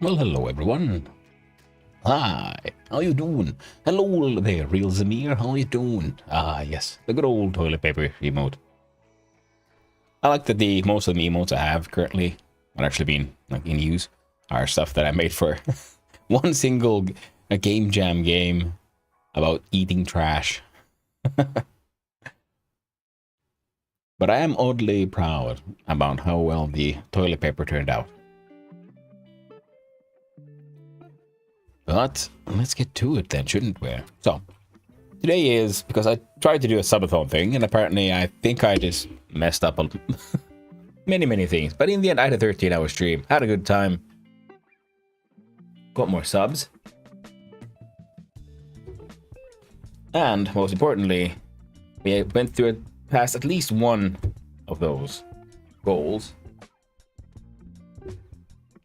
Well, hello everyone. Hi, how you doing? Hello there, real Zamir, how you doing? Ah, yes, the good old toilet paper emote. I like that most of the emotes I have currently, are actually being like in use, are stuff that I made for one single game jam game about eating trash. But I am oddly proud about how well the toilet paper turned out. But let's get to it then, shouldn't we? So, today is because I tried to do a subathon thing, and apparently I think I just messed up many things. But in the end, I had a 13-hour stream, had a good time, got more subs, and most importantly, we went through past at least one of those goals.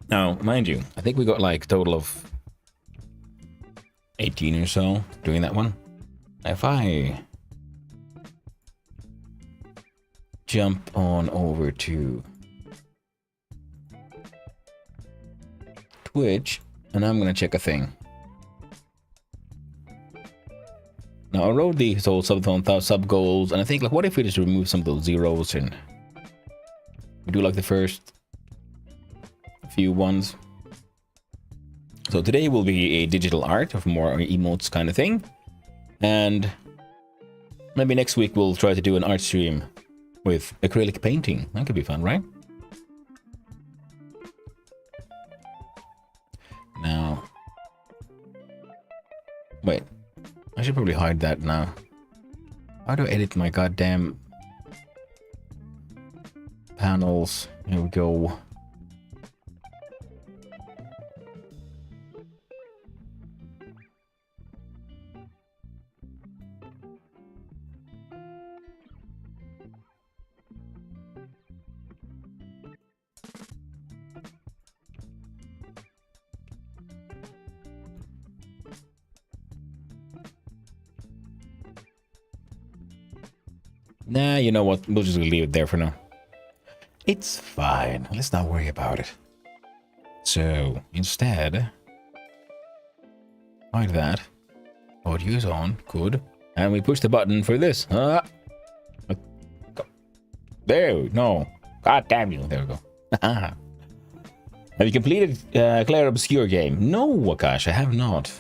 Now, mind you, I think we got like a total of 18 or so doing that one. If I jump on over to Twitch, and I'm gonna check a thing. Now I wrote these whole subathon sub goals, and I think like, what if we just remove some of those zeros and we do like the first few ones. So today will be a digital art of more emotes kind of thing, and maybe next week we'll try to do an art stream with acrylic painting. That could be fun, right? Now, wait, I should probably hide that now. How do I edit my goddamn panels? Here we go. Nah, you know what? We'll just leave it there for now. It's fine. Let's not worry about it. So, instead, like that. Audio's on. Good. And we push the button for this. There. No. God damn you. There we go. Have you completed Claire Obscure game? No, Wakash, I have not.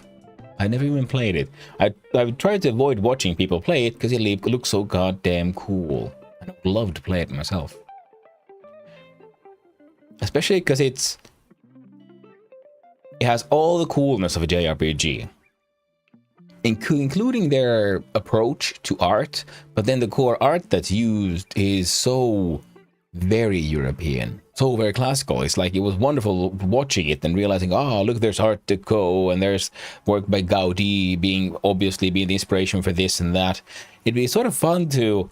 I never even played it. I tried to avoid watching people play it because it looks so goddamn cool. I'd love to play it myself. Especially because it has all the coolness of a JRPG. Including their approach to art, but then the core art that's used is so very European, so very classical. It's like it was wonderful watching it and realizing, oh, look, there's Art Deco and there's work by Gaudi being the inspiration for this and that. It'd be sort of fun to,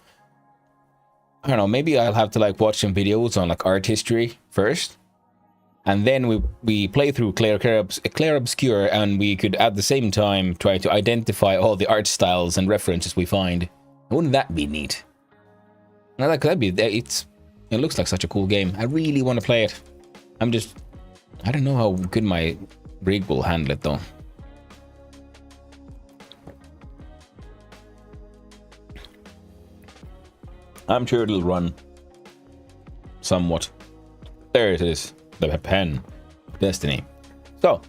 I don't know, maybe I'll have to like watch some videos on like art history first, and then we play through Claire Obscure, and we could at the same time try to identify all the art styles and references we find. Wouldn't that be neat? Now that'd be it looks like such a cool game. I really want to play it. I don't know how good my rig will handle it though. I'm sure it'll run somewhat. There it is, the pen of destiny. So,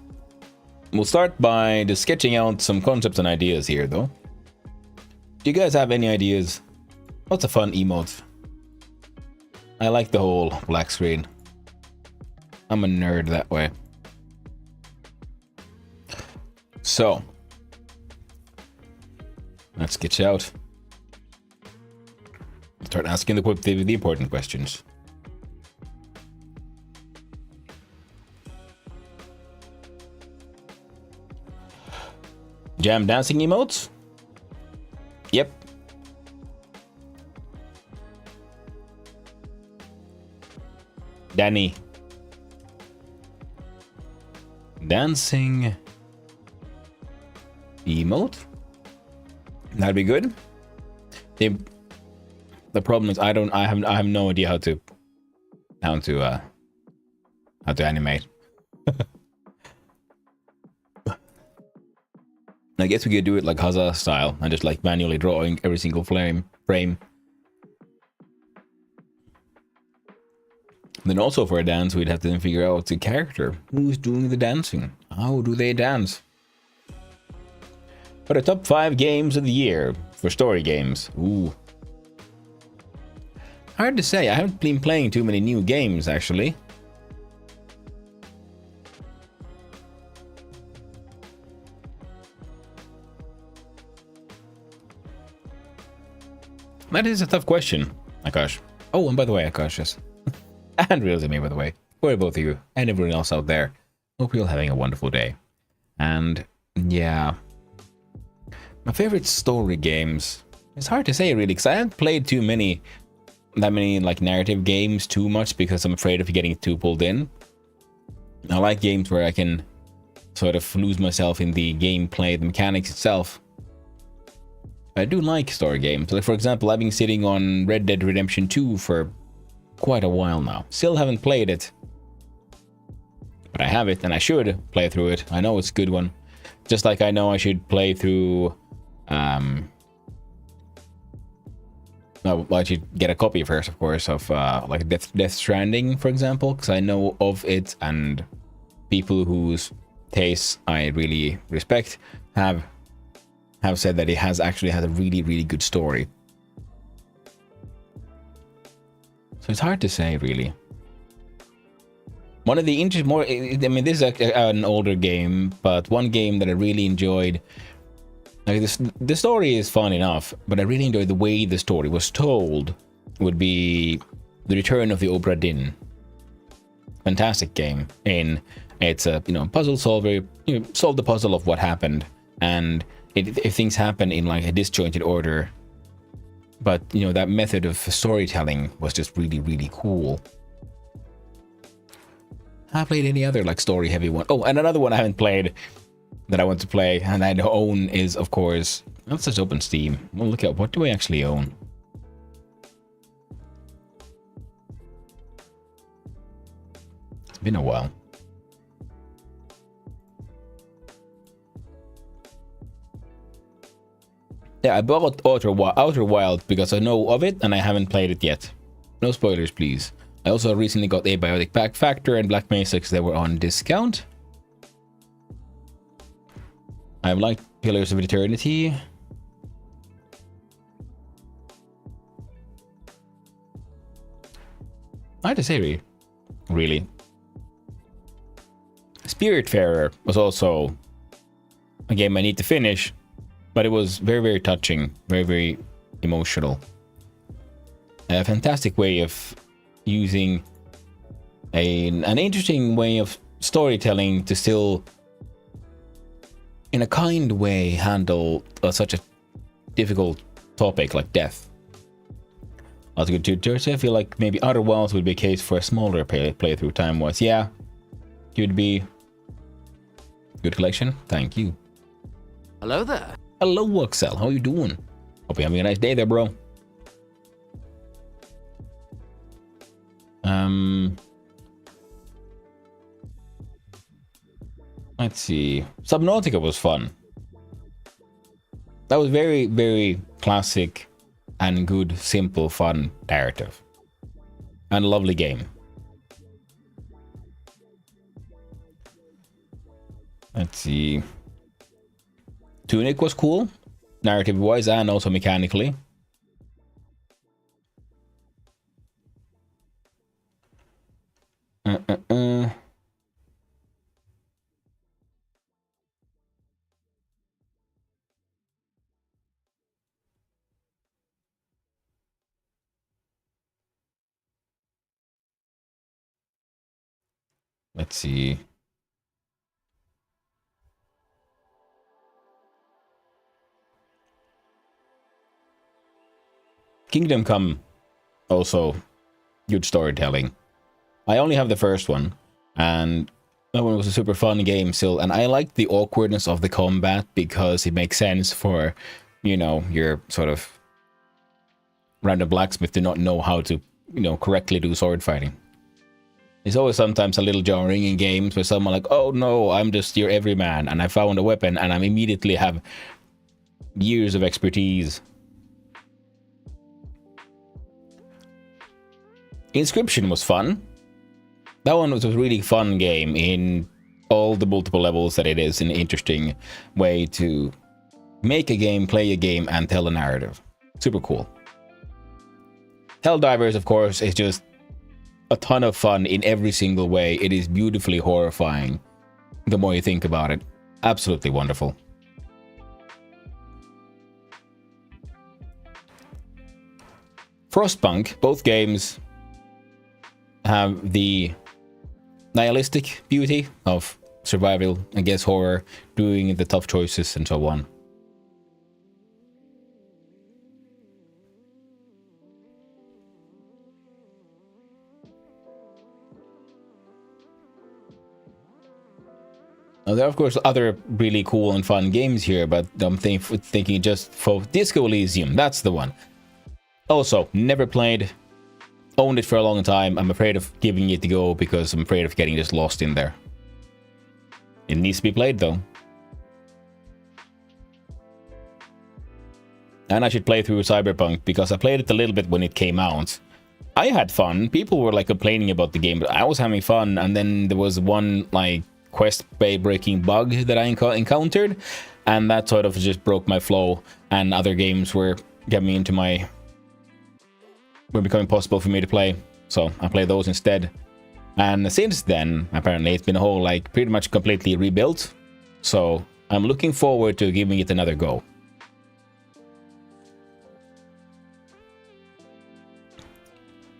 we'll start by just sketching out some concepts and ideas here though. Do you guys have any ideas? What's a fun emote? I like the whole black screen. I'm a nerd that way. So, let's sketch out. Start asking the important questions. Jam dancing emotes? Yep. Danny. Dancing emote? That'd be good. The problem is I have no idea how to animate. I guess we could do it like Hazza style and just like manually drawing every single frame. Then also for a dance, we'd have to then figure out the character. Who's doing the dancing? How do they dance? But the top 5 games of the year for story games. Ooh. Hard to say. I haven't been playing too many new games, actually. That is a tough question, Akash. Oh, and by the way, Akash, yes. And Reels and me, by the way. For both of you and everyone else out there. Hope you're all having a wonderful day. And yeah. My favorite story games. It's hard to say really, because I haven't played that many like narrative games too much because I'm afraid of getting too pulled in. I like games where I can sort of lose myself in the gameplay, the mechanics itself. I do like story games. Like for example, I've been sitting on Red Dead Redemption 2 for quite a while now. Still haven't played it. But I have it and I should play through it. I know it's a good one. Just like I know I should play through well, I should get a copy first, of course, of like Death Stranding, for example, because I know of it, and people whose tastes I really respect have said that it actually has a really, really good story. So it's hard to say, really. One of the I mean, this is an older game, but one game that I really enjoyed. Like the story is fun enough, but I really enjoyed the way the story was told. Would be The Return of the Obra Dinn. Fantastic game. It's a puzzle solver. You solve the puzzle of what happened, and if things happen in like a disjointed order, but that method of storytelling was just really, really cool. I played any other like story heavy one. Oh, and another one I haven't played that I want to play and I own is, of course, let's just open Steam. We'll look at what do I actually own. It's been a while. Yeah, I bought Outer Wild because I know of it and I haven't played it yet. No spoilers, please. I also recently got Abiotic Pack Factor and Black Mesa because they were on discount. I've liked Pillars of Eternity. Hard to say, really. Spiritfarer was also a game I need to finish, but it was very, very touching, very, very emotional. A fantastic way of using an interesting way of storytelling to still, in a kind way, handle such a difficult topic like death. Also good too. I feel like maybe Outer Wilds would be a case for a smaller playthrough time-wise. Yeah, it would be good collection. Thank you. Hello there. Hello, Axel. How you doing? Hope you're having a nice day there, bro. Let's see. Subnautica was fun. That was very, very classic and good, simple, fun narrative. And a lovely game. Let's see. Tunic was cool, narrative-wise and also mechanically. Let's see. Kingdom Come, also good storytelling. I only have the first one, and that one was a super fun game still, and I liked the awkwardness of the combat because it makes sense for, your sort of random blacksmith to not know how to, correctly do sword fighting. It's always sometimes a little jarring in games where someone like, oh no, I'm just your everyman, and I found a weapon, and I immediately have years of expertise. Inscription was fun. That one was a really fun game in all the multiple levels that it is, an interesting way to make a game, play a game, and tell a narrative. Super cool. Helldivers, of course, is just a ton of fun in every single way. It is beautifully horrifying the more you think about it. Absolutely wonderful. Frostpunk, both games have the nihilistic beauty of survival, I guess, horror, doing the tough choices and so on. Now, there are, of course, other really cool and fun games here, but I'm thinking just for Disco Elysium, that's the one. Also, never played, owned it for a long time. I'm afraid of giving it a go because I'm afraid of getting just lost in there. It needs to be played, though. And I should play through Cyberpunk because I played it a little bit when it came out. I had fun. People were like complaining about the game, but I was having fun. And then there was one like quest breaking bug that I encountered, and that sort of just broke my flow. And other games were getting me into were becoming possible for me to play, so I play those instead. And since then, apparently, it's been a whole like pretty much completely rebuilt. So I'm looking forward to giving it another go.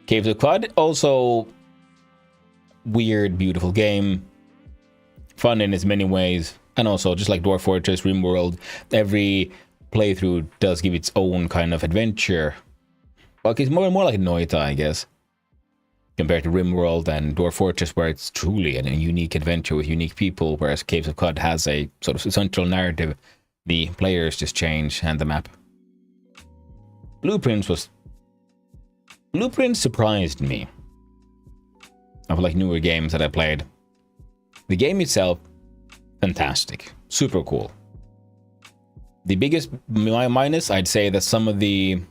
Caves of Qud, also weird, beautiful game. Fun in as many ways. And also, just like Dwarf Fortress, RimWorld, every playthrough does give its own kind of adventure. Well, it's more like Noita, I guess, compared to RimWorld and Dwarf Fortress, where it's truly a unique adventure with unique people, whereas Caves of Qud has a sort of central narrative. The players just change, and the map. Blueprints surprised me of like newer games that I played. The game itself, fantastic, super cool. The biggest minus, I'd say that some of the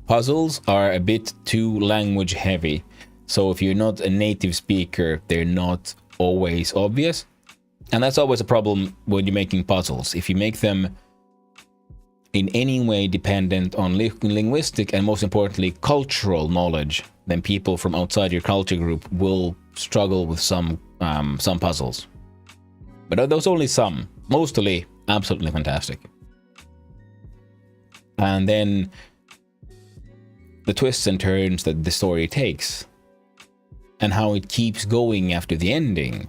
puzzles are a bit too language heavy. So if you're not a native speaker, they're not always obvious. And that's always a problem when you're making puzzles. If you make them in any way dependent on linguistic and most importantly cultural knowledge, then people from outside your culture group will struggle with some puzzles. But those only some, mostly absolutely fantastic. And then the twists and turns that the story takes, and how it keeps going after the ending.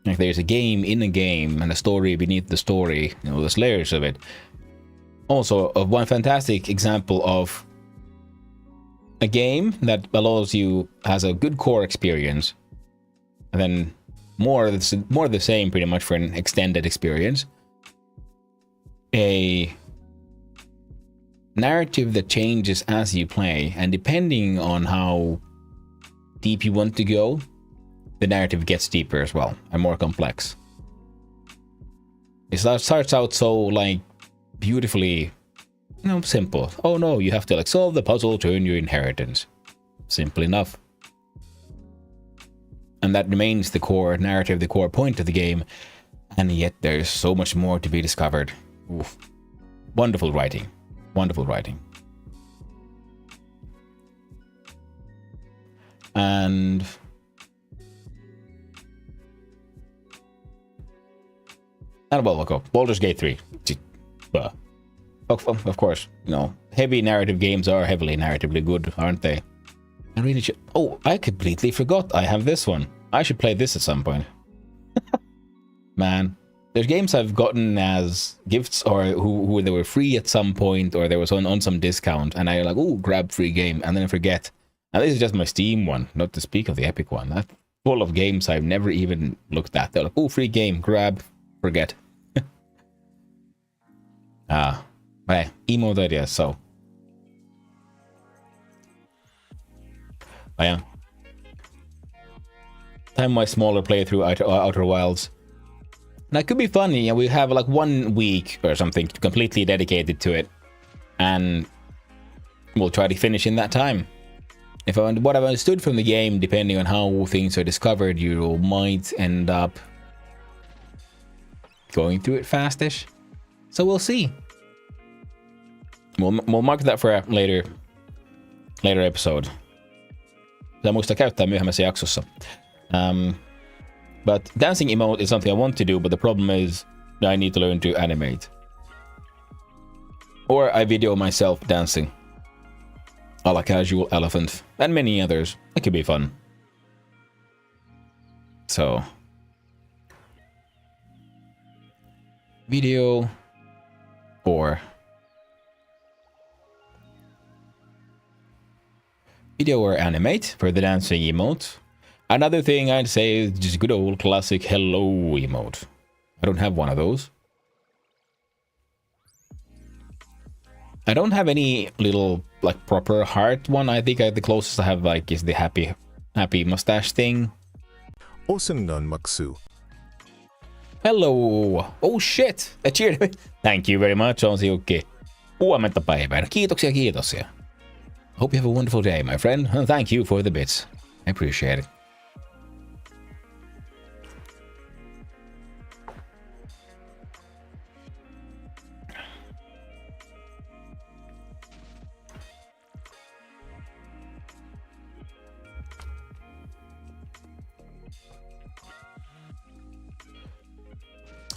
Like there's a game in a game and a story beneath the story, you know, there's layers of it. Also, one fantastic example of a game that allows you, has a good core experience, and then more of the same pretty much for an extended experience. A narrative that changes as you play, and depending on how deep you want to go, the narrative gets deeper as well and more complex. It starts out so like beautifully, you know, simple. Oh no, you have to like solve the puzzle to earn your inheritance. Simple enough. And that remains the core narrative, the core point of the game, and yet there's so much more to be discovered. Oof. Wonderful writing. Wonderful writing. And well, okay, Baldur's Gate 3. Of course, you know, heavy narrative games are heavily narratively good, aren't they? I really should. Oh, I completely forgot I have this one. I should play this at some point. Man, there's games I've gotten as gifts, or who they were free at some point, or they was on some discount, and I like, oh, grab free game, and then I forget. And this is just my Steam one, not to speak of the Epic one. That's full of games I've never even looked at. They're like, oh, free game, grab, forget. But emote ideas, so. But yeah. time my smaller playthrough Outer Wilds. And that could be fun. You know, we have like 1 week or something completely dedicated to it, and we'll try to finish in that time. What I've understood from the game, depending on how things are discovered, you might end up going through it fastish. So we'll see. We'll mark that for a later episode. Pitää muistaa käyttää myöhemmässä jaksossa. But dancing emote is something I want to do, but the problem is I need to learn to animate. Or I video myself dancing. A la Casual Elephant, and many others. That could be fun. So, video or animate for the dancing emote. Another thing I'd say is just good old classic hello emote. I don't have one of those. I don't have any little like proper heart one. I think the closest I have like is the happy mustache thing. Awesome non Maksu. Hello. Oh shit. Cheers. Thank you very much. On siukki. Huomenta päivänä. Kiitos. Hope you have a wonderful day, my friend. And thank you for the bits. I appreciate it.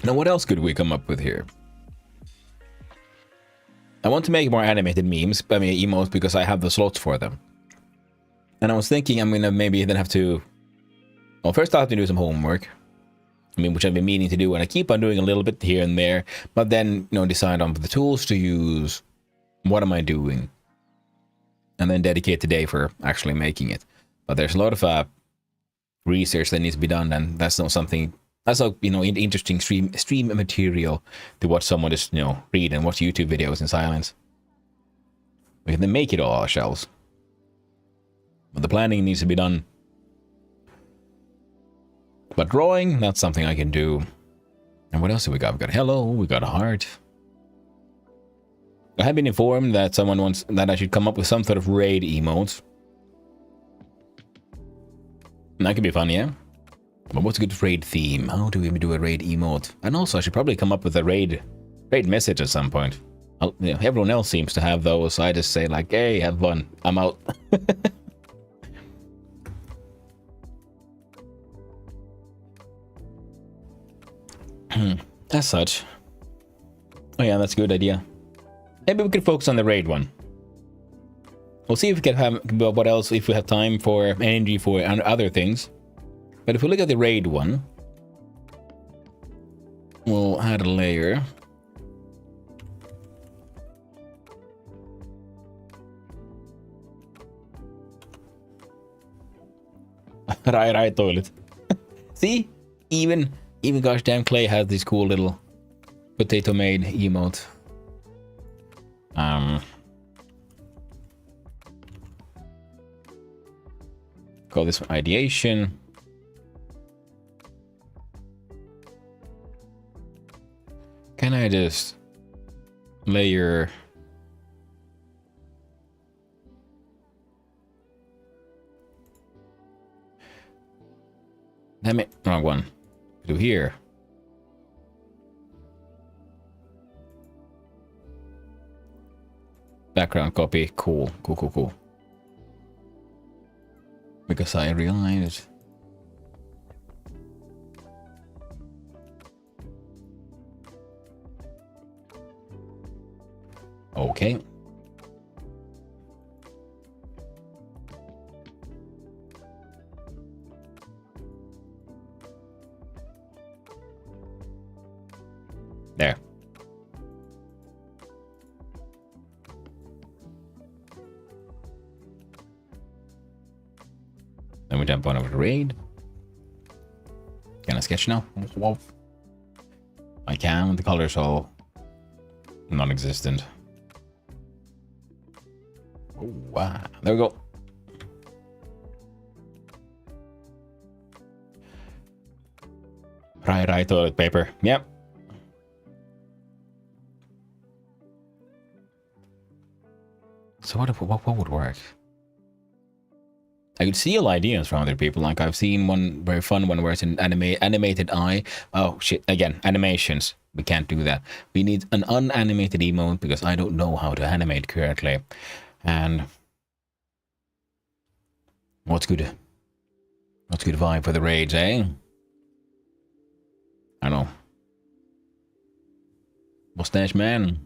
Now, what else could we come up with here? I want to make more animated memes, emotes, because I have the slots for them. And I was thinking I'm gonna maybe then have to... Well, first I have to do some homework. Which I've been meaning to do, and I keep on doing a little bit here and there. But then, decide on the tools to use. What am I doing? And then dedicate the day for actually making it. But there's a lot of research that needs to be done, and that's not something... That's like, interesting stream material to watch someone just, read and watch YouTube videos in silence. We can then make it all ourselves. But the planning needs to be done. But drawing, that's something I can do. And what else do we got? We got hello, we got a heart. I have been informed that someone wants that I should come up with some sort of raid emotes. And that could be fun, yeah? But what's a good raid theme? How do we do a raid emote? And also, I should probably come up with a raid message at some point. Everyone else seems to have those, so I just say like, hey, have fun. I'm out. As such. Oh yeah, that's a good idea. Maybe we could focus on the raid one. We'll see if we can have what else, if we have time for energy for other things. But if we look at the raid one, we'll add a layer. right toilet. See? Even gosh damn Clay has this cool little potato made emote. Call this one ideation. Can I just layer damn it, wrong one. Do here. Background copy, cool. Because I realized okay. There. Then we jump on over to raid. Can I sketch now? Whoa. I can, the colors all non-existent. Oh, wow. There we go. Right, toilet paper. Yep. So what would work? I could steal ideas from other people. Like I've seen one very fun one where it's an animated eye. Oh shit! Again, animations. We can't do that. We need an unanimated emote because I don't know how to animate correctly. And what's good? What's good vibe for the raids, eh? I don't know. Mustache man.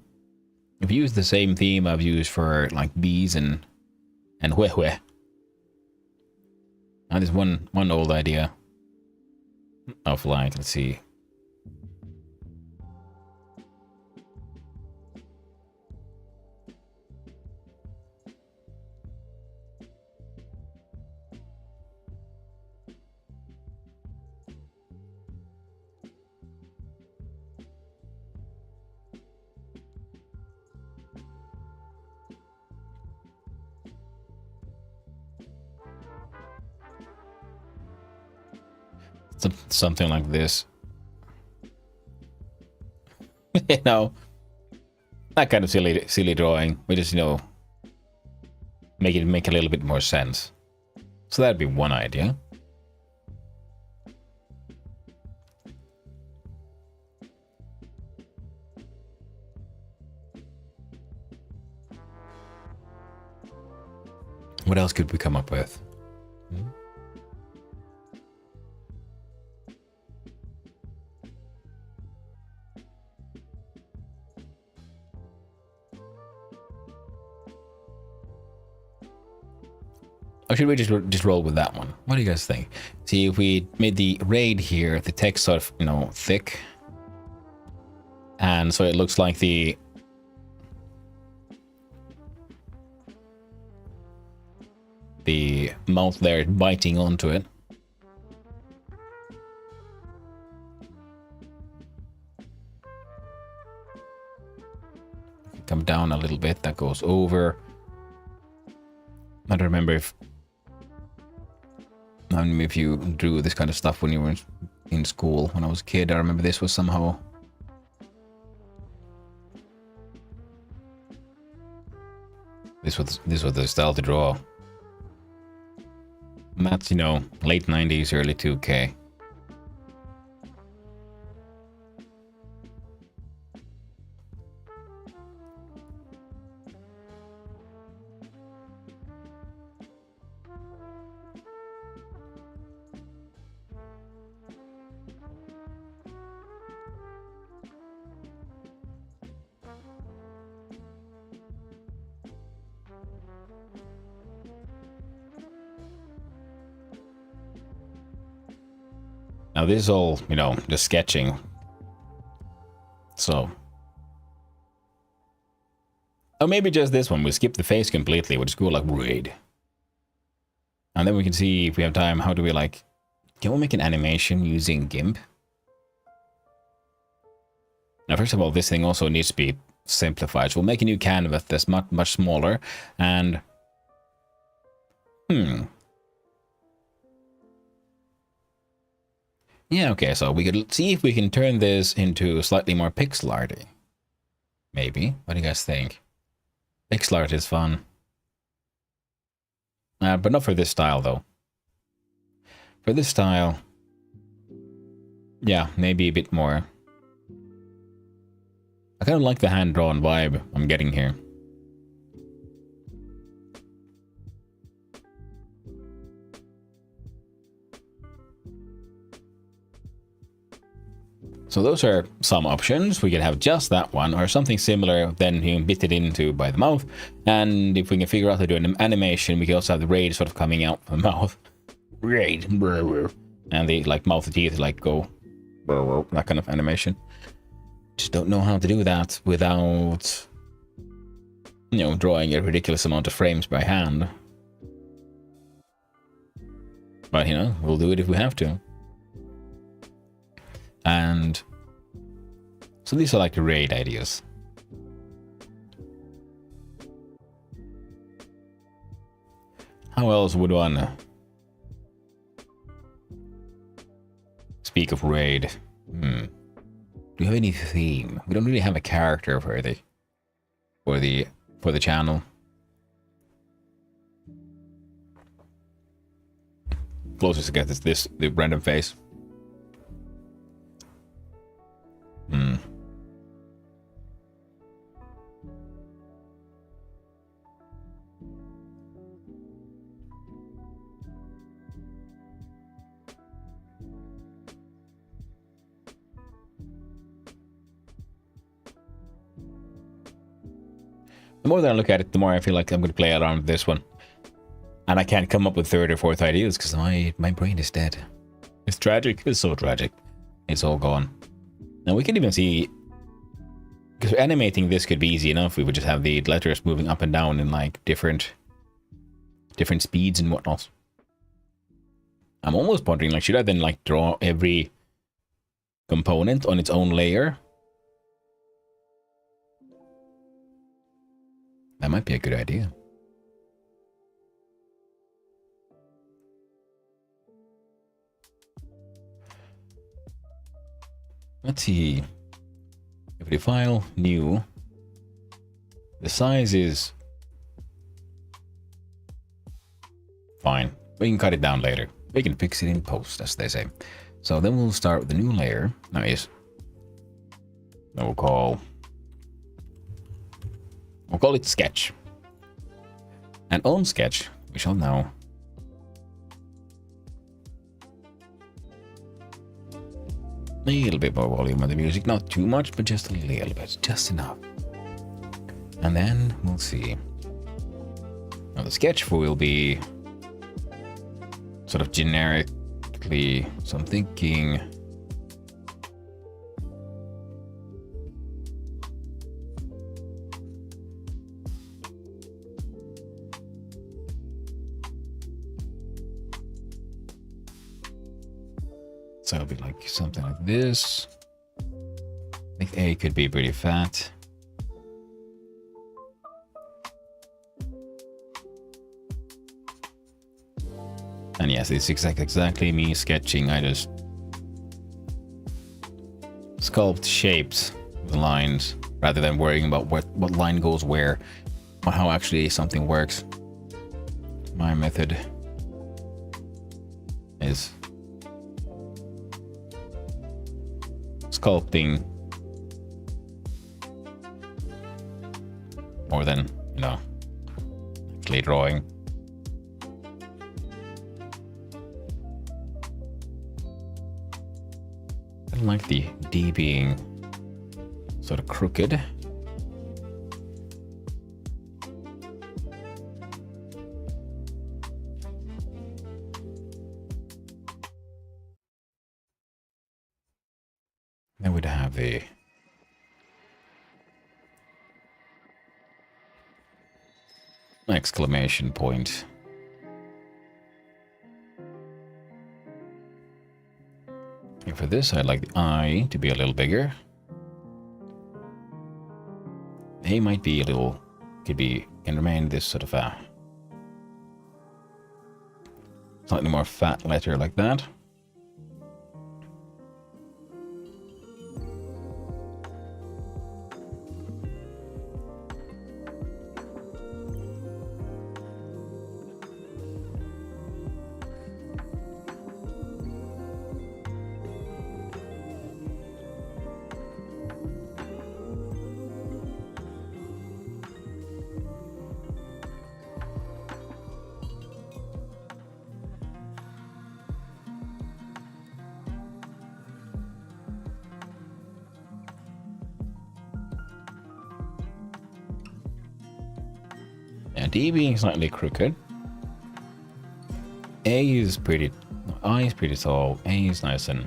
I've used the same theme I've used for like bees and hue hue. Now there's one old idea of like, let's see. Something like this. You know, that kind of silly drawing. We just, you know, make a little bit more sense. So that'd be one idea. What else could we come up with? Or should we just roll with that one? What do you guys think? See, if we made the raid here, the text sort of, you know, thick. And so it looks like the mouth there biting onto it. Come down a little bit, that goes over. I don't remember if you drew this kind of stuff when you were in school. When I was a kid, I remember this was somehow... This was the style to draw. And that's, you know, late 90s, early 2K. Now this is all, you know, just sketching. So. Or maybe just this one. We skip the face completely. We'll just go like raid. And then we can see if we have time, how do we like... Can we make an animation using GIMP? Now first of all, this thing also needs to be simplified. So we'll make a new canvas that's much smaller. And... Yeah, okay, so we could see if we can turn this into slightly more pixel arty. Maybe. What do you guys think? Pixel art is fun. But not for this style, though. For this style... Yeah, maybe a bit more. I kind of like the hand-drawn vibe I'm getting here. So those are some options. We could have just that one or something similar, then you bit it into by the mouth. And if we can figure out how to do an animation, we can also have the raid sort of coming out from the mouth. Raid. And the like mouth teeth like go. That kind of animation. Just don't know how to do that without, you know, drawing a ridiculous amount of frames by hand. But, you know, we'll do it if we have to. And so these are like the raid ideas. How else would one speak of raid? Do you have any theme? We don't really have a character for the channel. Closest to get is this the random face. The more that I look at it, the more I feel like I'm going to play around with this one. And I can't come up with third or fourth ideas because my brain is dead. It's tragic. It's so tragic. It's all gone. Now we can even see, because animating this could be easy enough. We would just have the letters moving up and down in like different speeds and whatnot. I'm almost wondering, like, should I then like draw every component on its own layer? That might be a good idea. Let's see. If we file new, the size is fine. We can cut it down later. We can fix it in post, as they say. So then we'll start with the new layer. Nice. Then we'll call it sketch. And on sketch, we shall now a little bit more volume of the music, not too much, but just a little bit, just enough. And then we'll see. Now the sketch will be sort of generically, so I'm thinking so it'll be like something like this. I think A could be pretty fat. And yes, it's exactly me sketching. I just sculpt shapes with lines rather than worrying about what line goes where or how actually something works. My method is sculpting more than, you know, actually drawing. I don't like the D being sort of crooked. Then we'd have the exclamation point. And for this, I'd like the I to be a little bigger. A might be a little, can remain this sort of a slightly more fat letter like that. D being slightly crooked. I is pretty tall. A is nice and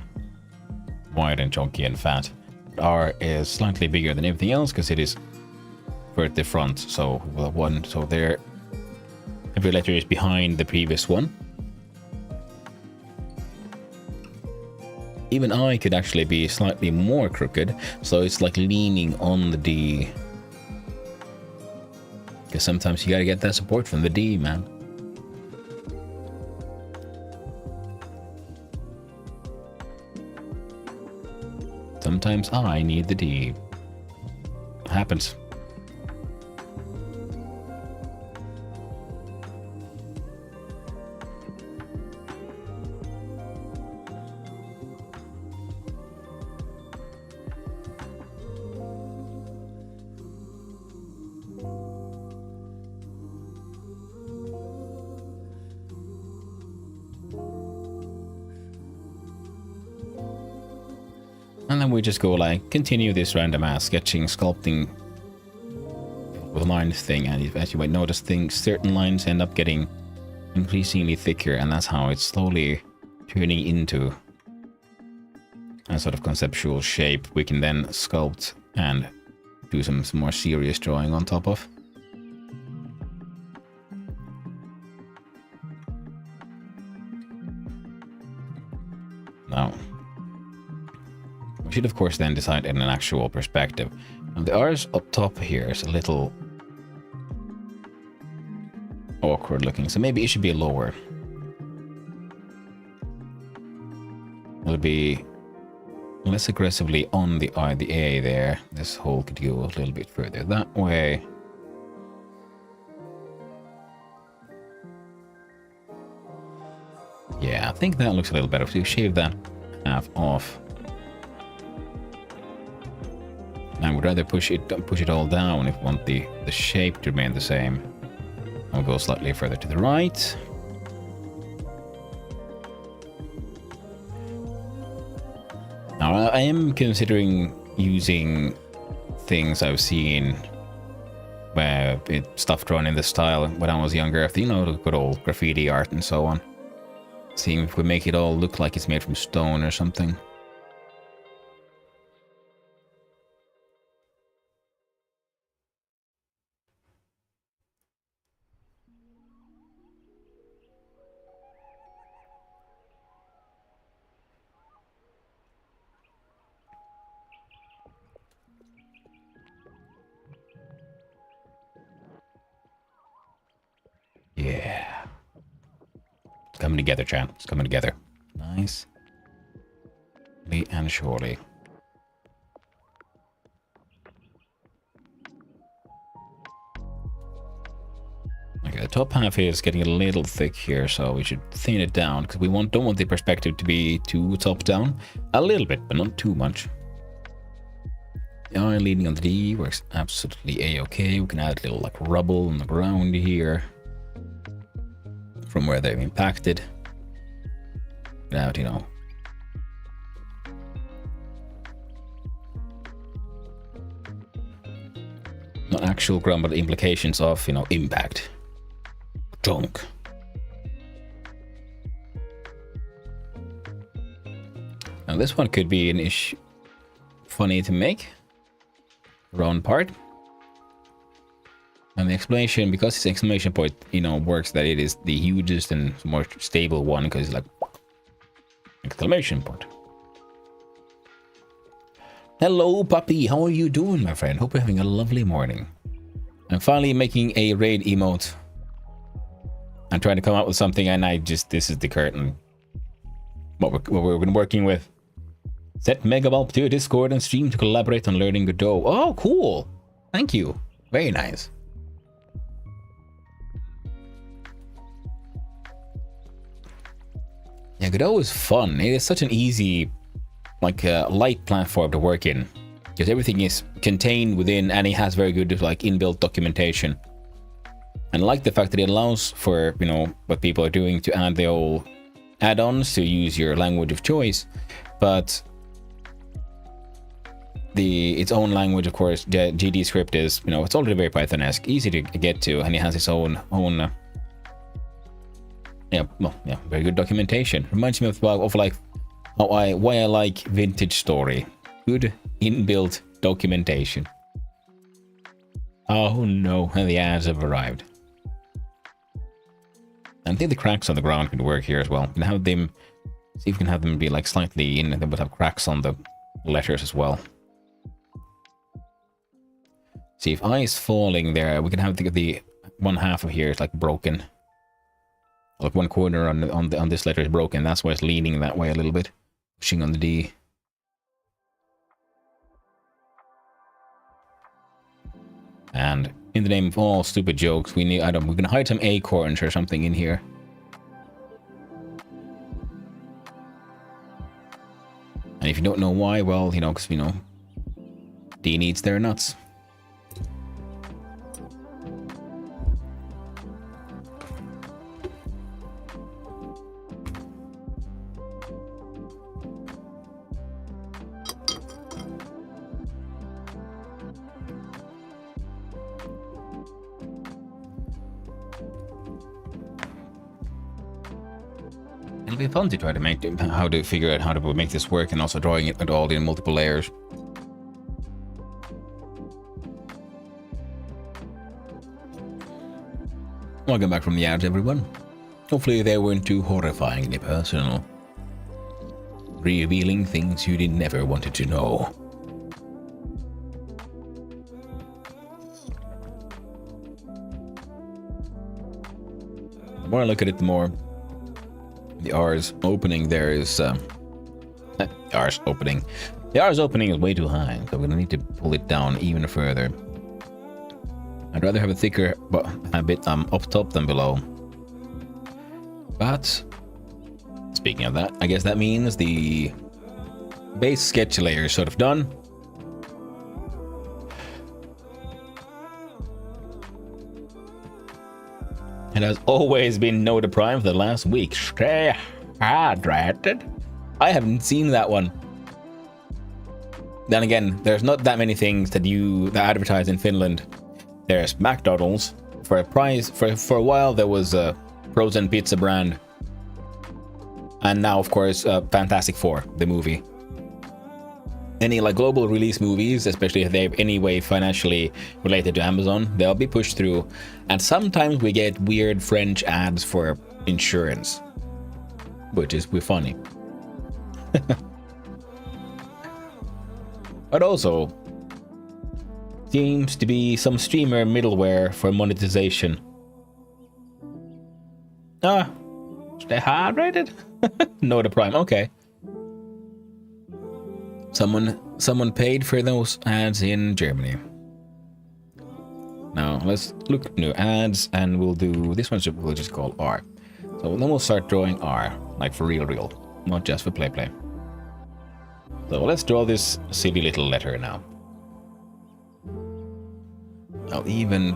wide and chunky and fat. R is slightly bigger than everything else because it is for the front. So there, every letter is behind the previous one. Even I could actually be slightly more crooked, so it's like leaning on the D. Because sometimes you gotta get that support from the D, man. Sometimes I need the D. Happens. And then we just go like, continue this random ass sketching, sculpting with lines thing, and as you might notice, certain lines end up getting increasingly thicker, and that's how it's slowly turning into a sort of conceptual shape we can then sculpt and do some more serious drawing on top of. Now, we should of course then decide in an actual perspective. Now the R's up top here is a little awkward looking, so maybe it should be lower. It'll be less aggressively on the I, the A there. This hole could go a little bit further that way. Yeah, I think that looks a little better. So you shave that half off. I would rather push it all down if you want the shape to remain the same. I'll go slightly further to the right. Now I am considering using things I've seen where stuff drawn in this style when I was younger, you know, the good old graffiti art and so on. Seeing if we make it all look like it's made from stone or something. Yeah. It's coming together, Chan. It's coming together. Nice. And surely. Okay, the top half here is getting a little thick here, so we should thin it down because we don't want the perspective to be too top down. A little bit, but not too much. The eye leading on the D works absolutely a-okay. We can add a little like rubble on the ground here from where they've impacted. Now, you know. Not actual ground, but the implications of, you know, impact. Junk. Now this one could be an issue. Funny to make. Round part. And the explanation, because it's exclamation point, you know, works that it is the hugest and more stable one because it's like exclamation point. Hello, puppy. How are you doing, my friend? Hope you're having a lovely morning. I'm finally making a raid emote. I'm trying to come up with something, and this is the curtain. What we've been working with. Set Megabulb to Discord and stream to collaborate on learning Godot. Oh, cool. Thank you. Very nice. Yeah, Godot is fun. It is such an easy, like, light platform to work in. Because everything is contained within, and it has very good, like, inbuilt documentation. And I like the fact that it allows for, you know, what people are doing to add the old add-ons to use your language of choice. But its own language, of course, the GD script is, you know, it's already very Python-esque, easy to get to, and it has its own very good documentation. Reminds me of like why I like Vintage Story. Good inbuilt documentation. Oh no, and the ads have arrived. I think the cracks on the ground could work here as well. We can have them, see if we can have them be like slightly in, and then we'll have cracks on the letters as well. See, if I is falling there, we can have the one half of here is like broken. Like one corner on this letter is broken. That's why it's leaning that way a little bit, pushing on the D. And in the name of all stupid jokes, we need, we can hide some acorns or something in here. And if you don't know why, well, you know, because, you know, Dean eats their nuts. It'll be fun to try to make how to figure out how to make this work, and also drawing it all in multiple layers. Welcome back from the ads, everyone. Hopefully they weren't too horrifyingly personal, revealing things you did never wanted to know. The more I look at it, the more the R's opening there is R's opening. The R's opening is way too high, so we're gonna need to pull it down even further. I'd rather have a thicker a bit up top than below. But speaking of that, I guess that means the base sketch layer is sort of done. It has always been Noda Prime for the last week. Stay hydrated. I haven't seen that one. Then again, there's not that many things that advertise in Finland. There's McDonald's. For a price, for a while there was a frozen pizza brand. And now, of course, Fantastic Four, the movie. Any like global release movies, especially if they're any way financially related to Amazon, they'll be pushed through. And sometimes we get weird French ads for insurance, which is funny. But also, seems to be some streamer middleware for monetization. Stay hydrated? Noda Prime, okay. Someone paid for those ads in Germany. Now let's look at new ads, and we'll do this one. We'll just call R. So then we'll start drawing R, like for real, not just for play. So let's draw this silly little letter now. I'll even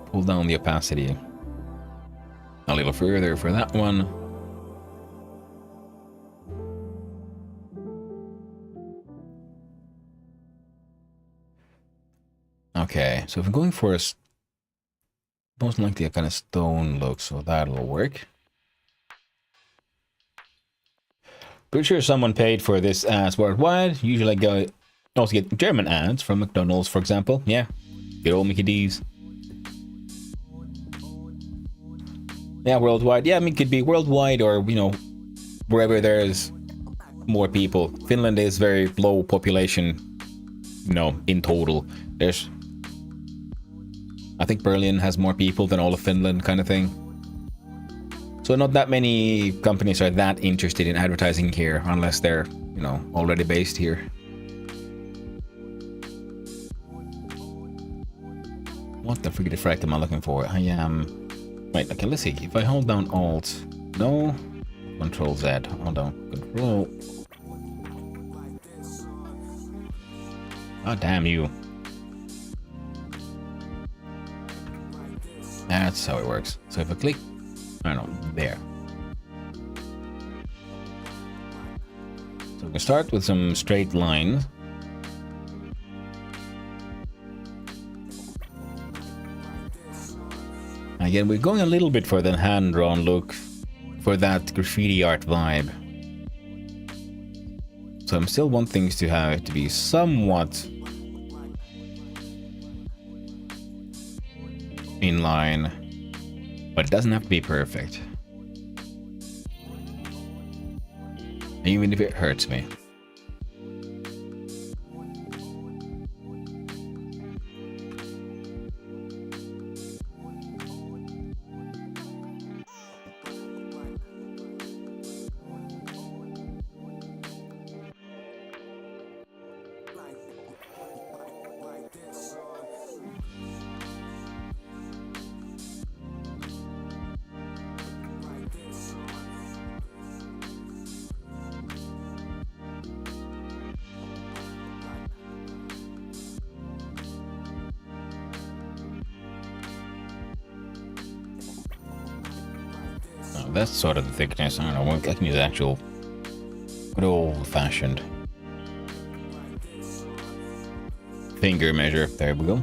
pull down the opacity a little further for that one. Okay, so if I'm going for most likely a kind of stone look, so that'll work. Pretty sure someone paid for this ads worldwide. Usually I also get German ads from McDonald's, for example. Yeah, good old Mickey D's. Yeah, worldwide. Yeah, I mean, it could be worldwide or, you know, wherever there's more people. Finland is very low population, you know, in total. I think Berlin has more people than all of Finland, kind of thing. So not that many companies are that interested in advertising here unless they're, you know, already based here. What the friggity frack am I looking for? I am... Wait, okay, let's see. If I hold down Alt... No. Control Z. Hold on. Control... Oh, damn you. That's how it works. So if I click... I don't know, there. So we can start with some straight lines. Again, we're going a little bit for the hand-drawn look, for that graffiti art vibe. So I'm still want things to have it to be somewhat in line, but it doesn't have to be perfect. Even if it hurts me. That's sort of the thickness. I don't know. I can use actual good old-fashioned finger measure. There we go.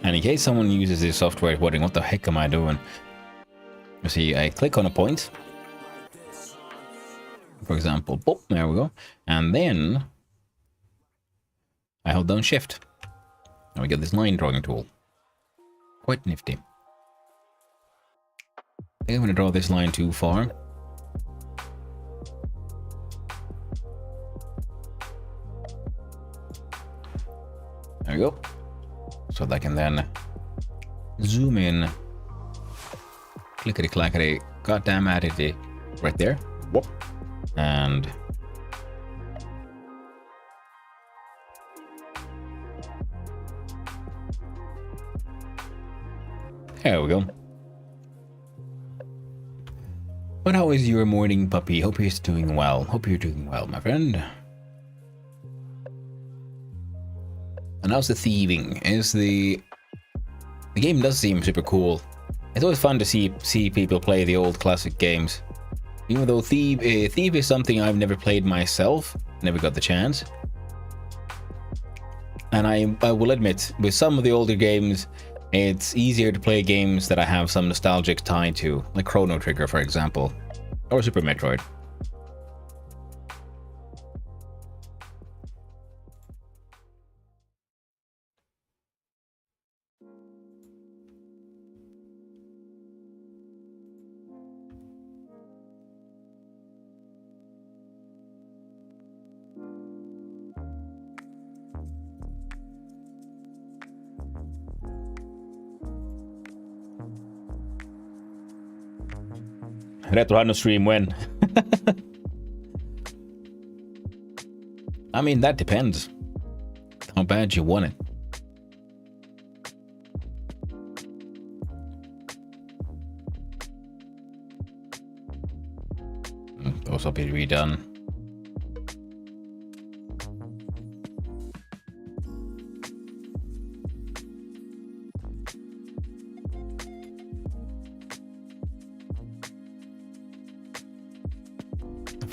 And in case someone uses this software wondering what the heck am I doing? You see, I click on a point. For example, boop, there we go. And then I hold down shift. And we get this line drawing tool. Quite nifty. I think I'm going to draw this line too far. There we go. So that I can then zoom in. Clickety clackety. Goddamn it, right there. Whoop. And there we go. But how is your morning, puppy? Hope you're doing well. Hope you're doing well, my friend. And how's the thieving? The game does seem super cool. It's always fun to see people play the old classic games. Even though Thief is something I've never played myself, never got the chance. And I will admit, with some of the older games, it's easier to play games that I have some nostalgic tie to, like Chrono Trigger, for example, or Super Metroid. Retro had no stream when? I mean, that depends. How bad you want it. Those will be redone.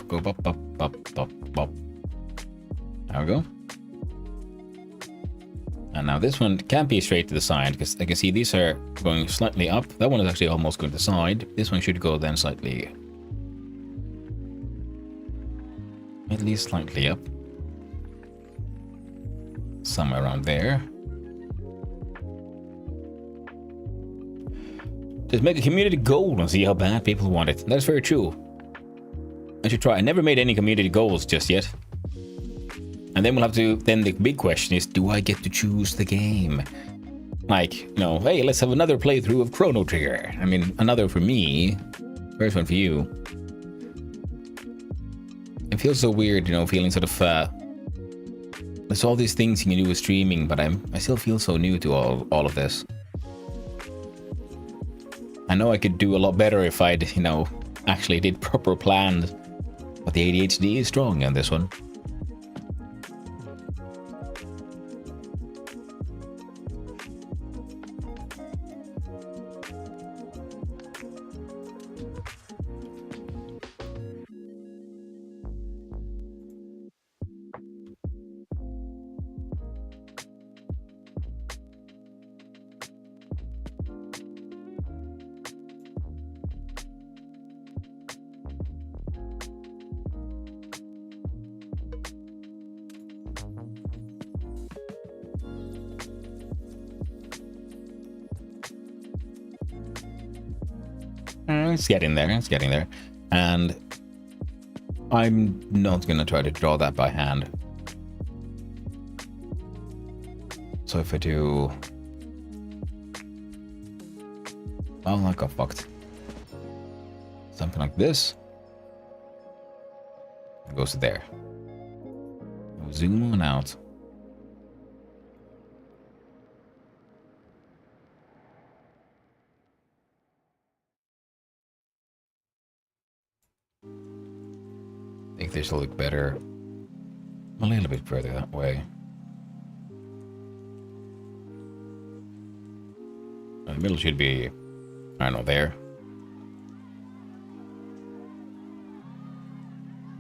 Go bop, bop, bop, bop, bop. There we go. And now this one can't be straight to the side because I can see these are going slightly up. That one is actually almost going to the side. This one should go then slightly, at least slightly up. Somewhere around there. Just make a community goal and see how bad people want it. That's very true. I should try. I never made any community goals just yet. And then we'll have to, then the big question is, do I get to choose the game? Like, you know, hey, let's have another playthrough of Chrono Trigger. I mean, another for me, first one for you. It feels so weird, you know, feeling sort of, there's all these things you can do with streaming, but I still feel so new to all of this. I know I could do a lot better if I'd, you know, actually did proper plans. But the ADHD is strong on this one. It's getting there, it's getting there. And I'm not going to try to draw that by hand. So if I do... Oh, I got fucked. Something like this. It goes to there. Zoom on out. I think this will look better a little bit further that way. The middle should be, I don't know, there.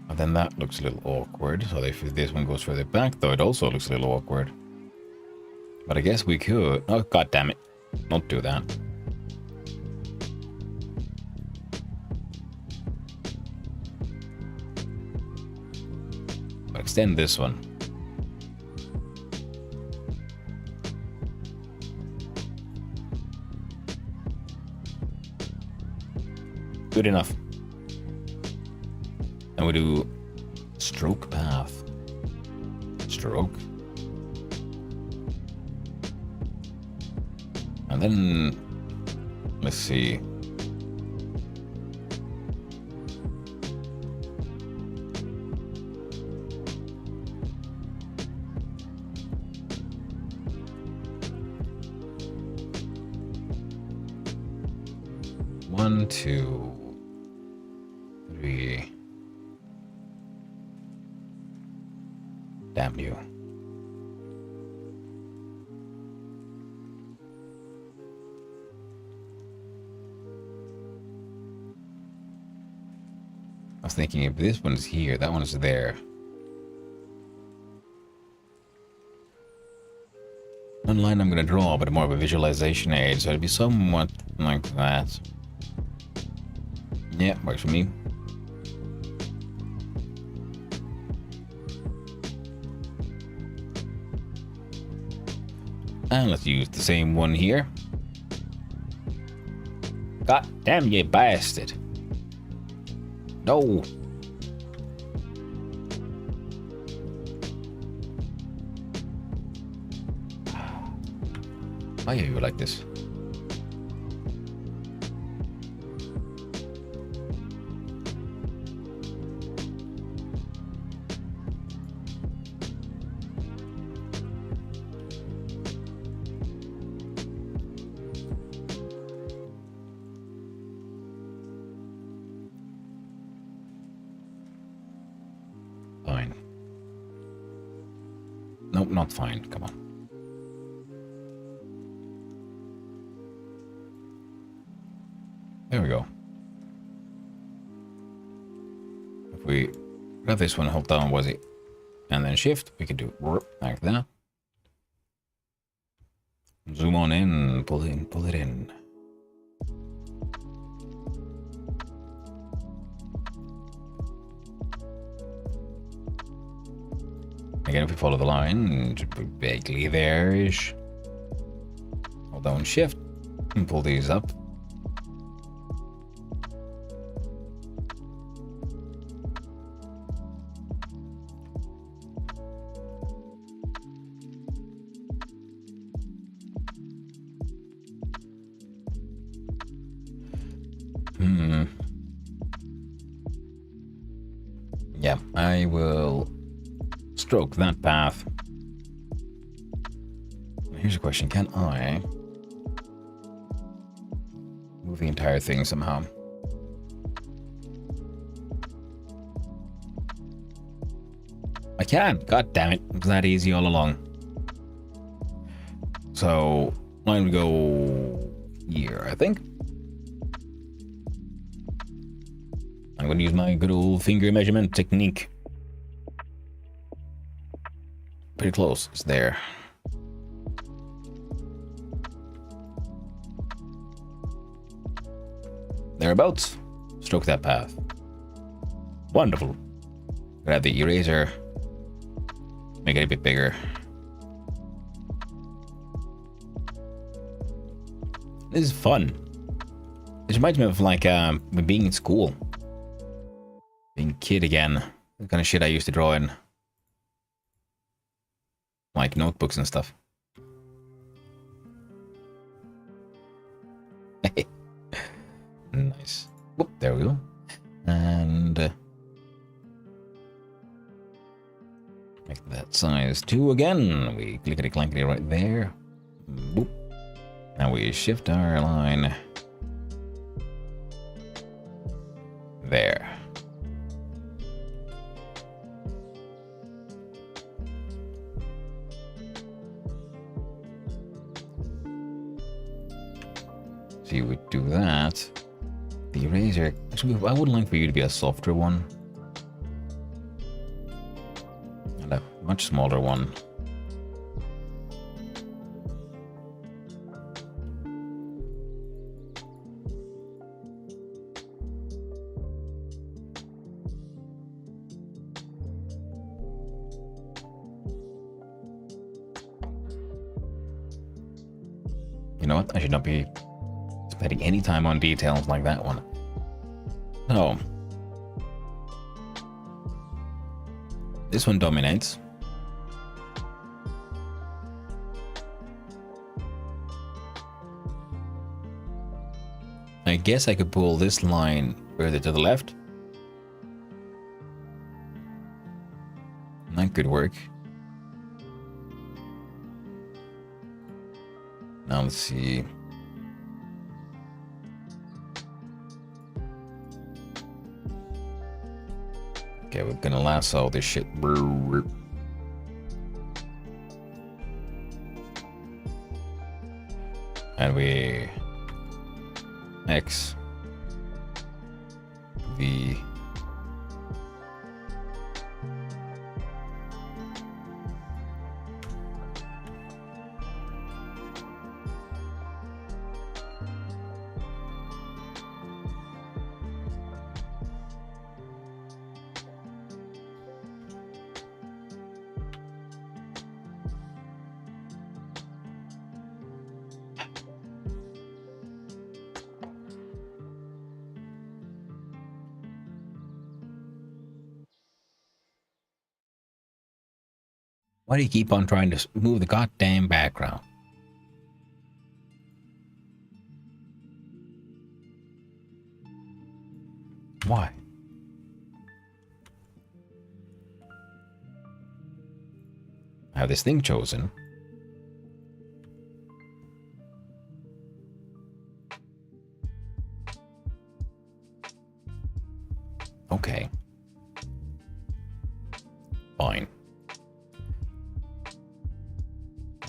And then that looks a little awkward. So if this one goes further back, though, it also looks a little awkward. But I guess we could. Oh, god damn it. Don't do that. But extend this one. Good enough. And we do stroke path. Stroke. And then, let's see. One, two, three. Damn you. I was thinking if this one's here, that one's there. One line I'm gonna draw, but more of a visualization aid, so it'd be somewhat like that. Yeah, works for me. And let's use the same one here. God damn you bastard. No. Why are you like this? Fine. Nope, not fine. Come on. There we go. If we grab this one, hold down, was it? And then shift, we can do like that. Zoom on in, pull it in. Again, if we follow the line, it should be vaguely there-ish. Hold down shift and pull these up. Yeah, I will stroke that path. Here's a question. Can I move the entire thing somehow? I can. God damn it. It was that easy all along. So, line would go here, I think. I'm going to use my good old finger measurement technique. Pretty close. It's there. Thereabouts. Stroke that path. Wonderful. Grab the eraser. Make it a bit bigger. This is fun. This reminds me of like being in school. Being a kid again. The kind of shit I used to draw in. Like notebooks and stuff. Nice. Whoop, there we go. And make that size 2 again. We clickety clankety right there. Boop. Now we shift our line there. So you would do that. The eraser, actually, I would like for you to be a softer one. And a much smaller one. You know what? I should not be spending any time on details like that one. So, this one dominates. I guess I could pull this line further to the left. That could work. Now let's see. Okay, we're gonna lasso this shit. And we X V Why do you keep on trying to move the goddamn background? Why? I have this thing chosen. Okay. Fine.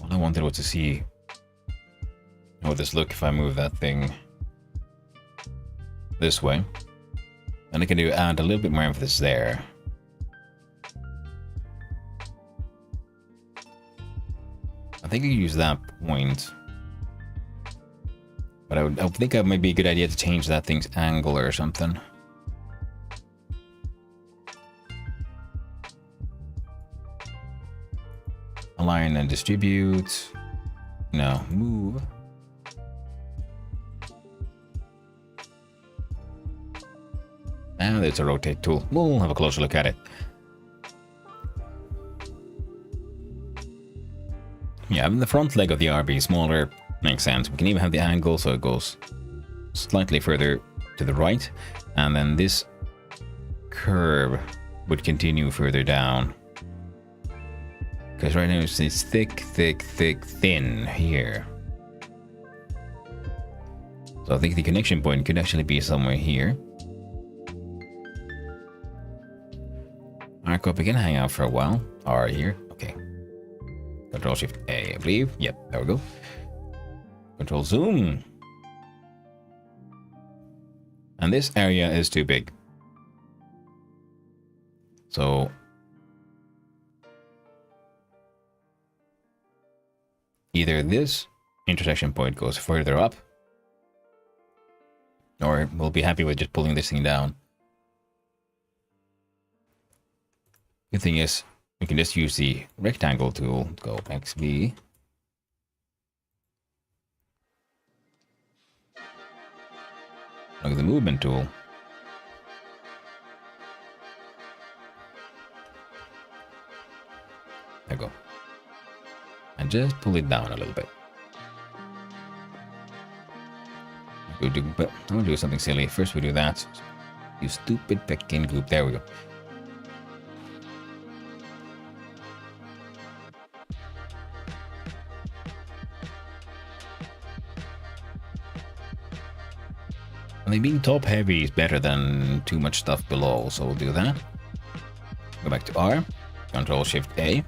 All I wanted was to see how this look if I move that thing this way. And I can add a little bit more emphasis there. I think I can use that point. But I think it might be a good idea to change that thing's angle or something. Align and distribute. No, move. And there's a rotate tool. We'll have a closer look at it. Yeah, having the front leg of the RB smaller makes sense. We can even have the angle so it goes slightly further to the right. And then this curve would continue further down. Because right now it's thick, thick, thick, thin here. So I think the connection point could actually be somewhere here. Arc up, we can hang out for a while. R here, okay. Control Shift A, I believe. Yep, there we go. Control Zoom. And this area is too big. So either this intersection point goes further up, or we'll be happy with just pulling this thing down. Good thing is, we can just use the rectangle tool, go XV. Look at the movement tool. There we go. And just pull it down a little bit. But I'm gonna do something silly. First we do that. You stupid pecking group. There we go. I think being top heavy is better than too much stuff below, so we'll do that. Go back to R, Control Shift A.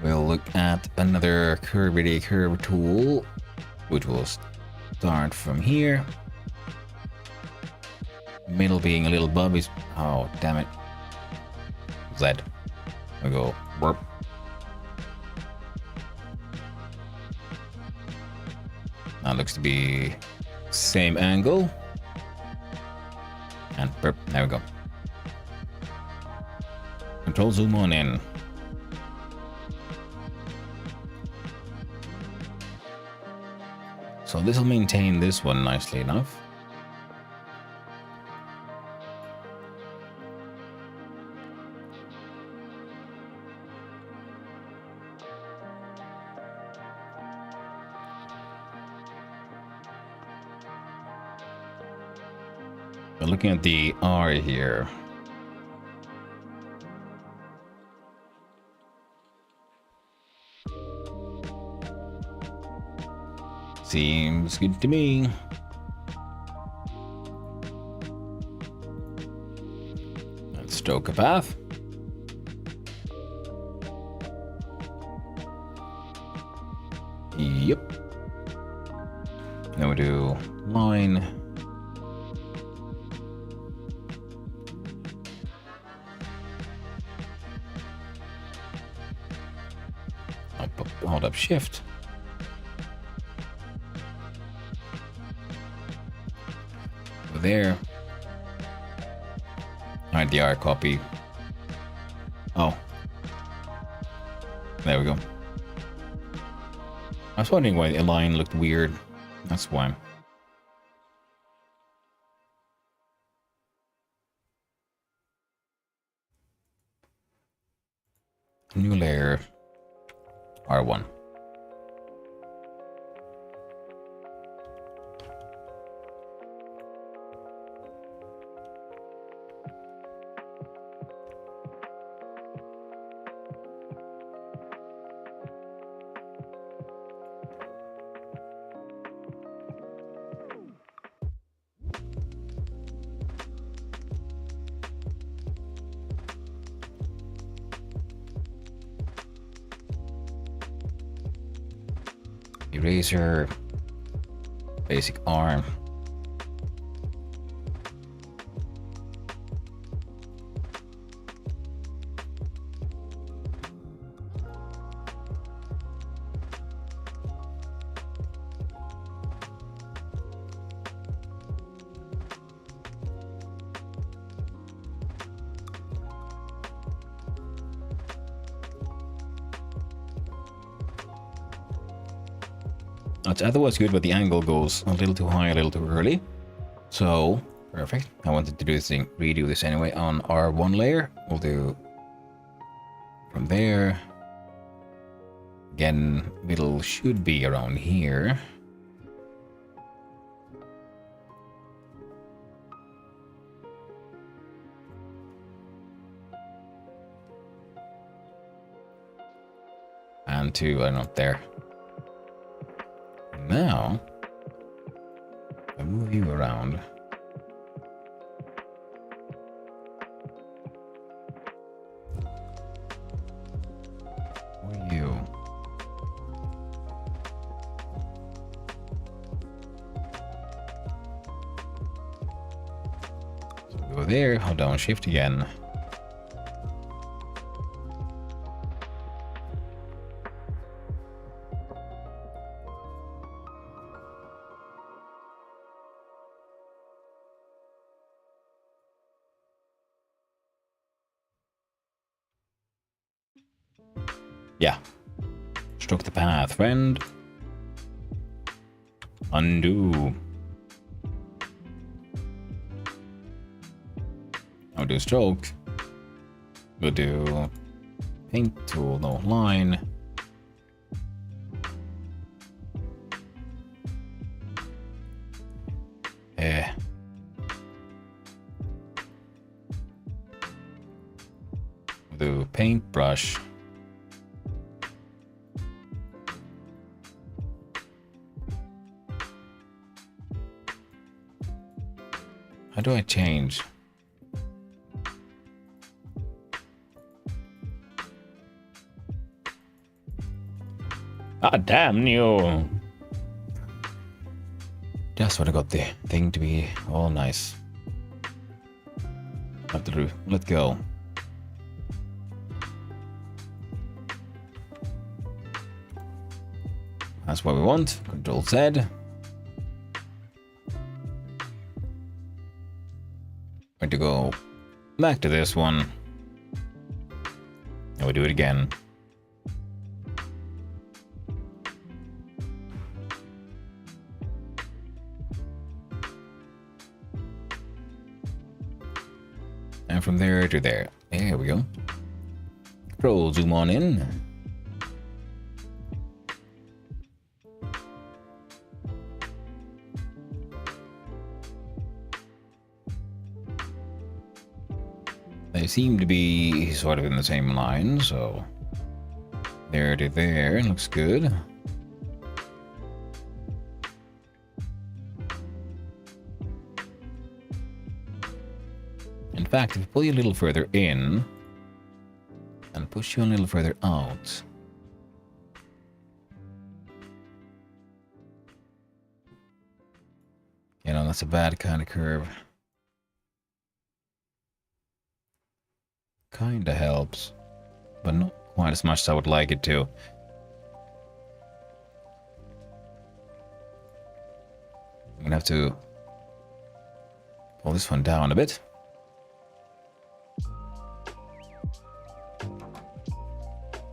We'll look at another curve tool. which will start from here. Middle being a little bub is... Oh, damn it. Z. I go burp. That looks to be same angle. And burp. There we go. Control zoom on in. So this will maintain this one nicely enough. But looking at the R here. Seems good to me. Let's stroke a path. Yep. Then we do line. Hold up shift. Over there. Alright, the R copy. Oh. There we go. I was wondering why the line looked weird. That's why. New layer. R1. Eraser, basic arm. That's otherwise good, but the angle goes a little too high, a little too early. So, perfect. I wanted to do this thing, redo this anyway on R1 layer. We'll do from there. Again, middle should be around here. And two, I'm not there. Now, I move you around. Where are you? So go there, hold down shift again. Yeah. Stroke the path, friend. Undo. I'll do stroke. We'll do paint tool, no line. We'll do paintbrush. How do I change? Ah, damn you! Just when I got the thing to be all nice. Let go. That's what we want. Control Z. Going to go back to this one. And we do it again. And from there to there. There we go. Control zoom on in. They seem to be sort of in the same line, so there to there looks good. In fact, if we pull you a little further in and push you a little further out, you know, that's a bad kind of curve. Kinda helps, but not quite as much as I would like it to. I'm gonna have to pull this one down a bit.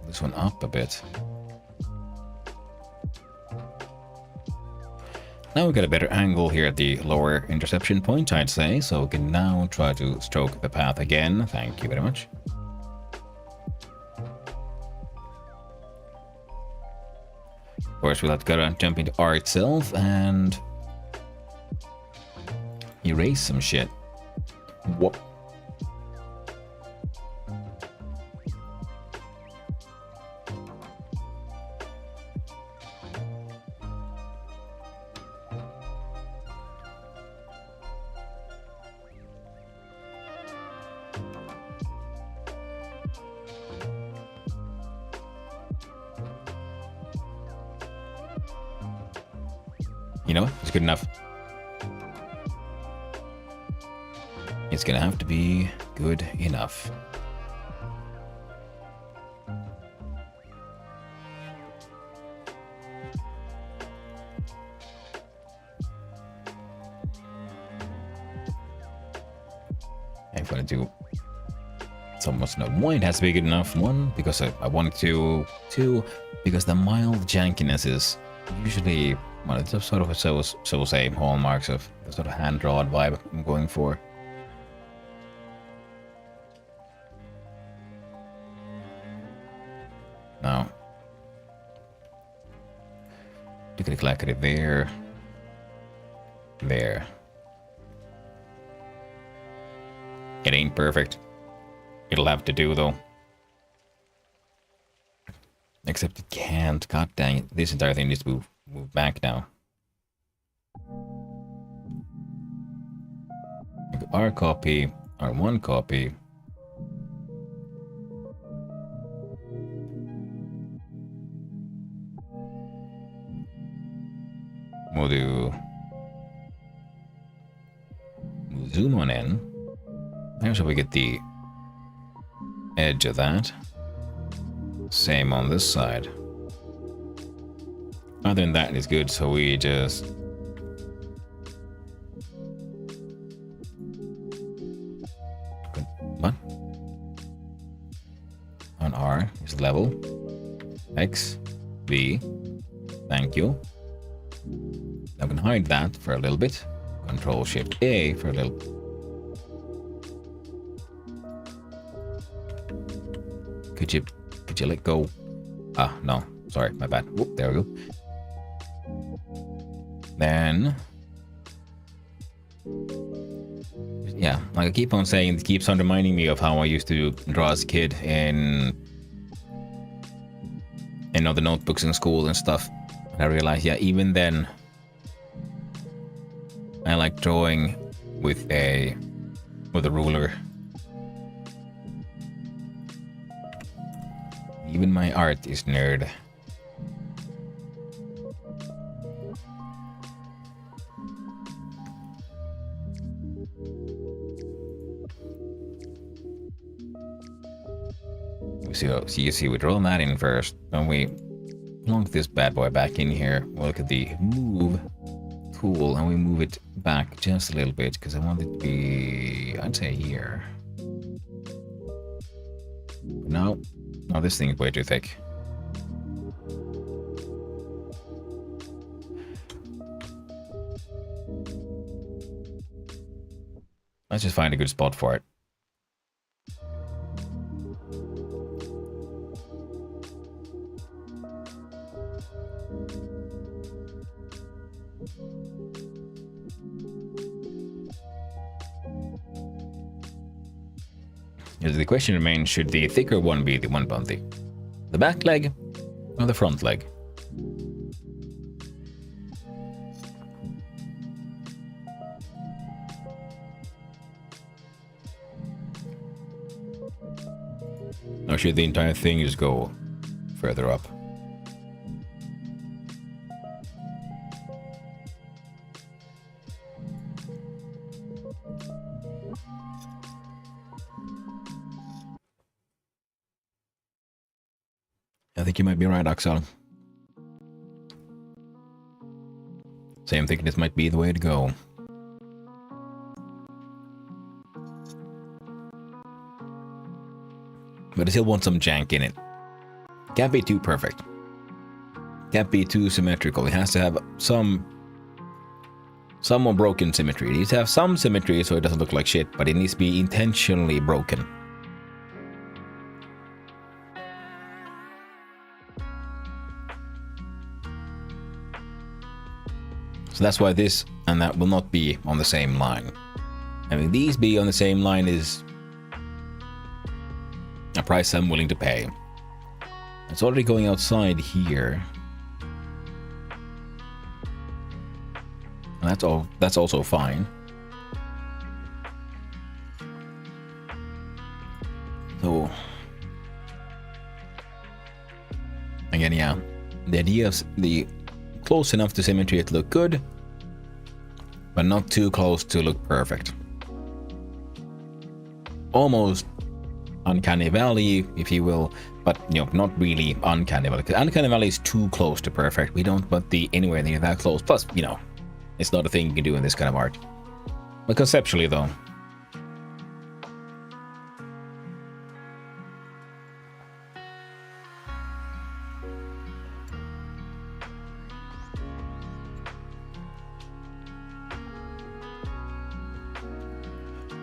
This one up a bit. Now we got a better angle here at the lower interception point, I'd say, so we can now try to stroke the path again. Thank you very much. Of course, we'll have to go jump into art itself and erase some shit. Whoop. You know what? It's good enough. It's gonna have to be good enough. I'm gonna do somewhat no. Why it has to be good enough? One, because I wanted to. Two, because the mild jankiness is usually well, it's a sort of so say hallmarks of the sort of hand-drawn vibe I'm going for. Now, clickety-clackety there, there. It ain't perfect. It'll have to do though. Except it can't. God dang it! This entire thing needs to move back now. R copy, R1 copy. We'll do zoom on in. How shall we get the edge of that? Same on this side. Other than that, it's good, so we just... What? On R is level. X, V. Thank you. I can hide that for a little bit. Control Shift A for a little. Could you let go? Ah, no. Sorry, my bad. Whoop, there we go. Then, yeah, like I keep on saying, it keeps on reminding me of how I used to draw as a kid in other notebooks in school and stuff. And I realized, yeah, even then, I like drawing with a ruler. Even my art is nerd. So we draw that in first, and we plonk this bad boy back in here. We'll look at the move tool, and we move it back just a little bit because I want it to be, I'd say here. No, this thing is way too thick. Let's just find a good spot for it. As the question remains, should the thicker one be the one bounty? The back leg or the front leg? Or should the entire thing just go further up? I think you might be right, Axel. Same thinking this might be the way to go. But I still want some jank in it. Can't be too perfect. Can't be too symmetrical. It has to have some more broken symmetry. It needs to have some symmetry so it doesn't look like shit, but it needs to be intentionally broken. So that's why this and that will not be on the same line. I mean, these be on the same line is a price I'm willing to pay. It's already going outside here. And that's also fine. So again, yeah. The idea of the close enough to symmetry to look good, but not too close to look perfect. Almost uncanny valley, if you will, but not really uncanny valley. Because uncanny valley is too close to perfect. We don't want the anywhere near that close. Plus, it's not a thing you can do in this kind of art. But conceptually, though.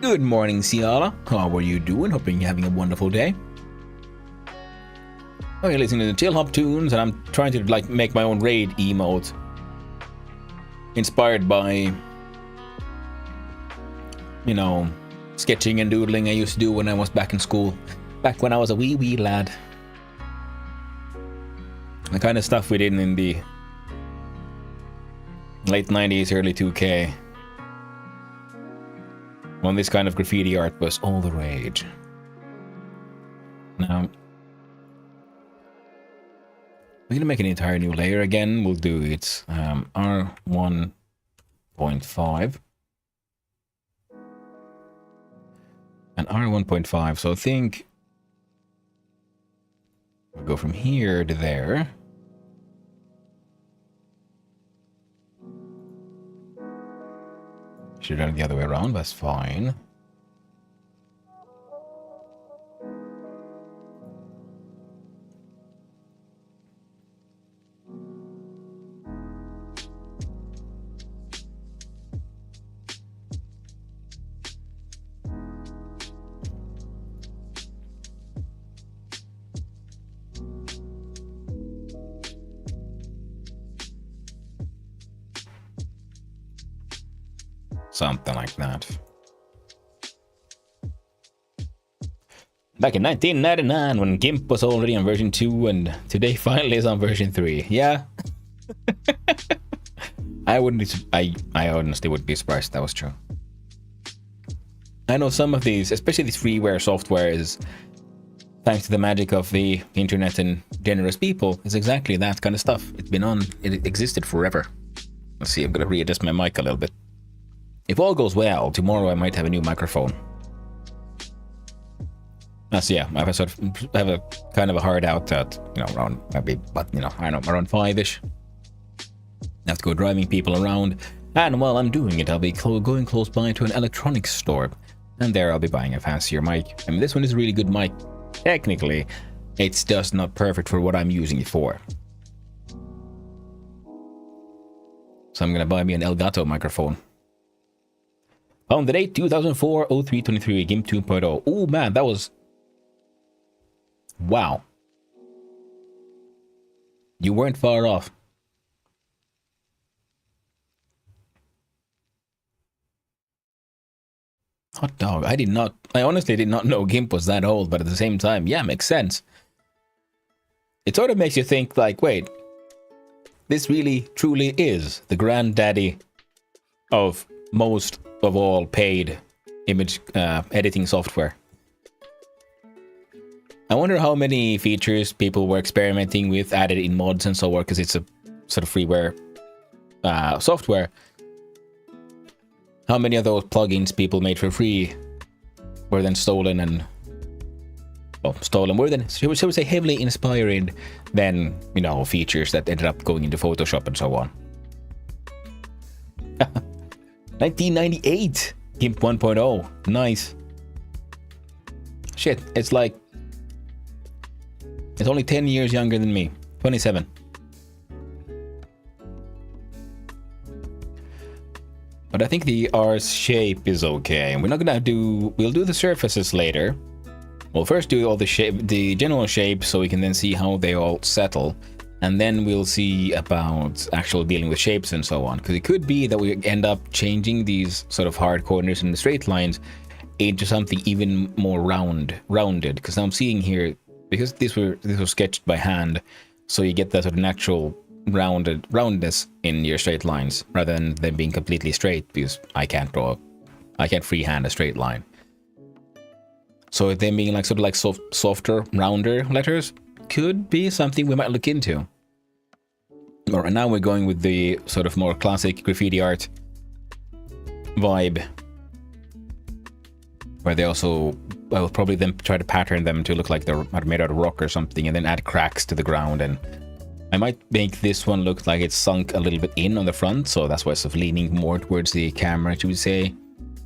Good morning, Ciala. How are you doing? Hoping you're having a wonderful day. Oh, you're listening to the Chill Hop tunes, and I'm trying to make my own raid emote. Inspired by, sketching and doodling I used to do when I was back in school. Back when I was a wee lad. The kind of stuff we did in the late 90s, early 2K. When this kind of graffiti art was all the rage. Now, we're gonna make an entire new layer again. We'll do it R1.5 and R1.5. So I think we'll go from here to there. Should have done it the other way around, that's fine. Something like that. Back in 1999 when GIMP was already on version 2 and today finally is on version 3. Yeah. I honestly wouldn't be surprised if that was true. I know some of these, especially these freeware software, is thanks to the magic of the internet and generous people, is exactly that kind of stuff. It's been on, it existed forever. Let's see, I'm gonna readjust my mic a little bit. If all goes well, tomorrow I might have a new microphone. That's yeah, I have a kind of a hard out at, you know, around maybe, but you know, I don't know, around 5ish. I have to go driving people around, and while I'm doing it, I'll be going close by to an electronics store, and there I'll be buying a fancier mic. I mean, this one is a really good mic. Technically, it's just not perfect for what I'm using it for. So I'm gonna buy me an Elgato microphone. On the date 2004-03-23, GIMP 2.0. Oh man, that was... Wow. You weren't far off. Hot dog. I honestly did not know GIMP was that old, but at the same time, yeah, makes sense. It sort of makes you think like, wait, this really truly is the granddaddy of most of all paid image editing software. I wonder how many features people were experimenting with added in mods and so on, because it's a sort of freeware software. How many of those plugins people made for free were then stolen and... Well, stolen were then, shall we say, heavily inspired than, you know, features that ended up going into Photoshop and so on. 1998! GIMP 1.0. Nice. Shit, it's like... It's only 10 years younger than me. 27. But I think the R's shape is okay. We're not gonna do... We'll do the surfaces later. We'll first do all the shape, the general shape, so we can then see how they all settle. And then we'll see about actual dealing with shapes and so on. Because it could be that we end up changing these sort of hard corners and the straight lines into something even more rounded. Because I'm seeing here, because this was sketched by hand, so you get that sort of natural roundness in your straight lines rather than them being completely straight, because I can't freehand a straight line. So them being like sort of like softer, rounder letters could be something we might look into. Alright, now we're going with the sort of more classic graffiti art vibe, where they also, well, probably then try to pattern them to look like they're made out of rock or something, and then add cracks to the ground. And I might make this one look like it's sunk a little bit in on the front, so that's why it's sort of leaning more towards the camera, should we say.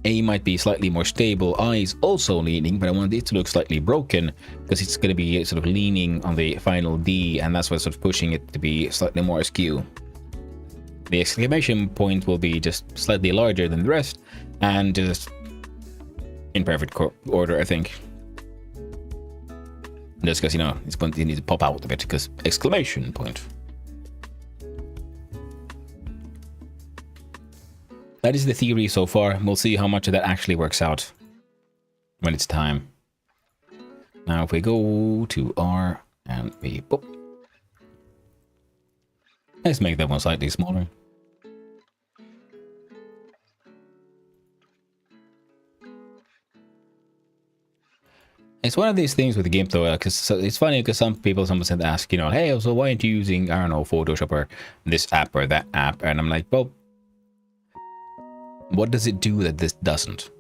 A might be slightly more stable, I is also leaning, but I want it to look slightly broken, because it's going to be sort of leaning on the final D, and that's what's sort of pushing it to be slightly more askew. The exclamation point will be just slightly larger than the rest, and just in perfect order, I think. Just because, you know, it's going to need to pop out a bit, because exclamation point. That is the theory so far. We'll see how much of that actually works out when it's time. Now if we go to R and we... Boop. Let's make that one slightly smaller. It's one of these things with the GIMP though, because it's funny because someone said ask, you know, hey, so why aren't you using, I don't know, Photoshop or this app or that app? And I'm like, well, what does it do that this doesn't?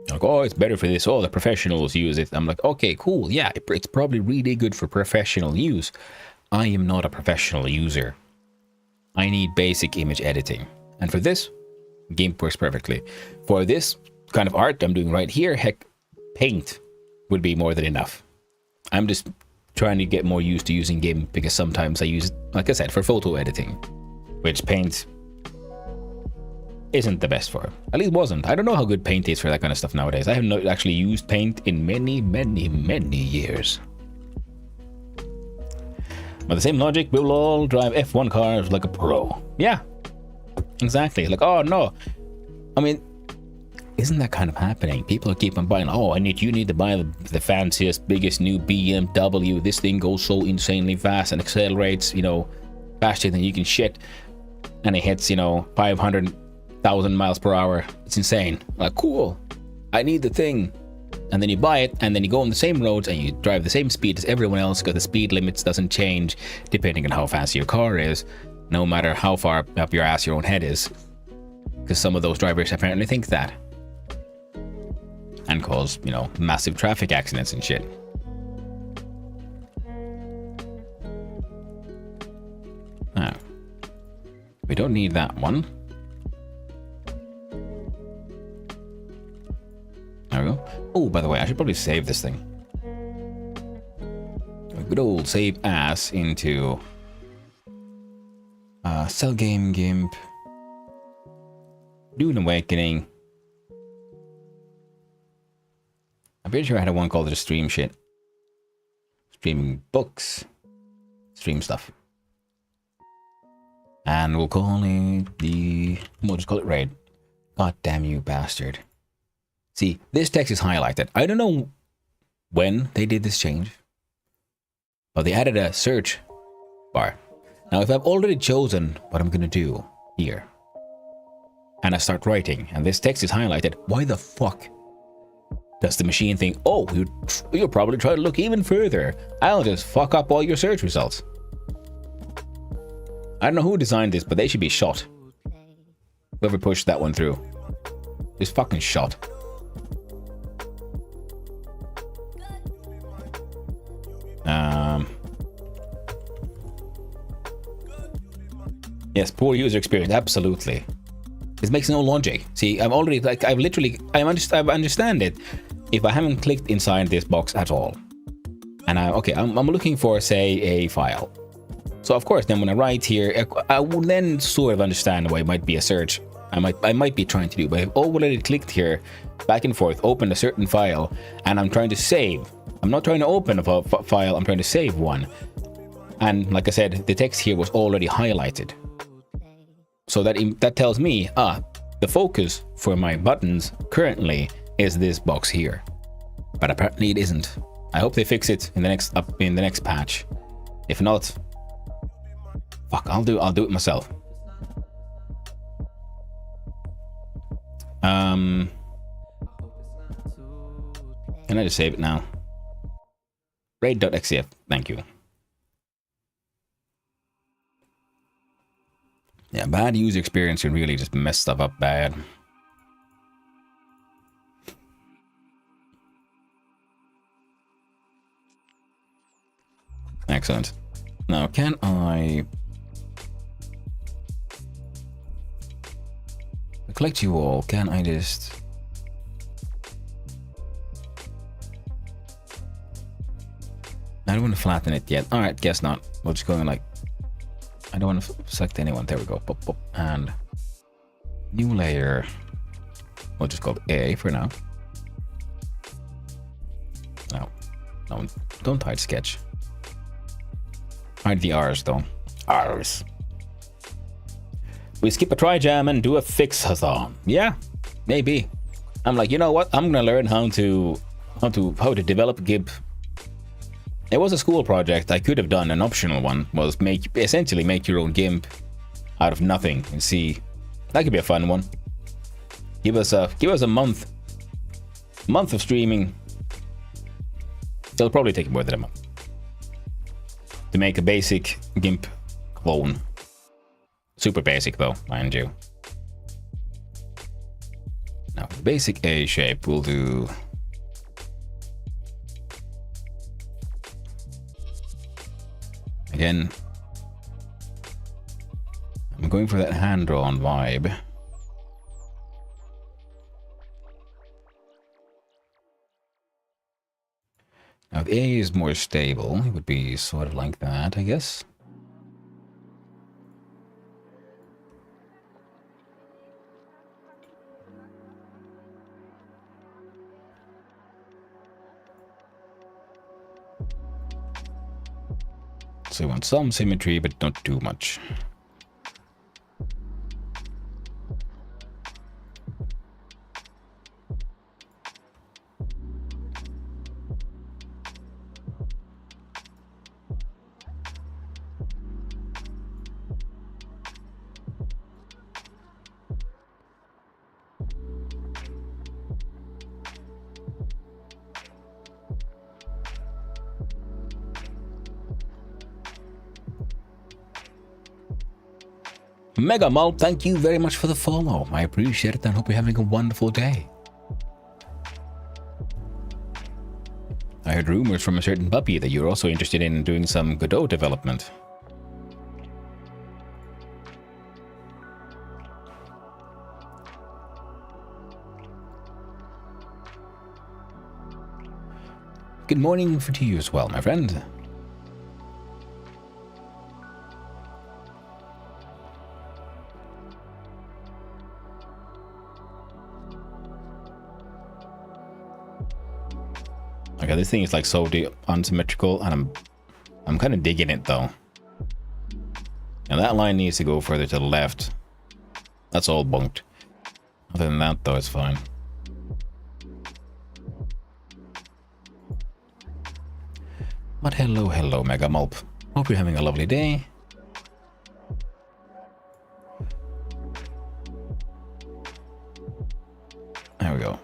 Like, oh, it's better for this. Oh, the professionals use it. I'm like, okay, cool. Yeah, it's probably really good for professional use. I am not a professional user. I need basic image editing. And for this, GIMP works perfectly. For this kind of art I'm doing right here, heck, Paint would be more than enough. I'm just trying to get more used to using GIMP because sometimes I use it, like I said, for photo editing, which Paint isn't the best for. At least wasn't. I don't know how good Paint is for that kind of stuff nowadays. I have not actually used Paint in many, many, many years. By the same logic, we'll all drive F1 cars like a pro. Yeah, exactly. Like, oh no. I mean, isn't that kind of happening? People keep on buying, oh, you need to buy the fanciest, biggest new BMW. This thing goes so insanely fast and accelerates, you know, faster than you can shit. And it hits, you know, 500,000 miles per hour. It's insane. Like, cool. I need the thing. And then you buy it, and then you go on the same roads and you drive the same speed as everyone else because the speed limits doesn't change depending on how fast your car is. no matter how far up your ass your own head is. Because some of those drivers apparently think that. And cause, you know, massive traffic accidents and shit. Now, we don't need that one. There we go. Oh, by the way, I should probably save this thing. A good old save as into Cell Game Gimp. Dune Awakening. I'm pretty sure I had one called the Stream Shit. Streaming books. Stream stuff. And we'll call it we'll just call it Raid. God damn you, bastard. See, this text is highlighted. I don't know when they did this change, but they added a search bar. Now, if I've already chosen what I'm going to do here, and I start writing, and this text is highlighted, why the fuck does the machine think, oh, you'll probably try to look even further. I'll just fuck up all your search results. I don't know who designed this, but they should be shot. Whoever pushed that one through. Just fucking shot. Yes, poor user experience, absolutely. This makes no logic. See, I've already, like, I understand it if I haven't clicked inside this box at all. And I'm looking for, say, a file. So of course, then when I write here, I will then sort of understand why it might be a search I might be trying to do. But I've already clicked here, back and forth, opened a certain file, and I'm trying to save. I'm not trying to open a file, I'm trying to save one. And like I said, the text here was already highlighted. So that tells me, the focus for my buttons currently is this box here. But apparently it isn't. I hope they fix it in the next patch. If not, fuck, I'll do it myself. Can I just save it now? Raid.xcf, thank you. Yeah, bad user experience can really just mess stuff up bad. Excellent. Now, can I collect you all? Can I just... I don't want to flatten it yet. Alright, guess not. We'll just go in like... I don't want to select anyone. There we go. Pop, pop. And new layer. We'll just call it A for now. No, don't hide sketch. Hide the R's though. R's. We skip a try jam and do a fix-a-thon. Yeah, maybe. I'm like, you know what? I'm gonna learn how to develop GIMP. It was a school project. I could have done an optional one. Was essentially make your own GIMP out of nothing and see. That could be a fun one. Give us a month of streaming. It'll probably take more than a month to make a basic GIMP clone. Super basic though, mind you. Now, the basic A shape will do. Again, I'm going for that hand-drawn vibe. Now, if A is more stable, it would be sort of like that, I guess. So you want some symmetry, but not too much. Mega Malt, thank you very much for the follow. I appreciate it and hope you're having a wonderful day. I heard rumors from a certain puppy that you're also interested in doing some Godot development. Good morning to you as well, my friend. Okay, this thing is like so unsymmetrical, and I'm kind of digging it though. And that line needs to go further to the left. That's all bunked. Other than that, though, it's fine. But hello, Mega Mulp. Hope you're having a lovely day. There we go.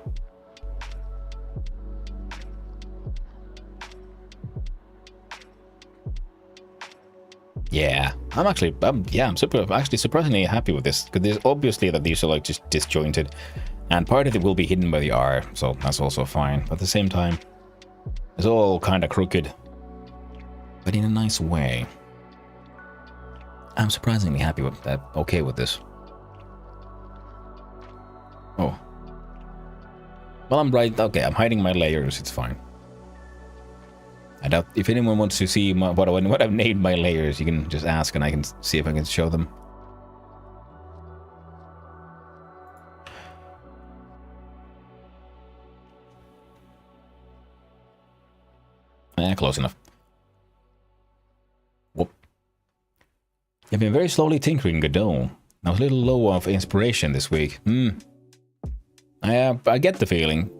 Yeah, I'm actually surprisingly happy with this, because there's obviously that these are like just disjointed, and part of it will be hidden by the R, so that's also fine. But at the same time, it's all kind of crooked, but in a nice way. I'm surprisingly happy with that. Okay with this. Oh, well, I'm right. Okay, I'm hiding my layers. It's fine. I doubt if anyone wants to see what I've named my layers, you can just ask and I can see if I can show them. Close enough. Whoop. I've been very slowly tinkering Godot. I was a little low of inspiration this week. I get the feeling.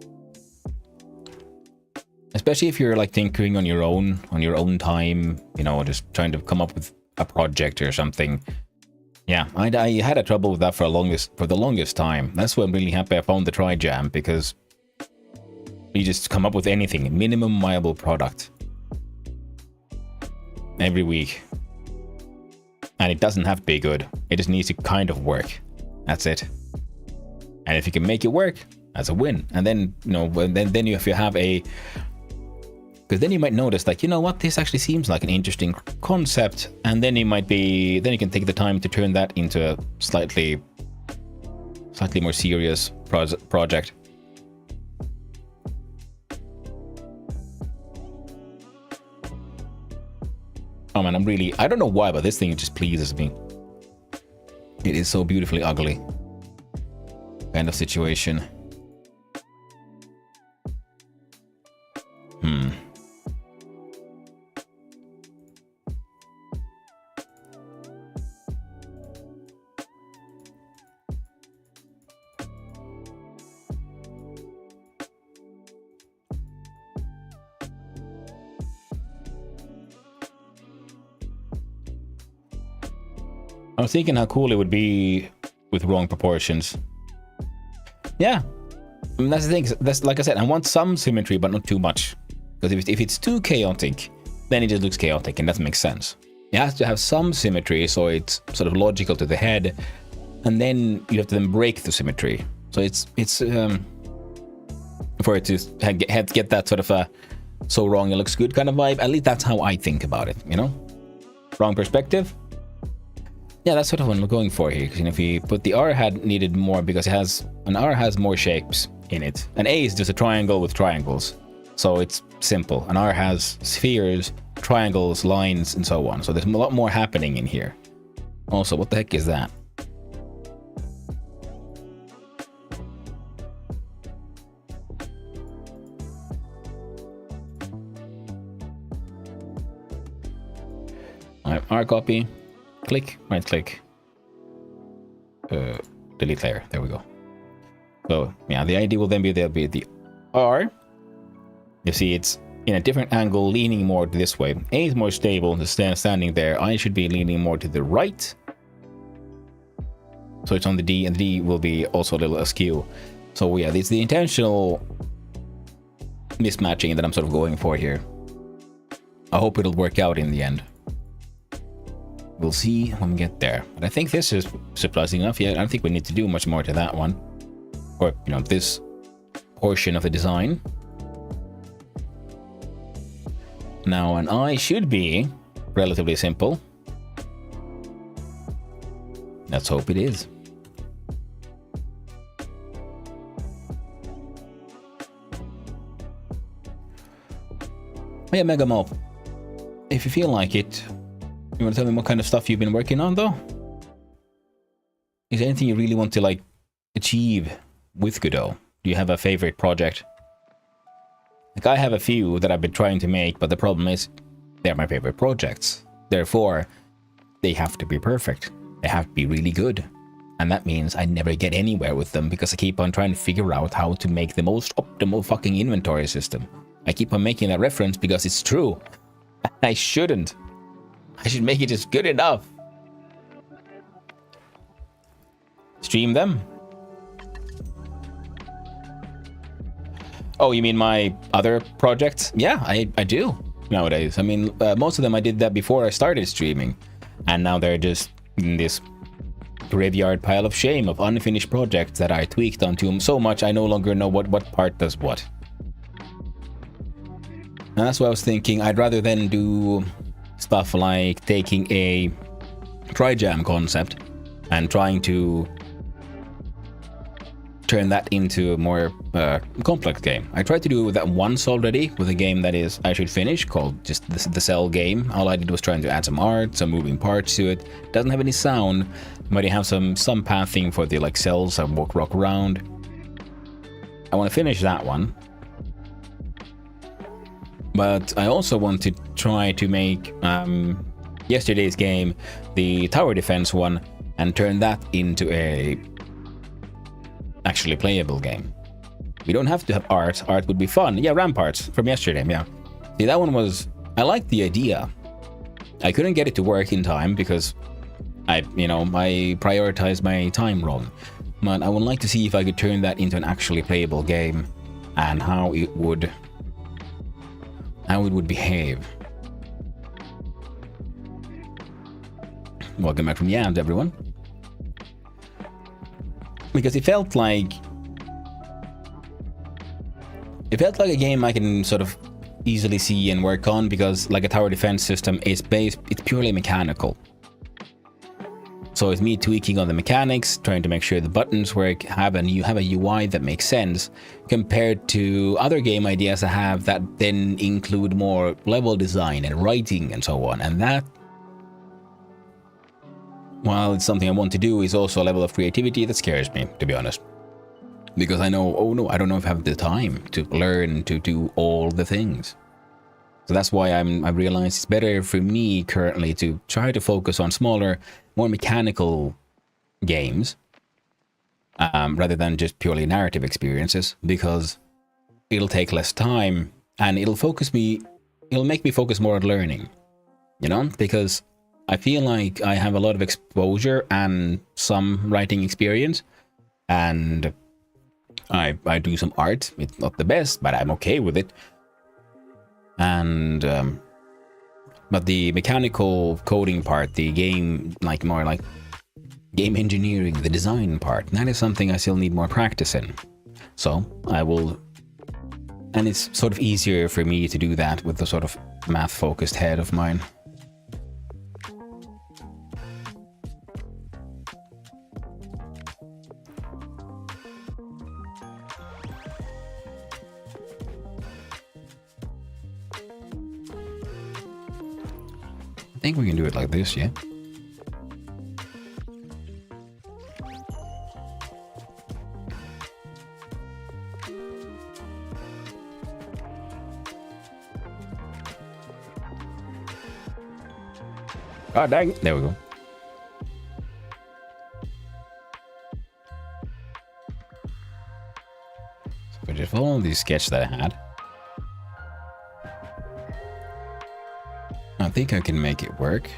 Especially if you're like tinkering on your own time, you know, just trying to come up with a project or something. Yeah, I had a trouble with that for the longest time. That's why I'm really happy I found the Try Jam, because you just come up with anything, minimum viable product every week. And it doesn't have to be good. It just needs to kind of work. That's it. And if you can make it work, that's a win. And then, you know, then if you have a... Because then you might notice, like, you know what, this actually seems like an interesting concept, and then you can take the time to turn that into a slightly more serious project. Oh man, I don't know why, but this thing just pleases me. It is so beautifully ugly kind of situation. I was thinking how cool it would be with wrong proportions. Yeah, I mean, that's the thing. That's like I said, I want some symmetry, but not too much. Because if it's too chaotic, then it just looks chaotic and doesn't make sense. It has to have some symmetry, so it's sort of logical to the head, and then you have to then break the symmetry. So it's for it to get that sort of a so wrong it looks good kind of vibe. At least that's how I think about it. You know, wrong perspective. Yeah, that's sort of what I'm going for here. Because, you know, if you put the R had needed more, because an R has more shapes in it. An A is just a triangle with triangles, so it's simple. An R has spheres, triangles, lines, and so on. So there's a lot more happening in here. Also, what the heck is that? Alright, R copy. Click, right click, delete layer. There we go. So yeah, the idea will then be there'll be the R. You see it's in a different angle, leaning more this way. A is more stable, standing there. I should be leaning more to the right. So it's on the D, and the D will be also a little askew. So yeah, it's the intentional mismatching that I'm sort of going for here. I hope it'll work out in the end. we'll see when we get there. But I think this is surprising enough. Yeah, I don't think we need to do much more to that one. Or, you know, this portion of the design. Now, an eye should be relatively simple. Let's hope it is. Yeah, Megamo, if you feel like it, you want to tell me what kind of stuff you've been working on, though? Is there anything you really want to, like, achieve with Godot? Do you have a favorite project? Like, I have a few that I've been trying to make, but the problem is they're my favorite projects. Therefore, they have to be perfect. They have to be really good. And that means I never get anywhere with them because I keep on trying to figure out how to make the most optimal fucking inventory system. I keep on making that reference because it's true. I shouldn't. I should make it just good enough. Stream them. Oh, you mean my other projects? Yeah, I do nowadays. I mean, most of them I did that before I started streaming. And now they're just in this graveyard pile of shame of unfinished projects that I tweaked onto so much I no longer know what part does what. And that's what I was thinking. I'd rather then do stuff like taking a TriJam concept and trying to turn that into a more complex game. I tried to do that once already with a game that is I should finish called just the Cell game. All I did was trying to add some art, some moving parts to it. Doesn't have any sound, but you have some pathing for the like cells that walk around. I want to finish that one. But I also want to try to make yesterday's game, the tower defense one, and turn that into a actually playable game. We don't have to have art. Art would be fun. Yeah, Ramparts from yesterday, yeah. See, that one was... I liked the idea. I couldn't get it to work in time because I prioritized my time wrong. But I would like to see if I could turn that into an actually playable game and how it would behave. Welcome back from Yams, everyone. Because it felt like a game I can sort of easily see and work on, because like a tower defense system is it's purely mechanical. So it's me tweaking on the mechanics, trying to make sure the buttons work, you have a UI that makes sense, compared to other game ideas I have that then include more level design and writing and so on. And that, while it's something I want to do, is also a level of creativity that scares me, to be honest. Because I know, oh no, I don't know if I have the time to learn to do all the things. So that's why I realize it's better for me currently to try to focus on smaller, more mechanical games, rather than just purely narrative experiences, because it'll take less time and it'll make me focus more on learning, you know, because I feel like I have a lot of exposure and some writing experience, and I do some art. It's not the best, but I'm okay with it. And but the mechanical coding part, the game, like more like game engineering, the design part, that is something I still need more practice in. So I will, and it's sort of easier for me to do that with the sort of math-focused head of mine. I think we can do it like this, yeah? Oh, dang. There we go. So just follow the sketch that I had. I think I can make it work.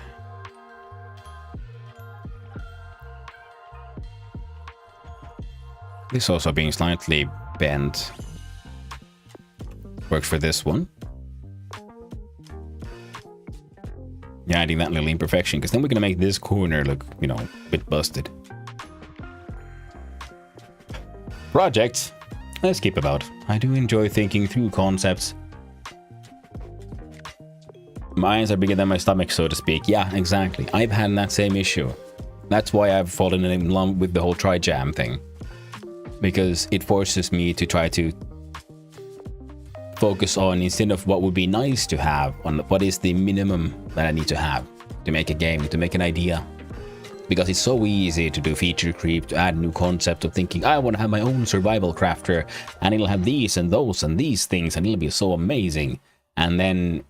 This also being slightly bent works for this one. Yeah, hiding that little imperfection, because then we're gonna make this corner look, you know, a bit busted. Projects. Let's skip about. I do enjoy thinking through concepts. My eyes are bigger than my stomach, so to speak. Yeah, exactly. I've had that same issue. That's why I've fallen in love with the whole try-jam thing. Because it forces me to try to focus on, instead of what would be nice to have, on what is the minimum that I need to have to make a game, to make an idea. Because it's so easy to do feature creep, to add new concepts of thinking, I want to have my own survival crafter, and it'll have these and those and these things, and it'll be so amazing. And then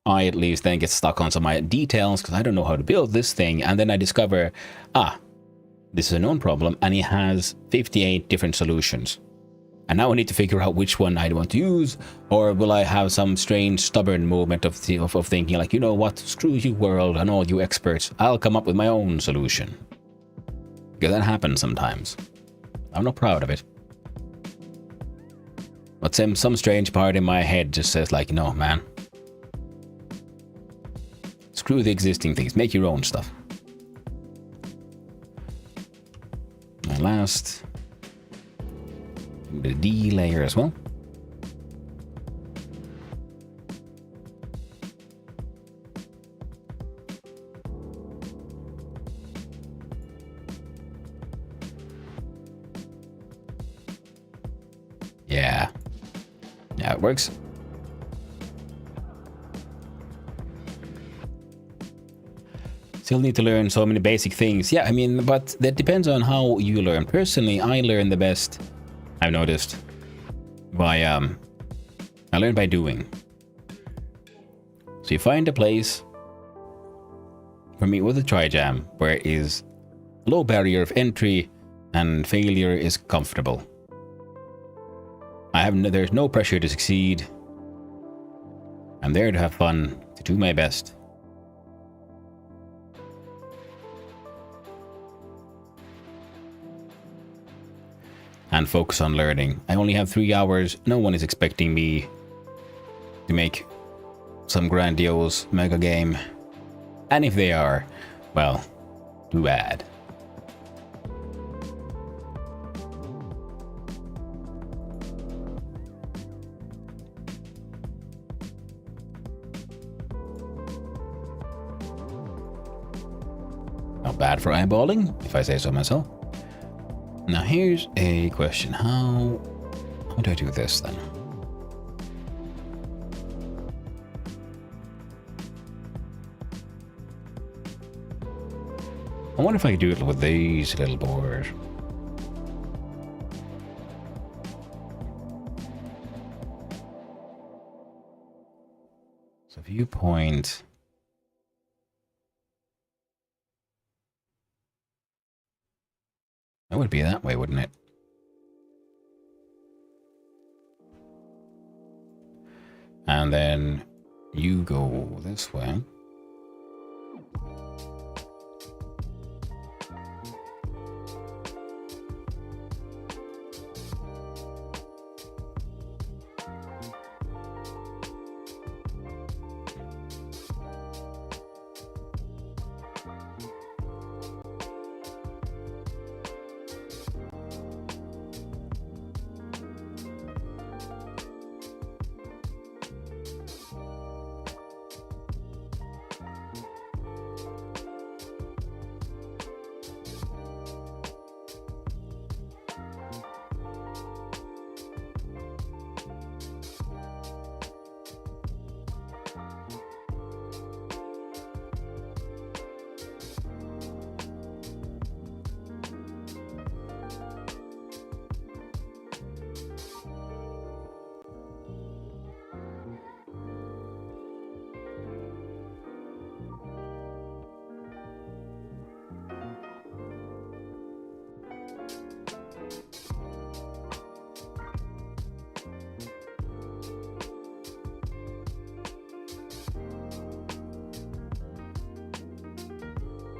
I at least then get stuck on some of my details because I don't know how to build this thing, and then I discover, this is a known problem, and it has 58 different solutions. And now I need to figure out which one I want to use, or will I have some strange stubborn moment of thinking like, you know what, screw you world and all you experts, I'll come up with my own solution. Because that happens sometimes. I'm not proud of it. But some strange part in my head just says like, no man. Screw the existing things, make your own stuff. My last... the D layer as well. Yeah. Yeah, it works. Still need to learn so many basic things. Yeah, I mean, but that depends on how you learn. Personally, I learn the best, I've noticed, by I learn by doing. So you find a place, for me with a try-jam, where it is low barrier of entry and failure is comfortable. There's no pressure to succeed. I'm there to have fun, to do my best. And focus on learning. I only have 3 hours. No one is expecting me to make some grandiose mega game. And if they are, well, too bad. Not bad for eyeballing, if I say so myself. Now here's a question. How do I do this then? I wonder if I could do it with these little boards. So viewpoint. That would be that way, wouldn't it? And then you go this way.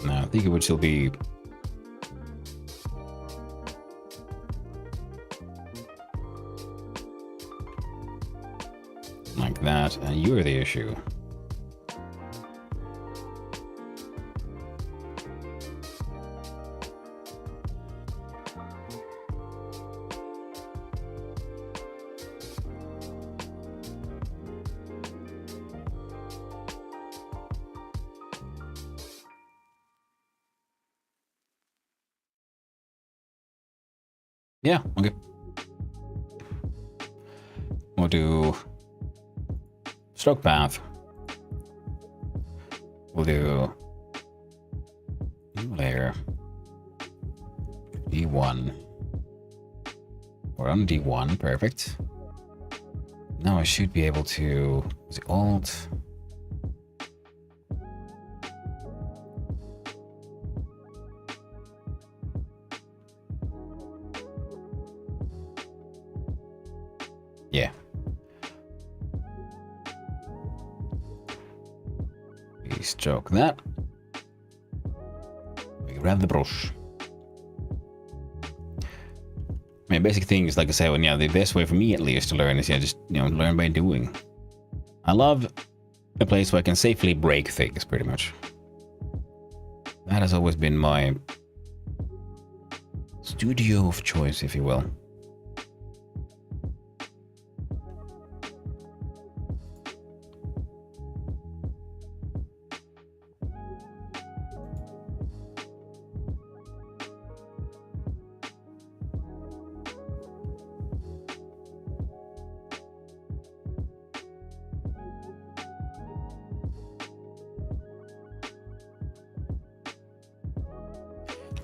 No, I think it would still be like that, and you're the issue. Yeah, okay. We'll do stroke path. We'll do new layer D1. We're on D1, perfect. Now I should be able to is it Alt. Yeah. We stroke that. We grab the brush. I mean, basic things, like I said, when, the best way for me at least to learn is, just, learn by doing. I love a place where I can safely break things, pretty much. That has always been my studio of choice, if you will.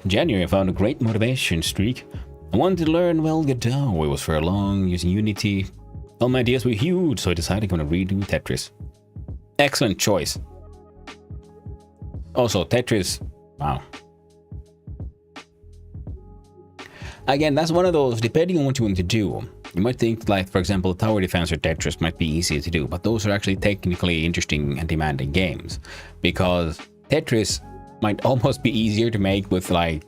In January, I found a great motivation streak. I wanted to learn well Godot. It was for long using Unity. All my ideas were huge, so I decided I'm gonna redo Tetris. Excellent choice. Also, Tetris, wow. Again, that's one of those, depending on what you want to do. You might think, like, for example, Tower Defense or Tetris might be easier to do, but those are actually technically interesting and demanding games. Because Tetris might almost be easier to make with, like,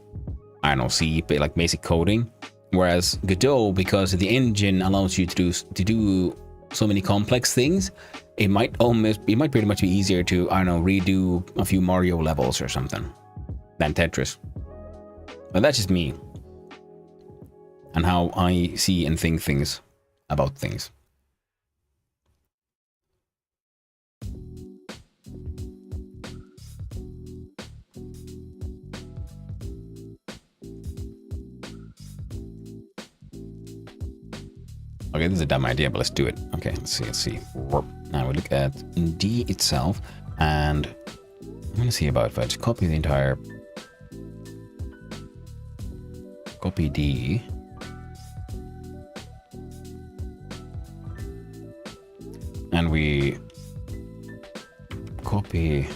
I don't know, C, like basic coding. Whereas Godot, because the engine allows you to do so many complex things, it might pretty much be easier to, I don't know, redo a few Mario levels or something than Tetris. But that's just me. And how I see and think things about things. Okay, this is a dumb idea, but let's do it. Okay, let's see. Now we look at D itself, and I'm gonna see about if I just copy the entire... Copy D. And we copy...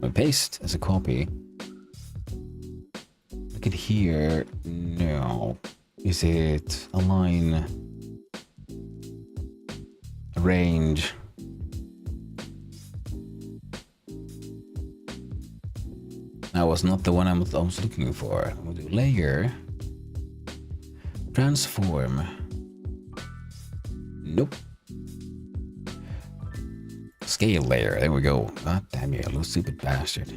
We paste as a copy. Look at here. No. Is it align... range? That was not the one I was looking for. We'll do layer, transform. Nope. Scale layer. There we go. God damn you, little stupid bastard.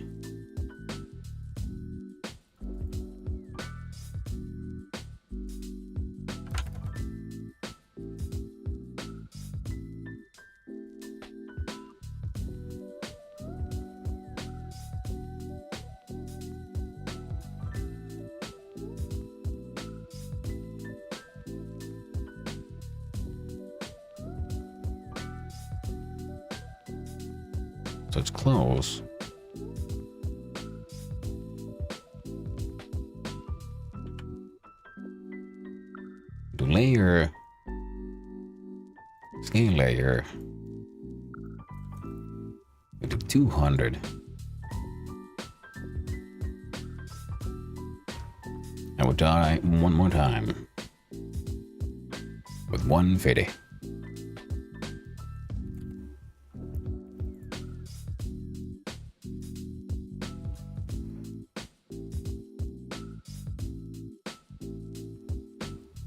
So it's close. Do layer, scale layer. We do 200. I will die one more time with 150.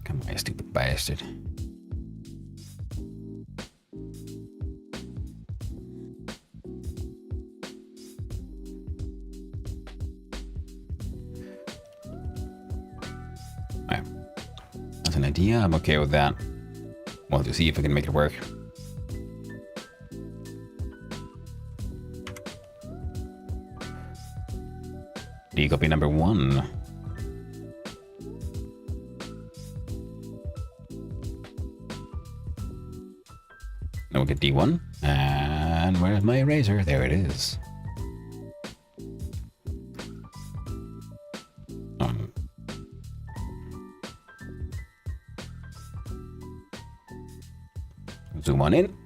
Come on, you stupid bastard. Right. That's an idea. I'm okay with that. We'll have to see if we can make it work. D copy number 1. Now we'll get D1. And where's my eraser? There it is. Zoom on in.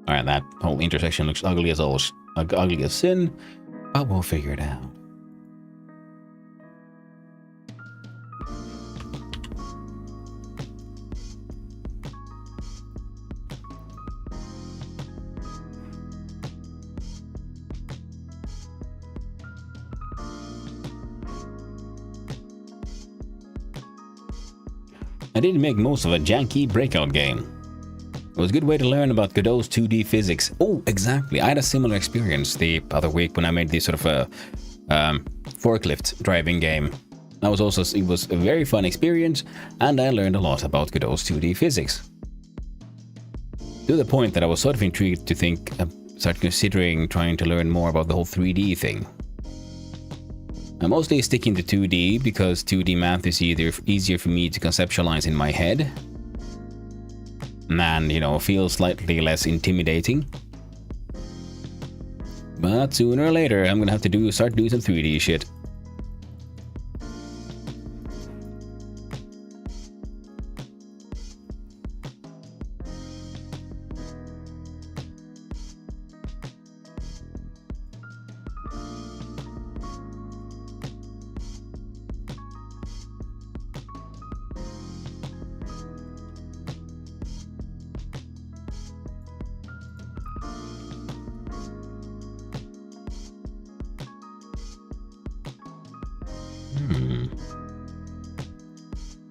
Alright, that whole intersection looks ugly as ugly as sin, but we'll figure it out. I didn't make most of a janky breakout game. It was a good way to learn about Godot's 2D physics. Oh, exactly. I had a similar experience the other week when I made this sort of a forklift driving game. It was a very fun experience, and I learned a lot about Godot's 2D physics. To the point that I was sort of intrigued to start considering trying to learn more about the whole 3D thing. I'm mostly sticking to 2D because 2D math is easier for me to conceptualize in my head. And, you know, feels slightly less intimidating. But sooner or later, I'm gonna have to start doing some 3D shit.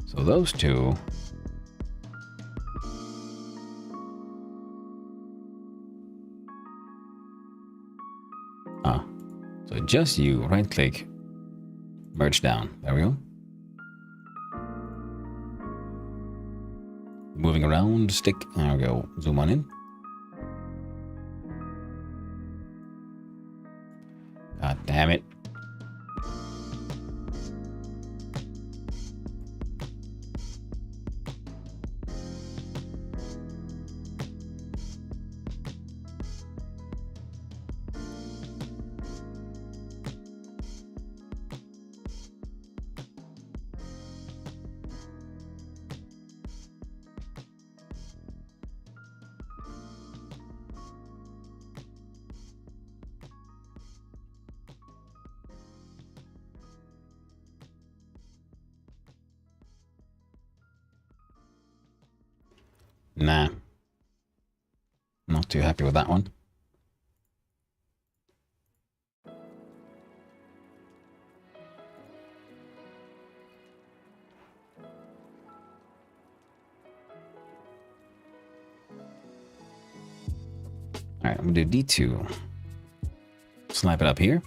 So those two. So just you, right click, merge down. There we go. Moving around, stick, there we go. Zoom on in. God damn it. Nah. Not too happy with that one. Alright, I'm gonna do D2. Slap it up here.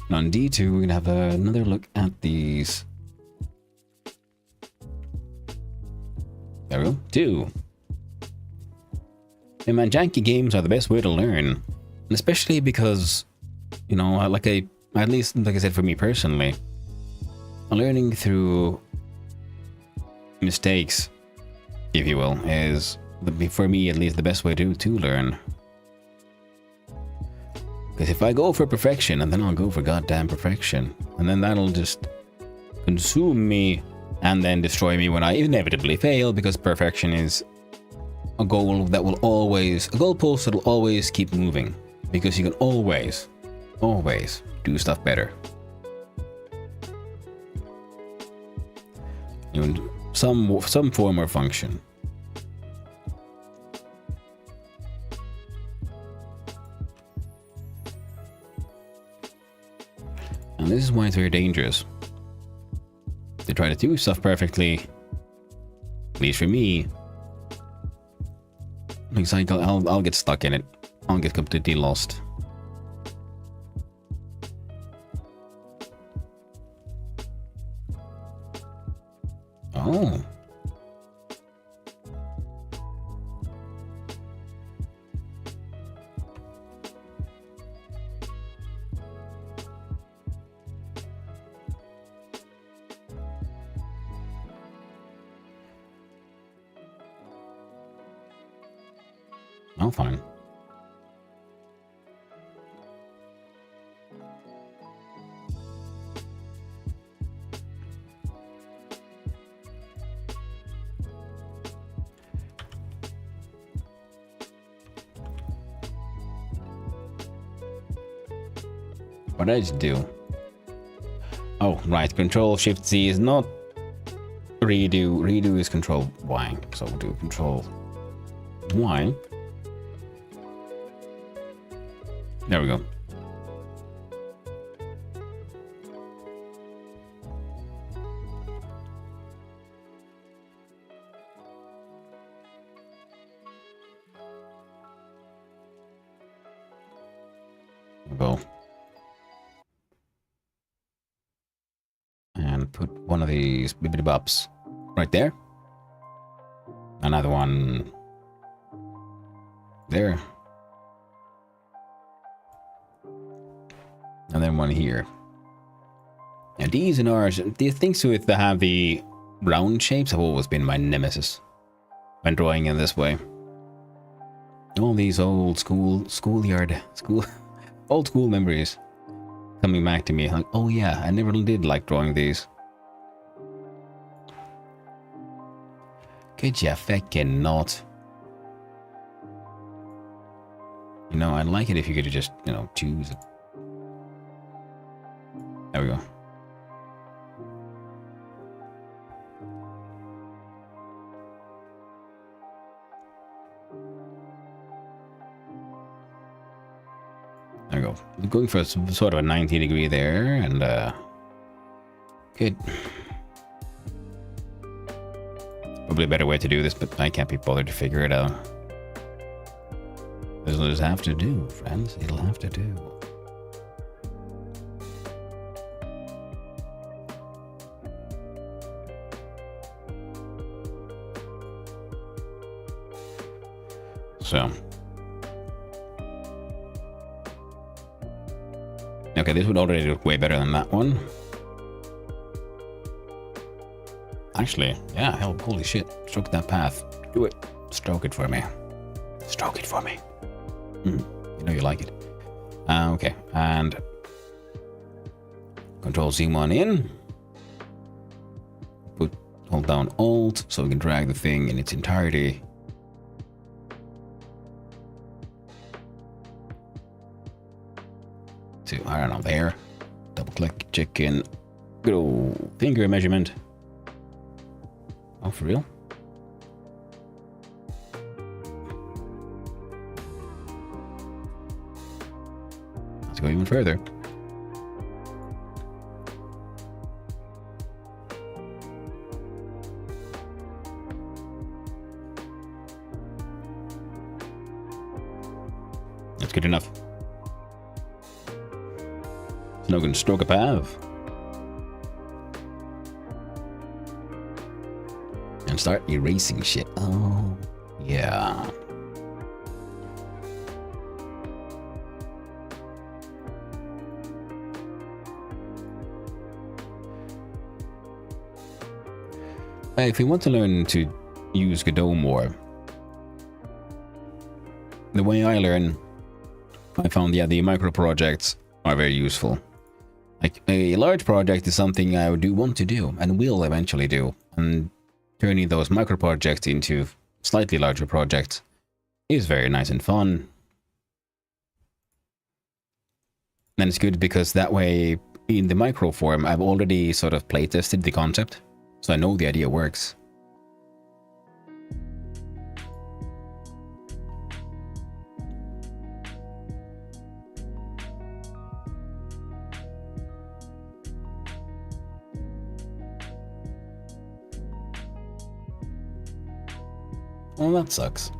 And on D2, we're gonna have another look at these. There we go. 2. And man, janky games are the best way to learn. And especially because, you know, at least like I said for me personally, learning through mistakes, if you will, is, for me at least, the best way to learn. Because if I go for perfection, and then I'll go for goddamn perfection, and then that'll just consume me and then destroy me when I inevitably fail, because perfection is a goalpost that will always keep moving, because you can always do stuff better. In some form or function. And this is why it's very dangerous to try to do stuff perfectly, at least for me. Because I'll get stuck in it. I'll get completely lost. Oh. Oh, fine. What did I just do? Oh, right. Control Shift Z is not redo. Redo is Control Y. So we'll do Control Y. There we go. Go. And put one of these bibbidi bops right there. Another one there. And then one here. And these and ours, the things with that have the round shapes have always been my nemesis when drawing in this way. All these old schoolyard old school memories coming back to me. Like, oh yeah, I never did like drawing these. Could ya feckin' not? You know, I'd like it if you could just, you know, choose it. There we go. There we go. Going for sort of a 90-degree there, and good. Probably a better way to do this, but I can't be bothered to figure it out. This will just have to do, friends. It'll have to do. So. Okay, this would already look way better than that one. Actually, yeah, hell, holy shit. Stroke that path. Do it. Stroke it for me. Stroke it for me. You know you like it. Okay, and Control Z1 in. Hold down Alt so we can drag the thing in its entirety. To, I don't know, there. Double click, check in. Good old finger measurement. Oh, for real? Let's go even further. That's good enough. Now we can stroke a path. And start erasing shit. Oh, yeah. If you want to learn to use Godot more, the way I learn, I found, yeah, the micro projects are very useful. Like, a large project is something I do want to do and will eventually do, and turning those micro projects into slightly larger projects is very nice and fun. And it's good because that way, in the micro form, I've already sort of playtested the concept, so I know the idea works. Well, that sucks.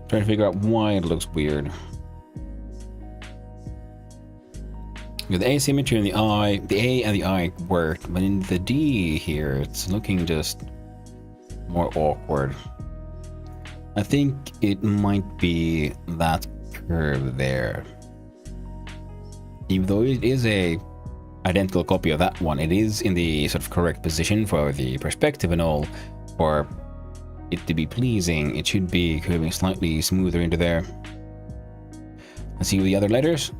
Trying to figure out why it looks weird. With the asymmetry in the I, the A and the I worked, but in the D here, it's looking just more awkward. I think it might be that curve there. Even though it is a identical copy of that one, it is in the sort of correct position for the perspective and all. For it to be pleasing, it should be curving slightly smoother into there. Let's see with the other letters.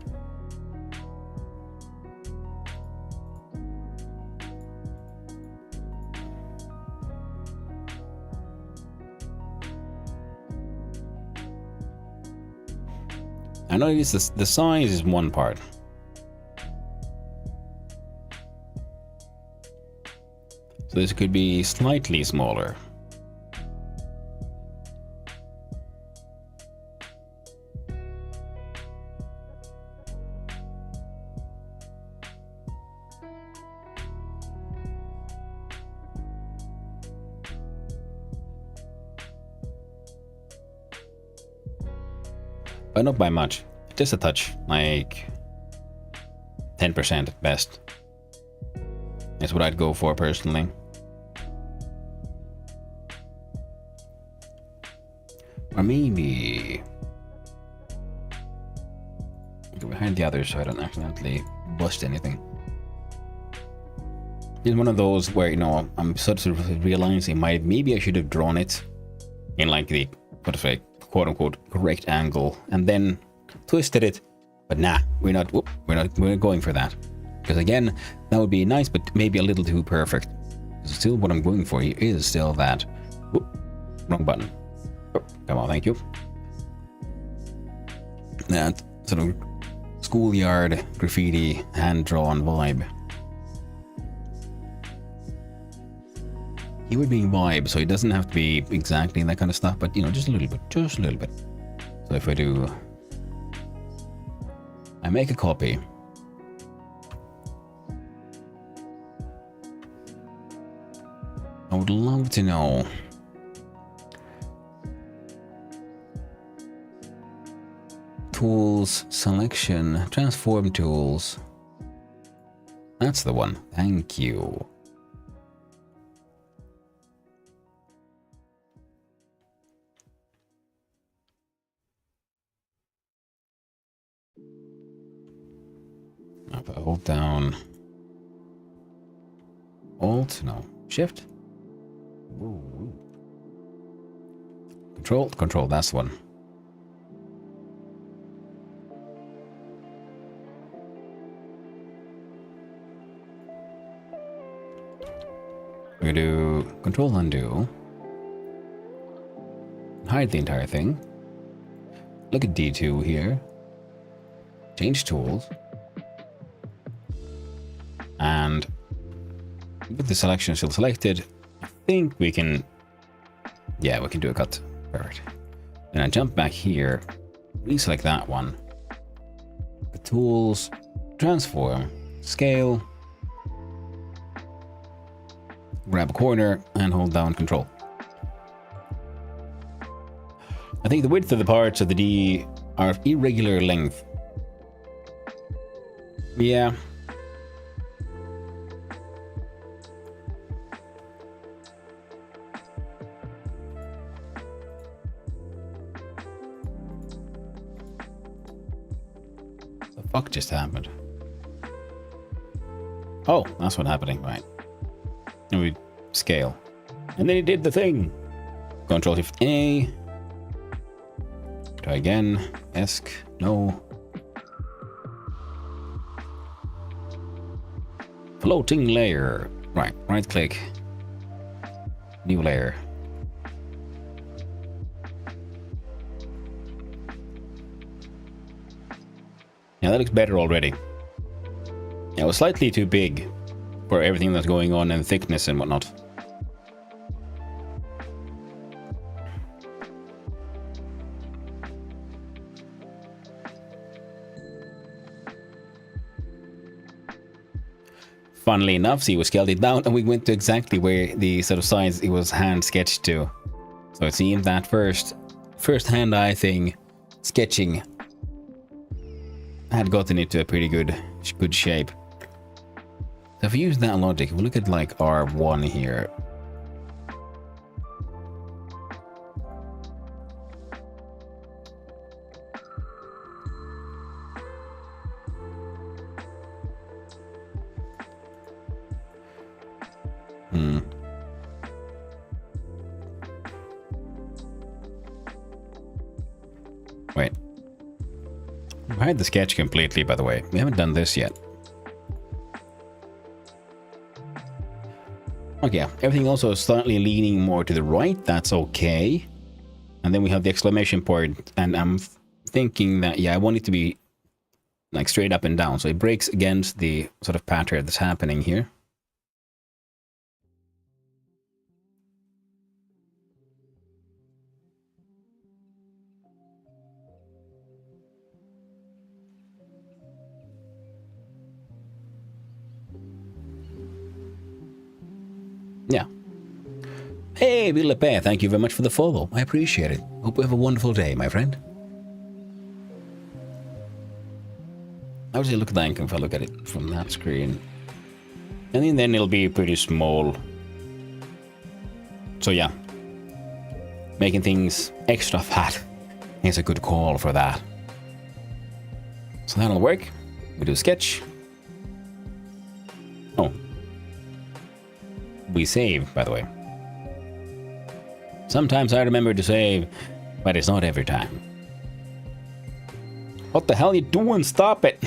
I know the size is one part. So this could be slightly smaller. But not by much, just a touch, like 10% at best. That's what I'd go for personally. Or maybe go behind the others so I don't accidentally bust anything. It's one of those where, you know, I'm sort of realizing maybe I should have drawn it in like the sort of a quote-unquote correct angle and then twisted it, but nah, we're not going for that, because again, that would be nice, but maybe a little too perfect. Still, what I'm going for here is still that. Whoop, wrong button. Oh, come on, thank you. That sort of schoolyard graffiti hand-drawn vibe. He would be vibe, so it doesn't have to be exactly that kind of stuff, but you know, just a little bit, just a little bit. So if I do, I make a copy. I would love to know tools, selection, transform tools. That's the one. Thank you. Hold down. Alt? No. Shift? Ooh. Control? Control, that's the one. We're gonna do Control Undo. Hide the entire thing. Look at D2 here. Change tools. And with the selection still selected, I think we can, yeah, we can do a cut. Perfect. Then I jump back here, reselect that one. The tools, transform, scale, grab a corner and hold down Control. I think the width of the parts of the D are of irregular length. Yeah. Fuck just happened? Oh, that's what's happening, right. And we scale. And then he did the thing. Control Shift A. Try again. Esc. No. Floating layer. Right, right click. New layer. Yeah, that looks better already. Yeah, it was slightly too big for everything that's going on and thickness and whatnot. Funnily enough, see, we scaled it down and we went to exactly where the sort of size it was hand sketched to. So it seemed that first first hand-eye thing, sketching, had gotten it to a pretty good shape. So if we use that logic, if we look at like R1 here. Wait. I had the sketch completely, by the way. We haven't done this yet. Okay, everything also is slightly leaning more to the right. That's okay. And then we have the exclamation point. And I'm thinking that, yeah, I want it to be like straight up and down. So it breaks against the sort of pattern that's happening here. Yeah. Hey, Bill Lepere, thank you very much for the follow. I appreciate it. Hope you have a wonderful day, my friend. How does it look like if I look at it from that screen? And then it'll be pretty small. So yeah. Making things extra fat is a good call for that. So that'll work. We do a sketch. Oh. We save, by the way. Sometimes I remember to save, but it's not every time. What the hell are you doing? Stop it!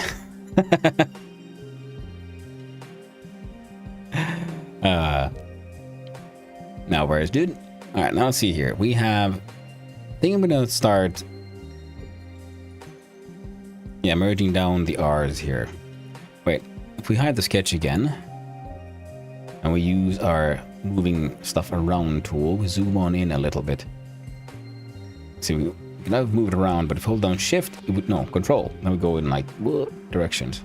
Now where's dude? Alright, now let's see here. We have... I think I'm gonna start... Yeah, merging down the R's here. Wait, if we hide the sketch again... And we use our moving stuff around tool. We zoom on in a little bit. See, we can have moved around, but if we hold down shift, it would, no, control. Then we go in like directions.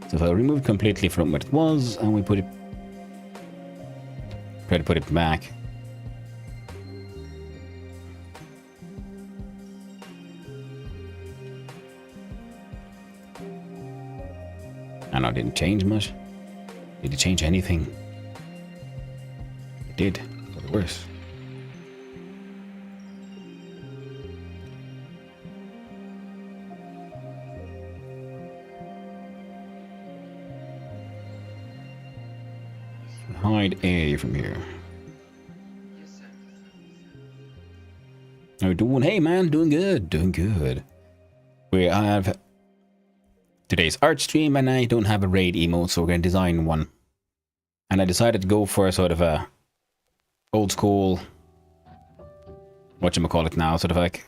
So if I remove completely from what it was, and we put it, try to put it back. I know it didn't change much. Did it change anything? Did, for the worse. Hide A from here. How you doing? Hey man, doing good, doing good. We have today's art stream and I don't have a raid emote, so we're gonna design one. And I decided to go for a sort of a old school, whatchamacallit now, sort of like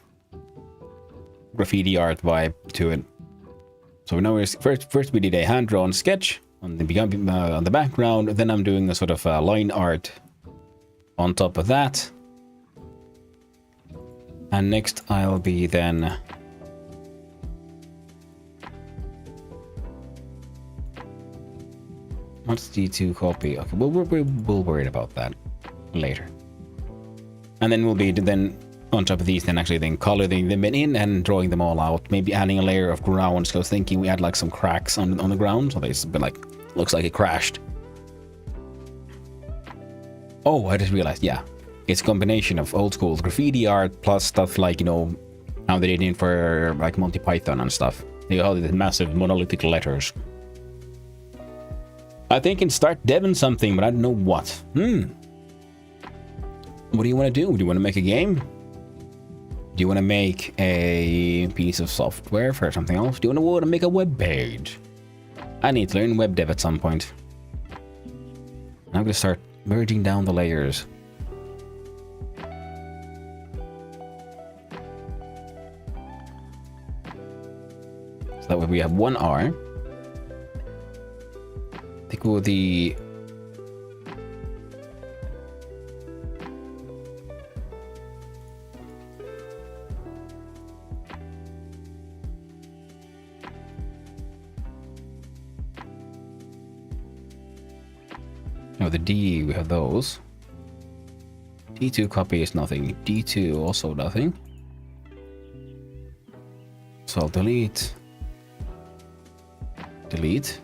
graffiti art vibe to it. So now we're first we did a hand-drawn sketch on the background, then I'm doing a sort of line art on top of that. And next I'll be then what's D2 copy? Okay, we'll worry about that later. And then we'll be then on top of these then actually then coloring them in and drawing them all out, maybe adding a layer of ground. So I was thinking we had like some cracks on the ground, so it's been like looks like it crashed. Oh, I just realized, yeah, it's a combination of old school graffiti art plus stuff like, you know, how they did it for like Monty Python and stuff. They all did massive monolithic letters. I think and start deving something, but I don't know what. What do you want to do? Do you want to make a game? Do you want to make a piece of software for something else? Do you want to make a web page? I need to learn web dev at some point. I'm going to start merging down the layers. So that way we have one R. I think we'll the... No, the D, we have those. D2 copy is nothing. D2 also nothing. So I'll delete. Delete.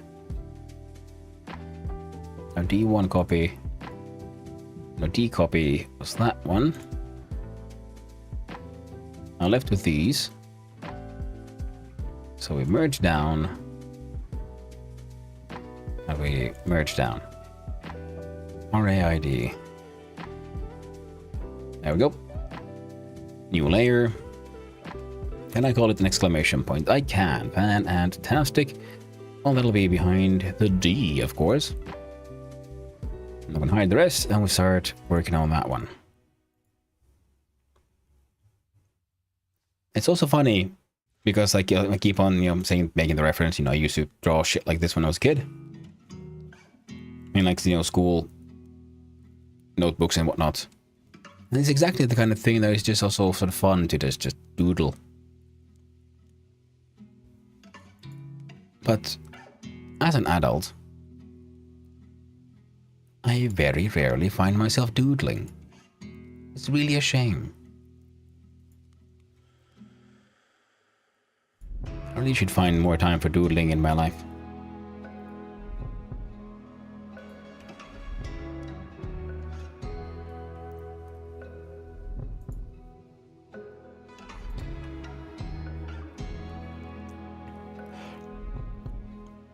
Now D1 copy. No, D copy was that one. Now left with these. So we merge down. And we merge down. RAID. There we go. New layer. Can I call it an exclamation point? I can. Fantastic. Well, that'll be behind the D, of course. I'm gonna hide the rest, and we start working on that one. It's also funny because, like, I keep on, saying, making the reference. I used to draw shit like this when I was a kid. In, like, school notebooks and whatnot. And it's exactly the kind of thing that is just also sort of fun to just doodle. But as an adult, I very rarely find myself doodling. It's really a shame. I really should find more time for doodling in my life.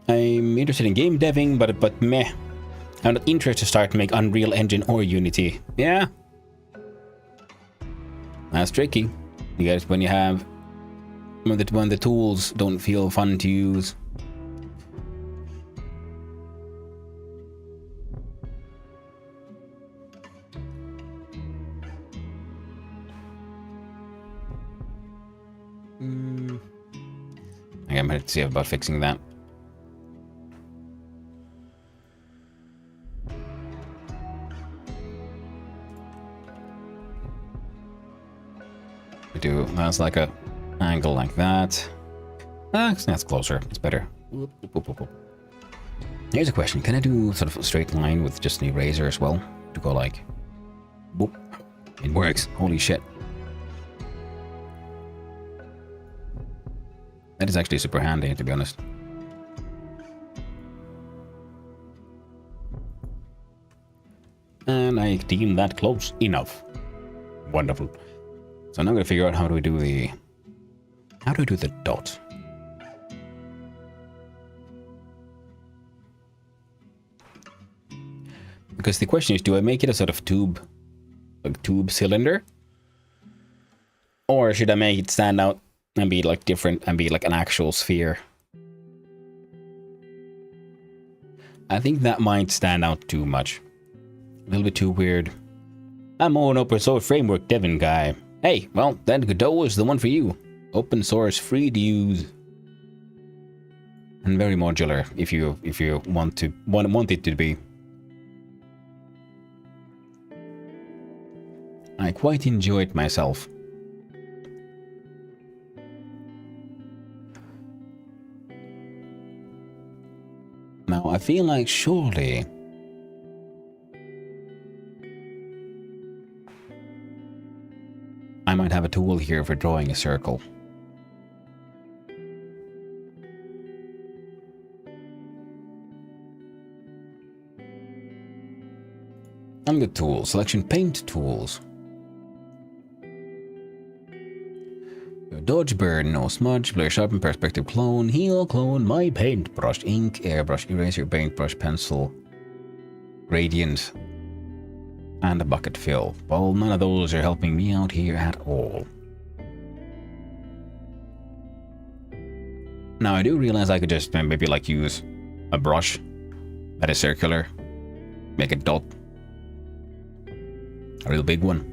I'm interested in game deving, but meh. I'm not interested to start make Unreal Engine or Unity. Yeah. That's tricky. You guys, when the tools don't feel fun to use. I'm gonna see about fixing that. That's like a angle like that. That's closer. It's better. Here's a question. Can I do sort of a straight line with just an eraser as well? To go like... Boop. It works. Holy shit. That is actually super handy, to be honest. And I deem that close enough. Wonderful. So now I'm gonna figure out how do we do the dot. Because the question is, do I make it a sort of tube cylinder? Or should I make it stand out and be like different and be like an actual sphere? I think that might stand out too much. A little bit too weird. I'm more an open source framework devin guy. Hey, well, then Godot is the one for you. Open source, free to use, and very modular if you want it to be. I quite enjoy it myself. Now I feel like surely I might have a tool here for drawing a circle. I'm the tool. Selection paint tools. Dodge, burn, no smudge, blur, sharpen, perspective, clone, heal, clone, my paintbrush, ink, airbrush, eraser, paintbrush, pencil, gradient, and a bucket fill. Well, none of those are helping me out here at all. Now I do realize I could just maybe like use a brush that is circular, make a dot, a real big one.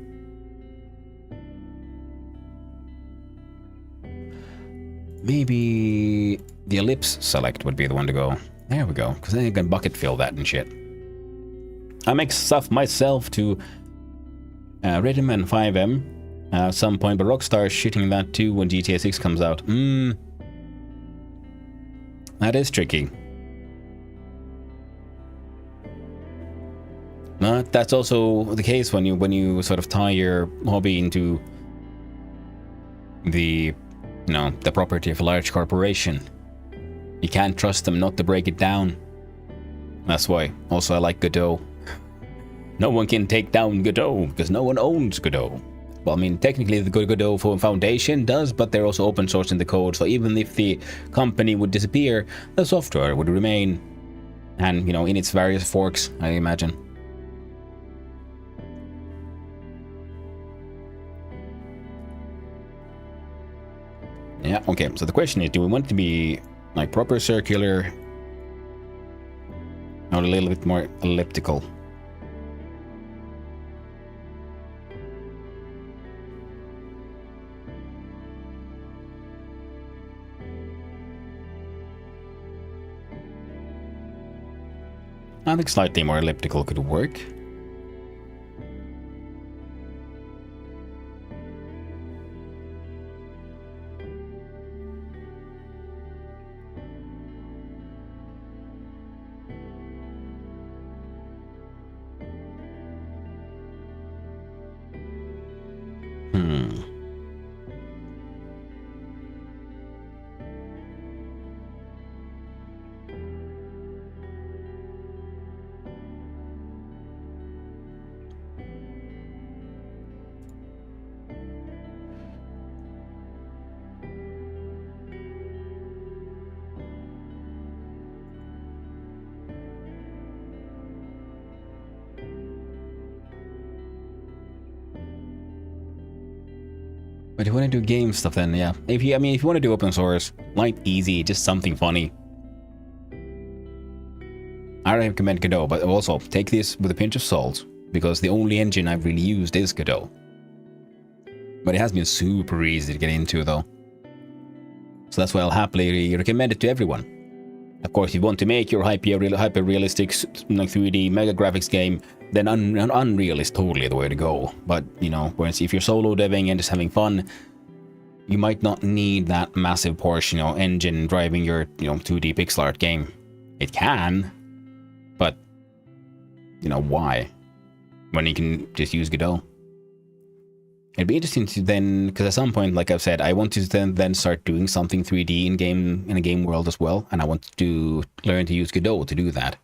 Maybe the ellipse select would be the one to go. There we go, because then you can bucket fill that and shit. I make stuff myself to Rhythm and 5M at some point, but Rockstar is shitting that too when GTA 6 comes out. That is tricky. But that's also the case when you sort of tie your hobby into the you know, the property of a large corporation. You can't trust them not to break it down. That's why also I like Godot. No one can take down Godot because no one owns Godot. Well, I mean, technically the Godot Foundation does, but they're also open sourcing the code. So even if the company would disappear, the software would remain. And, you know, in its various forks, I imagine. Yeah, okay. So the question is, do we want to be like proper circular or a little bit more elliptical? I think slightly more elliptical could work. But if you want to do game stuff, then yeah. If you want to do open source, light, easy, just something funny, I recommend Godot. But also take this with a pinch of salt, because the only engine I've really used is Godot. But it has been super easy to get into, though. So that's why I'll happily recommend it to everyone. Of course, if you want to make your hyper-realistic like 3D mega graphics game, then Unreal is totally the way to go. But, you know, whereas if you're solo deving and just having fun, you might not need that massive portion, you know, engine driving your, you know, 2D pixel art game. It can, but, you know, why? When you can just use Godot. It'd be interesting to then, because at some point, like I've said, I want to then start doing something 3D in a game world as well, and I want to learn to use Godot to do that.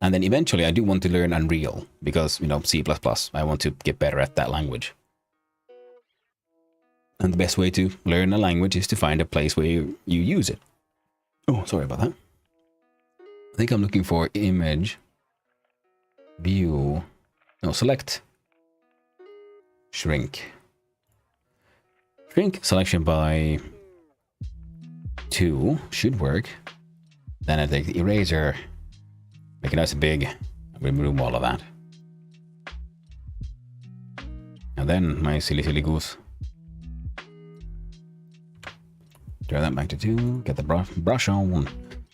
And then eventually, I do want to learn Unreal because, you know, C++. I want to get better at that language. And the best way to learn a language is to find a place where you use it. Oh, sorry about that. I think I'm looking for image, view, no, select. Shrink selection by 2 should work. Then I take the eraser, make it nice and big, remove all of that. And then my silly goose. Turn that back to 2, get the brush on.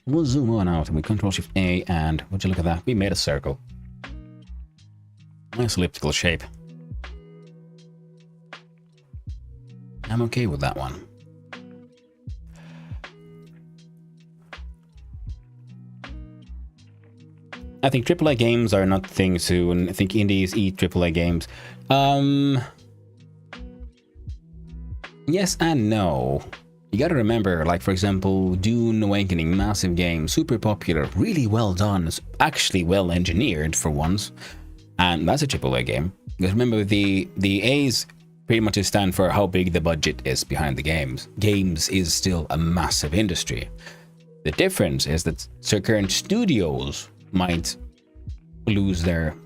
We'll zoom on out and we Ctrl-Shift-A, and would you look at that? We made a circle. Nice elliptical shape. I'm okay with that one. I think AAA games are not things to, and I think indies eat AAA games. Yes and no. You gotta remember, like for example, Dune Awakening, massive game, super popular, really well done, actually well engineered for once, and that's a AAA game. Because remember, the A's pretty much stand for how big the budget is behind the games. Games is still a massive industry. The difference is that current studios might lose their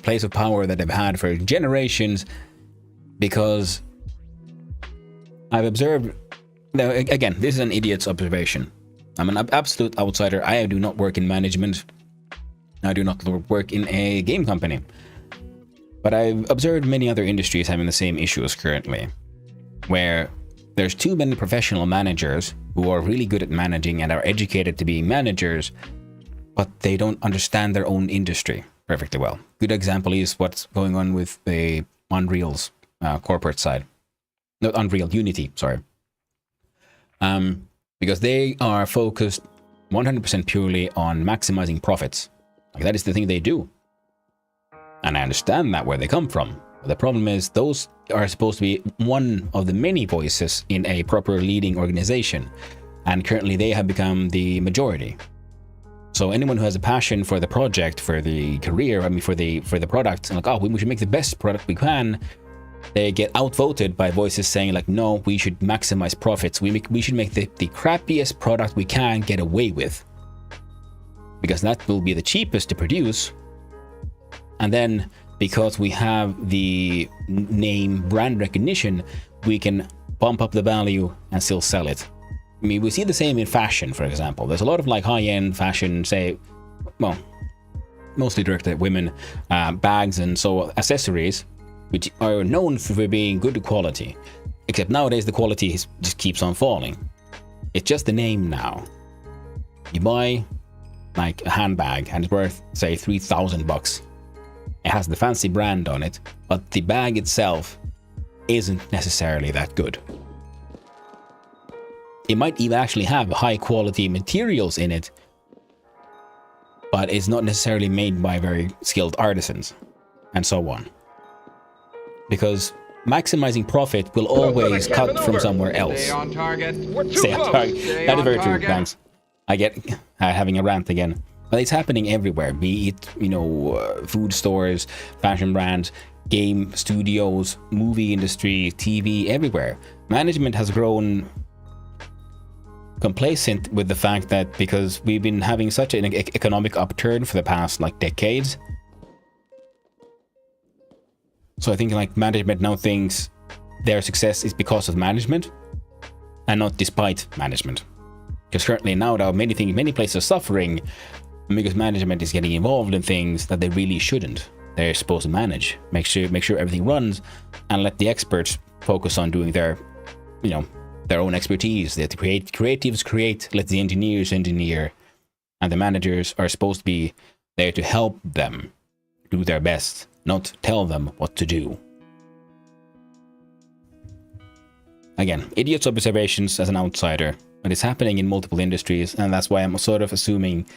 place of power that they've had for generations, because I've observed. Now, again, this is an idiot's observation. I'm an absolute outsider. I do not work in management. I do not work in a game company. But I've observed many other industries having the same issues currently, where there's too many professional managers who are really good at managing and are educated to be managers, but they don't understand their own industry perfectly well. Good example is what's going on with the Unreal's corporate side. Not Unreal, Unity, sorry. Because they are focused 100% purely on maximizing profits. Like, that is the thing they do. And I understand that where they come from. The problem is those are supposed to be one of the many voices in a proper leading organization, and currently they have become the majority. So anyone who has a passion for the project, for the career, I mean for the product, and like, oh, we should make the best product we can, they get outvoted by voices saying like, no, we should maximize profits. We should make the crappiest product we can get away with, because that will be the cheapest to produce. And then because we have the name brand recognition, we can bump up the value and still sell it. I mean, we see the same in fashion, for example. There's a lot of like high-end fashion, say, well, mostly directed at women, bags and so accessories, which are known for being good quality. Except nowadays the quality just keeps on falling. It's just the name now. You buy like a handbag and it's worth, say, $3,000. It has the fancy brand on it, but the bag itself isn't necessarily that good. It might even actually have high quality materials in it, but it's not necessarily made by very skilled artisans, and so on. Because maximizing profit will always cut from somewhere else. Stay on target. Stay on target. That is very true, target. thanks. I get having a rant again. But it's happening everywhere, be it, food stores, fashion brands, game studios, movie industry, TV, everywhere. Management has grown complacent with the fact that because we've been having such an economic upturn for the past like decades. So I think like management now thinks their success is because of management and not despite management. Because currently now there are many places are suffering because management is getting involved in things that they really shouldn't. They're supposed to manage, make sure everything runs, and let the experts focus on doing their own expertise. Let the creatives create, let the engineers engineer, and the managers are supposed to be there to help them do their best, not tell them what to do. Again, idiot's observations as an outsider, but it's happening in multiple industries, and that's why I'm sort of assuming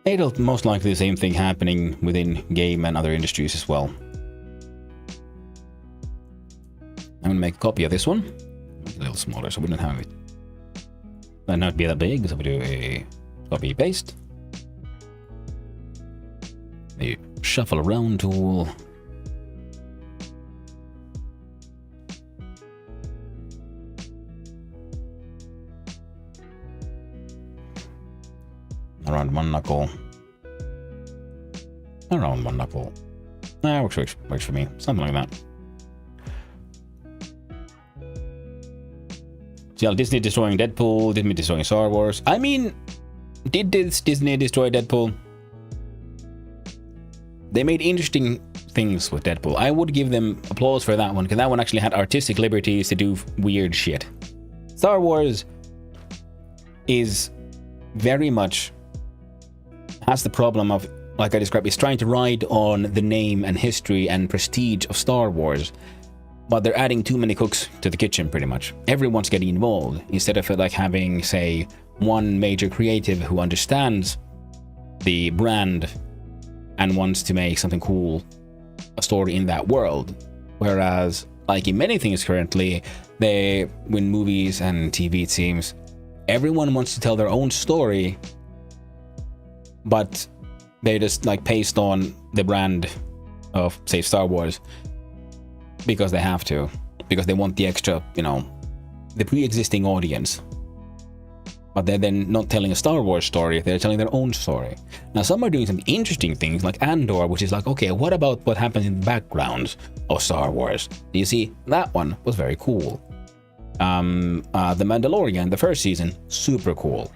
it'll most likely the same thing happening within game and other industries as well. I'm gonna make a copy of this one. A little smaller so we don't have it. Might not be that big, so we do a copy paste. The shuffle around tool. Around one knuckle. Around one knuckle. Works for me. Something like that. So yeah, Disney destroying Deadpool, Disney destroying Star Wars. I mean, did Disney destroy Deadpool? They made interesting things with Deadpool. I would give them applause for that one, because that one actually had artistic liberties to do weird shit. Star Wars is very much has the problem of, like I described, is trying to ride on the name and history and prestige of Star Wars, but they're adding too many cooks to the kitchen pretty much. Everyone's getting involved, instead of like having, say, one major creative who understands the brand and wants to make something cool, a story in that world. Whereas, like in many things currently, when movies and TV, it seems, everyone wants to tell their own story, but they just like paste on the brand of, say, Star Wars because they have to, because they want the extra, the pre-existing audience. But they're then not telling a Star Wars story, they're telling their own story. Now, some are doing some interesting things, like Andor, which is like, okay, what about what happens in the backgrounds of Star Wars? You see, that one was very cool. The Mandalorian, the first season, super cool.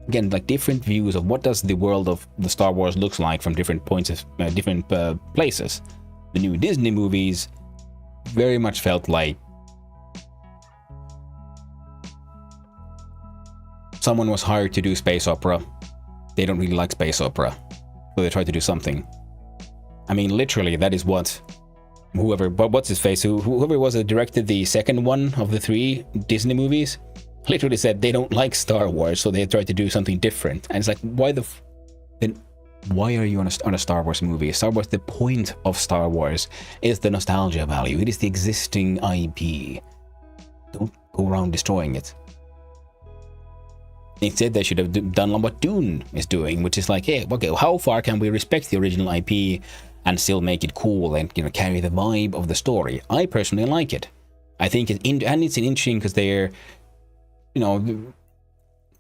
Again, like different views of what does the world of the Star Wars looks like from different points of different places. The new Disney movies very much felt like someone was hired to do space opera. They don't really like space opera, so they tried to do something. I mean, literally, that is what what's his face, whoever was that directed the second one of the 3 Disney movies, literally said they don't like Star Wars, so they tried to do something different. And it's like, why then Why are you on a Star Wars movie? Star Wars, the point of Star Wars is the nostalgia value. It is the existing IP. Don't go around destroying it. Instead, they should have done what Dune is doing, which is like, hey, okay, how far can we respect the original IP and still make it cool and, you know, carry the vibe of the story? I personally like it. I think it's interesting because they're, you know,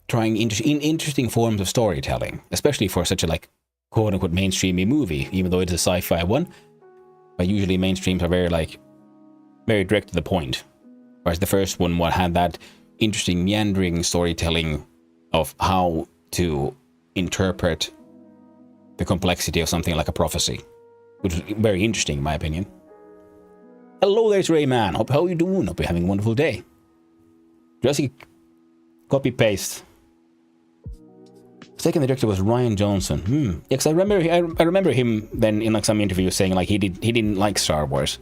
trying interesting forms of storytelling, especially for such a like quote unquote mainstreamy movie, even though it's a sci-fi one. But usually mainstreams are very direct to the point. Whereas the first one had that interesting meandering storytelling of how to interpret the complexity of something like a prophecy, which is very interesting in my opinion. Hello, there's Rayman. How are you doing? Hope you're having a wonderful day. Jurassic copy paste. Second director was Ryan Johnson. Yeah, because I remember him then in like some interview saying like he didn't like Star Wars.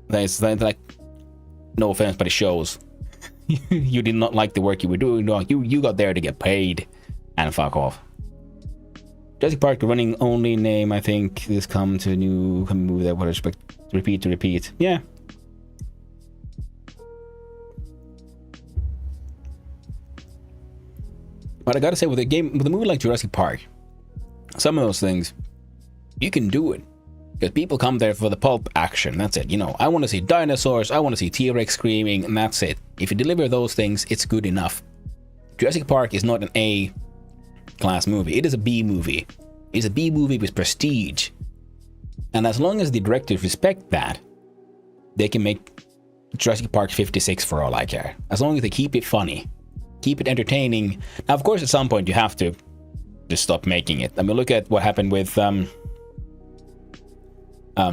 That's like, no offense, but it shows. You did not like the work you were doing. No, you got there to get paid and fuck off. Jurassic Park, the running only name. I think this come movie that would expect repeat to repeat. Yeah. But I gotta say, with a movie like Jurassic Park, some of those things, you can do it. Because people come there for the pulp action, that's it. You know, I want to see dinosaurs, I want to see T-Rex screaming, and that's it. If you deliver those things, it's good enough. Jurassic Park is not an A-class movie. It is a B movie. It's a B movie with prestige. And as long as the directors respect that, they can make Jurassic Park 56 for all I care. As long as they keep it funny. Keep it entertaining. Now, of course, at some point you have to just stop making it. I mean, look at what happened with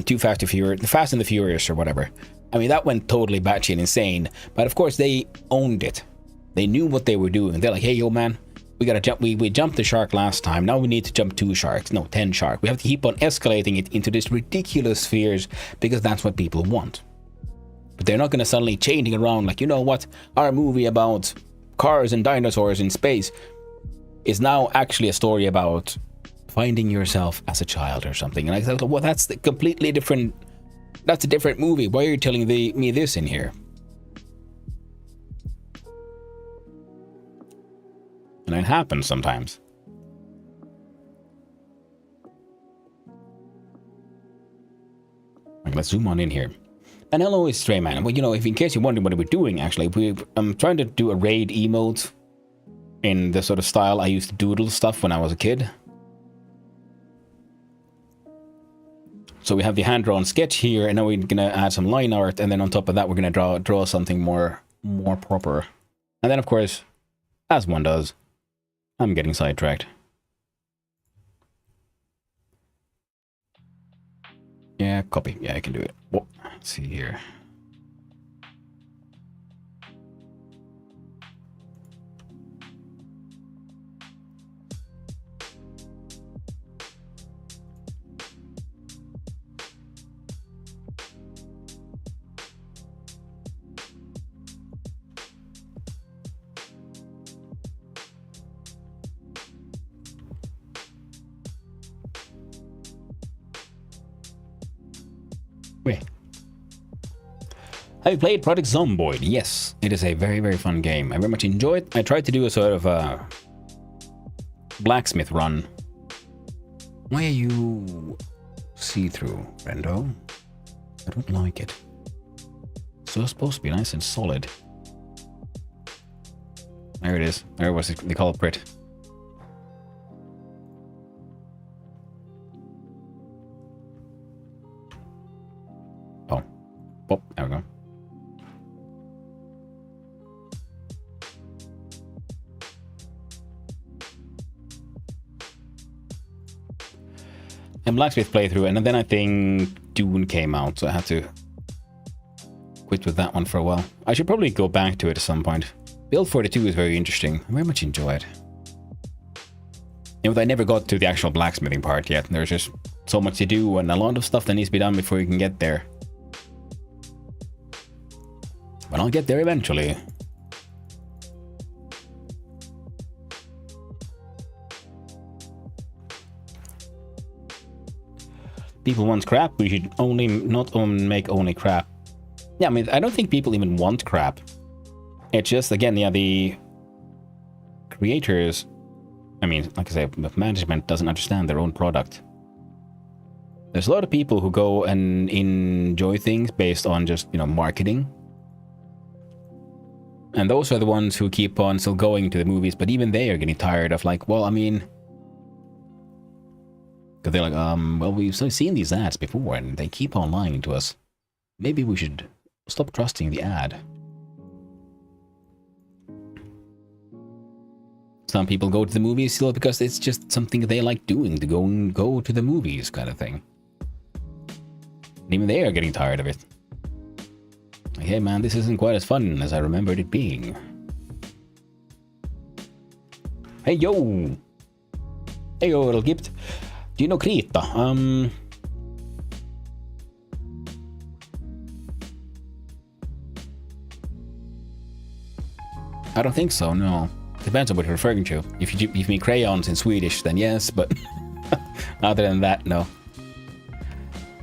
Too Fast to Furious, The Fast and the Furious or whatever. I mean, that went totally batshit insane. But of course, they owned it. They knew what they were doing. They're like, hey, yo, man, we gotta jump. We jumped the shark last time. Now we need to jump 2 sharks. No, 10 sharks. We have to keep on escalating it into this ridiculous spheres because that's what people want. But they're not gonna suddenly changing around like, you know what? Our movie about cars and dinosaurs in space is now actually a story about finding yourself as a child or something. And I thought, well, that's the completely different. That's a different movie. Why are you telling me this in here? And it happens sometimes. Like, let's zoom on in here. And hello, it's Strayman. Well, you know, if in case you're wondering what we're doing, actually, I'm trying to do a raid emote in the sort of style I used to doodle stuff when I was a kid. So we have the hand-drawn sketch here, and now we're gonna add some line art, and then on top of that, we're gonna draw something more proper. And then, of course, as one does, I'm getting sidetracked. Yeah, copy. Yeah, I can do it. Whoa. Let's see here. Wait. Have you played Project Zomboid? Yes, it is a very, very fun game. I very much enjoy it. I tried to do a sort of a blacksmith run. Why are you see-through, Rendo? I don't like it. So it's supposed to be nice and solid. There it is. There was the culprit. Oh, there we go. And Blacksmith playthrough, and then I think Dune came out, so I had to quit with that one for a while. I should probably go back to it at some point. Build 42 is very interesting. I very much enjoy it. You know, I never got to the actual blacksmithing part yet. There's just so much to do and a lot of stuff that needs to be done before you can get there. But I'll get there eventually. people want crap, we should only not make only crap. Yeah, I mean, I don't think people even want crap. It's just, again, yeah, the creators, I mean, like I say, management doesn't understand their own product. There's a lot of people who go and enjoy things based on just, you know, marketing. And those are the ones who keep on still going to the movies, but even they are getting tired of, like, well, I mean, because they're like, well, we've seen these ads before and they keep on lying to us. Maybe we should stop trusting the ad. Some people go to the movies still because it's just something they like doing, to go to the movies kind of thing. And even they are getting tired of it. Like, hey man, this isn't quite as fun as I remembered it being. Hey yo! Hey yo, little gift. Do you know Krita? I don't think so, no. Depends on what you're referring to. If you mean crayons in Swedish, then yes, but other than that, no.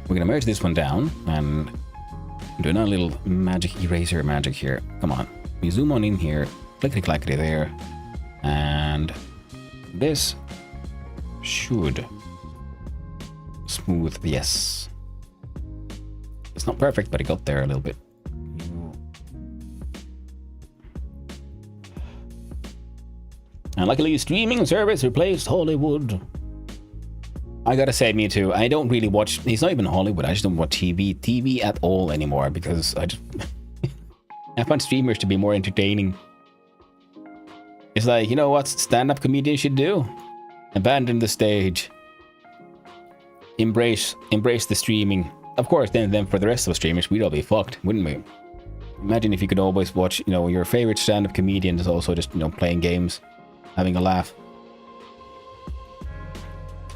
We're gonna merge this one down and do another little magic eraser magic here. Come on. We zoom on in here, clickety-clackety there, and this should smooth, yes. It's not perfect, but it got there a little bit. And luckily, streaming service replaced Hollywood. I gotta say, me too. I don't really watch. It's not even Hollywood. I just don't watch TV at all anymore because I just I find streamers to be more entertaining. It's like, you know what stand-up comedians should do? Abandon the stage. Embrace the streaming. Of course, then for the rest of the streamers, we'd all be fucked, wouldn't we? Imagine if you could always watch, you know, your favorite stand-up comedian is also just, you know, playing games, having a laugh.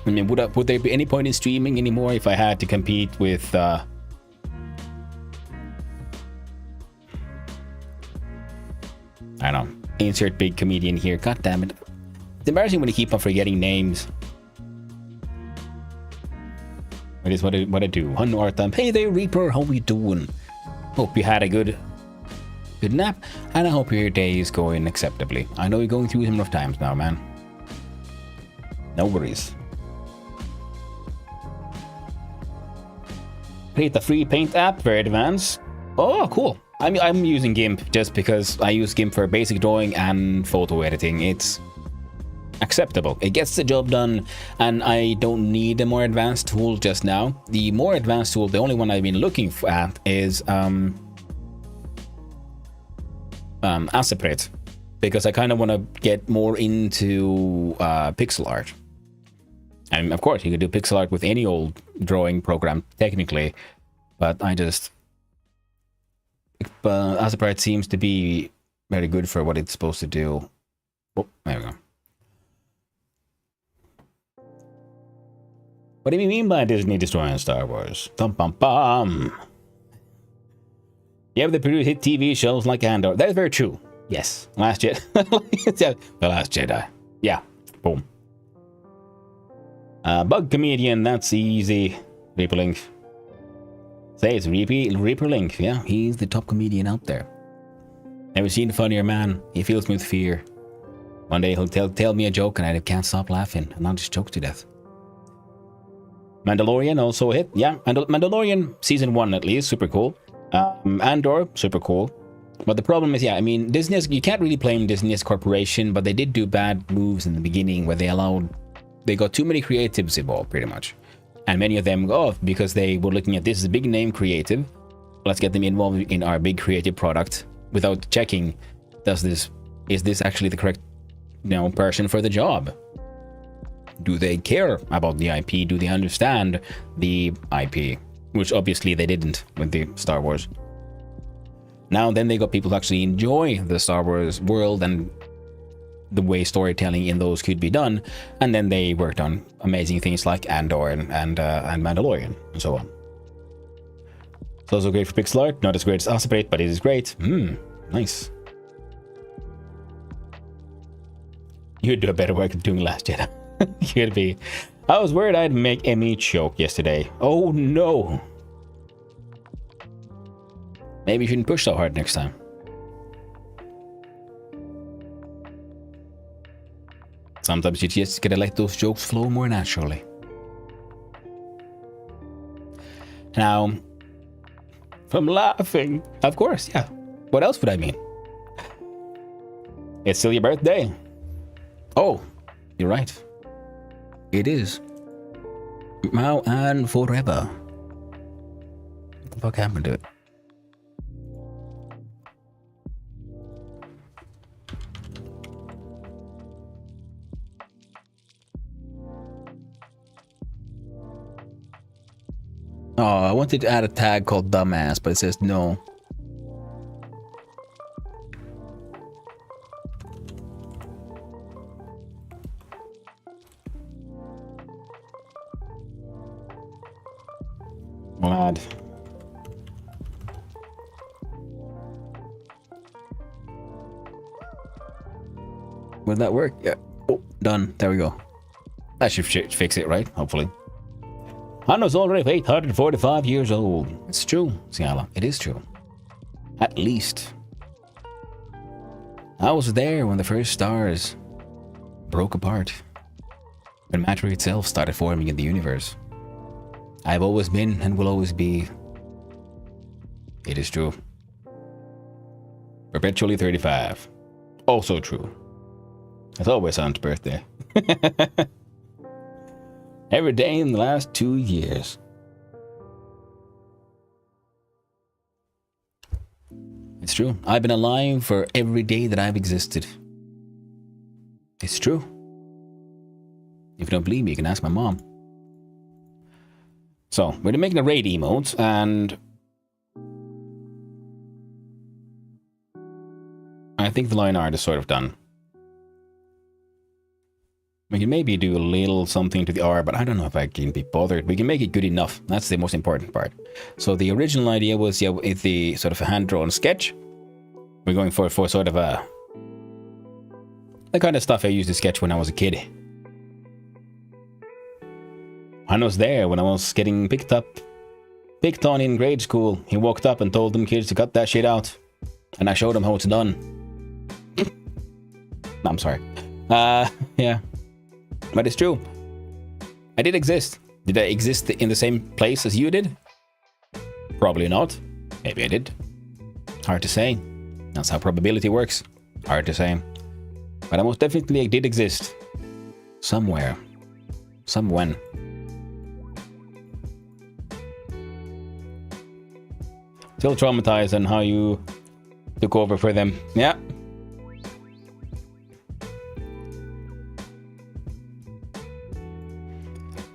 I mean, would there be any point in streaming anymore if I had to compete with I don't know, insert big comedian here. God damn it. It's embarrassing when you keep on forgetting names. It is what I do. One more time. Hey there, Reaper, how we doing? Hope you had a good nap, and I hope your day is going acceptably. I know you're going through some rough times now, man. No worries. Create the free paint app, very advanced. Oh, cool. I'm using GIMP just because I use GIMP for basic drawing and photo editing. It's acceptable. It gets the job done, and I don't need a more advanced tool just now. The more advanced tool, the only one I've been looking at is Aceprate, because I kind of want to get more into pixel art. And of course, you could do pixel art with any old drawing program, technically, but I just... Aceprate seems to be very good for what it's supposed to do. Oh, there we go. What do you mean by Disney destroying Star Wars? Bum bum bum! Yeah, they produce hit TV shows like Andor. That's very true. Yes. Last Jedi. The Last Jedi. Yeah. Boom. Bug Comedian, that's easy. Reaperlink. Say it's Reaperlink. Yeah, he's the top comedian out there. Never seen a funnier man. He fills me with fear. One day he'll tell me a joke and I can't stop laughing, and I'll just choke to death. Mandalorian also a hit. Yeah, Mandalorian season 1 at least, super cool. Andor, super cool. But the problem is, yeah, I mean, Disney, you can't really blame Disney as a corporation, but they did do bad moves in the beginning where they got too many creatives involved, pretty much. And many of them go off because they were looking at this as a big name creative. Let's get them involved in our big creative product without checking, is this actually the correct, you know, person for the job? Do they care about the IP? Do they understand the IP? Which obviously they didn't with the Star Wars. Now then they got people who actually enjoy the Star Wars world and the way storytelling in those could be done, and then they worked on amazing things like Andor and Mandalorian and so on. It's also great for pixel art, not as great as Aceprate, but it is great. Nice. You'd do a better work at doing Last Jedi. You'd be I was worried I'd make a meat choke yesterday. Oh no. Maybe you shouldn't push so hard next time. Sometimes you just gotta let those jokes flow more naturally. Now, from laughing, of course, yeah. What else would I mean? It's still your birthday. Oh, you're right. It is. Now and forever. What the fuck happened to it? Oh, I wanted to add a tag called dumbass, but it says no. Lad. Would that work? Yeah. Oh, done. There we go. That should fix it, right? Hopefully. Hanno's already 845 years old. It's true, Ciala. It is true. At least. I was there when the first stars broke apart. When matter itself started forming in the universe. I've always been and will always be. It is true. Perpetually 35. Also true. It's always Aunt's birthday. Every day in the last 2 years. It's true. I've been alive for every day that I've existed. It's true. If you don't believe me, you can ask my mom. So, we're making a raid emote, and I think the line art is sort of done. We can maybe do a little something to the R, but I don't know if I can be bothered. We can make it good enough. That's the most important part. So the original idea was, yeah, it's the sort of a hand-drawn sketch. We're going for sort of the kind of stuff I used to sketch when I was a kid. I was there when I was getting picked on in grade school. He walked up and told them kids to cut that shit out. And I showed them how it's done. No, I'm sorry. Yeah. But it's true. I did exist. Did I exist in the same place as you did? Probably not. Maybe I did. Hard to say. That's how probability works. Hard to say. But I most definitely did exist. Somewhere. Somewhen. Still traumatized on how you took over for them. Yeah.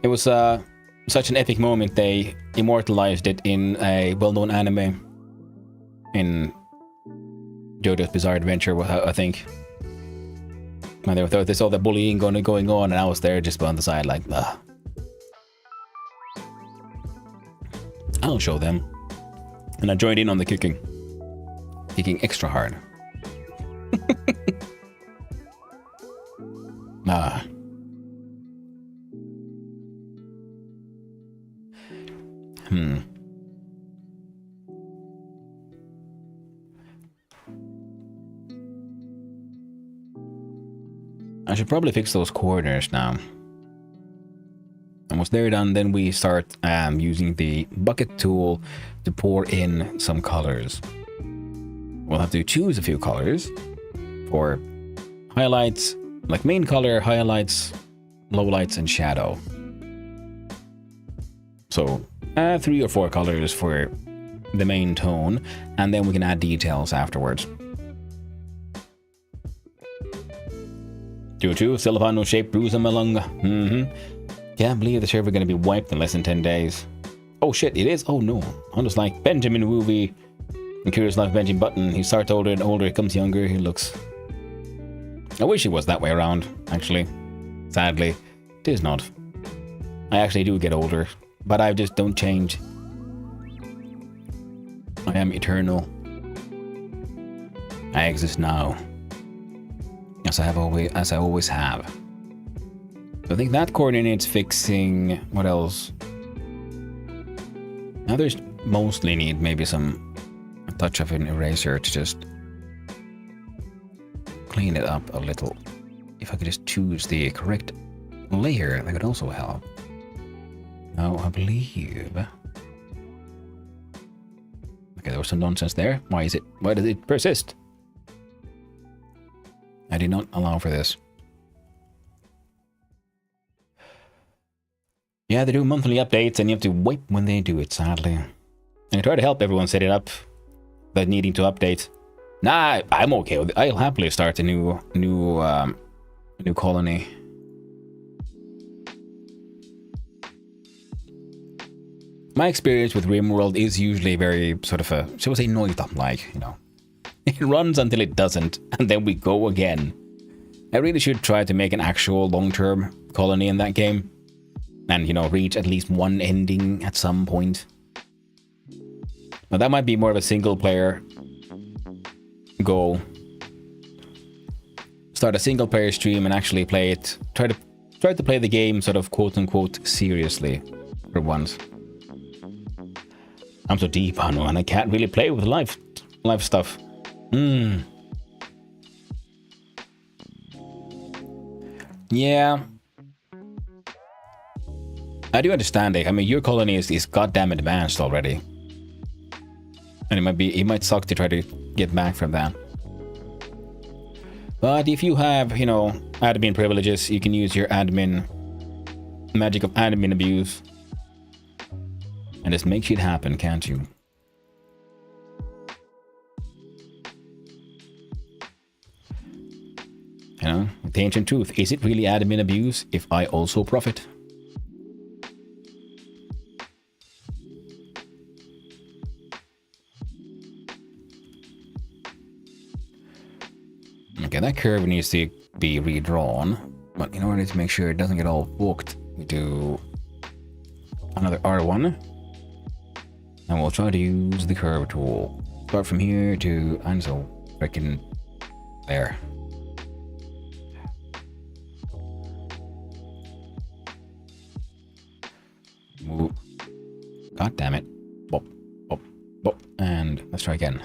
It was such an epic moment. They immortalized it in a well-known anime. In JoJo's Bizarre Adventure, I think. And there's all the bullying going on, and I was there just on the side like, ugh. I'll show them. And I joined in on the kicking. Kicking extra hard. Ah. I should probably fix those corners now. And once they're done, then we start using the bucket tool to pour in some colors. We'll have to choose a few colors for highlights, like main color, highlights, lowlights, and shadow. So 3 or 4 colors for the main tone, and then we can add details afterwards. Choo-choo, Silvano shaped bruise on Malunga. Can't believe the server gonna be wiped in less than 10 days. Oh shit, it is? Oh no. I'm just like Benjamin Wooby and Curious Life Benjamin Button. He starts older and older, he comes younger, he looks... I wish it was that way around, actually. Sadly, it is not. I actually do get older, but I just don't change. I am eternal. I exist now. As I always have. I think that coordinates fixing... What else? Others mostly need maybe a touch of an eraser to just clean it up a little. If I could just choose the correct layer, that could also help. Now, I believe... Okay, there was some nonsense there. Why does it persist? I did not allow for this. Yeah, they do monthly updates and you have to wait when they do it, sadly. And I try to help everyone set it up, but needing to update. Nah, I'm okay with it. I'll happily start a new colony. My experience with RimWorld is usually very sort of a, shall we say, Noita-like, you know. It runs until it doesn't, and then we go again. I really should try to make an actual long-term colony in that game. And, you know, reach at least one ending at some point. But that might be more of a single-player goal. Start a single-player stream and actually play it. Try to play the game sort of quote-unquote seriously for once. I'm so deep, Hanu, and I can't really play with live stuff. Yeah. I do understand it. I mean, your colony is goddamn advanced already. And it might suck to try to get back from that. But if you have, you know, admin privileges, you can use your magic of admin abuse. And just make shit happen, can't you? You know, the ancient truth. Is it really admin abuse if I also profit? Okay, that curve needs to be redrawn. But in order to make sure it doesn't get all booked, we do another R1. And we'll try to use the curve tool. Start from here to Ansel. Freaking there. Move. God damn it. Bop, bop, bop. And let's try again.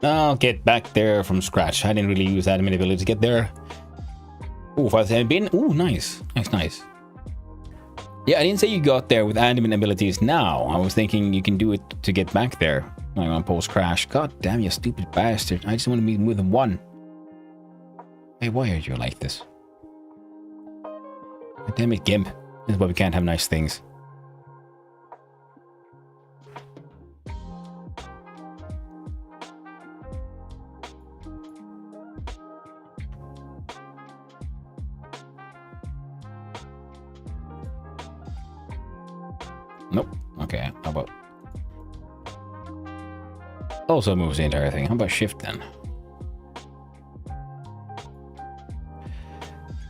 I'll get back there from scratch. I didn't really use admin ability to get there. Ooh, 5 bin. Ooh, nice. Nice. Yeah, I didn't say you got there with admin abilities now. I was thinking you can do it to get back there. Like on post-crash. God damn, you stupid bastard. I just want to be with one. Hey, why are you like this? God damn it, Gimp. This is why we can't have nice things. Nope. Okay, how about... Also moves the entire thing. How about shift then?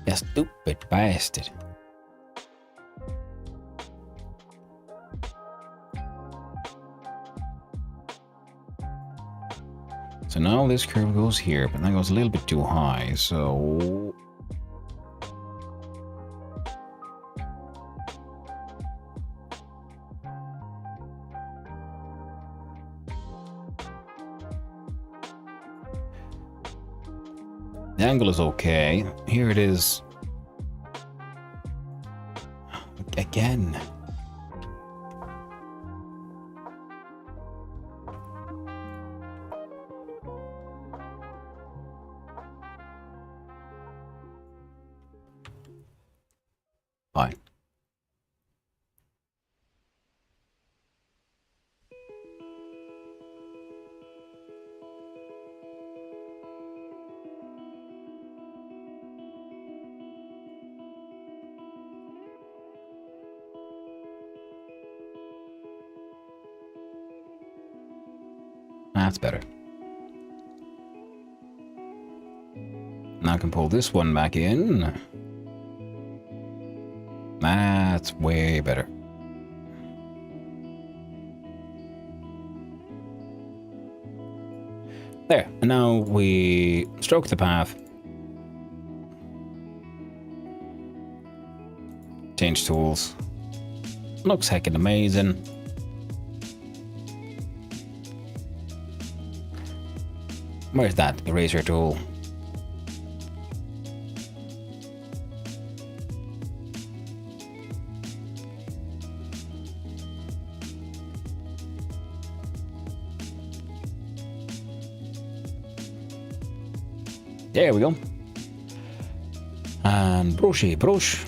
You stupid bastard. So now this curve goes here, but that goes a little bit too high, so... The angle is okay. Here it is. Again. Fine. That's better. Now I can pull this one back in. That's way better. There, and now we stroke the path. Change tools. Looks heckin' amazing. Where's that eraser tool? There we go. And brushy brush.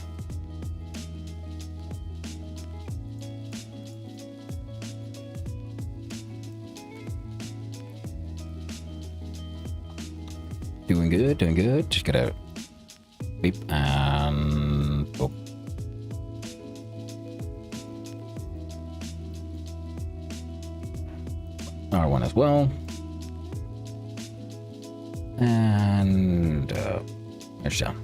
Doing good, doing good. Just gotta beep and boop. R1 as well. And there's down.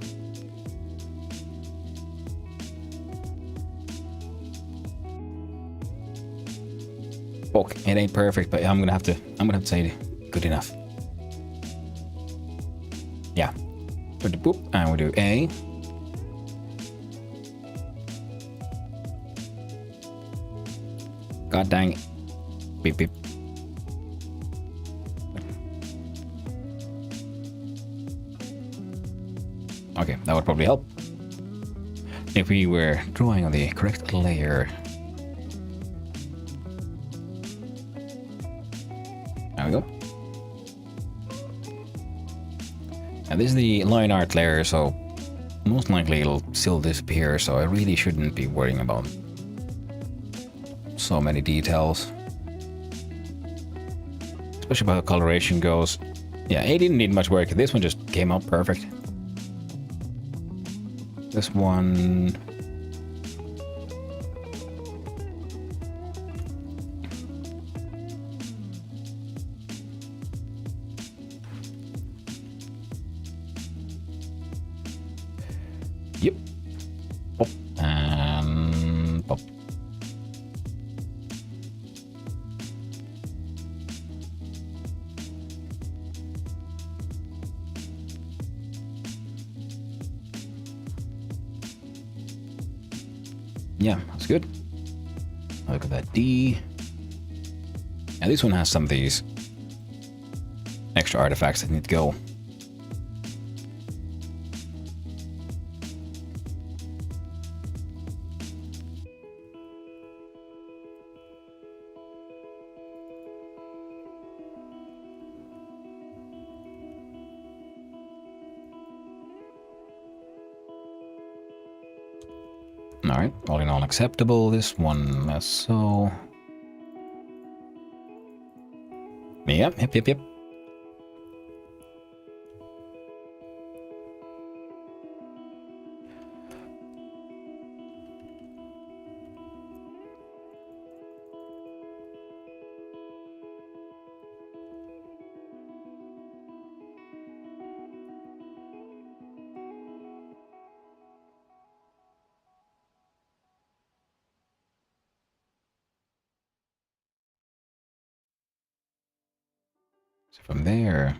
Fuck, it ain't perfect, but I'm gonna have to say good enough. Yeah. Put the boop, and we'll do A. God dang it. Beep beep. Okay, that would probably help. If we were drawing on the correct layer. There we go. And this is the line art layer, so most likely it'll still disappear, so I really shouldn't be worrying about so many details. Especially how coloration goes. Yeah, it didn't need much work. This one just came out perfect. This one... Yep. Pop. And pop. Yeah, that's good. Look at that D. And this one has some of these extra artifacts that need to go. Alright, all in all acceptable. This one less so. Yep. So from there...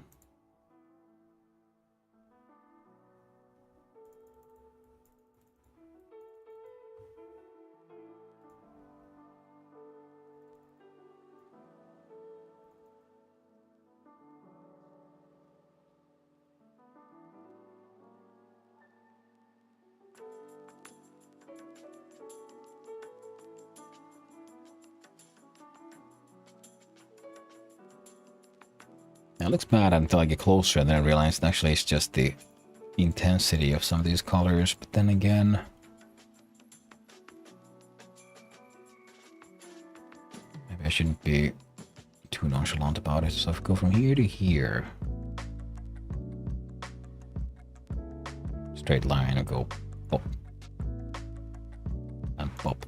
it looks bad until I get closer, and then I realize actually it's just the intensity of some of these colors. But then again, maybe I shouldn't be too nonchalant about it. So if I go from here to here, straight line, and go pop and pop.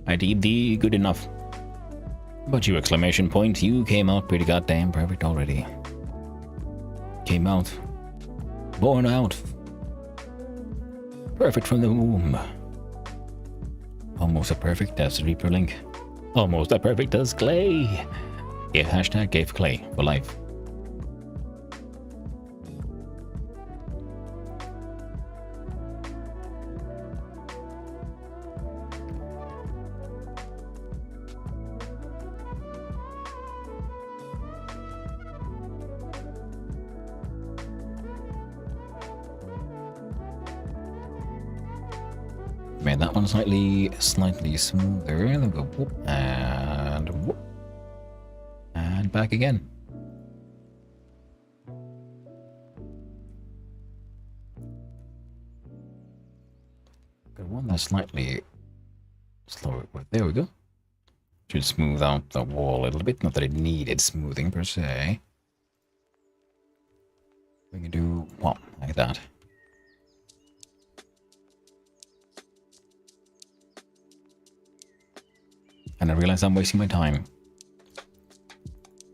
I did the good enough. But you exclamation point, you came out pretty goddamn perfect already. Came out. Born out. Perfect from the womb. Almost as perfect as Reaper Link. Almost as perfect as Clay. Give hashtag gave Clay for life. Made that one slightly smoother. Then go whoop, and back again. Got one that's slightly slower. There we go. Should smooth out the wall a little bit. Not that it needed smoothing per se. We can do well like that. And I realize I'm wasting my time.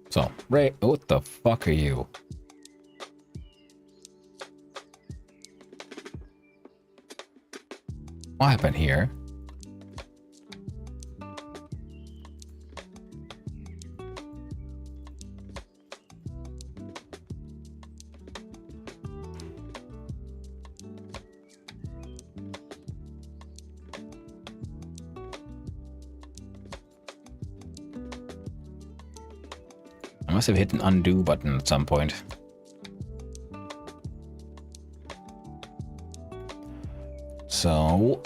So, Ray, what the fuck are you? What happened here? I must have hit an undo button at some point. So...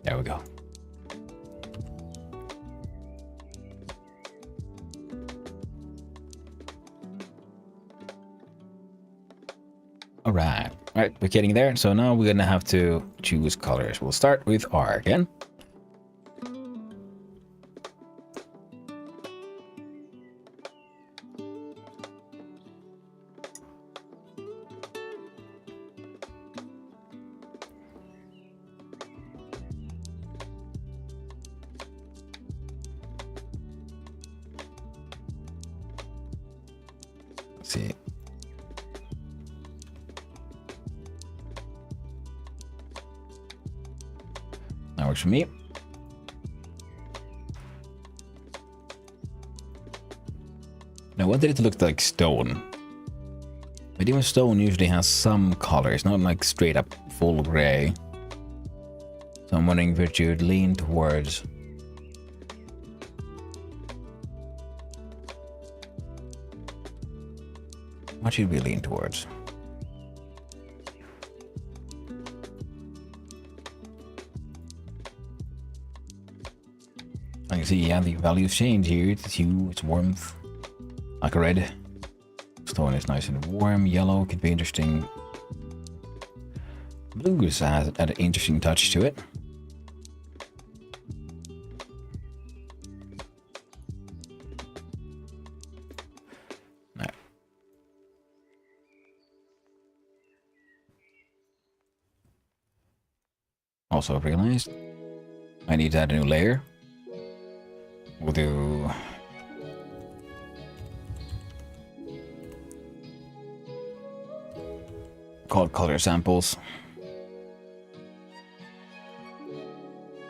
there we go. Alright. Alright, we're getting there. So now we're gonna have to choose colors. We'll start with R again. Let's see. That works for me. Now, I wanted it to look like stone. But even stone usually has some colors, not like straight up full gray. So I'm wondering if you'd lean towards... what should we lean towards? I can see, yeah, the values change here. It's hue, it's warmth. Like a red. Stone is nice and warm. Yellow could be interesting. Blue has an interesting touch to it. No. Also realized I need to add a new layer. We'll do... called color samples.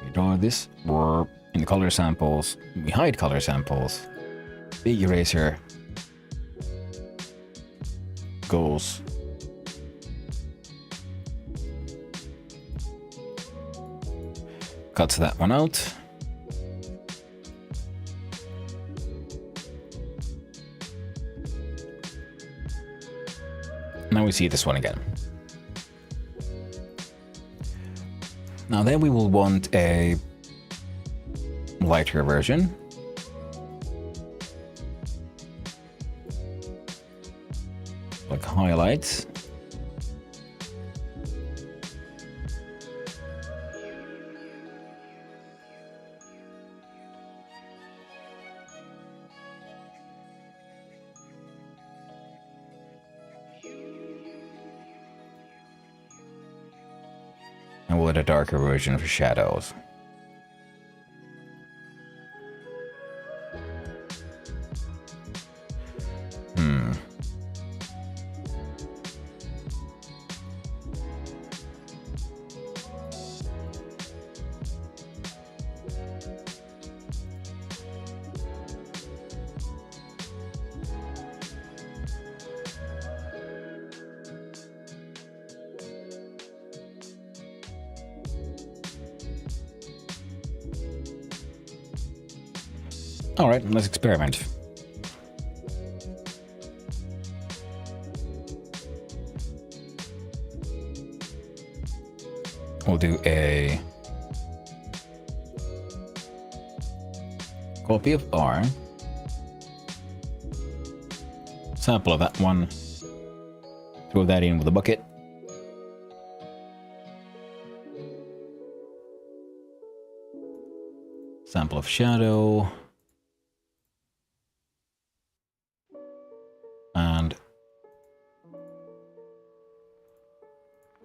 We draw this, we're in the color samples, we hide color samples. Big eraser goes. Cuts that one out. Now we see this one again. Now then we will want a lighter version. Like highlights. And we'll add a darker version for shadows. All right, let's experiment. We'll do a copy of R, sample of that one, throw that in with a bucket. Sample of shadow. And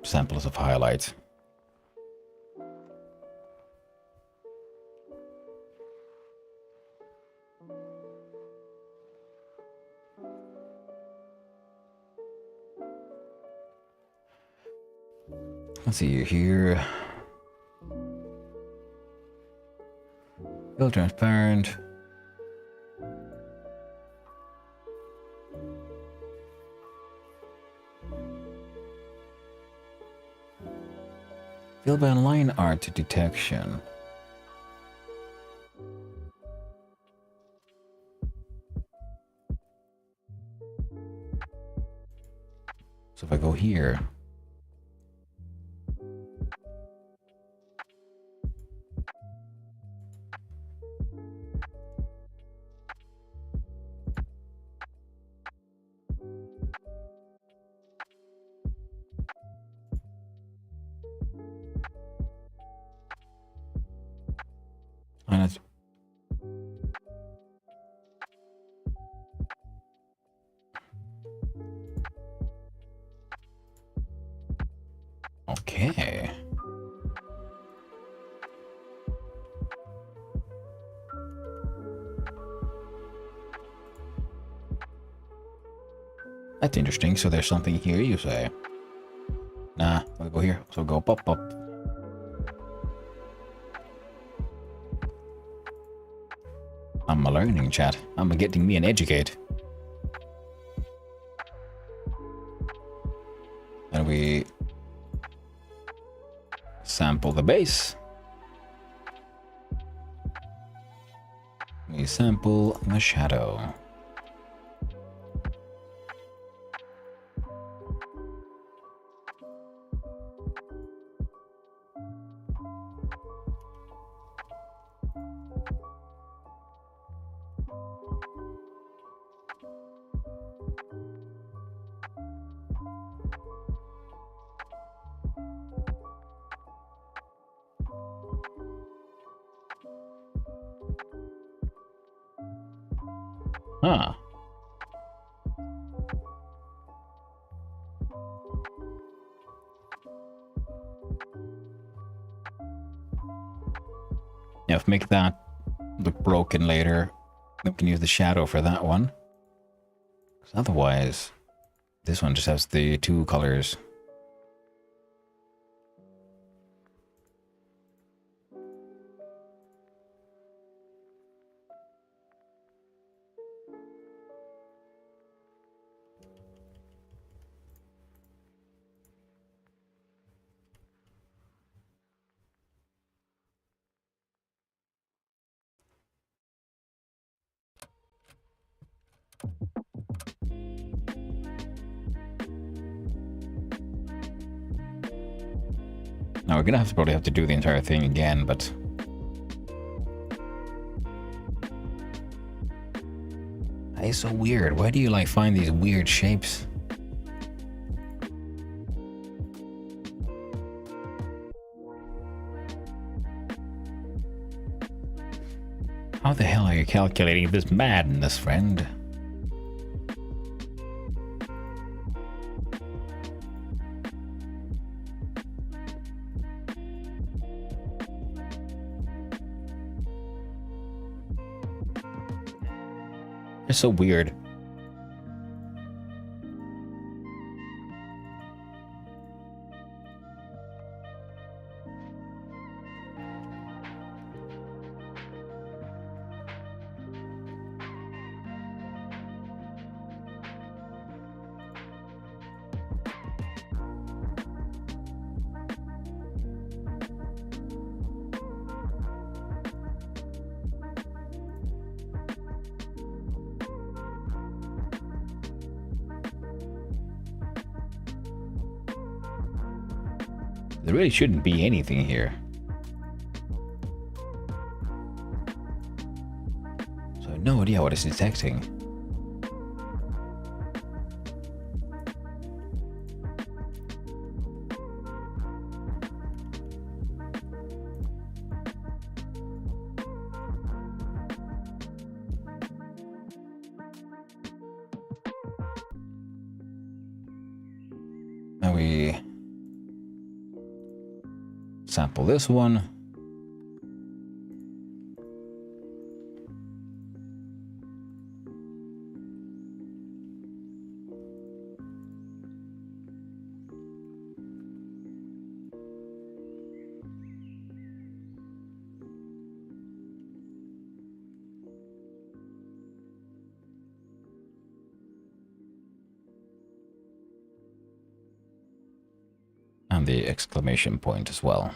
samples of highlights. Let's see here. Fill transparent. Fill by line art detection. So if I go here, and it's okay. That's interesting. So there's something here, you say? Nah, we'll go here. So go pop up. I'm a learning, chat. I'm getting me an educate. And we sample the base. We sample the shadow. Huh. Yeah, if make that look broken later, we can use the shadow for that one. 'Cause otherwise, this one just has the two colors. Now we're gonna probably have to do the entire thing again, but it's so weird. Why do you like find these weird shapes? How the hell are you calculating this madness, friend? It's so weird. There really shouldn't be anything here. So I have no idea what it's detecting. Now we sample this one. And the exclamation point as well.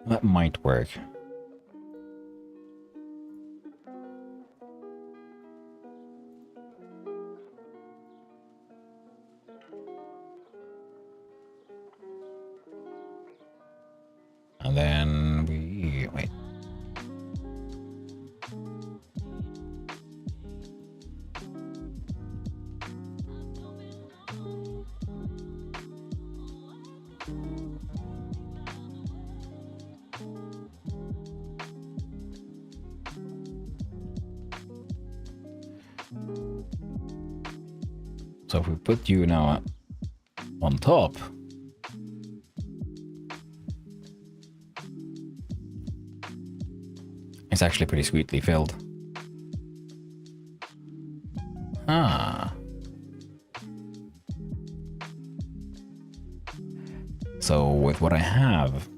That might work. And then we wait. So if we put you now on top, it's actually pretty sweetly filled. Ah. So with what I have,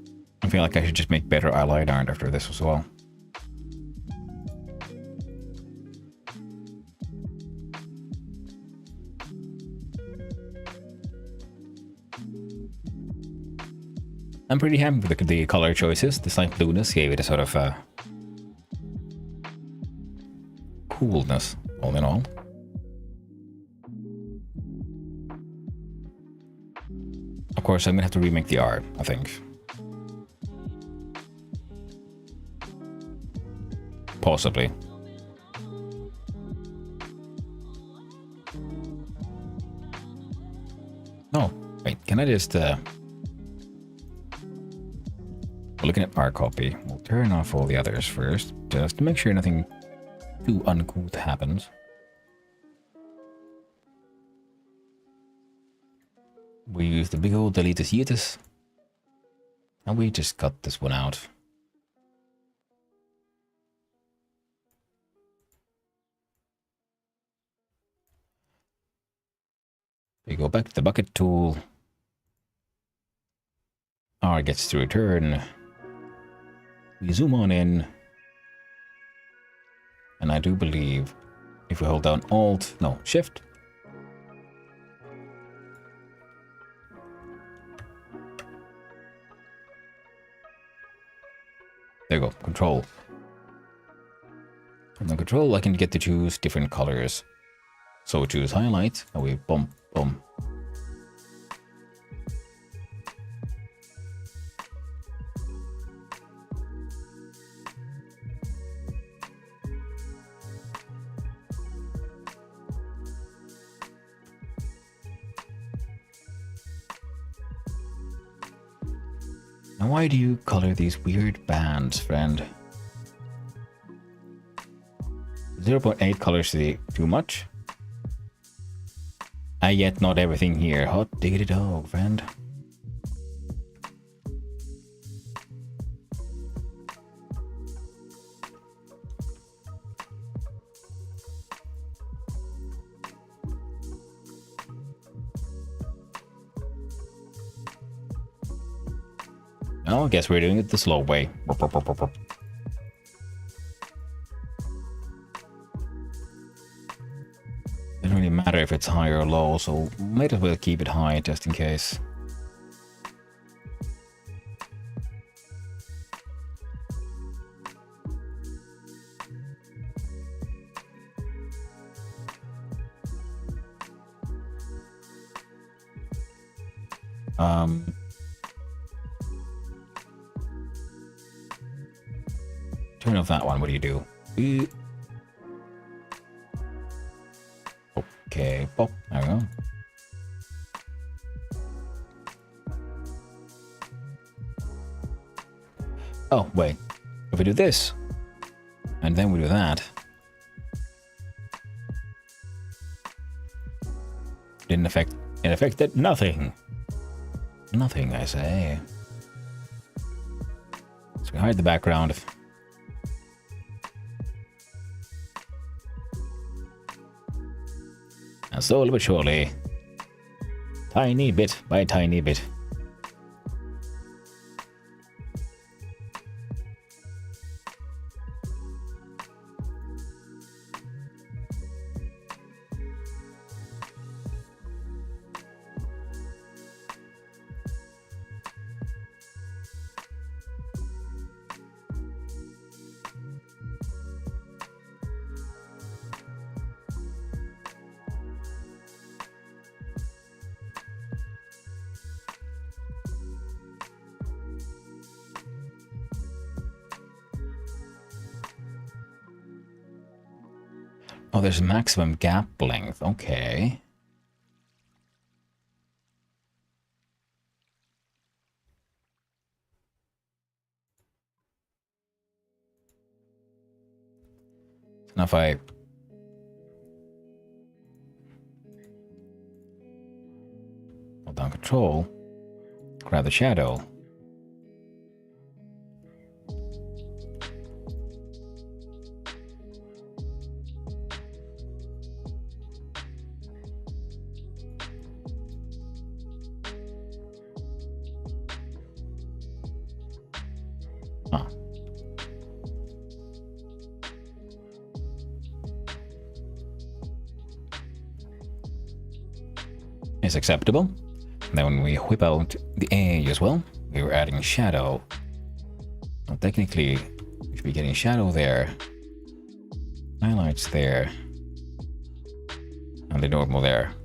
I feel like I should just make better eyeliner art after this as well. I'm pretty happy with the color choices. The slight blueness gave it a sort of coolness, all in all. Of course, I'm gonna have to remake the art, I think. Possibly. No, wait, can I just... We're looking at our copy. We'll turn off all the others first, just to make sure nothing too uncouth happens. We use the big old deletus yeetus. And we just cut this one out. We go back to the bucket tool. R gets to return. We zoom on in. And I do believe if we hold down Alt, no, Shift. go. Control. And on control, I can get to choose different colors. So choose highlight. Oh, we boom, boom. Now, why do you color these weird bands, friend? 0.8 colors too much? I get not everything here. Hot diggity dog, friend. Oh, I guess we're doing it the slow way. Doesn't really matter if it's high or low, so might as well keep it high just in case. Turn off that one. What do you do? Okay, pop. There we go. Oh, wait. If we do this, and then we do that, didn't affect. It affected nothing. Nothing, I say. So we hide the background. And slowly but surely, tiny bit by tiny bit. Oh, there's maximum gap length. Okay. So now if I hold down control, grab the shadow. Huh. Is acceptable. And then when we whip out the edge as well, we were adding shadow. Well, technically, we should be getting shadow there, highlights there, and the normal there.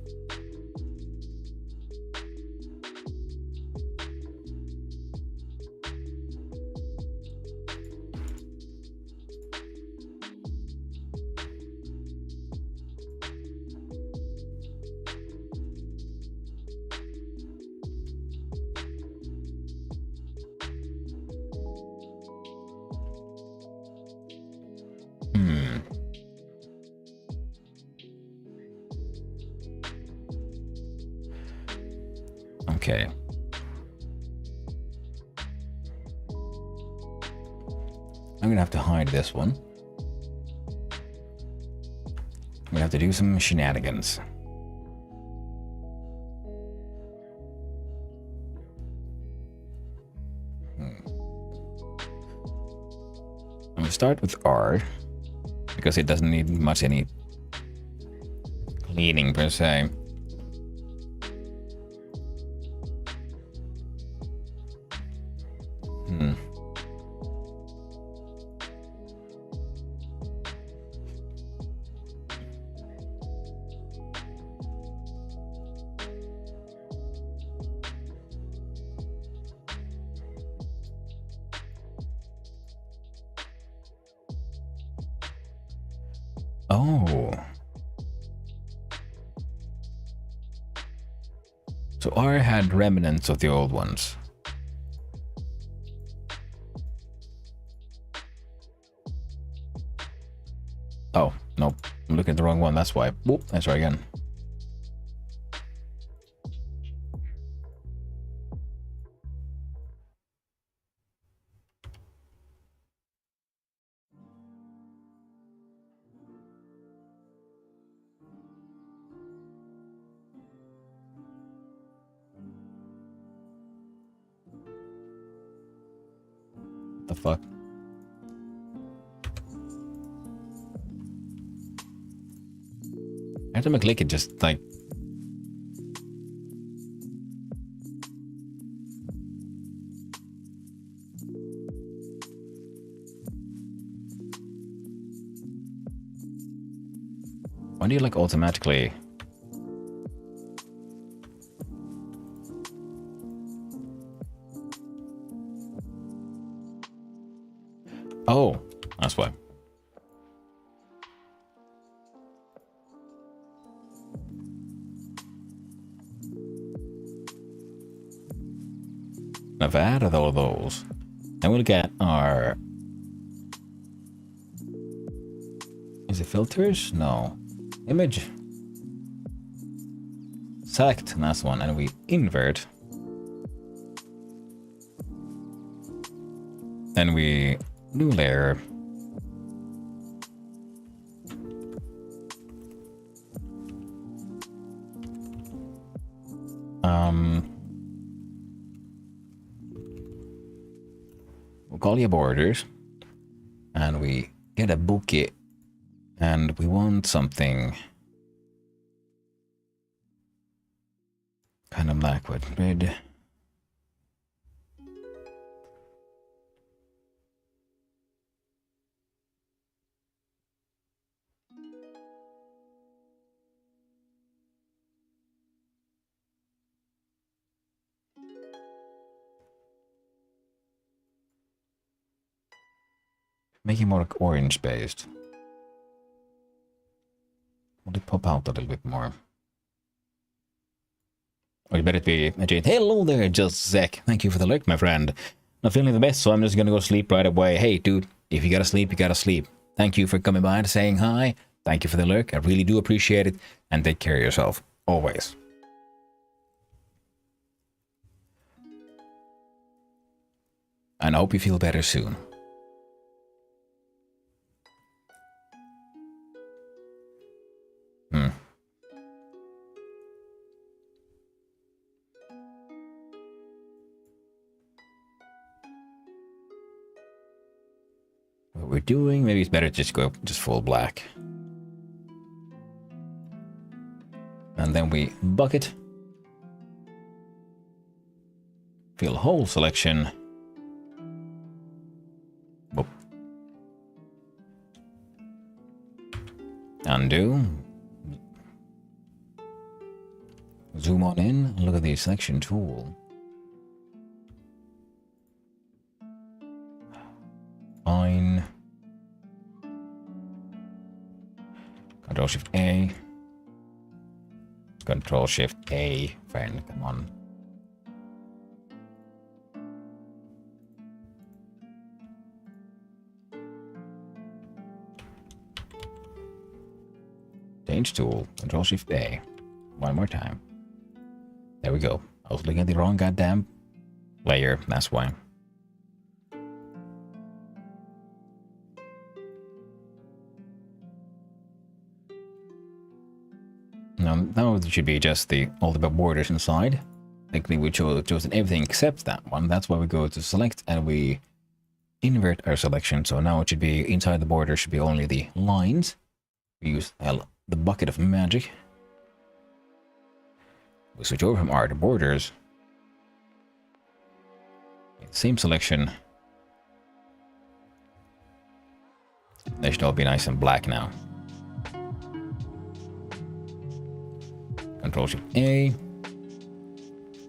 Okay. I'm gonna have to hide this one. I'm gonna have to do some shenanigans. I'm gonna start with R because it doesn't need much any cleaning per se. Oh. So R had remnants of the old ones. Oh, nope. I'm looking at the wrong one, that's why. Whoop, let's try again. What the fuck? Every time I click it, just like... Why do you like automatically... Oh, that's why. I've added all of those. And we'll get our... Is it filters? No. Image. Select, that's one, and we invert. Then we new layer. We'll call you borders, and we get a bouquet, and we want something kind of black with red. Make it more like orange based. Will it pop out a little bit more? Or you better be a Jane. Hello there, just Zach. Thank you for the lurk, my friend. Not feeling the best, so I'm just gonna go sleep right away. Hey, dude, if you gotta sleep, you gotta sleep. Thank you for coming by and saying hi. Thank you for the lurk. I really do appreciate it. And take care of yourself, always. And I hope you feel better soon. What we're doing, maybe it's better to just go just full black. And then we bucket. Fill whole selection. Boop. Undo. Zoom on in, look at the selection tool. Fine. Control Shift A. Control Shift A. Friend, come on. Change tool. Control Shift A. One more time. There we go. I was looking at the wrong goddamn layer. That's why. Now it should be just all the borders inside. Technically, we chosen everything except that one. That's why we go to select and we invert our selection. So now it should be inside the border should be only the lines. We use the bucket of magic. We switch over from R to borders. Same selection. They should all be nice and black now. Control Shift A.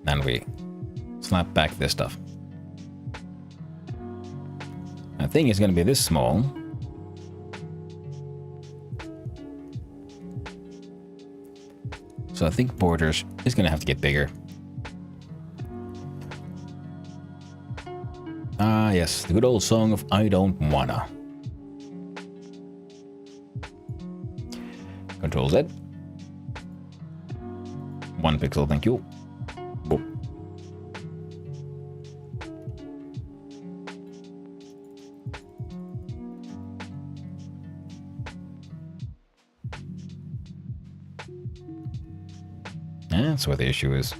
Then we slap back this stuff. I think it's going to be this small. So I think borders is gonna have to get bigger. Ah, yes, the good old song of I don't wanna. Control Z. 1 pixel, thank you. Boom. That's where the issue is.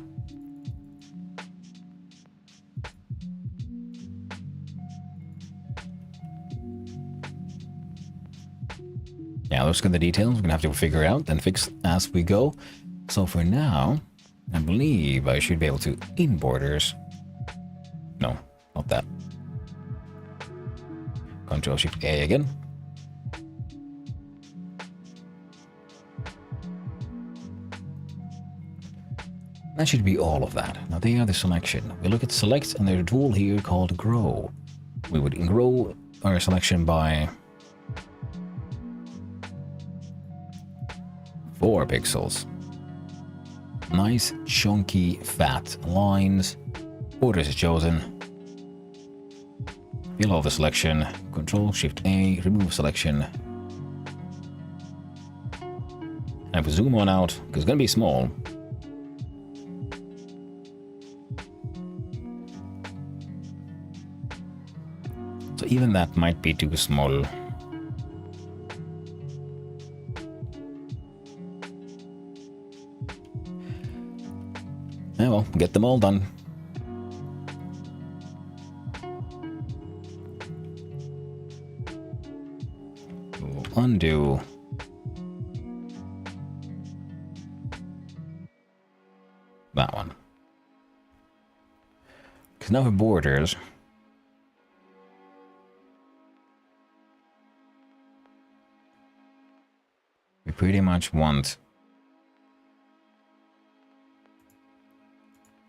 Yeah, those are the details we're gonna have to figure out and fix as we go. So for now, I believe I should be able to in borders. No, not that. Control Shift A again. That should be all of that. Now they are the selection. We look at select and there's a tool here called grow. We would grow our selection by 4 pixels. Nice, chunky, fat lines. Borders is chosen. Fill all the selection. Control Shift A, remove selection. And if we zoom on out, because it's gonna be small. So even that might be too small. Yeah, well, get them all done. We'll undo. That one. Because now for borders. We pretty much want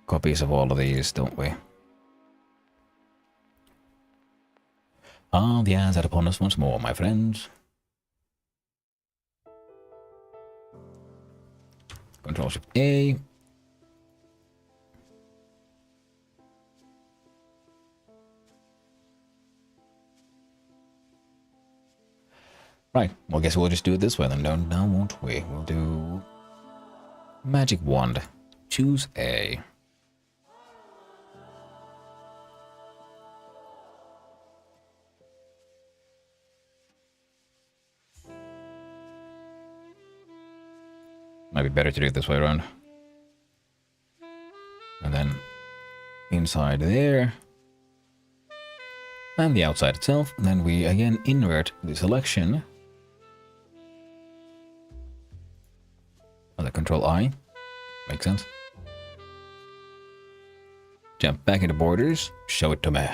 copies of all of these, don't we? Ah, the ads are upon us once more, my friends. Control Shift A. Right, well, I guess we'll just do it this way then, now won't we? We'll do magic wand. Choose A. Might be better to do it this way around. And then inside there. And the outside itself. And then we again invert the selection. And the Control I. Makes sense. Jump back into borders. Show it to me.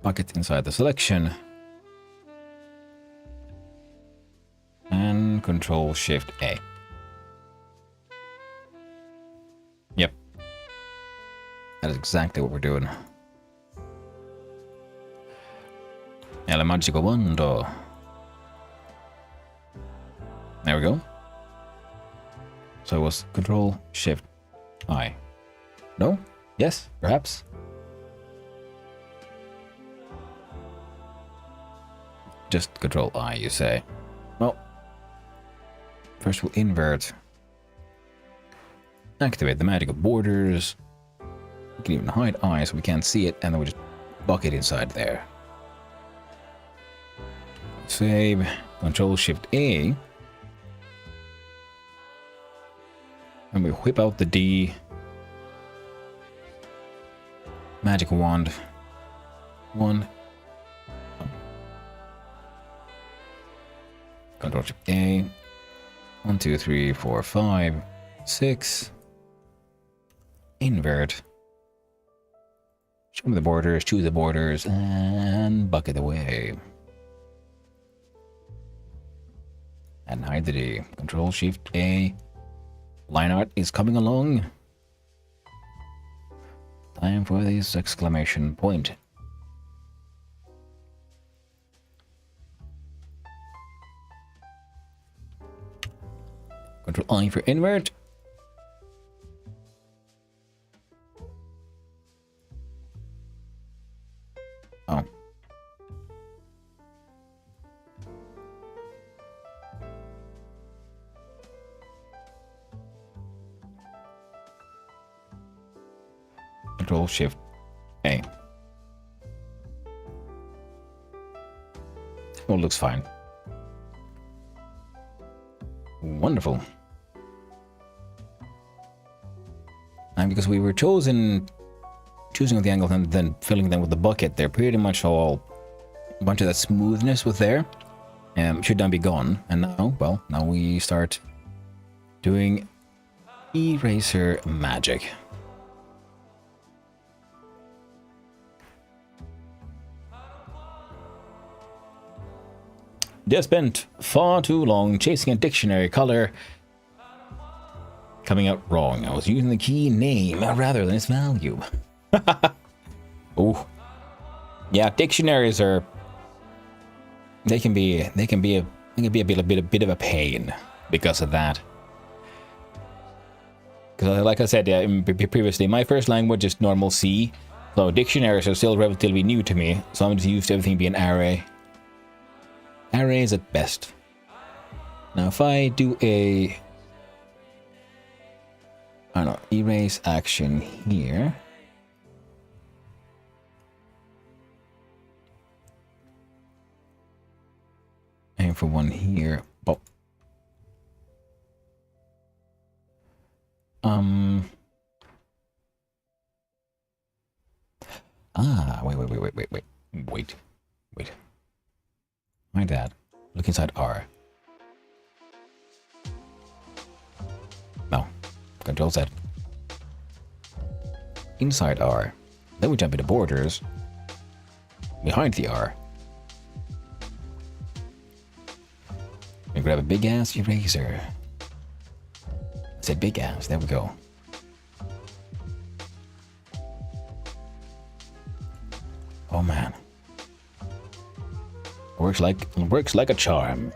Bucket inside the selection. And Control Shift A. Yep. That is exactly what we're doing. El magico wando. There we go. So it was Control Shift I. No? Yes? Perhaps? Just Control I, you say. Well, first we'll invert. Activate the magic of borders. We can even hide I so we can't see it, and then we just bucket inside there. Save. Control Shift A. And we whip out the D. Magic wand. 1. Control Shift A. 1, 2, 3, 4, 5, 6. Invert. Show me the borders, choose the borders, and bucket away. And hide the D. Control Shift A. Line art is coming along. Time for this exclamation point. Control I for invert. Oh. Control Shift A. Oh, looks fine. Wonderful. And because we were choosing with the angles and then filling them with the bucket, they're pretty much all a bunch of that smoothness was there. Should now be gone. And now, well, now we start doing eraser magic. Just spent far too long chasing a dictionary color. Coming out wrong. I was using the key name rather than its value. Oh, yeah. Dictionaries are. They can be a bit of a pain because of that. Because, like I said, previously, my first language is normal C, so dictionaries are still relatively new to me. So I'm just used to everything being array. Arrays at best. Now, if I do I don't know, erase action here. Aim for one here. Oh. Wait. My dad. Look inside R. No. Control Z. Inside R. Then we jump into borders. Behind the R. We grab a big ass eraser. I said big ass. There we go. Oh man. Works like a charm.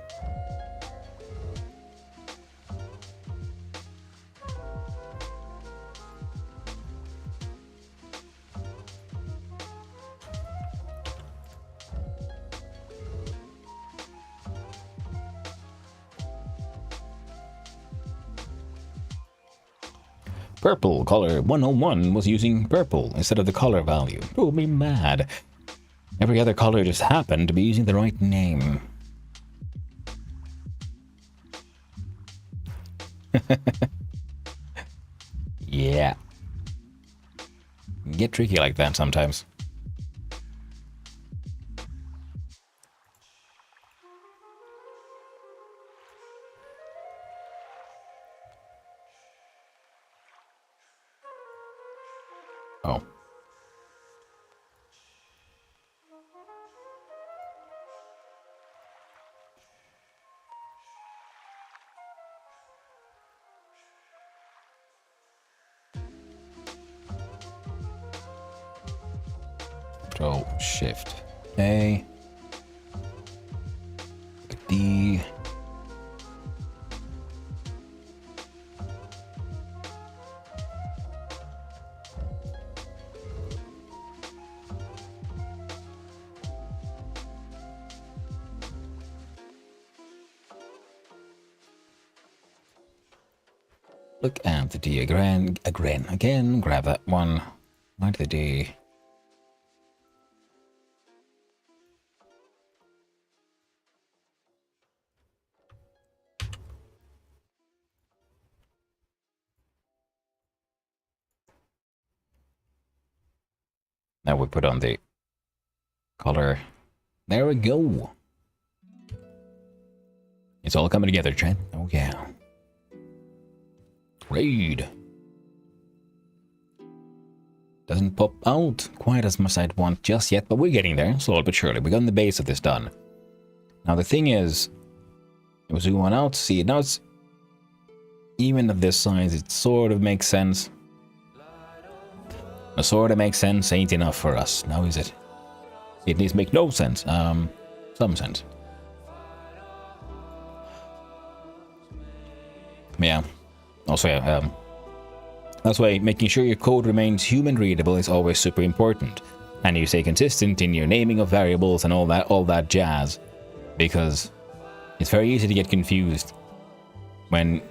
Purple color 101 was using purple instead of the color value. Drove me mad. Every other color just happened to be using the right name. Yeah. Get tricky like that sometimes. Oh. Control Shift A. D. Look at the D again, grab that one, find the D. Now we put on the color. There we go. It's all coming together, Trent. Oh yeah. Raid. Doesn't pop out quite as much as I'd want just yet, but we're getting there, slowly but surely. We've gotten the base of this done. Now the thing is, we'll zoom on out, see it. Now it's even at this size, it sort of makes sense. It sort of makes sense ain't enough for us. Now is it? It needs to make no sense. Some sense. Yeah. Also, yeah, that's why making sure your code remains human readable is always super important, and you stay consistent in your naming of variables and all that jazz, because it's very easy to get confused when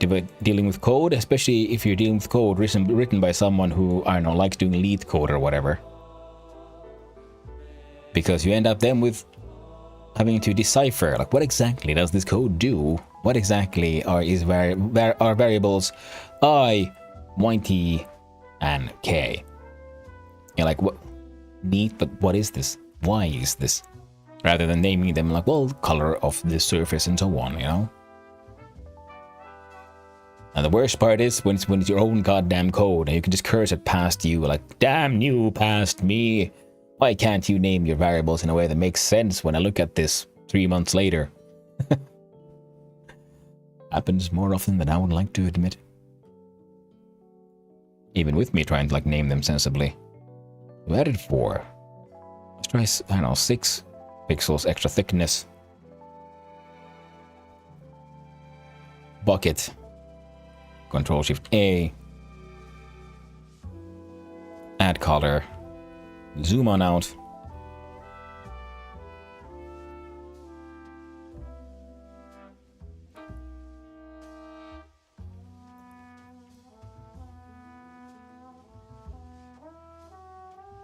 dealing with code, especially if you're dealing with code written by someone who, I don't know, likes doing lead code or whatever. Because you end up then with having to decipher, like, what exactly does this code do? What exactly are variables I, y, t, and k? You're like, what? Neat, but what is this? Why is this? Rather than naming them like, well, color of the surface and so on, you know? And the worst part is when it's your own goddamn code and you can just curse it past you, like, damn you past me. Why can't you name your variables in a way that makes sense when I look at this 3 months later? Happens more often than I would like to admit. Even with me trying to like name them sensibly. We added 4. Let's try, I don't know, 6 pixels extra thickness. Bucket. Control Shift A. Add color. Zoom on out.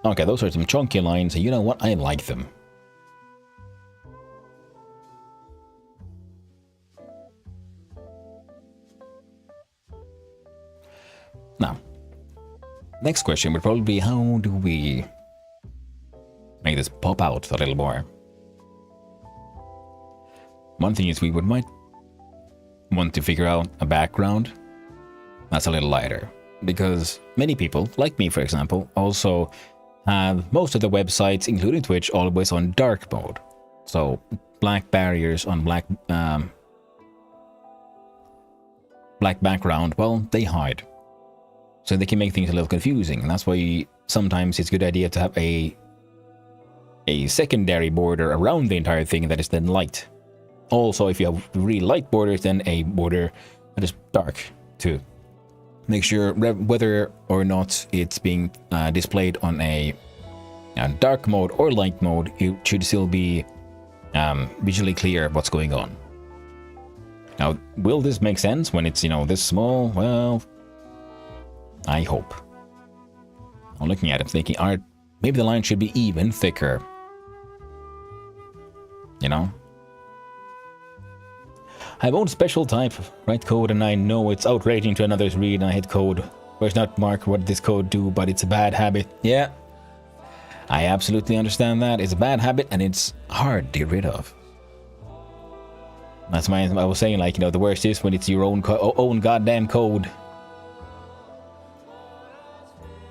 Okay, those are some chunky lines, and you know what? I like them. Now, next question would probably be, how do we make this pop out a little more? One thing is we might want to figure out a background that's a little lighter, because many people, like me for example, also have most of the websites, including Twitch, always on dark mode. So black barriers on black background, well, they hide. So they can make things a little confusing, and that's why sometimes it's a good idea to have a secondary border around the entire thing that is then light. Also, if you have really light borders, then a border that is dark too. Make sure whether or not it's being displayed on a dark mode or light mode, it should still be visually clear what's going on. Now, will this make sense when it's, you know, this small? Well, I hope. I'm looking at it thinking, maybe the line should be even thicker. You know? I won't special type, write code, and I know it's outraging to another's read, and I hit code. Where's not mark what this code do, but it's a bad habit. Yeah, I absolutely understand that. It's a bad habit, and it's hard to get rid of. That's why I was saying, like, you know, the worst is when it's your own goddamn code.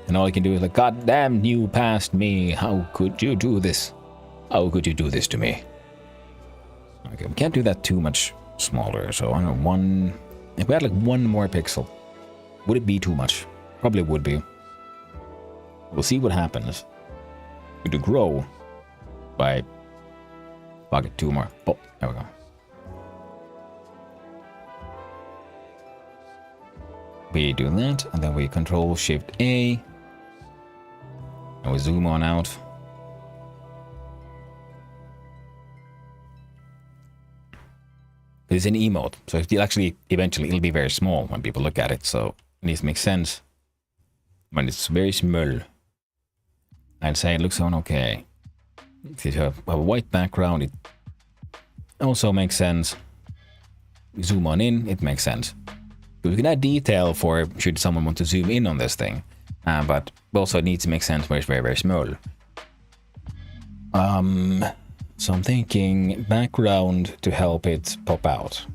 And all you can do is like, goddamn you past me. How could you do this? How could you do this to me? Okay, we can't do that too much smaller, so I don't know, if we had like 1 more pixel, would it be too much? Probably would be. We'll see what happens. We do grow by bucket 2 more. Oh, there we go. We do that, and then we Control Shift A, and we zoom on out. It's an emote, so eventually it'll be very small when people look at it, so it needs to make sense when it's very small. I'd say it looks on okay. If you have a white background, it also makes sense. We zoom on in, it makes sense. We can add detail for should someone want to zoom in on this thing, but also it needs to make sense when it's very, very small. So I'm thinking background to help it pop out.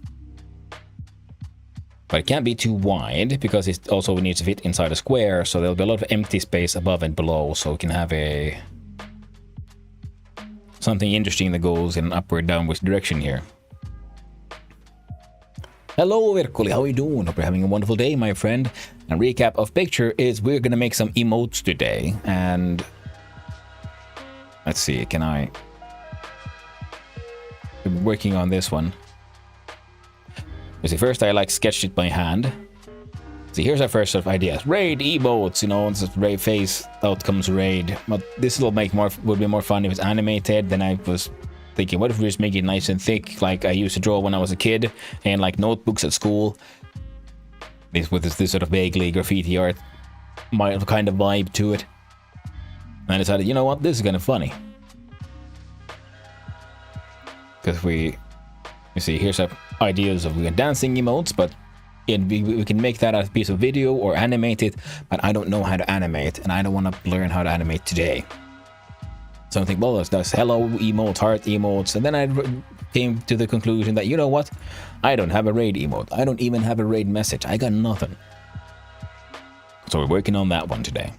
But it can't be too wide because it also needs to fit inside a square, so there'll be a lot of empty space above and below, so we can have something interesting that goes in an upward downward direction here. Hello Virkuli, how are you doing? Hope you're having a wonderful day, my friend. And recap of picture is we're gonna make some emotes today, and let's see, can I... I'm working on this one. You see, first I like sketched it by hand. See, here's our first sort of ideas. Raid emotes, you know, it's just raid face, out comes raid. But this would be more fun if it's animated. Then I was thinking, what if we just make it nice and thick, like I used to draw when I was a kid, and like notebooks at school. With this sort of vaguely graffiti art, my kind of vibe to it. And I decided, you know what, this is kind of funny. Because you see, here's our ideas of dancing emotes, but we can make that as a piece of video or animate it, but I don't know how to animate, and I don't want to learn how to animate today. So I think, well, that's hello emote, heart emotes, and then I came to the conclusion that, you know what, I don't have a raid emote. I don't even have a raid message. I got nothing. So we're working on that one today.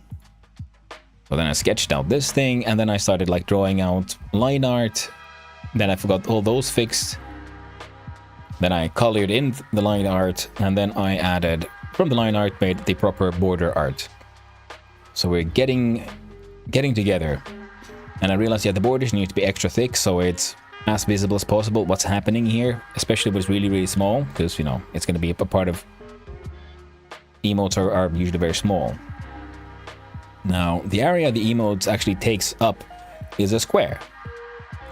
So then I sketched out this thing, and then I started like drawing out line art. Then I forgot all those fixed. Then I colored in the line art, and then I added, from the line art, made the proper border art. So we're getting together. And I realized, yeah, the borders need to be extra thick, so it's as visible as possible what's happening here, especially when it's really, really small, because, you know, it's going to be a part of... Emotes are usually very small. Now, the area the emotes actually takes up is a square.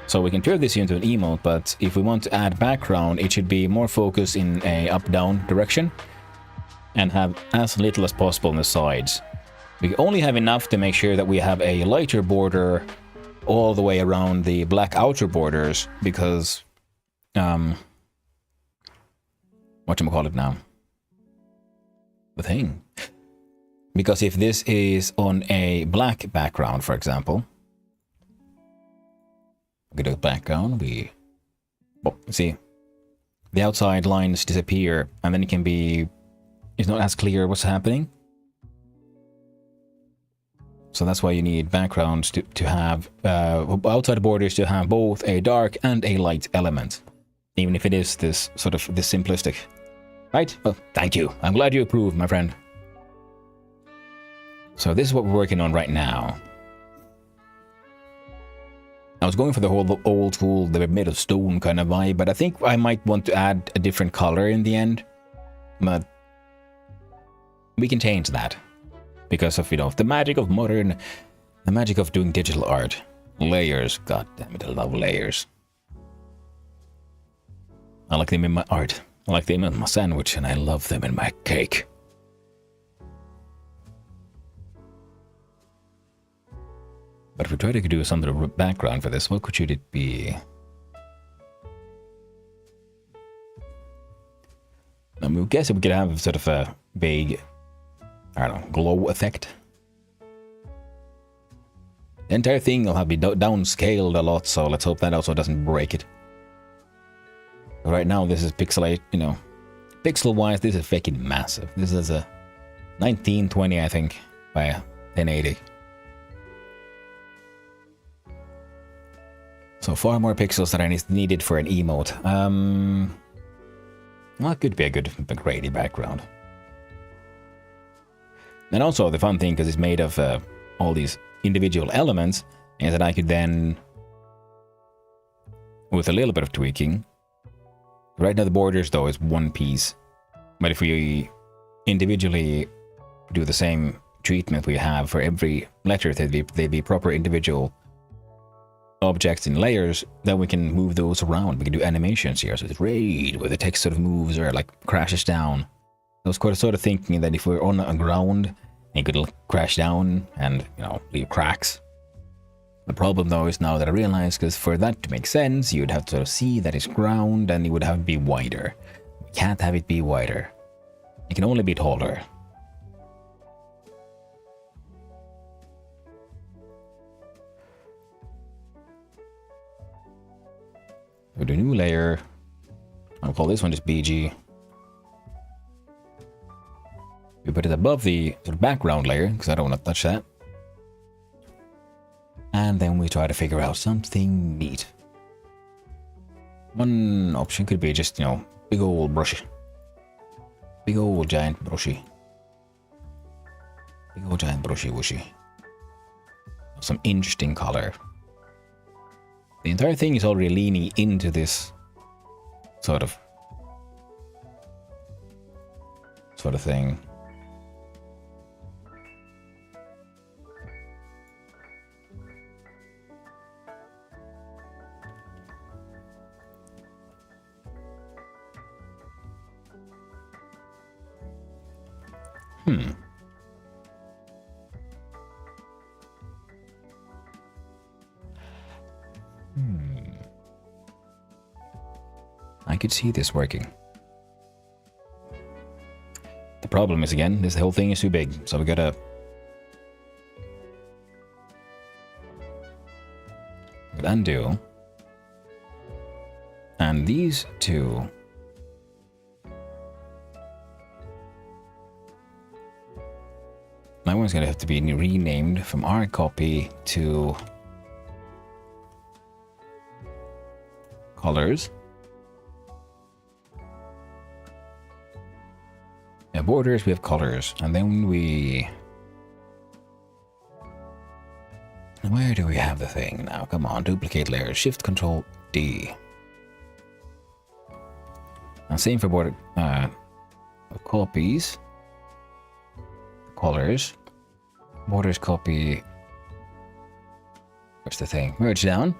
So we can turn this into an emote, but if we want to add background, it should be more focused in a up-down direction and have as little as possible on the sides. We only have enough to make sure that we have a lighter border all the way around the black outer borders, because whatchamacallit now? The thing. Because if this is on a black background, for example, we do background, see, the outside lines disappear, and then it's not as clear what's happening. So that's why you need backgrounds to have outside borders to have both a dark and a light element, even if it is this simplistic. Right? Well, thank you. I'm glad you approve, my friend. So this is what we're working on right now. I was going for the whole old school, they're made of stone kind of vibe, but I think I might want to add a different color in the end. But we can change that. Because of, you know, the magic of the magic of doing digital art. Layers, god damn it, I love layers. I like them in my art. I like them in my sandwich, and I love them in my cake. But if we try to do some sort of background for this, what should it be? I guess we could have sort of a vague, I don't know, glow effect. The entire thing will have to be downscaled a lot, so let's hope that also doesn't break it. But right now, this is pixelate, you know, pixel-wise, this is fucking massive. This is a 1920, I think, by 1080. So far more pixels than I needed for an emote. Well, it could be a good grainy background. And also the fun thing, because it's made of all these individual elements, is that I could then, with a little bit of tweaking, right now the borders though is one piece, but if we individually do the same treatment we have for every letter, they'd be proper individual objects in layers, then we can move those around. We can do animations here, so it's raid where the text sort of moves or like crashes down. I was sort of thinking that if we're on a ground, it could crash down and, you know, leave cracks. The problem though is now that I realize, because for that to make sense, you'd have to sort of see that it's ground and it would have to be wider. We can't have it be wider. It can only be taller. With a new layer, I'll call this one just BG. We put it above the sort of background layer, because I don't want to touch that. And then we try to figure out something neat. One option could be just, you know, big old brushy. Big old giant brushy. Big old giant brushy whooshy. Some interesting color. The entire thing is already leaning into this sort of sort of thing. I could see this working. The problem is, again, this whole thing is too big, so we gotta undo. And these two. That one's gonna have to be renamed from our copy to colors. Yeah, borders, we have colors, and then we... Where do we have the thing now? Come on, duplicate layers, Shift Control D. And same for border copies, colors, borders copy. Where's the thing? Merge down,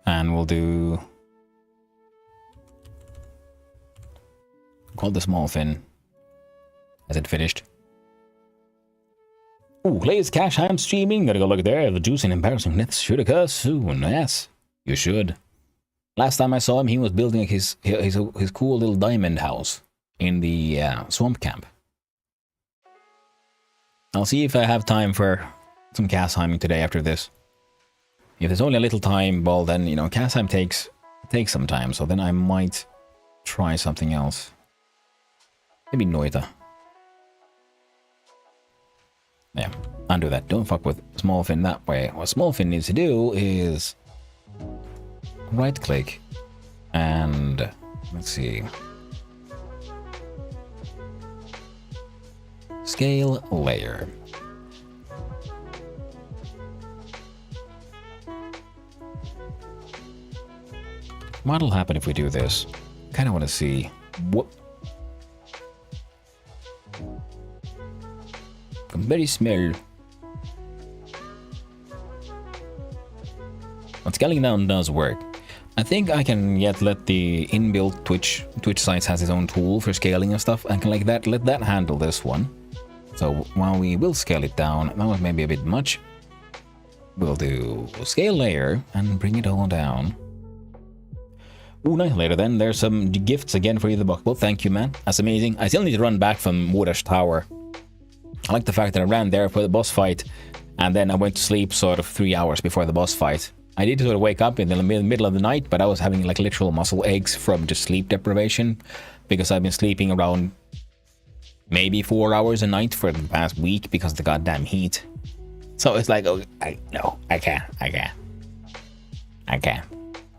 and we'll do. Call the small fin. Has it finished? Ooh, Clay's Cash, I'm streaming. Gotta go look there. The juicy and embarrassing myths should occur soon. Yes, you should. Last time I saw him, he was building his cool little diamond house in the swamp camp. I'll see if I have time for some Casheiming today after this. If there's only a little time, well then, you know, Casheim takes some time, so then I might try something else. Maybe Noita. Yeah, undo that. Don't fuck with Smallfin that way. What Smallfin needs to do is right click and let's see. Scale layer. What'll happen if we do this? Kinda wanna see what. Very small. But scaling down does work. I think I can yet let the inbuilt Twitch sites has its own tool for scaling and stuff. I can like that let that handle this one. So while we will scale it down, that was maybe a bit much. We'll do scale layer and bring it all down. Ooh, nice later then. There's some gifts again for you, the book. Well, thank you, man. That's amazing. I still need to run back from Wodash Tower. I like the fact that I ran there for the boss fight, and then I went to sleep sort of 3 hours before the boss fight. I did sort of wake up in the middle of the night, but I was having like literal muscle aches from just sleep deprivation, because I've been sleeping around maybe 4 hours a night for the past week because of the goddamn heat. So it's like, oh, I can't.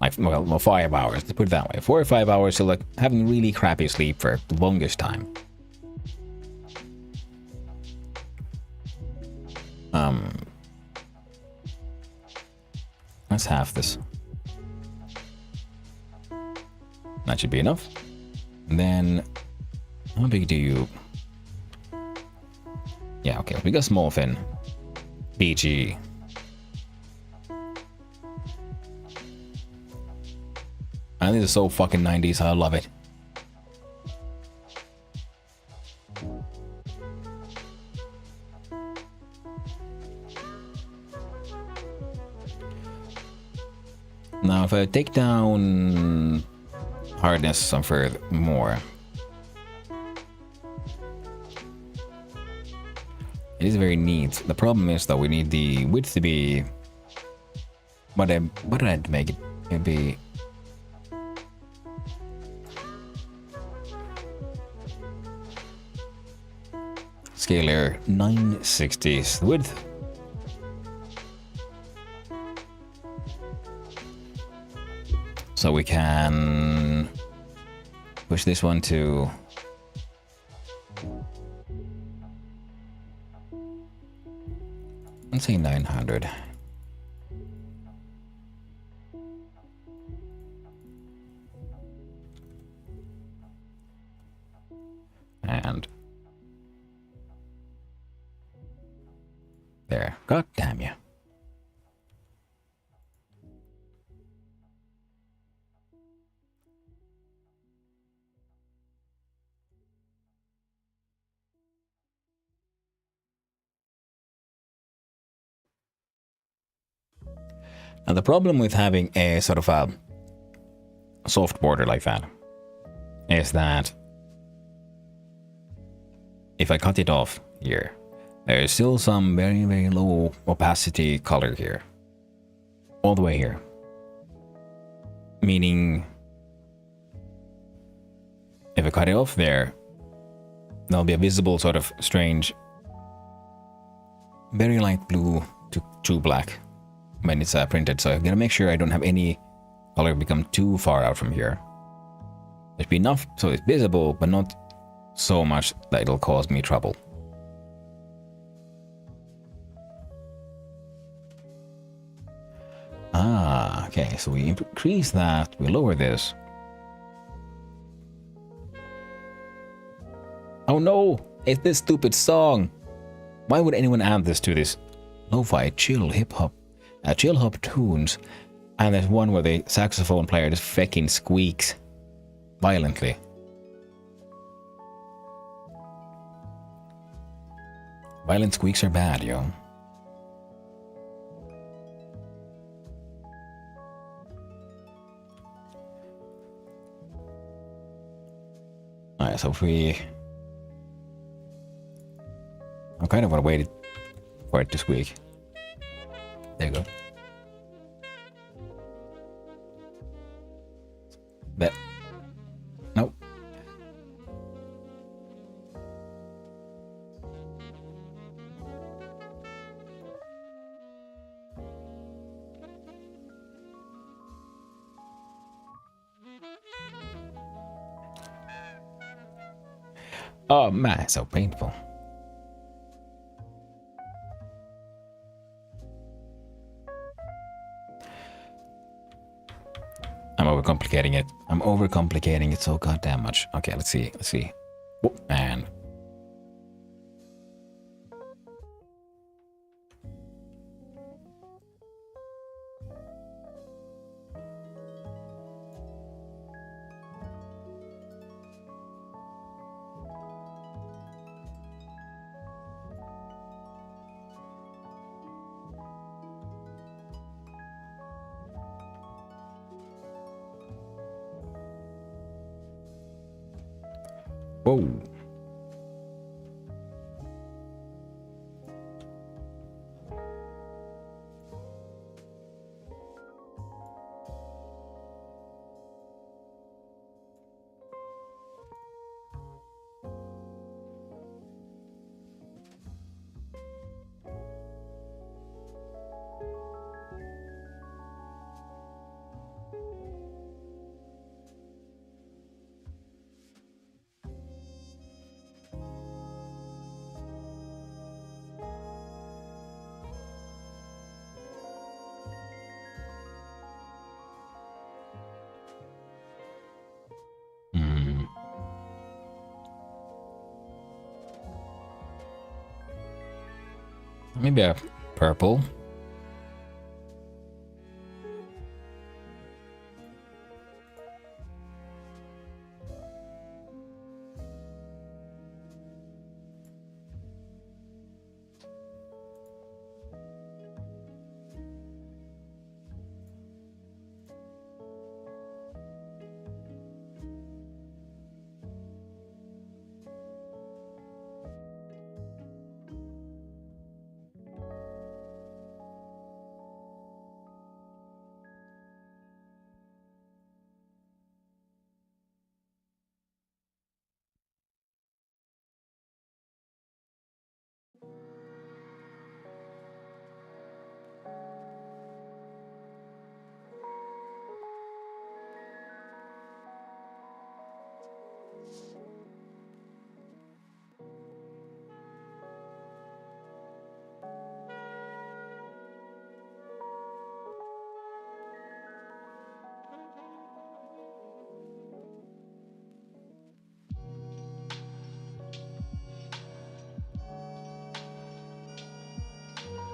Like, well, 5 hours, to put it that way. 4 or 5 hours, so like having really crappy sleep for the longest time. Let's half this. That should be enough. And then, how big do you? Yeah, okay, we got small fin. PG. And this is so fucking 90s, I love it. Now, if I take down hardness some further more, it is very neat. The problem is that we need the width to be. What did I make it? It'd be. Scalar 960s. The width. So we can push this one to let's say 900. God damn you. Now the problem with having a sort of a soft border like that is that if I cut it off here, there is still some very, very low opacity color here. All the way here. Meaning, if I cut it off there, there'll be a visible sort of strange, very light blue to black when it's printed. So I'm gonna make sure I don't have any color become too far out from here. There's be enough so it's visible, but not so much that it'll cause me trouble. Ah, okay, so we increase that, we lower this. Oh no, it's this stupid song. Why would anyone add this to this lo-fi chill hip-hop, chill hop tunes? And there's one where the saxophone player just fucking squeaks violently. Violent squeaks are bad, yo. Alright, so if we... I kind of want to wait for it to squeak. There you go. That. Nope. Oh man, it's so painful. I'm overcomplicating it. I'm overcomplicating it so goddamn much. Okay, let's see. Let's see. Oh, man. Whoa. Hmm. Maybe a purple.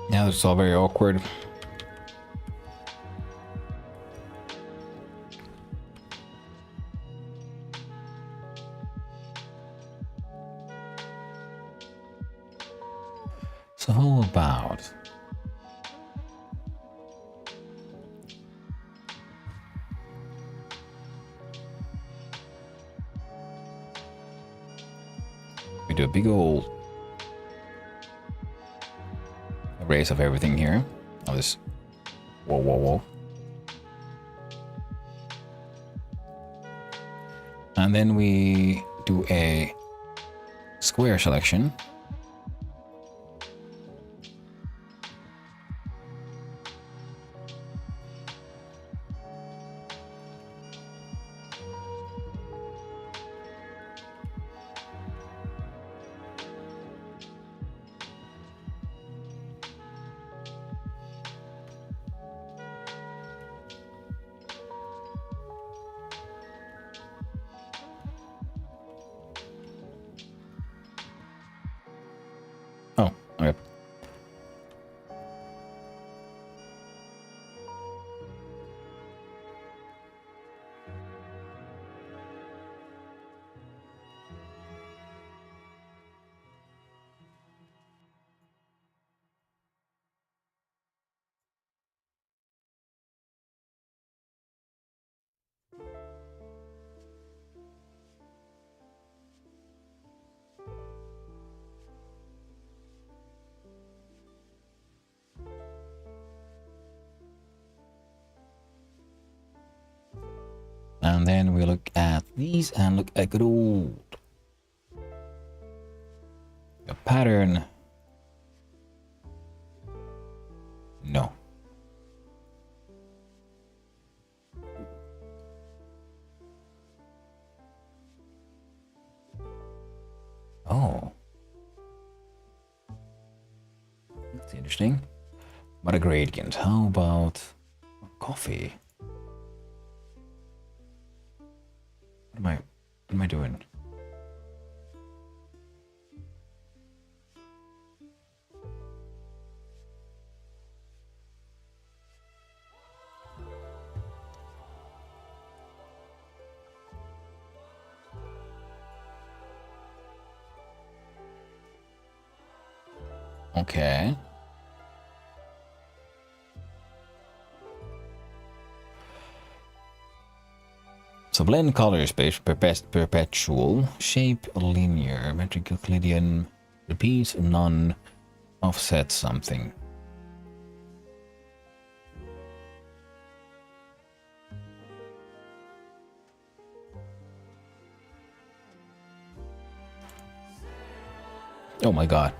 Now it's all very awkward. So how about we do a big old erase of everything here. Oh, this. Whoa, whoa, whoa. And then we do a square selection. Oh, okay. And then we look at these and look at good old a pattern. No. Oh, that's interesting. But a gradient. How about coffee? What am I doing? Okay. So blend colors based perpetual, shape linear, metric Euclidean, repeats none, offset something. Oh my god.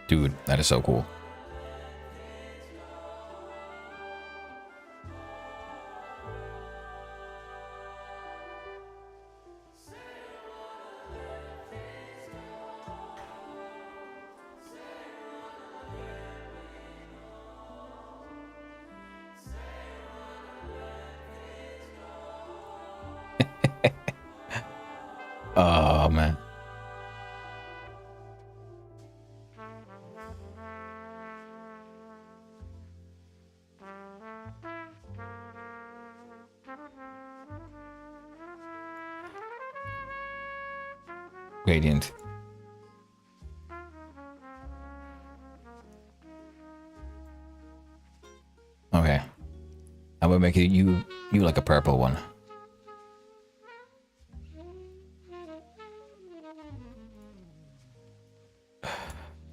Dude, that is so cool. Oh man. Gradient. Okay. I will make it you like a purple one.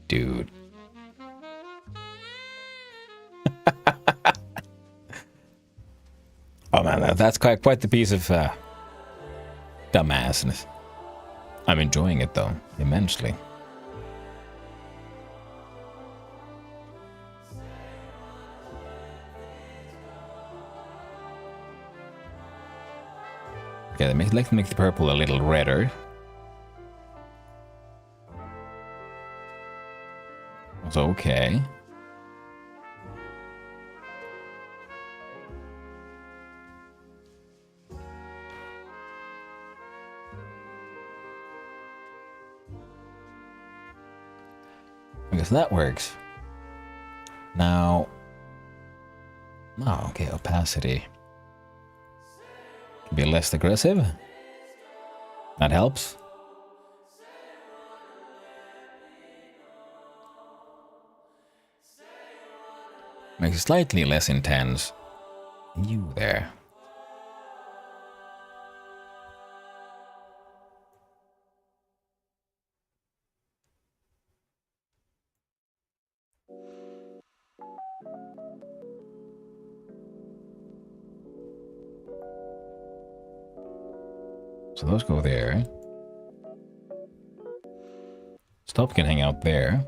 Dude. Oh man, that's quite the piece of dumbassness. I'm enjoying it though, immensely. Okay, let's make the purple a little redder. It's okay. I guess that works. Now... Oh, okay, opacity. Be less aggressive. That helps. Makes it slightly less intense. You there. So those go there. Stop can hang out there.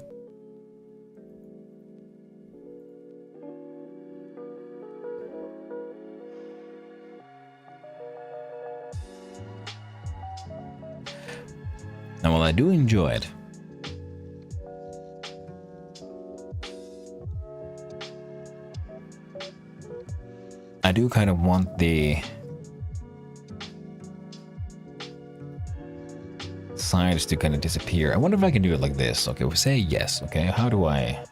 Now, while I do enjoy it, I do kind of want the sides to kind of disappear. I wonder if I can do it like this. Okay, we'll say yes. Okay, how do I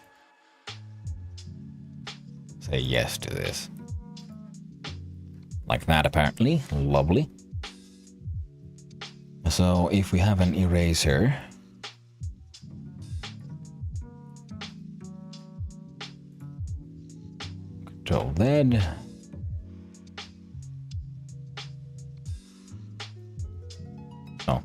say yes to this? Like that, apparently. Lovely. So if we have an eraser, Control Z. Oh.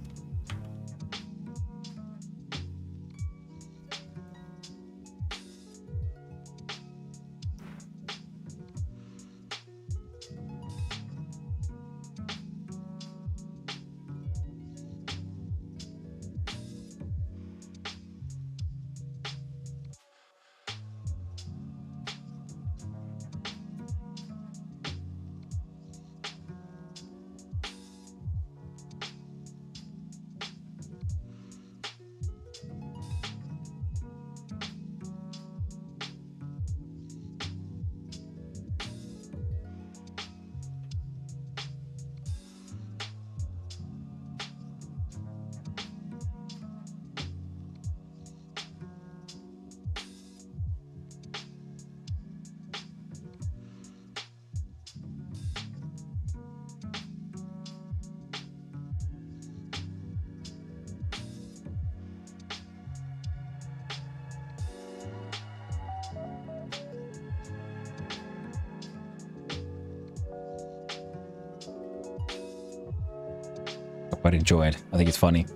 I quite enjoy it. I think it's funny.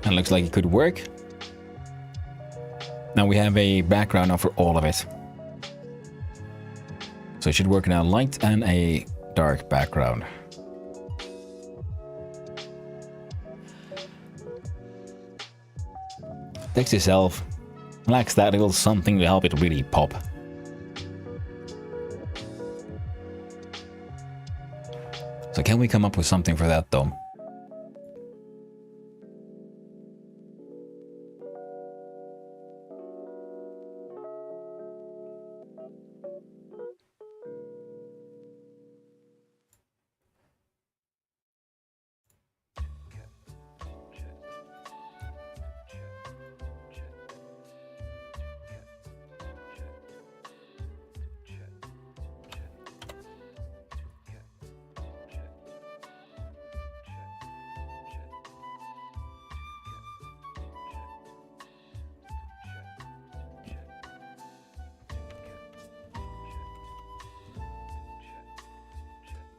And looks like it could work. Now we have a background now for all of it. So it should work now, light and a dark background. Text itself lacks that little something to help it really pop. So can we come up with something for that though?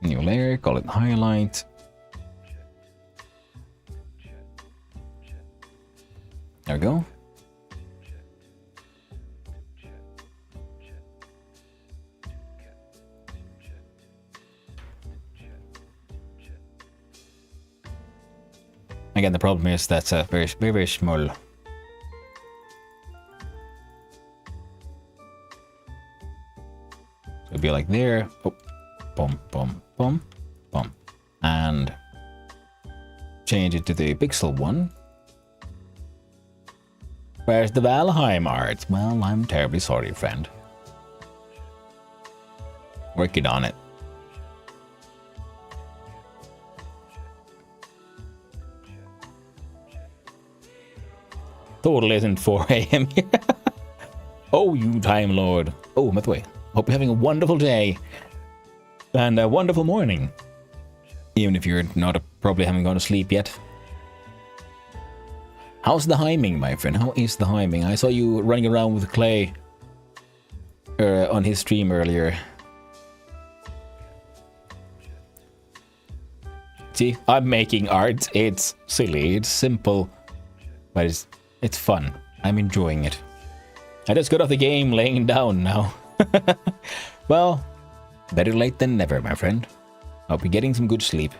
New layer, call it highlight. There we go. Again, the problem is that's a very small. It'll be like there. Oh, boom, boom, boom, boom, and change it to the pixel one. Where's the Valheim art? Well, I'm terribly sorry, friend. Working on it. Totally isn't 4 a.m. Oh, you Time Lord. Oh, by the way, hope you're having a wonderful day and a wonderful morning. Even if you're not probably haven't gone to sleep yet. How's the hyming, my friend? How is the hyming? I saw you running around with Clay on his stream earlier. See, I'm making art. It's silly, it's simple, but it's fun. I'm enjoying it. I just got off the game laying down now. Well, better late than never, my friend. I'll be getting some good sleep.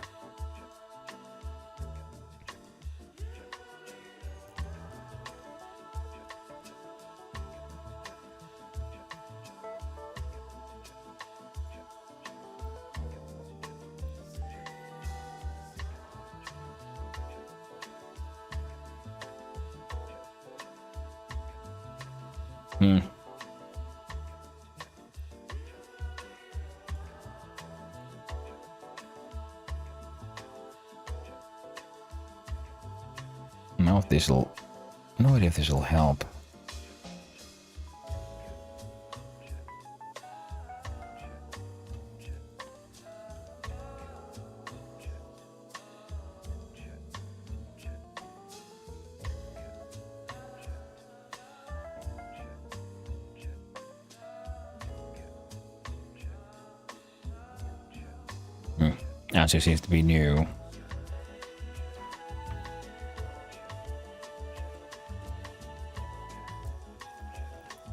Now if this'll... No idea if this'll help. Answer seems to be new.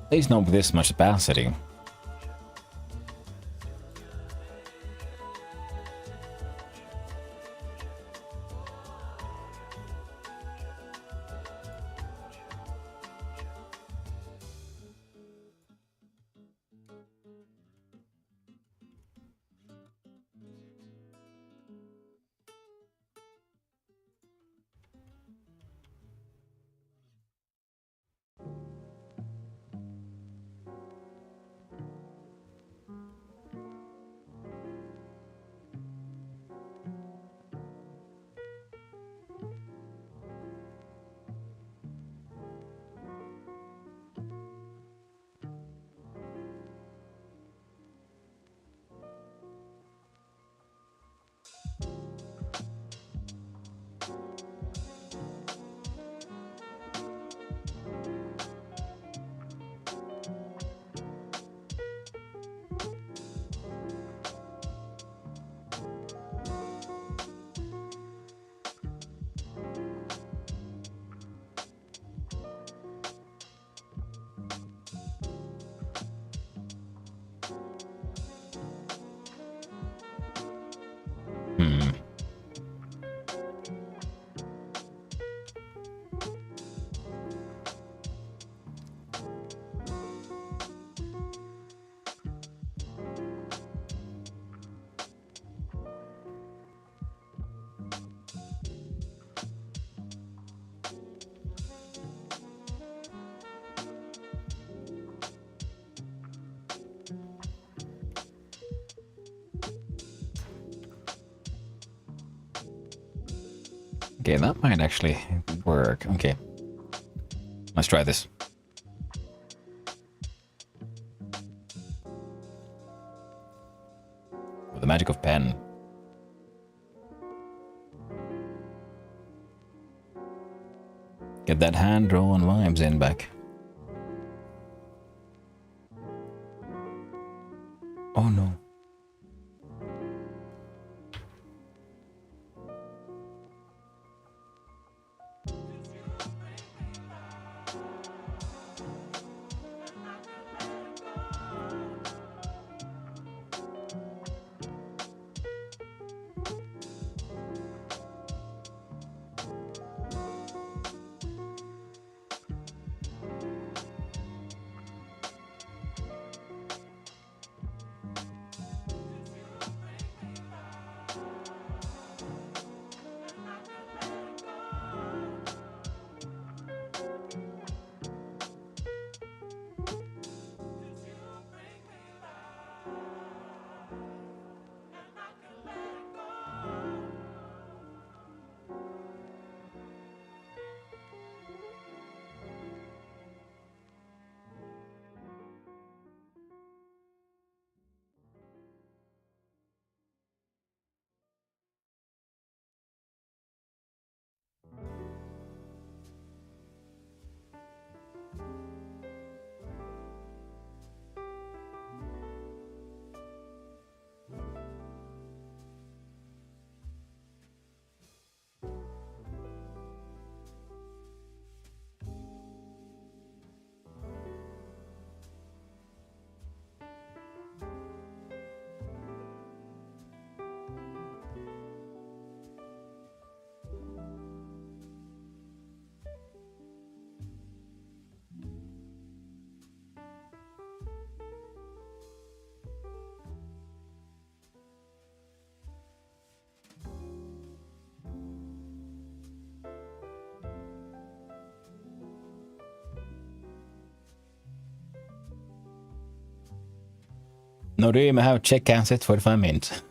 At least not with this much opacity. Okay, that might actually work. Okay. Let's try this. With the magic of pen. Get that hand-drawn vibes in back. Oh no. Når du må ha check cancet for 5 mint.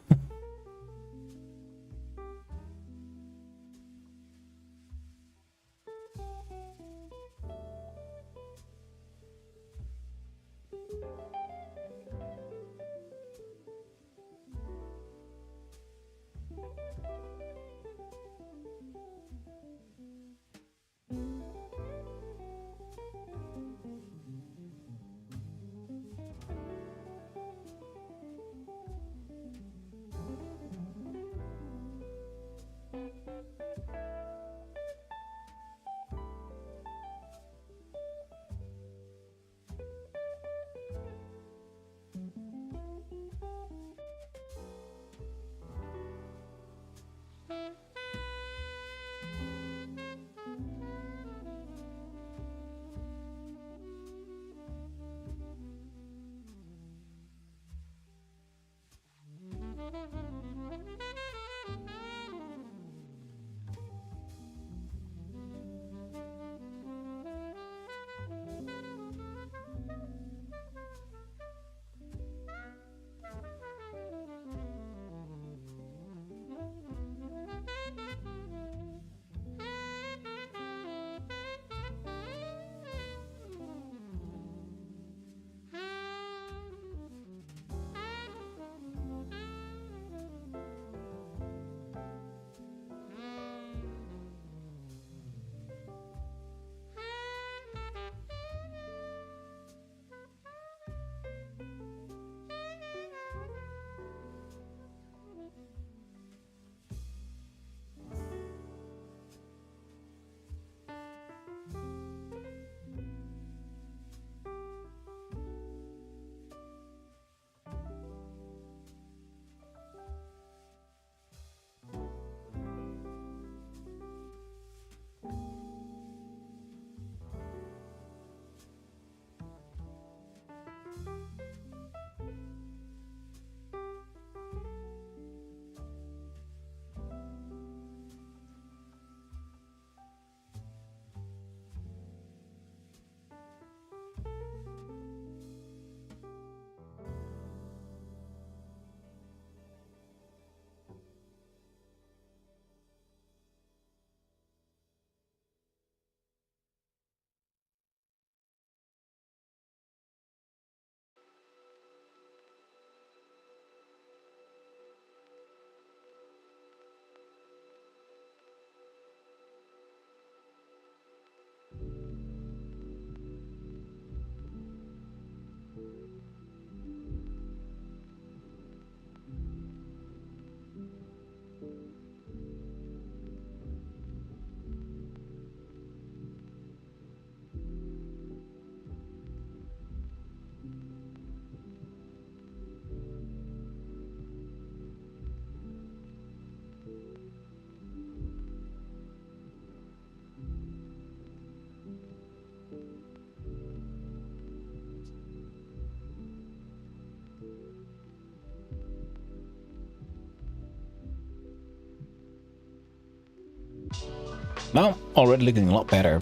Well, already looking a lot better.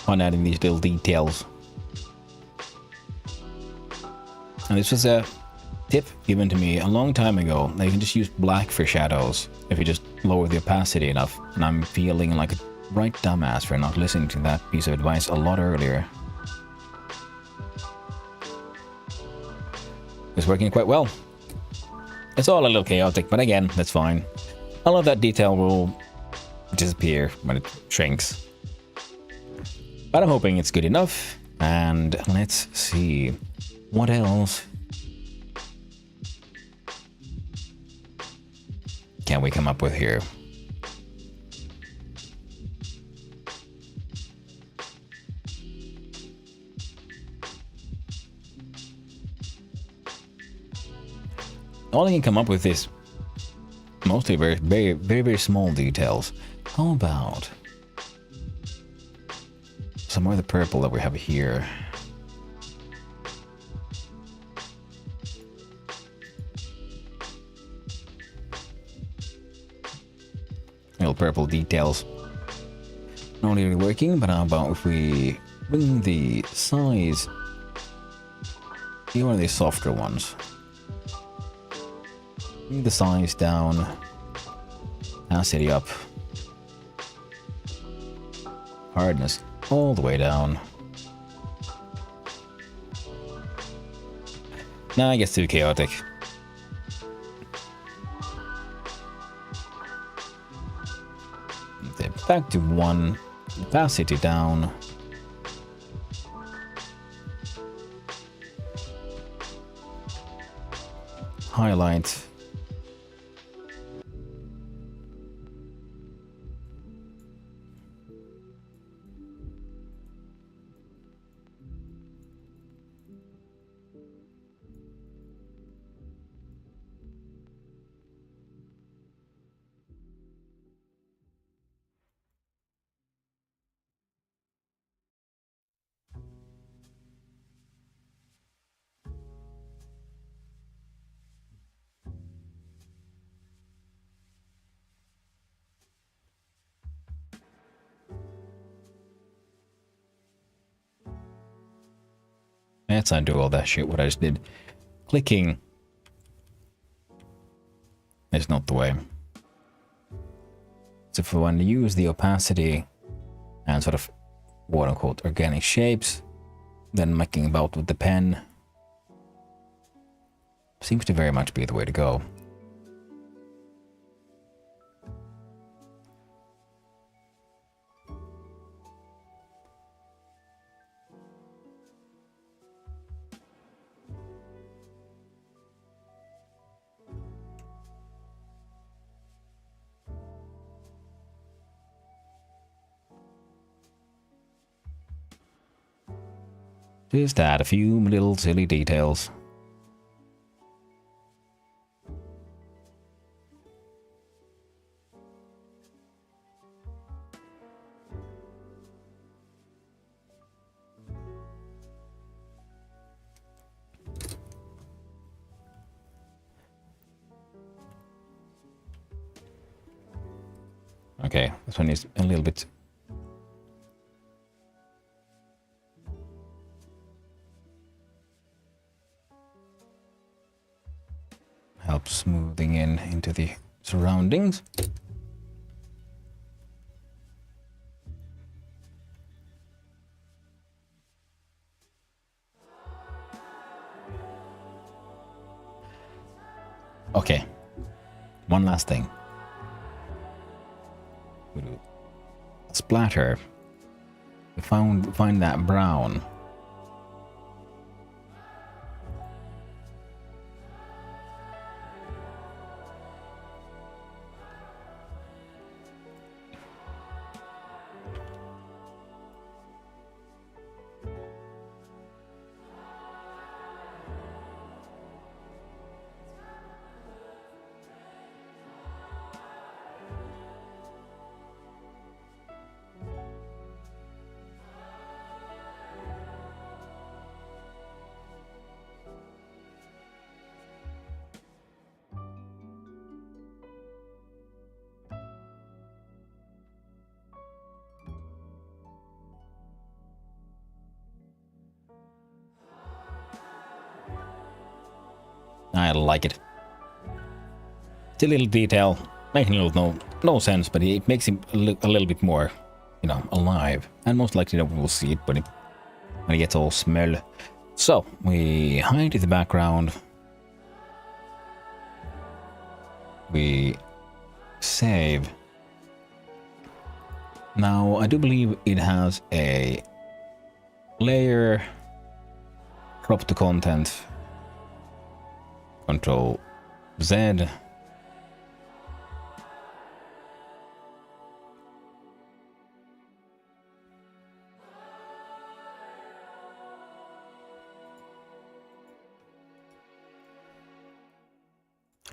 On adding these little details. And this was a tip given to me a long time ago. That you can just use black for shadows if you just lower the opacity enough. And I'm feeling like a right dumbass for not listening to that piece of advice a lot earlier. It's working quite well. It's all a little chaotic, but again, that's fine. All of that detail will disappear when it shrinks. But I'm hoping it's good enough. And let's see. What else can we come up with here? All I can come up with is mostly very small details. How about some more of the purple that we have here? A little purple details. Not really working, but how about if we bring the size? Here are the softer ones. Bring the size down. Opacity up. Hardness all the way down. Now it gets too chaotic. Okay, back to 1. Opacity down. Highlight. Let's undo all that shit what I just did. Clicking is not the way. So if we want to use the opacity and sort of quote unquote organic shapes, then mucking about with the pen seems to very much be the way to go. Just add a few little silly details. Okay, this one is a little bit help smoothing in into the surroundings. Okay, one last thing. Splatter. We find that brown. I like it. It's a little detail, making a little no sense, but it makes him look a little bit more, you know, alive. And most likely that we will see it when it gets all smell. So we hide the background. We save. Now I do believe it has a layer, crop to content, Control Z.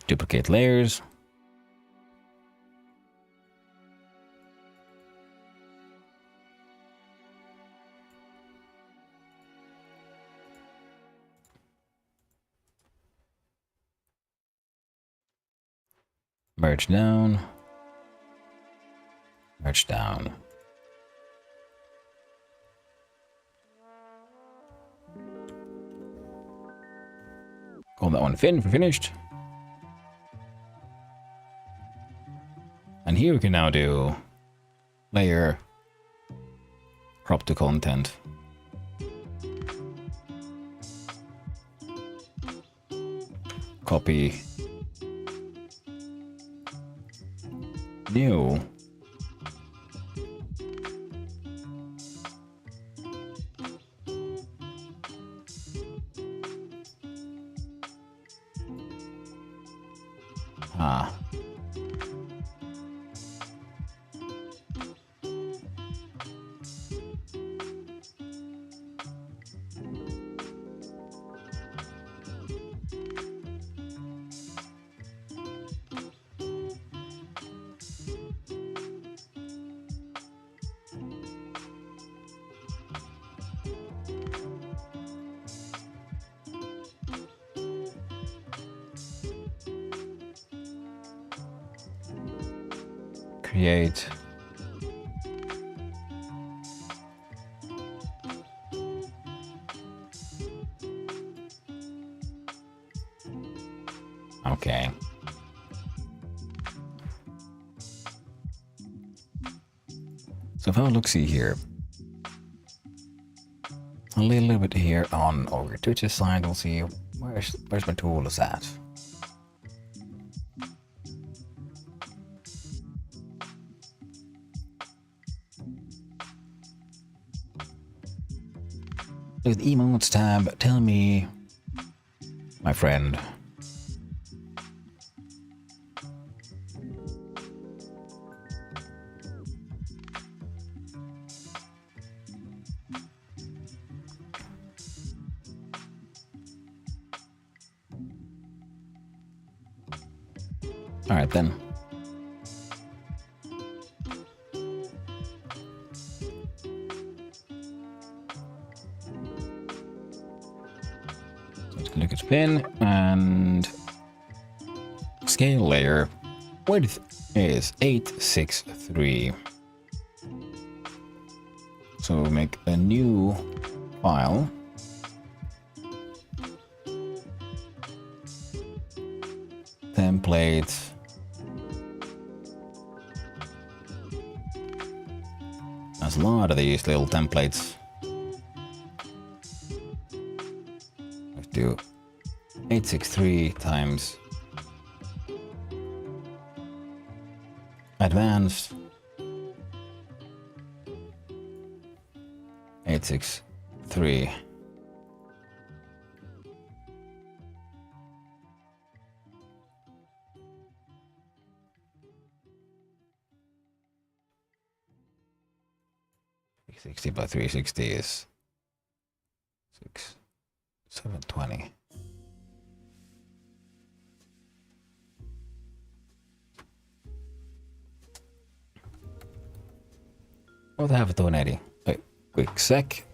Duplicate layers. Merge down. Merge down. Call that one finished. And here we can now do layer, crop to content. Copy. New. Ah. Create. Okay. So if I look see here, a little bit here on over Twitch's side, we'll see where's my tool is at. Look at the emotes tab. Tell me, my friend. All right then. Let's look at pin and scale layer. Width is 863. So make a new file. Template. There's a lot of these little templates. Let's do 863 times advanced 863. $60 by 360 is 720. What have to 180? Wait, quick sec.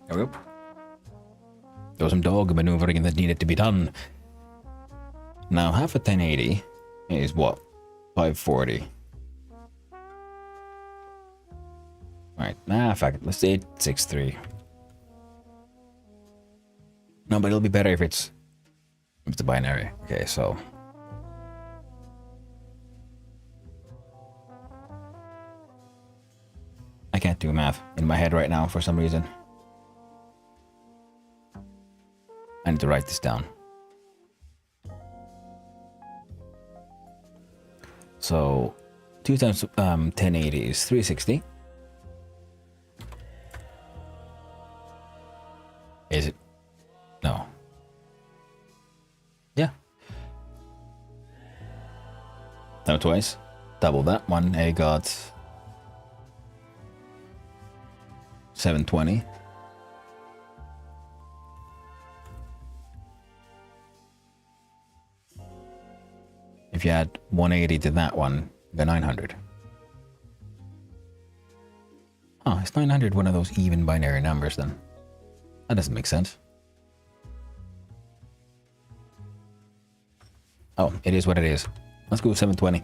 There we go. There was some dog maneuvering that needed to be done. Now half a 1080 is what? 540. Alright, fuck it. Let's say 863. No, but it'll be better if it's a binary. Okay, so I can't do math in my head right now for some reason. I need to write this down. So 2 times 1080 is 360. Is it? No. Yeah. Now twice. Double that one. I got 720. If you add 180 to that one, you got 900. Oh, is 900 one of those even binary numbers then? That doesn't make sense. Oh, it is what it is. Let's go with 720.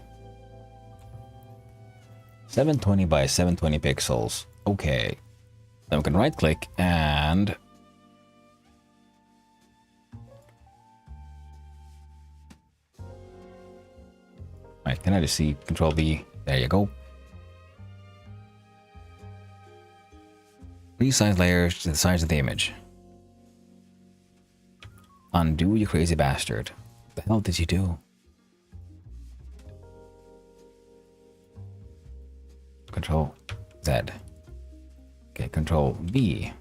720 by 720 pixels. Okay. Then we can right click and... Right, can I just see Control V? There you go. Resize layers to the size of the image. Undo, you crazy bastard. What the hell did you do? Control Z. Okay, Control V.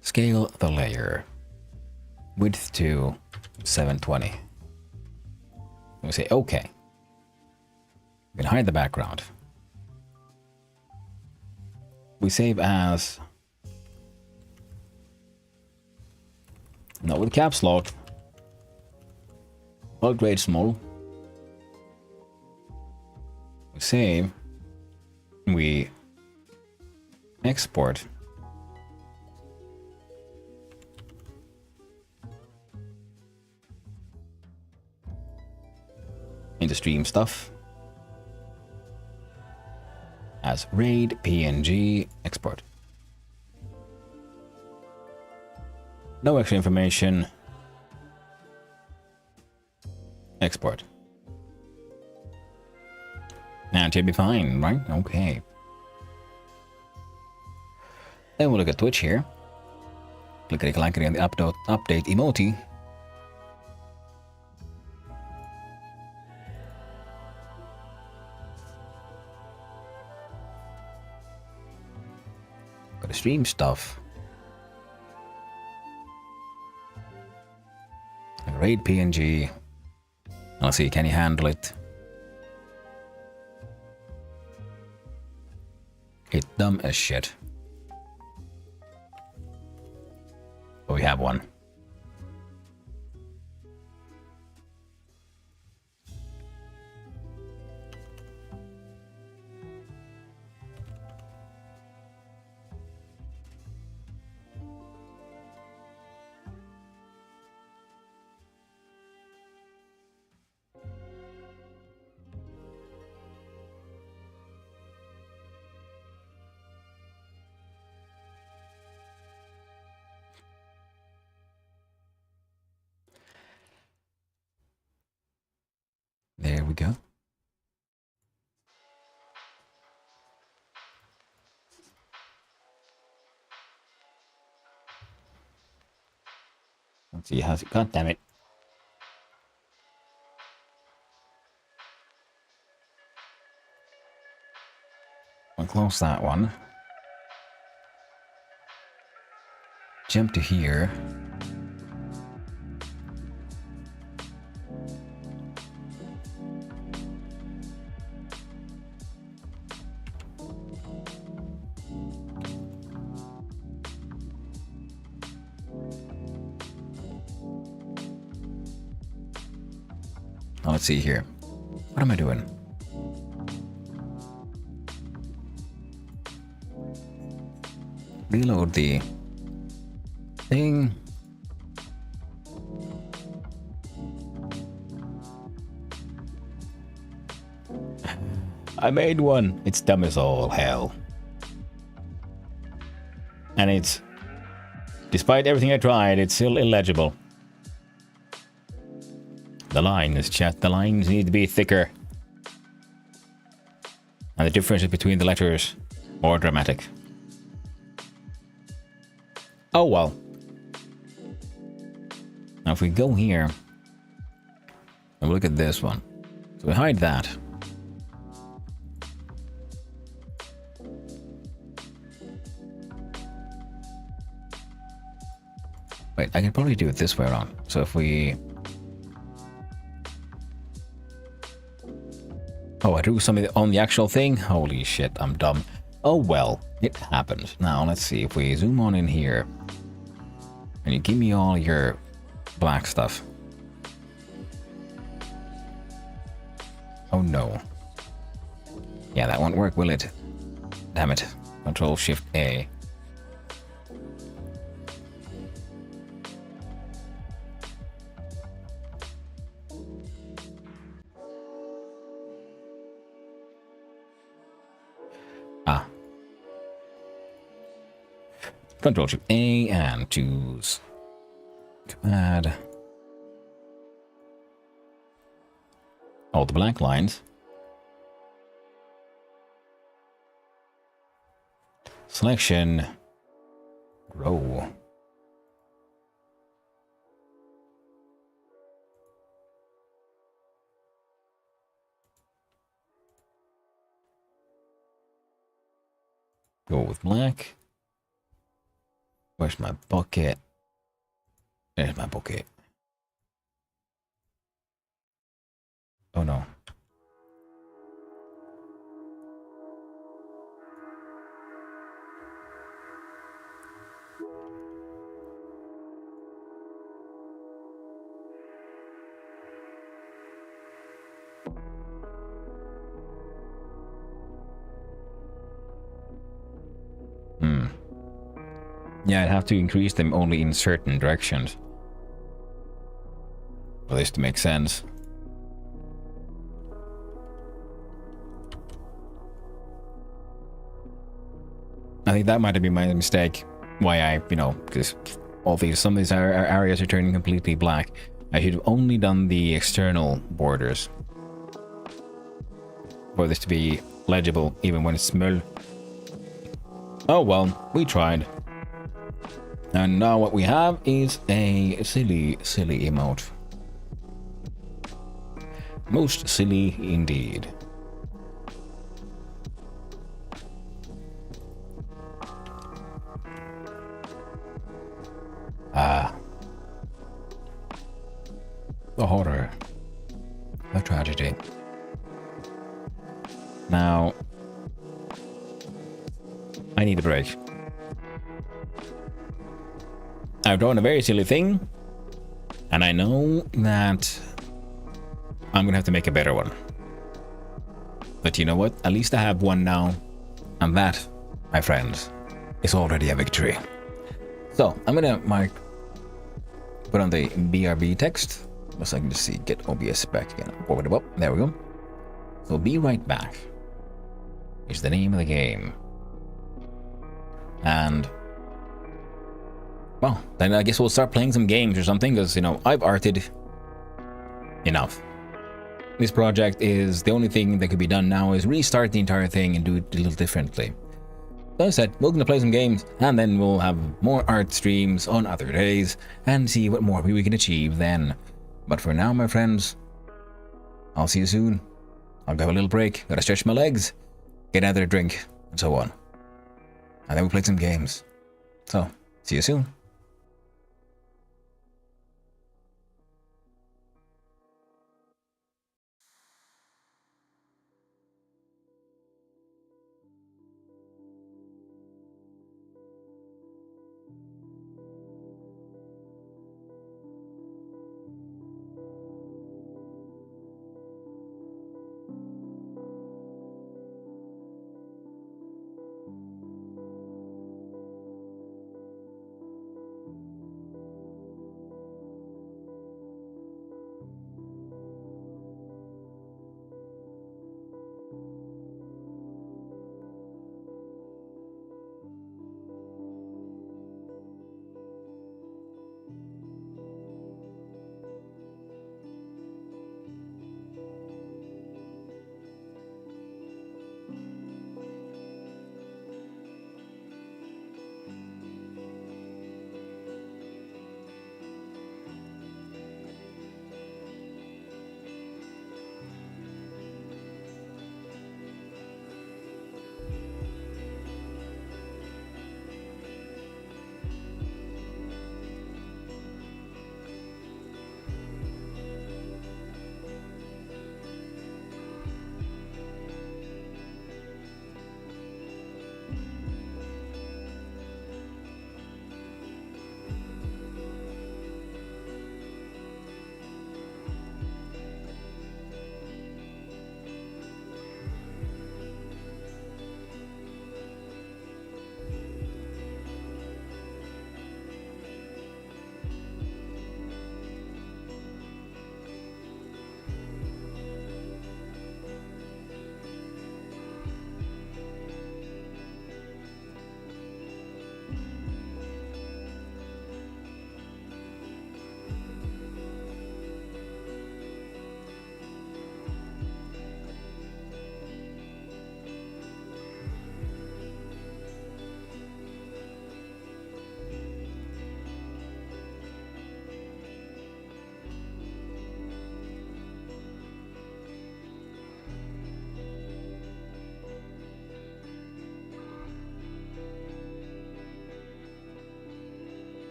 Scale the layer. Width to 720. We say OK. We can hide the background. We save as... Not with caps lock. Bulk grade small. We save. We export. Into stream stuff. As RAID PNG export. No extra information. Export. Now it should be fine, right? Okay. Then we'll look at Twitch here. Clickety-clackety on the update emote. Got to stream stuff. RAID PNG. Let's see, can you handle it? It's dumb as shit. But we have one. There we go. Let's see how's it. God damn it. I'll close that one. Jump to here. Now let's see here. What am I doing? Reload the thing. I made one. It's dumb as all hell. And it's, despite everything I tried, it's still illegible. The lines, chat, the lines need to be thicker. And the differences between the letters more dramatic. Oh well. Now if we go here and look at this one. So we hide that. Wait, I can probably do it this way around. So if we Oh, I drew something on the actual thing? Holy shit, I'm dumb. Oh well, it happened. Now, let's see if we zoom on in here. And you give me all your black stuff. Oh no. Yeah, that won't work, will it? Damn it. Control Shift A. Ah. Control Shift A and choose to add all the black lines. Selection. Row. Go with black. Where's my bucket? There's my bucket. Oh no. Yeah, I'd have to increase them only in certain directions for this to make sense. I think that might have been my mistake. Why I, because some of these areas are turning completely black. I should have only done the external borders for this to be legible, even when it's small. Oh well, we tried. And now what we have is a silly emote. Most silly indeed. Ah. The horror. The tragedy. Now, I need a break. I've drawn a very silly thing, and I know that I'm gonna have to make a better one. But you know what? At least I have one now, and that, my friends, is already a victory. So I'm gonna put on the BRB text, so I can just see get OBS back again. There we go. So be right back is the name of the game, and well, then I guess we'll start playing some games or something, because I've arted enough. This project is the only thing that could be done now is restart the entire thing and do it a little differently. So I said, we're going to play some games, and then we'll have more art streams on other days, and see what more we can achieve then. But for now, my friends, I'll see you soon. I'll go have a little break, gotta stretch my legs, get another drink, and so on. And then we'll play some games. So, see you soon.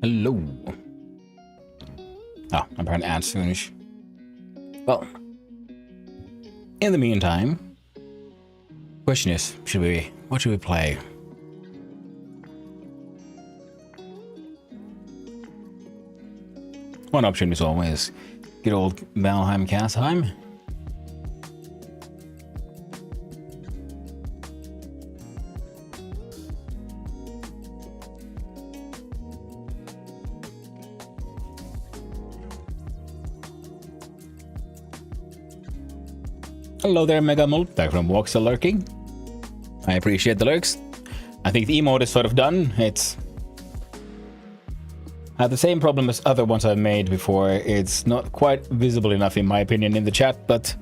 Hello. Oh, apparently ads finish. Well, in the meantime, question is, what should we play? One option is always good old Valheim Kastheim. Hello there, Megamult, back from Voxel lurking. I appreciate the lurks. I think the emote is sort of done. It's had the same problem as other ones I've made before. It's not quite visible enough, in my opinion, in the chat, but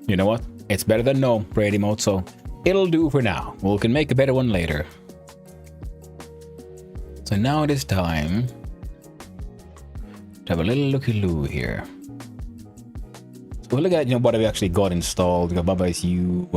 you know what? It's better than no raid emote, so it'll do for now. We can make a better one later. So now it is time to have a little looky-loo here. We'll look at, what I've actually got installed. We got Baba is you.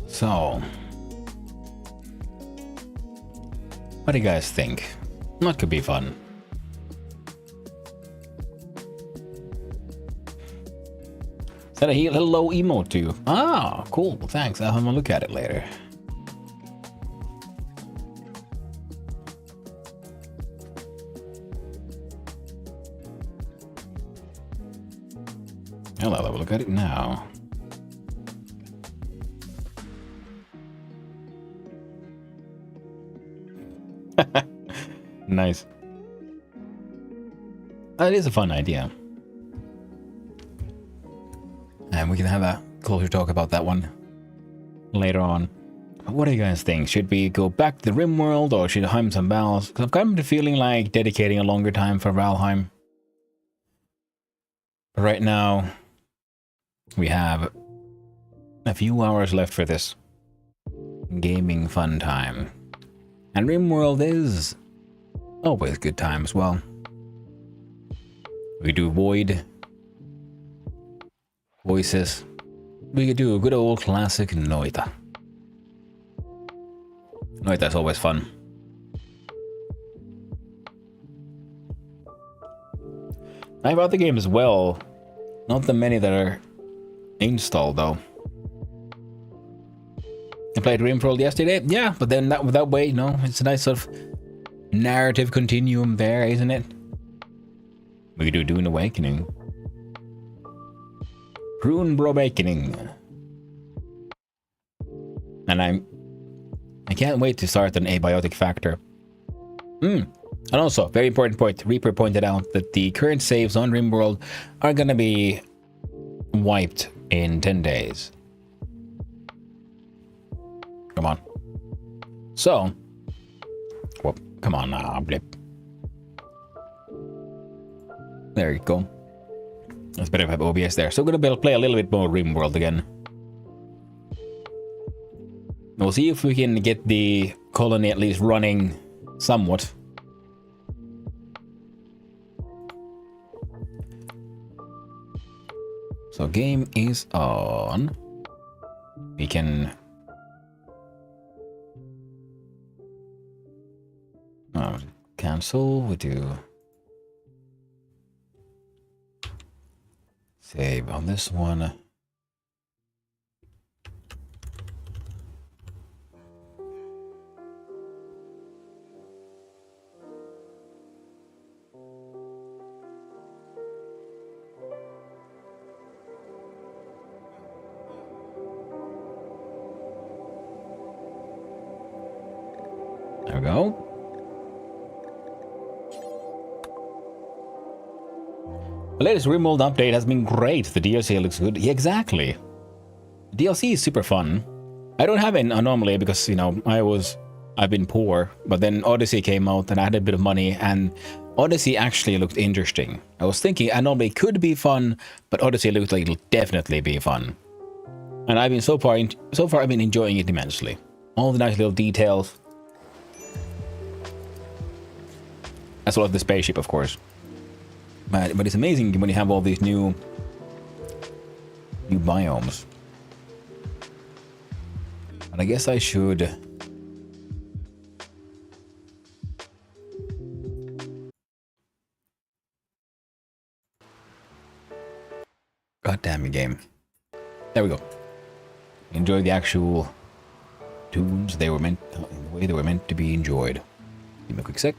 So, what do you guys think? That could be fun. Is that a hello emote too? Ah, cool. Thanks. I'll have a look at it later. I'll have a look at it now. Nice. That is a fun idea. And we can have a closer talk about that one later on. What do you guys think? Should we go back to the Rim world or should I hum some bells? Because I've kind of feeling like dedicating a longer time for Valheim. But right now, we have a few hours left for this gaming fun time. And RimWorld is always good time as well. We do Void. Voices. We could do a good old classic Noita. Noita's always fun. I have other games as well. Not the many that are installed though. I played Rimworld yesterday. Yeah, but then that way, you know, it's a nice sort of narrative continuum there, isn't it? We could do an awakening. Rune Awakening. And I can't wait to start an abiotic factor. And also, very important point, Reaper pointed out that the current saves on Rimworld are gonna be wiped in 10 days. Come on. So, well, come on now, blip. There you go. That's better if I have OBS there. So I'm gonna be able to play a little bit more Rimworld again. We'll see if we can get the colony at least running somewhat. So game is on. We can... cancel, we do... Save on this one. There we go. The latest Rimworld update has been great. The DLC looks good. Yeah, exactly. The DLC is super fun. I don't have an anomaly because, you know, I've been poor, but then Odyssey came out and I had a bit of money and Odyssey actually looked interesting. I was thinking anomaly could be fun, but Odyssey looked like it'll definitely be fun. And I've been so far I've been enjoying it immensely. All the nice little details. As well as the spaceship, of course. But it's amazing when you have all these new biomes. But I guess I should... God damn you, game. There we go. Enjoy the actual tunes. They were meant in the way they were meant to be enjoyed. Give me a quick sec.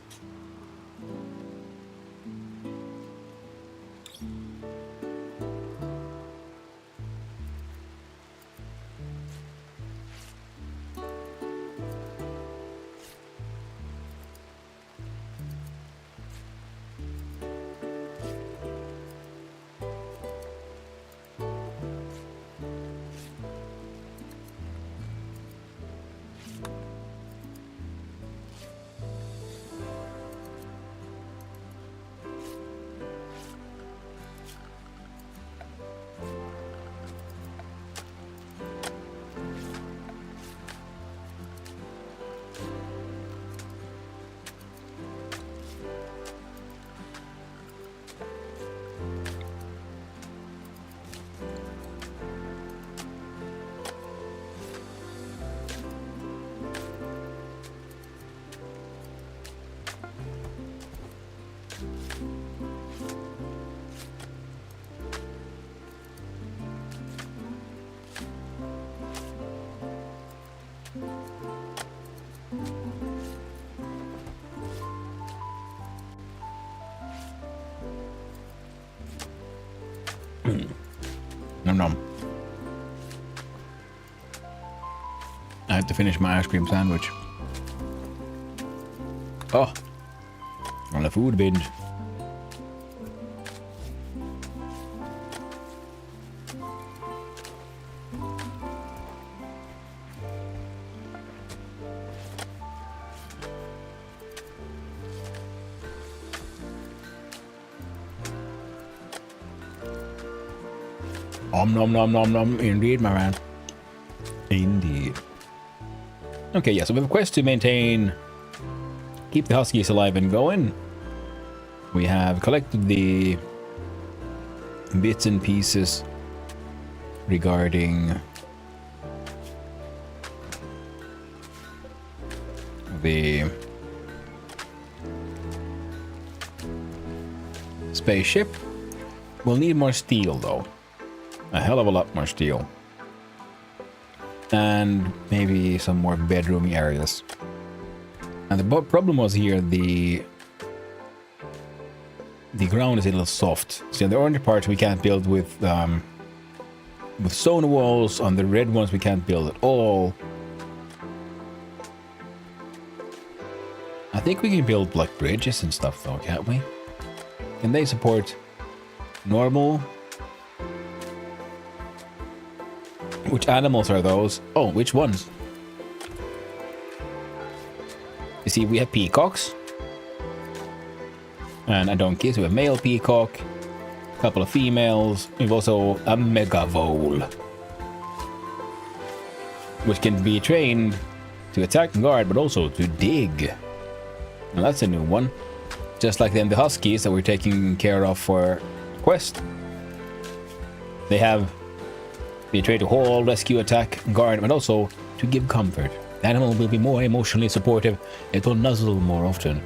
Nom nom. I have to finish my ice cream sandwich. Oh, on the food binge. Om nom nom nom nom. Indeed, my man. Indeed. Okay, yeah, so we have a quest to maintain... Keep the Huskies alive and going. We have collected the bits and pieces regarding the spaceship. We'll need more steel, though. A hell of a lot more steel. And maybe some more bedroomy areas. And the problem was here, the ground is a little soft. So the orange parts we can't build with stone walls. On the red ones we can't build at all. I think we can build like bridges and stuff though, can't we? Can they support normal? Which animals are those? Oh, which ones? You see, we have peacocks. And a donkey, so we have male peacock. A couple of females. We've also a megavole. Which can be trained to attack and guard, but also to dig. Now that's a new one. Just like then the huskies that we're taking care of for quest. They have the trait to haul, rescue, attack, guard, but also to give comfort. The animal will be more emotionally supportive. It will nuzzle more often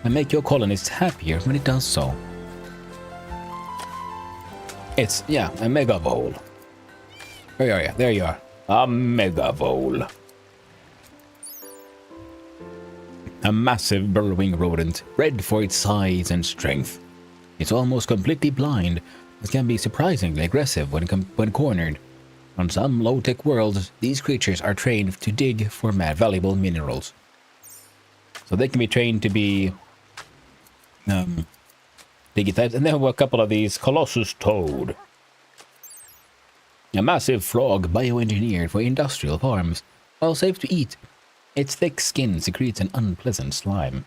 and make your colonists happier when it does so. It's, yeah, a megavole. Where are you? There you are. A megavole. A massive burrowing rodent, bred for its size and strength. It's almost completely blind, but can be surprisingly aggressive when cornered. On some low-tech worlds, these creatures are trained to dig for valuable minerals. So they can be trained to be diggy types. And then we have a couple of these. Colossus Toad. A massive frog bioengineered for industrial farms, while safe to eat. Its thick skin secretes an unpleasant slime.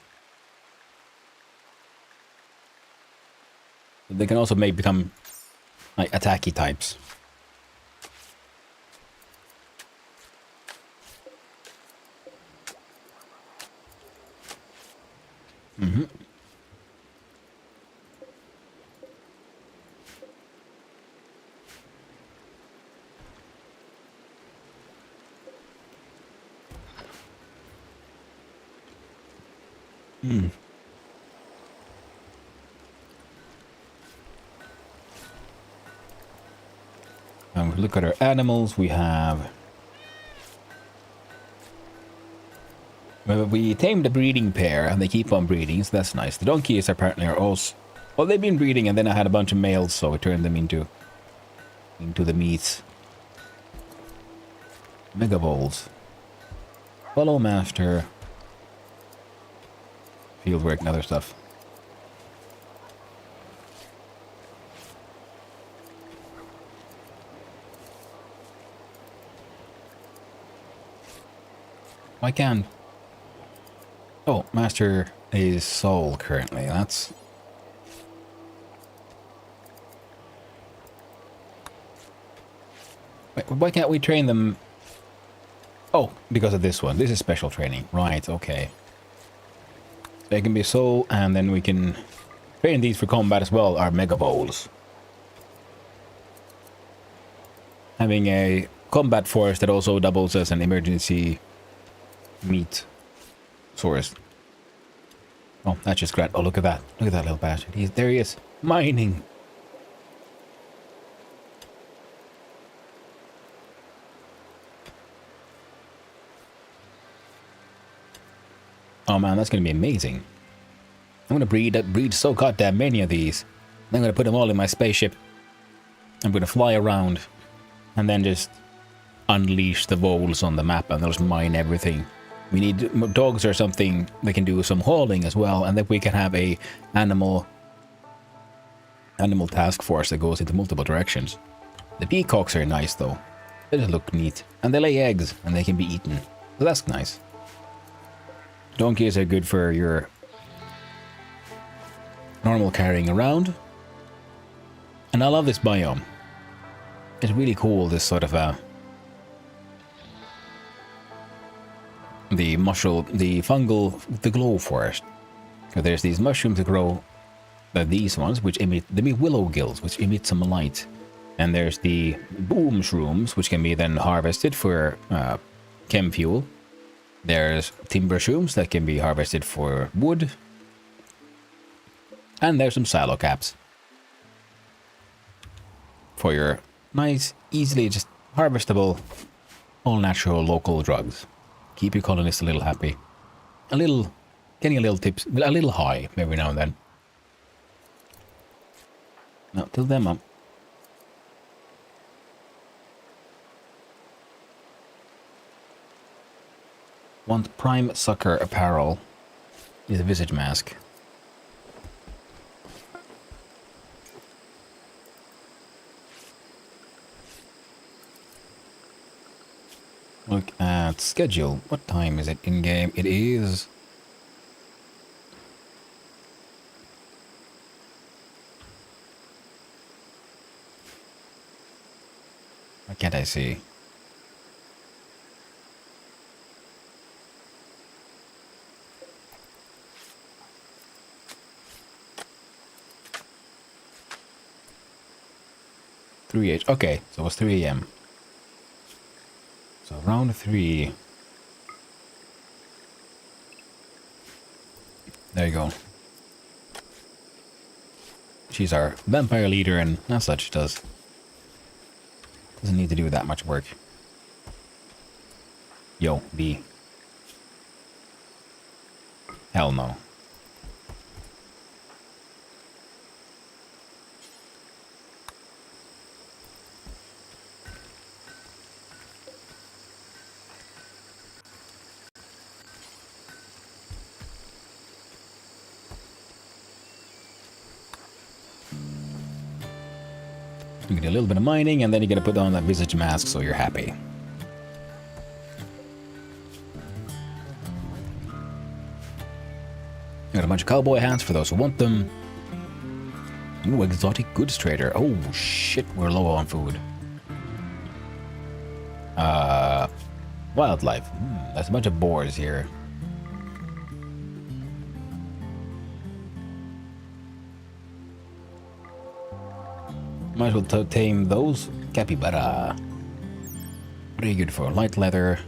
They can also maybe become like attacky types. Look at our animals. We have... we tamed a breeding pair, and they keep on breeding, so that's nice. The donkeys apparently are also... well, they've been breeding, and then I had a bunch of males, so I turned them into the meats. Megavoles. Follow master. Fieldwork and other stuff. Why can't... oh, master is soul currently. That's... wait, why can't we train them? Oh, because of this one. This is special training. Right, okay. They can be soul, and then we can train these for combat as well, our megavoles. Having a combat force that also doubles as an emergency meat source. Oh, that's just great. Oh, look at that. Look at that little bastard. There he is. Mining. Oh man, that's going to be amazing. I'm going to breed so goddamn many of these. I'm going to put them all in my spaceship. I'm going to fly around and then just unleash the voles on the map, and they'll just mine everything. We need dogs or something that can do some hauling as well, and then we can have a animal task force that goes into multiple directions. The peacocks are nice though. They just look neat. And they lay eggs, and they can be eaten. So that's nice. Donkeys are good for your normal carrying around. And I love this biome. It's really cool, this sort of the fungal, the glow forest. So there's these mushrooms that grow, these ones, which emit willow gills, which emit some light. And there's the boom shrooms, which can be then harvested for chem fuel. There's timber shrooms that can be harvested for wood. And there's some silo caps. for your nice, easily just harvestable, all natural local drugs. Keep your colonists a little happy. A little, getting a little tips, a little high every now and then. Now, till them up. Want prime sucker apparel is a visage mask. Look at schedule. What time is it in game? It is... Why can't I see? Okay, so it was 3 a.m. So round 3. There you go. She's our vampire leader, and as such doesn't need to do that much work. Yo, B. Hell no. You get a little bit of mining, and then you gotta put on that visage mask so you're happy. Got a bunch of cowboy hats for those who want them. Ooh, exotic goods trader. Oh shit, we're low on food. Wildlife. There's a bunch of boars here. Might as well tame those. Capybara. What are you good for? Light leather.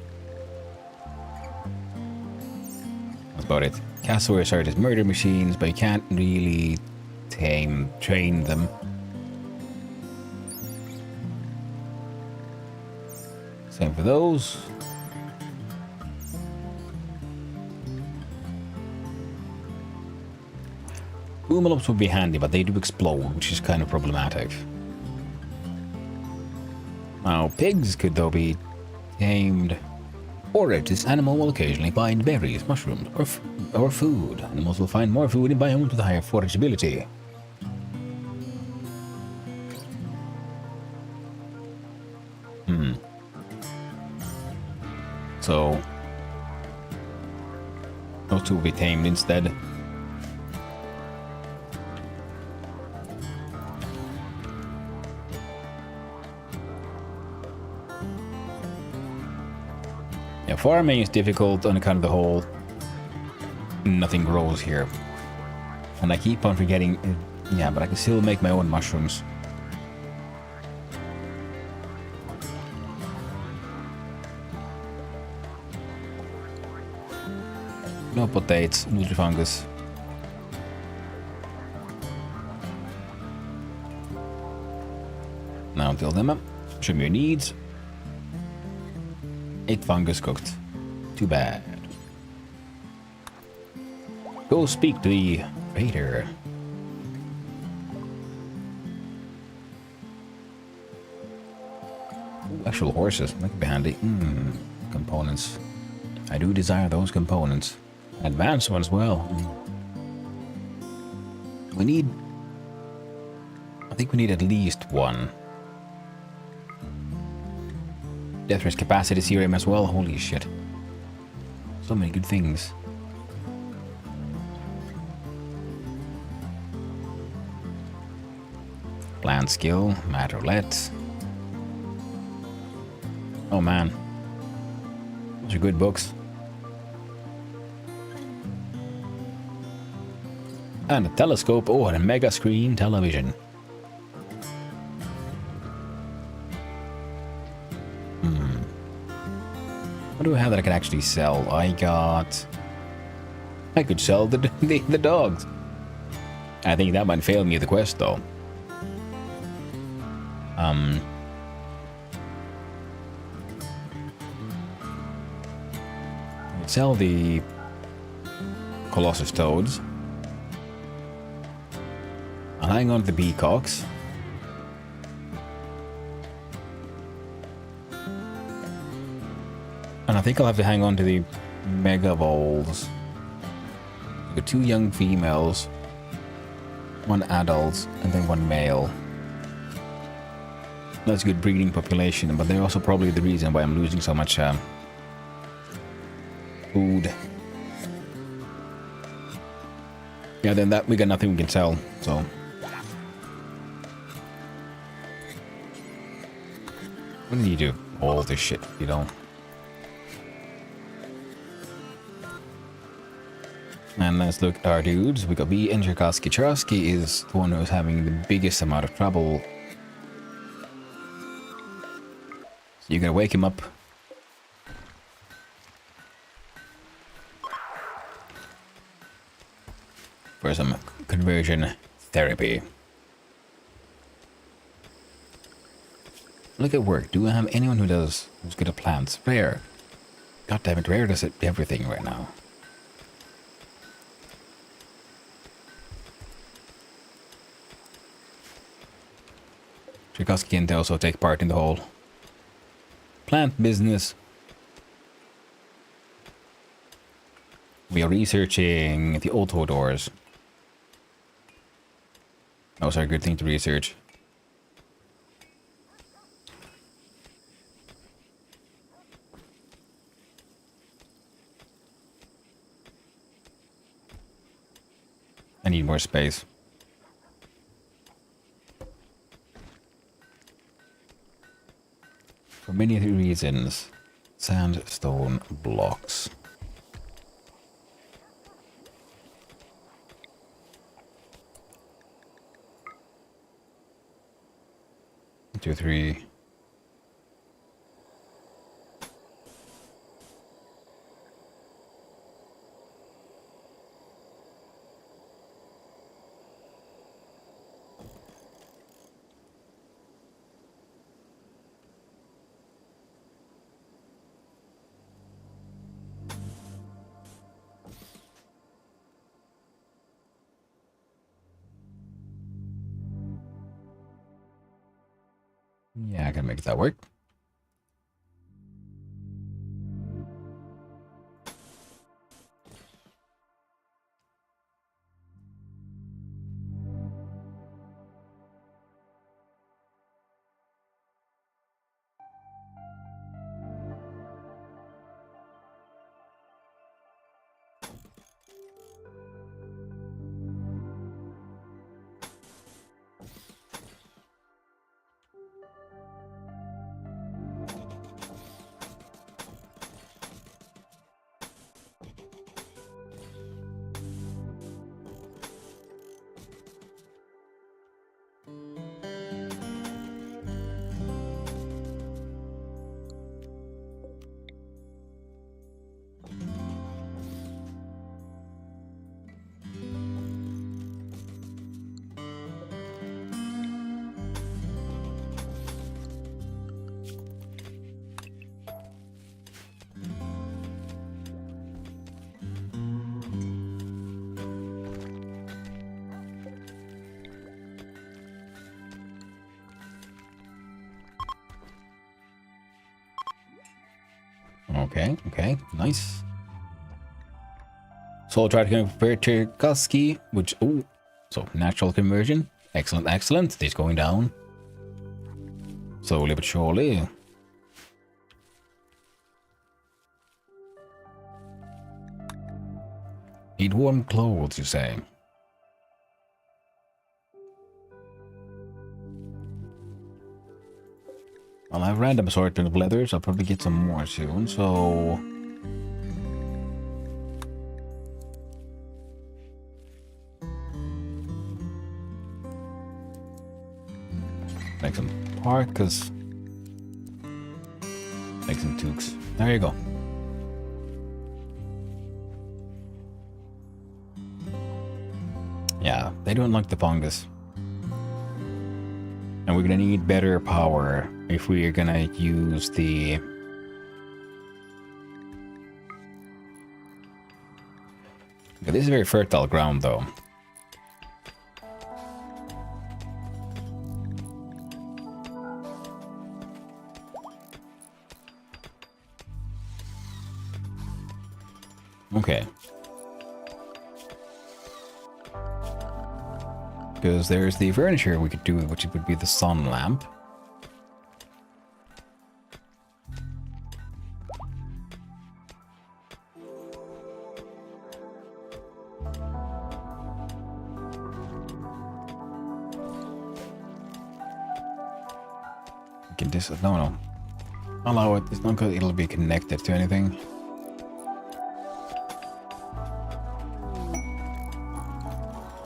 That's about it. Cassowaries are just murder machines, but you can't really train them. Same for those. Boomalops would be handy, but they do explode, which is kind of problematic. Now, pigs could though be tamed. Forage. This animal will occasionally find berries, mushrooms, or food. Animals will find more food in biomes with higher forageability. So, those two will be tamed instead. Yeah, farming is difficult on account of the whole nothing grows here. And I keep on forgetting, yeah, but I can still make my own mushrooms. No potatoes, nutrifungus. Now until them up. Show me your needs. 8 fungus cooked. Too bad. Go speak to the raider. Ooh, actual horses. That could be handy. Components. I do desire those components. Advanced one as well. We need... I think we need at least one. Death risk capacity serum as well. Holy shit. So many good things. Plant skill. Mad roulette. Oh man. Those are good books. And a telescope. Oh, and a mega screen television. What do I have that I can actually sell? I could sell the dogs. I think that might fail me the quest though. Um, sell the Colossus Toads. I'll hang on to the Peacocks. And I think I'll have to hang on to the Mega Voles. The 2 young females, 1 adult, and then 1 male. That's a good breeding population, but they're also probably the reason why I'm losing so much food. Yeah, then that we got nothing we can sell, so. What do you do? All this shit, you know. And let's look at our dudes. We got B and Cherkasky. Cherkasky is the one who's having the biggest amount of trouble. So you gotta wake him up. For some conversion therapy. Look at work. Do I have anyone who's good at plants? Rare. God damn it, Rare does everything right now. Cherkasky can also take part in the whole plant business. We are researching the auto doors. Those are a good thing to research. I need more space. For many reasons, sandstone blocks. Two, three. Yeah, I can make that work. Okay, nice. So I'll try to compare Cherkasky, which, oh, so natural conversion. Excellent. This going down. Slowly but surely. Need warm clothes, you say? Well, I have random assortment of leathers. I'll probably get some more soon, so... Make some parkas. Make some toques. There you go. Yeah, they don't like the fungus. And we're gonna need better power if we are gonna use the... But this is very fertile ground, though. Okay. Because there's the furniture we could do, which would be the sun lamp. We can just... No. Allow it. It's not good. It'll be connected to anything.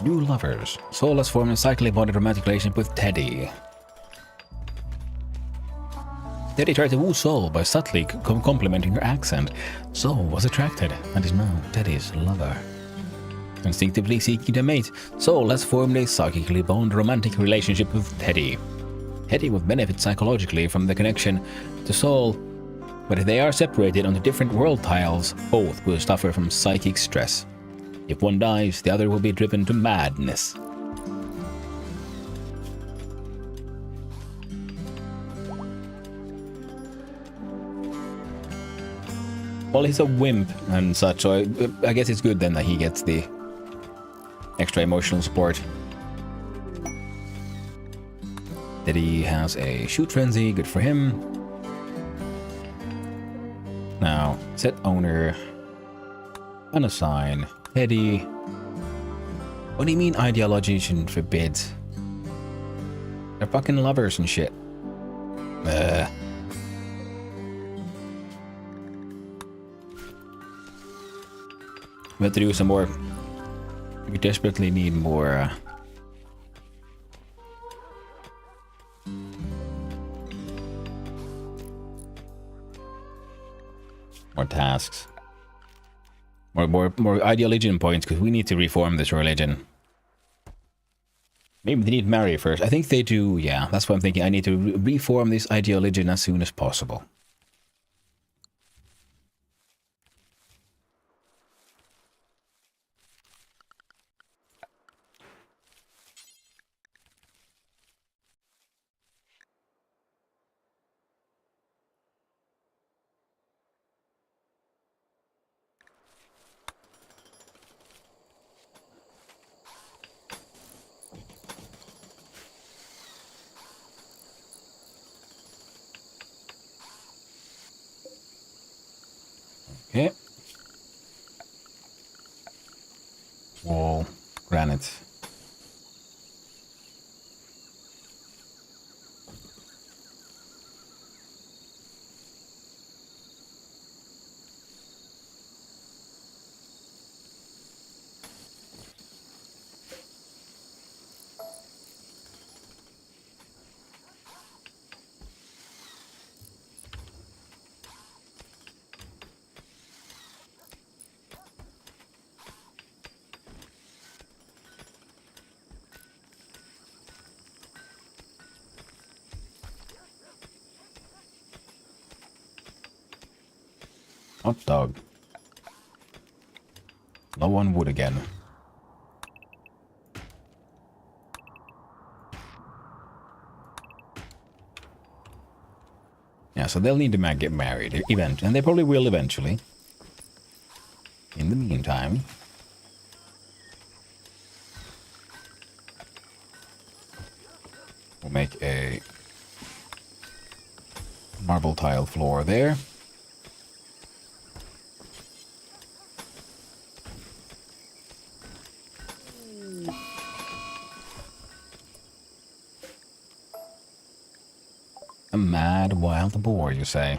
New lovers. Soul has formed a cyclically bonded romantic relationship with Teddy. Teddy tried to woo Soul by subtly complimenting her accent. Soul was attracted and is now Teddy's lover. Instinctively seeking a mate, Soul has formed a psychically bonded romantic relationship with Teddy. Teddy would benefit psychologically from the connection to Soul, but if they are separated onto different world tiles, both will suffer from psychic stress. If one dies, the other will be driven to madness. Well, he's a wimp and such, so I guess it's good then that he gets the extra emotional support. That he has a shoot frenzy, good for him. Now, set owner, unassign. Teddy. What do you mean ideology forbids? They're fucking lovers and shit. We have to do some more. We desperately need more. More tasks. More ideology points, because we need to reform this religion. Maybe they need to marry first. I think they do, yeah. That's what I'm thinking. I need to reform this ideology as soon as possible. Okay. Wall, granite. Hot dog. No one would again. Yeah, so they'll need to get married eventually, and they probably will eventually. In the meantime, we'll make a marble tile floor there. A mad wild boar, you say?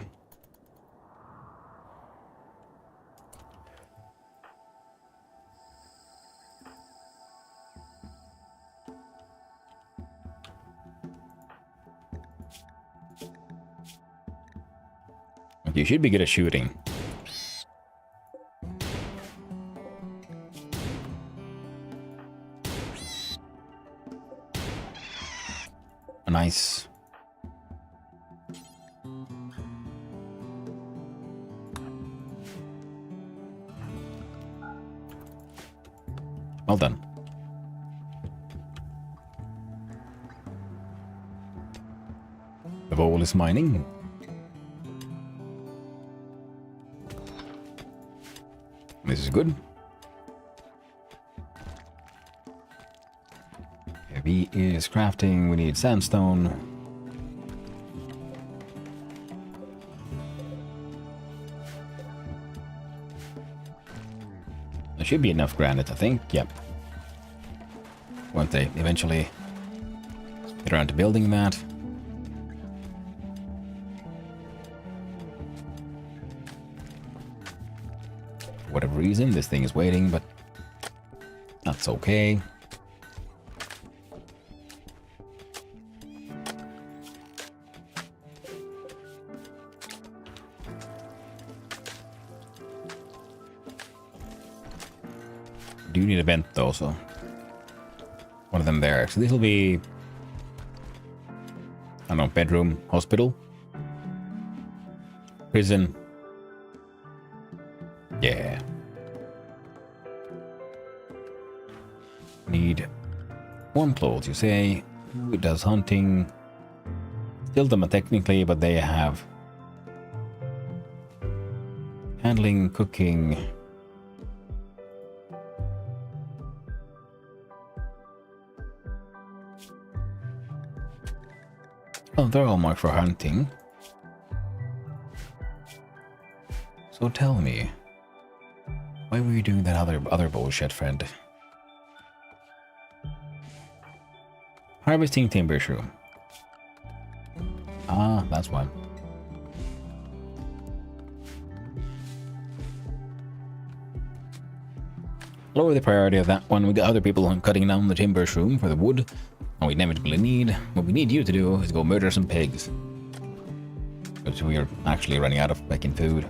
You should be good at shooting. nice... Well done. The bowl is mining. This is good. B is crafting. We need sandstone. There should be enough granite, I think. Yep. Won't they eventually get around to building that? For whatever reason, this thing is waiting, but that's okay. Do need a vent though, so one of them there. So this will be, I don't know, bedroom, hospital, prison. Yeah. Need warm clothes, you say. Who does hunting? Still them technically, but they have handling, cooking. Oh, they're all marked for hunting. So tell me, why were you doing that other bullshit, friend? Harvesting timber shroom. Ah, that's why. Lower the priority of that one. We got other people cutting down the timber shroom for the wood. And we inevitably need. What we need you to do is go murder some pigs. Because we are actually running out of fucking food.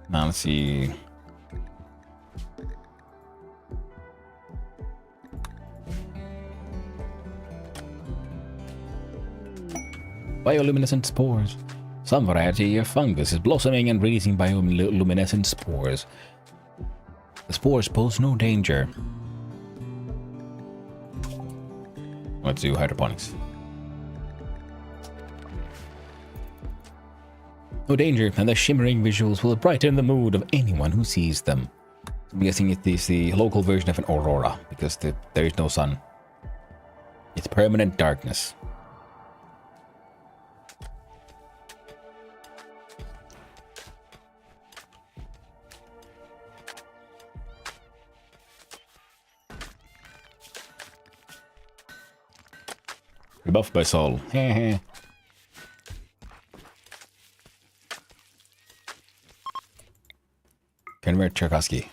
Now let's see. Bioluminescent spores. Some variety of fungus is blossoming and releasing bioluminescent spores. The spores pose no danger. Let's do hydroponics. No danger, and the shimmering visuals will brighten the mood of anyone who sees them. I'm guessing it is the local version of an aurora, because there is no sun. It's permanent darkness. Rebuffed by Sol. Heh. Convert Cherkasky.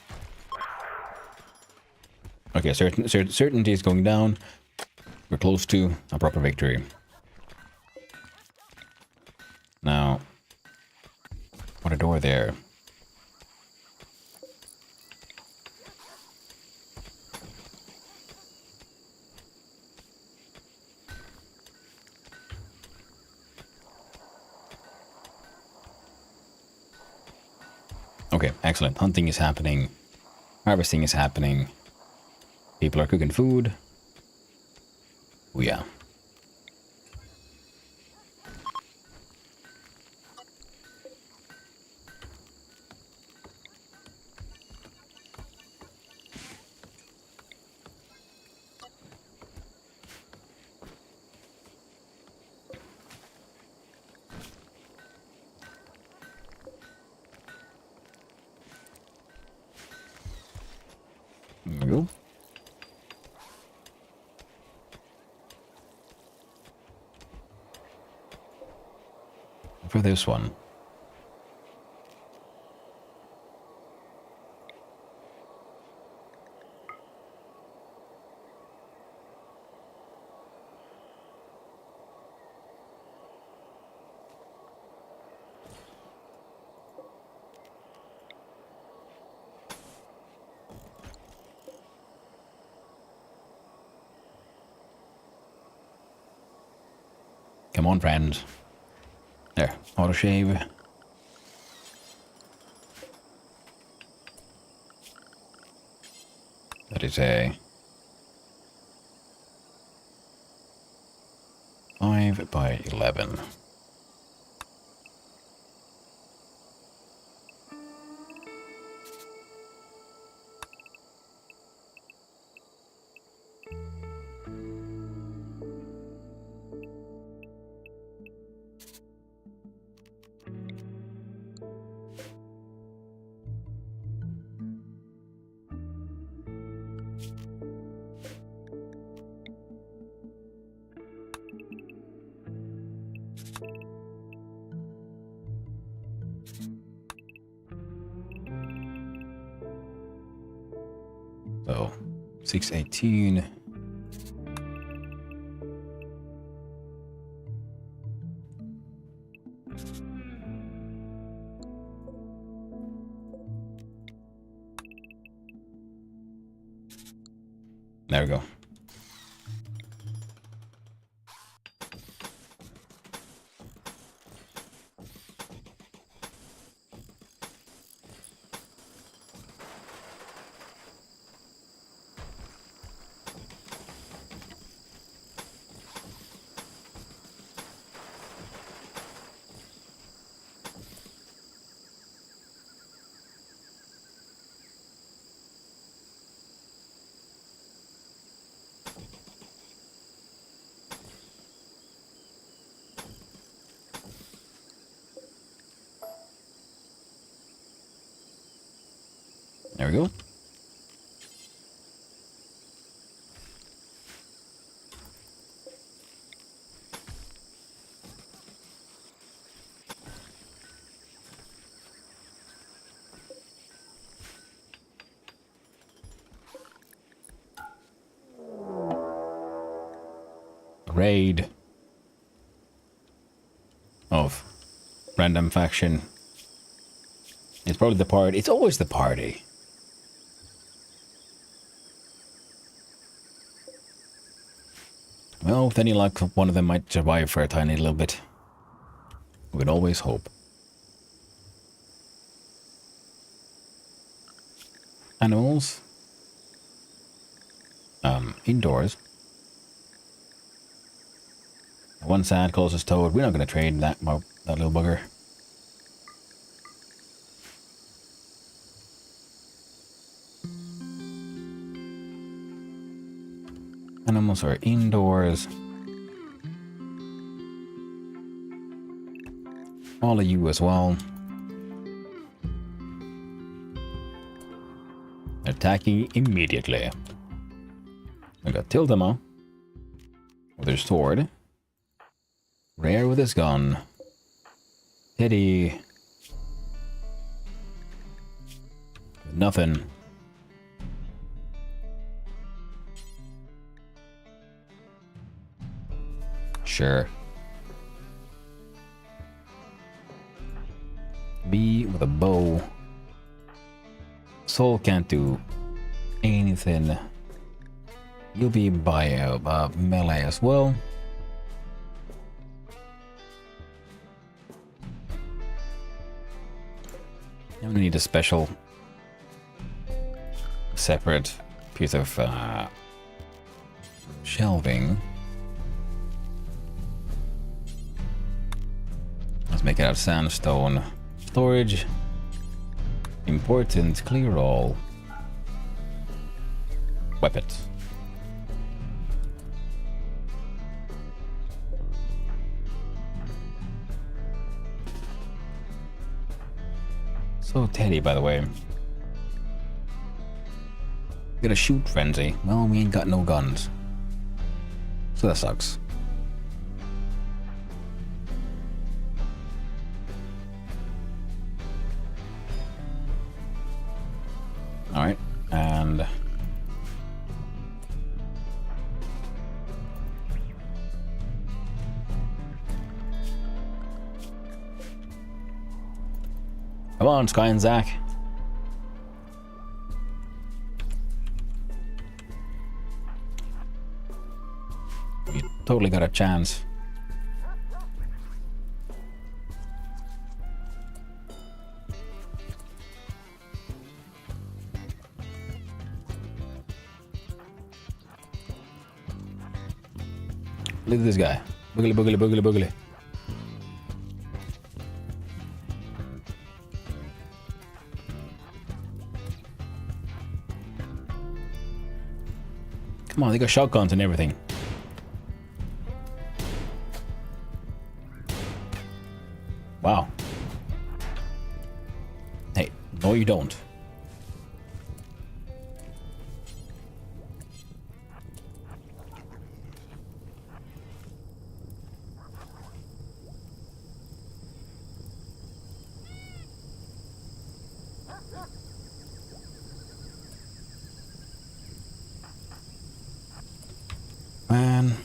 Okay, certainty is going down. We're close to a proper victory. Now, what a door there. Okay, excellent. Hunting is happening. Harvesting is happening. People are cooking food. Oh yeah. There we go. For this one. Come on, friend. There, auto shave. That is a 5 by 11. So 618. There we go. There we go. Raid of random faction. It's probably the party. It's always the party. Well, with any luck, one of them might survive for a tiny little bit. We can always hope. Animals. Indoors. One sad closest toad. We're not going to trade that little bugger. Animals are indoors. All of you as well. Attacking immediately. We got Tildama with her sword. Rare with his gun. Teddy. Nothing. Sure. B with a bow. Soul can't do anything. You'll be by melee as well. I'm gonna need a special, separate piece of shelving. Let's make it out of sandstone. Storage. Important. Clear all. Weapons. So Teddy, by the way. Got a shoot frenzy. Well, we ain't got no guns. So that sucks. Alright, and... Come on, Sky and Zach. You totally got a chance. Look at this guy. Boogly, boogly, boogly, boogly. Come on, they got shotguns and everything. Wow. Hey, no you don't. Man.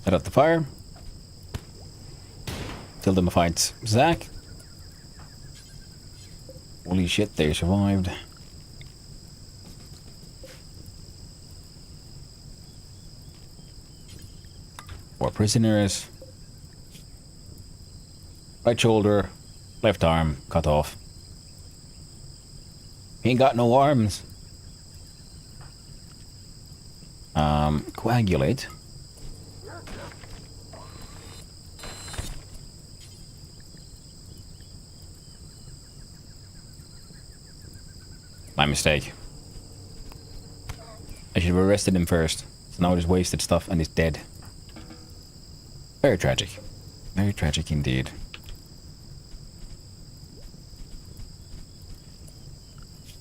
Set up the fire. Tell them to fight Zach. Holy shit, they survived. Four prisoners. Right shoulder, left arm cut off. He ain't got no arms. Coagulate. My mistake. I should have arrested him first. So now I just wasted stuff and he's dead. Very tragic. Very tragic indeed.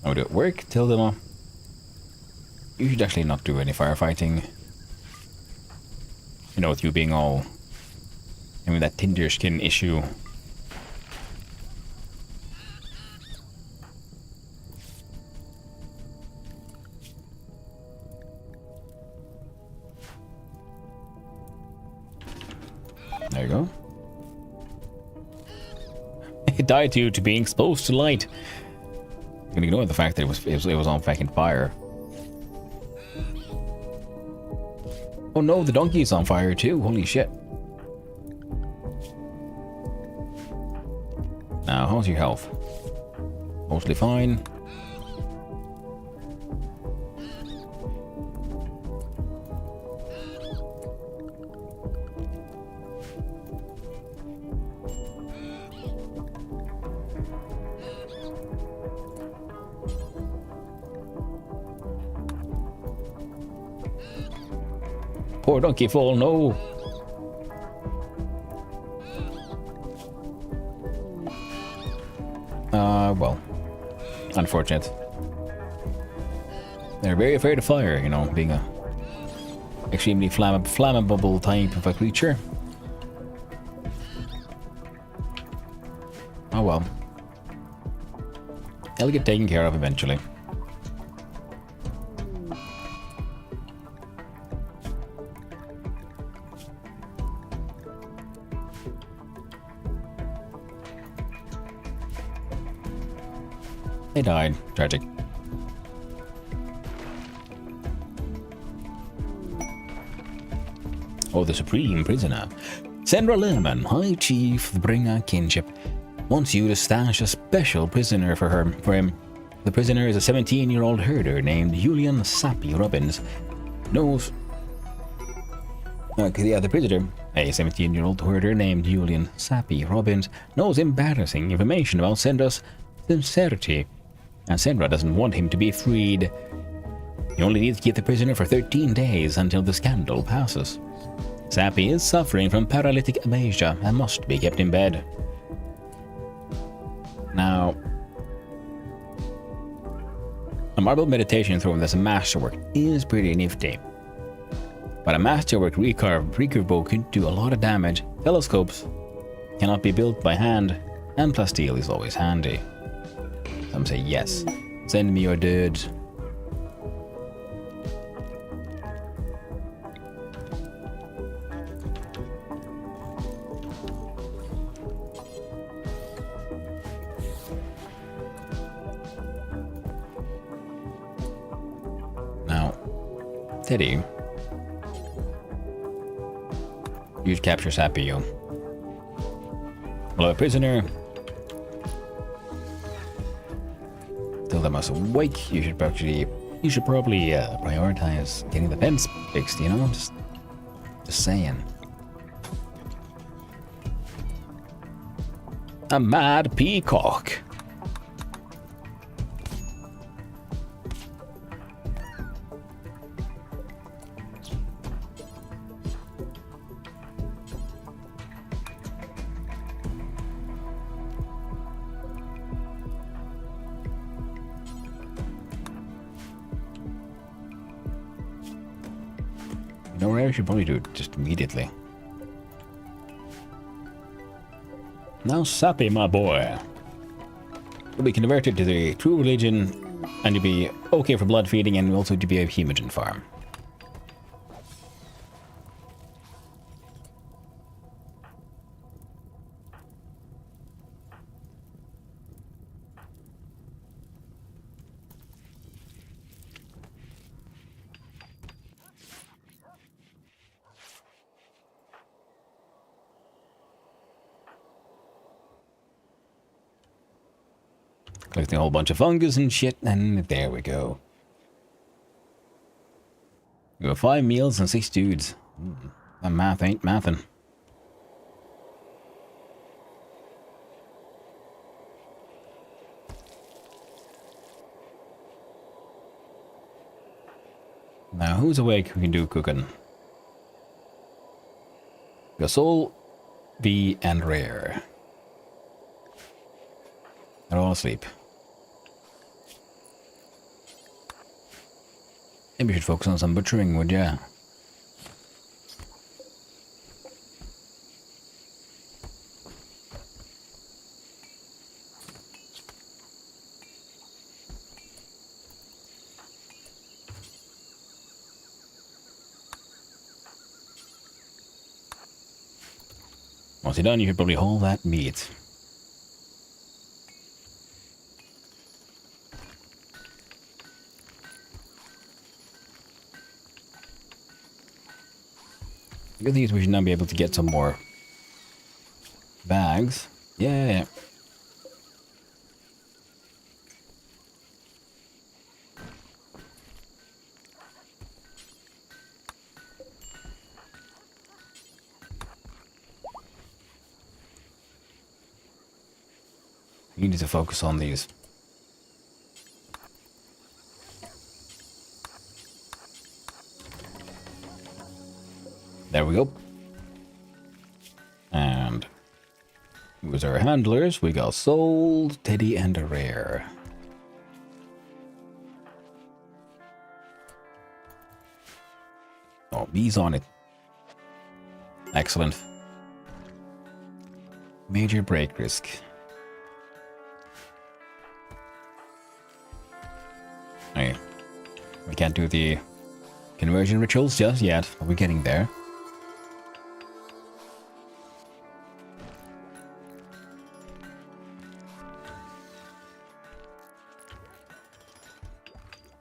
I'll do it work. Tell them off. You should actually not do any firefighting. You know, with you being all... I mean, that tinder skin issue. There you go. It died due to being exposed to light. You can ignore the fact that it was on fucking fire. Oh no, the donkey is on fire too. Holy shit. Now, how's your health? Mostly fine. Poor donkey fall, no. Well, unfortunate. They're very afraid of fire, you know, being a extremely flammable type of a creature. Oh well. They'll get taken care of eventually. They died. Tragic. Oh, the Supreme Prisoner. Sandra Lerman, High Chief of Bringer Kinship, wants you to stash a special prisoner for him. The prisoner is a 17-year-old herder named Julian Sappy Robbins. The prisoner, a 17-year-old herder named Julian Sappy Robbins, knows embarrassing information about Sandra's sincerity, and Sandra doesn't want him to be freed. You only need to keep the prisoner for 13 days until the scandal passes. Sappy is suffering from paralytic aphasia and must be kept in bed. Now, a marble meditation throne that's a masterwork is pretty nifty. But a masterwork recurve bow can do a lot of damage. Telescopes cannot be built by hand, and plasteel is always handy. Some say yes. Send me your dudes. Teddy. You should capture Sapio. Hello, prisoner. Still them us awake. You should probably prioritize getting the fence fixed, you know? Just saying. A mad peacock. You know what I should probably do it just immediately. Now, Sappy, my boy. You'll be converted to the true religion, and you'll be okay for blood feeding, and also to be a hemogen farm. Collecting a whole bunch of fungus and shit, and there we go. We got 5 meals and 6 dudes. That math ain't mathin'. Now, who's awake who can do cooking? We got Soul, V, and Rare. They're all asleep. Maybe you should focus on some butchering, would ya? Once you're done, you should probably haul that meat. With these, we should now be able to get some more bags. Yeah. You need to focus on these. There we go. And who's our handlers? We got Soul, Teddy, and a Rare. Oh, bees on it. Excellent. Major break risk. Hey, we can't do the conversion rituals just yet, but we're getting there.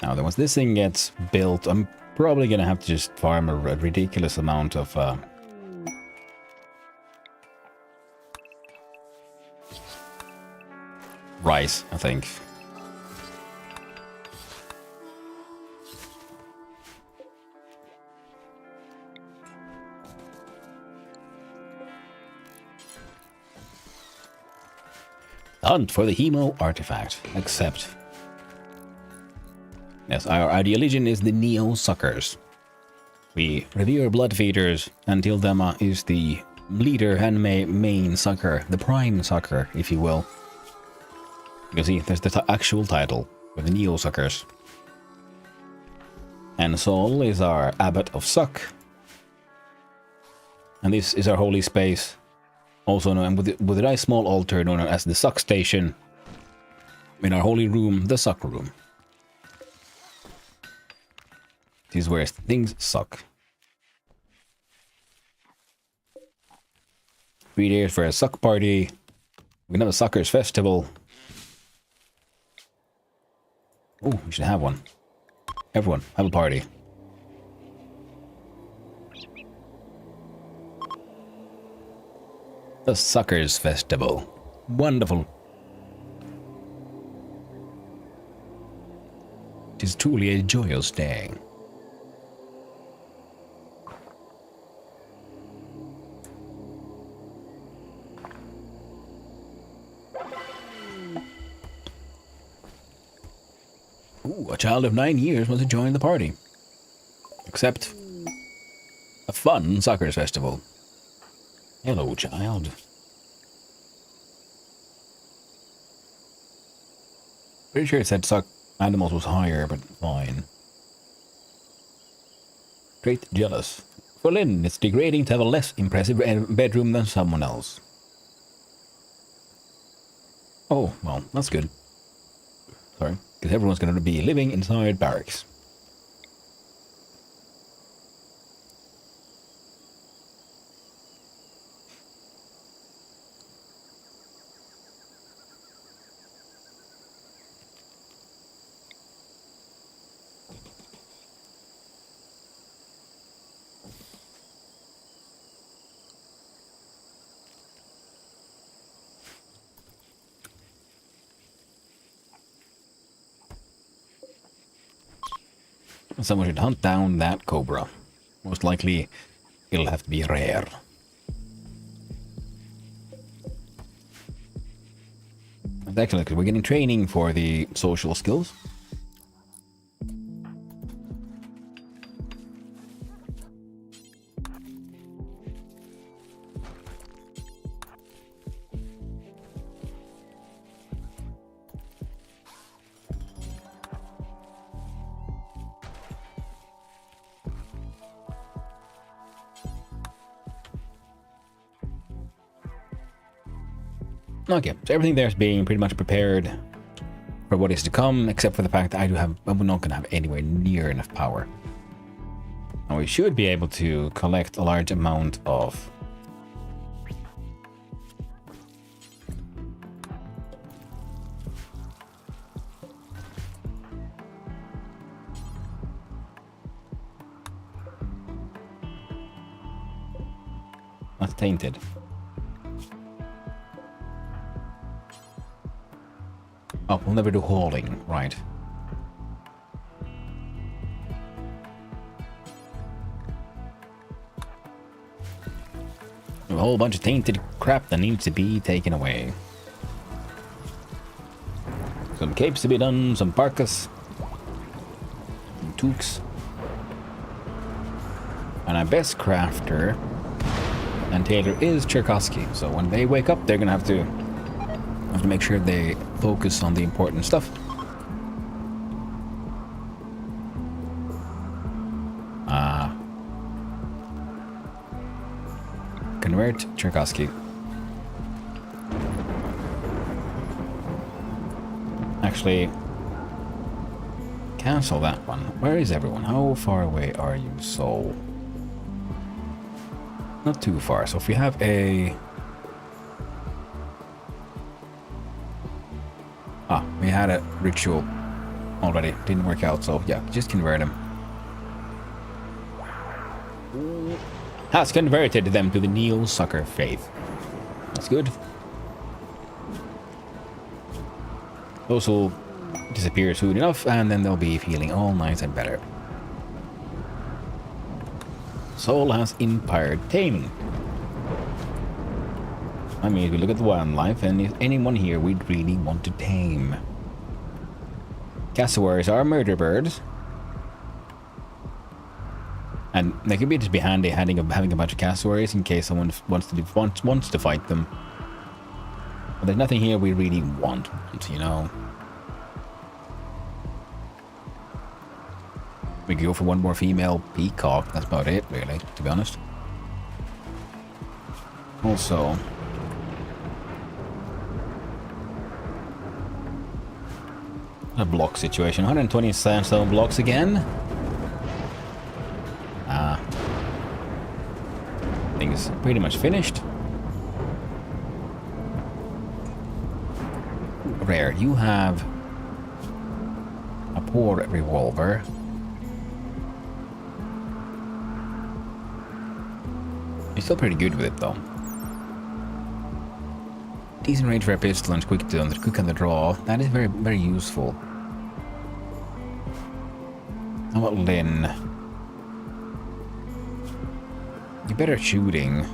Now, then once this thing gets built, I'm probably gonna have to just farm a ridiculous amount of rice, I think. Hunt for the Hemo artifact. Accept. Yes, our ideology is the Neo Suckers. We revere blood feeders until Dema is the leader and main sucker, the prime sucker, if you will. You see, there's the actual title for the Neo Suckers. And Sol is our Abbot of Suck. And this is our holy space, also known with a nice small altar known as the Suck Station. In our holy room, the Suck Room. This is where things suck. 3 days for a suck party. We can have a suckers festival. Oh, we should have one. Everyone, have a party. The Suckers Festival. Wonderful. It is truly a joyous day. Ooh, a child of 9 years wants to join the party. Accept. A fun Suckers Festival. Hello, child. Pretty sure it said suck animals was higher, but fine. Great jealous. For Lynn, it's degrading to have a less impressive bedroom than someone else. Oh, well, that's good. Sorry, because everyone's going to be living inside barracks. Someone should hunt down that cobra. Most likely, it'll have to be rare. That's excellent, because we're getting training for the social skills. Okay, so everything there is being pretty much prepared for what is to come, except for the fact that I'm not going to have anywhere near enough power. And we should be able to collect a large amount of that's tainted. Oh, we'll never do hauling, right. A whole bunch of tainted crap that needs to be taken away. Some capes to be done, some parkas, some toques. And our best crafter and tailor is Cherkasky, so when they wake up, they're gonna have to make sure they focus on the important stuff. Convert Cherkasky. Actually, cancel that one. Where is everyone? How far away are you? So, not too far. So if we have a we had a ritual already. Didn't work out, so yeah, just convert him. Has converted them to the Neo Sucker faith. That's good. Those will disappear soon enough, and then they'll be feeling all nice and better. Soul has inspired taming. I mean, if we look at the wildlife, and if anyone here we'd really want to tame. Cassowaries are murder birds. And they could just be handy having a bunch of cassowaries in case someone wants to fight them. But there's nothing here we really want, you know. We could go for one more female peacock. That's about it, really, to be honest. Also, a block situation. 120 sandstone blocks again. Things pretty much finished. Rare, you have a poor revolver. You're still pretty good with it, though. Decent range for a pistol and quick on the draw. That is very, very useful. How about Lynn? You're better at shooting.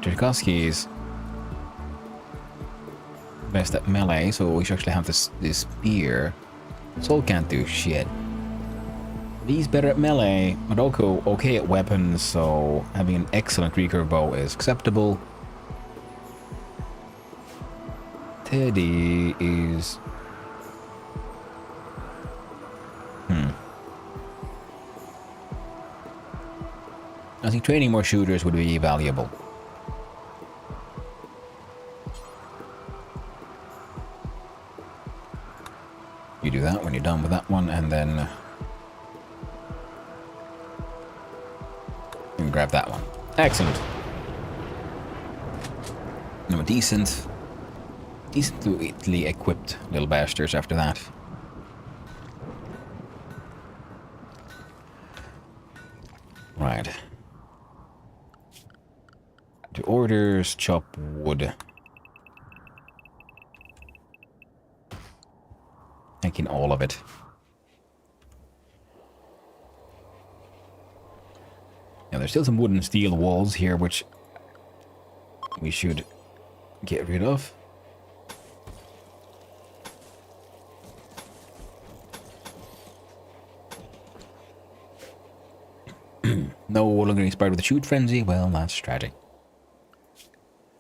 Tchaikovsky's best at melee, so we should actually have this spear. Soul can't do shit. He's better at melee, but okay at weapons, so having an excellent recurve bow is acceptable. Teddy is... I think training more shooters would be valuable. You do that when you're done with that one, and then you can grab that one. Excellent. Now a decently equipped little bastards after that. Right. To orders, chop wood. Taking all of it. Now there's still some wood and steel walls here, which we should get rid of. No longer inspired with the shoot frenzy. Well, that's tragic.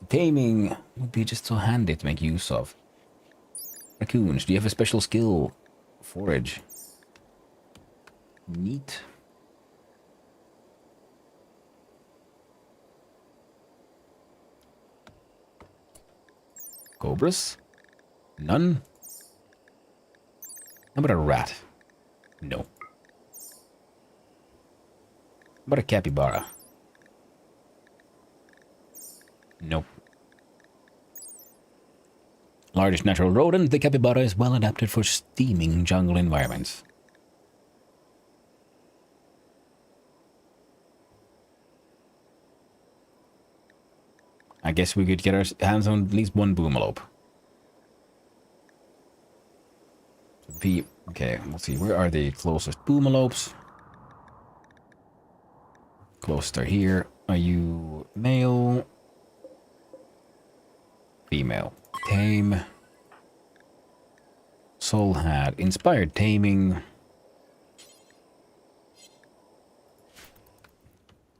Taming would be just so handy to make use of. Raccoons, do you have a special skill? Forage. Neat. Cobras? None? How about a rat? No. How about a capybara? Nope. Largest natural rodent, the capybara is well adapted for steaming jungle environments. I guess we could get our hands on at least one boomalope. Okay, let's see, where are the closest boomalopes? Closest are here. Are you male? Female. Tame. Soul had inspired taming.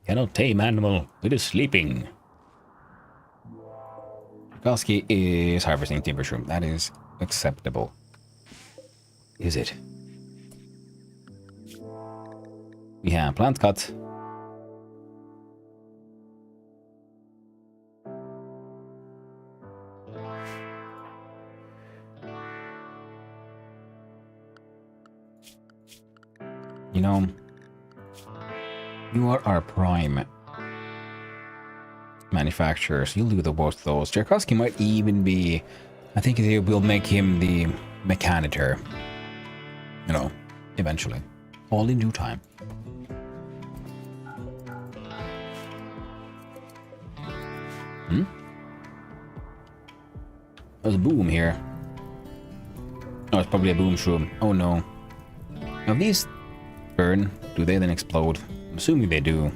Cannot tame animal. It is sleeping. Koski is harvesting timber shroom. That is acceptable. Is it? We have plant cut. You know, you are our prime manufacturers. You'll do the both those. Tchaikovsky might even be... I think they will make him the mechanitor. You know, eventually. All in due time. There's a boom here. Oh, it's probably a boom shroom. Oh no. Now these burn, do they then explode? I'm assuming they do.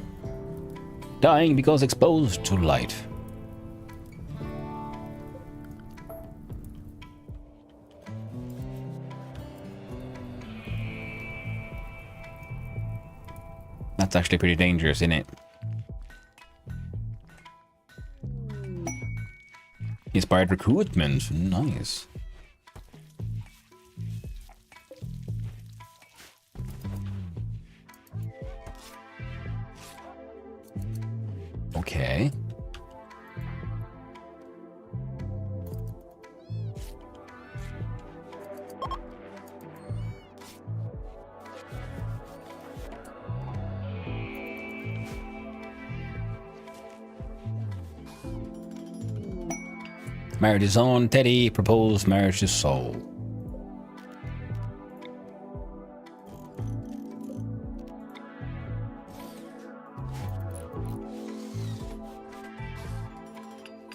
Dying because exposed to light. That's actually pretty dangerous, isn't it? Inspired recruitment. Nice. Okay. Marriage is on. Teddy proposed marriage to Soul.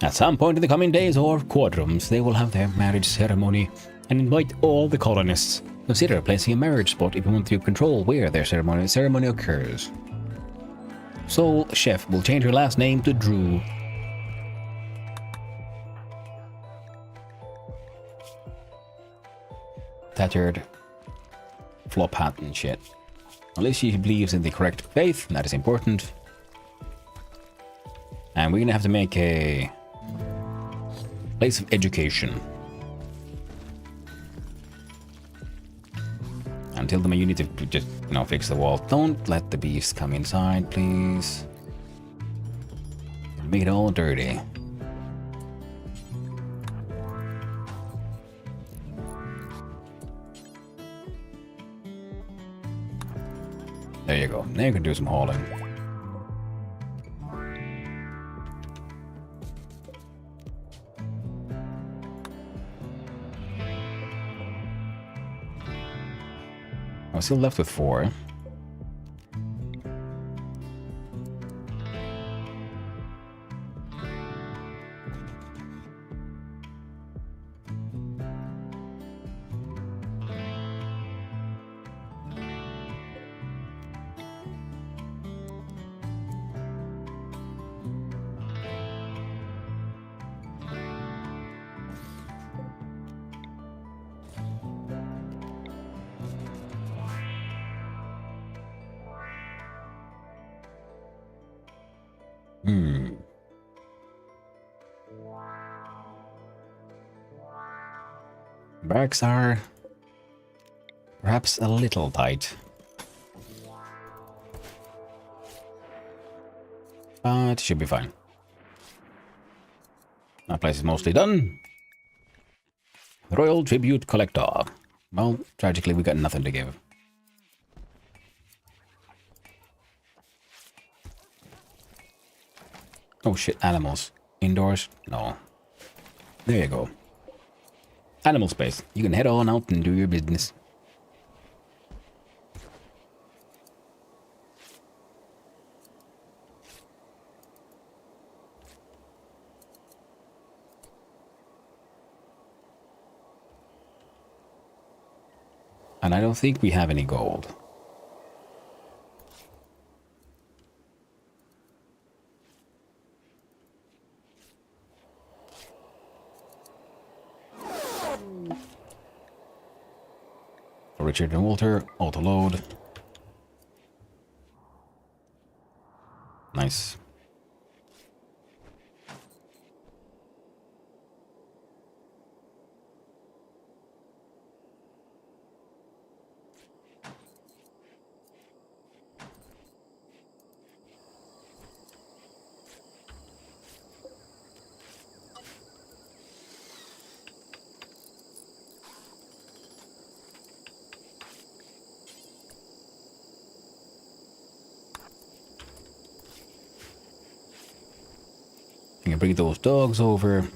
At some point in the coming days or quartrums, they will have their marriage ceremony and invite all the colonists. Consider placing a marriage spot if you want to control where their ceremony occurs. Soul Chef will change her last name to Drew. Tattered flop hat and shit. At least she believes in the correct faith, that is important. And we're gonna have to make a place of education. Until then, you need to just, fix the wall. Don't let the beasts come inside, please. Make it all dirty. There you go. Now you can do some hauling. I'm still left with 4. Barracks are perhaps a little tight. But it should be fine. That place is mostly done. Royal Tribute Collector. Well, tragically we got nothing to give. Oh shit, animals. Indoors? No. There you go. Animal space. You can head on out and do your business. And I don't think we have any gold. Richard and Walter, auto load. Nice. You can bring those dogs over.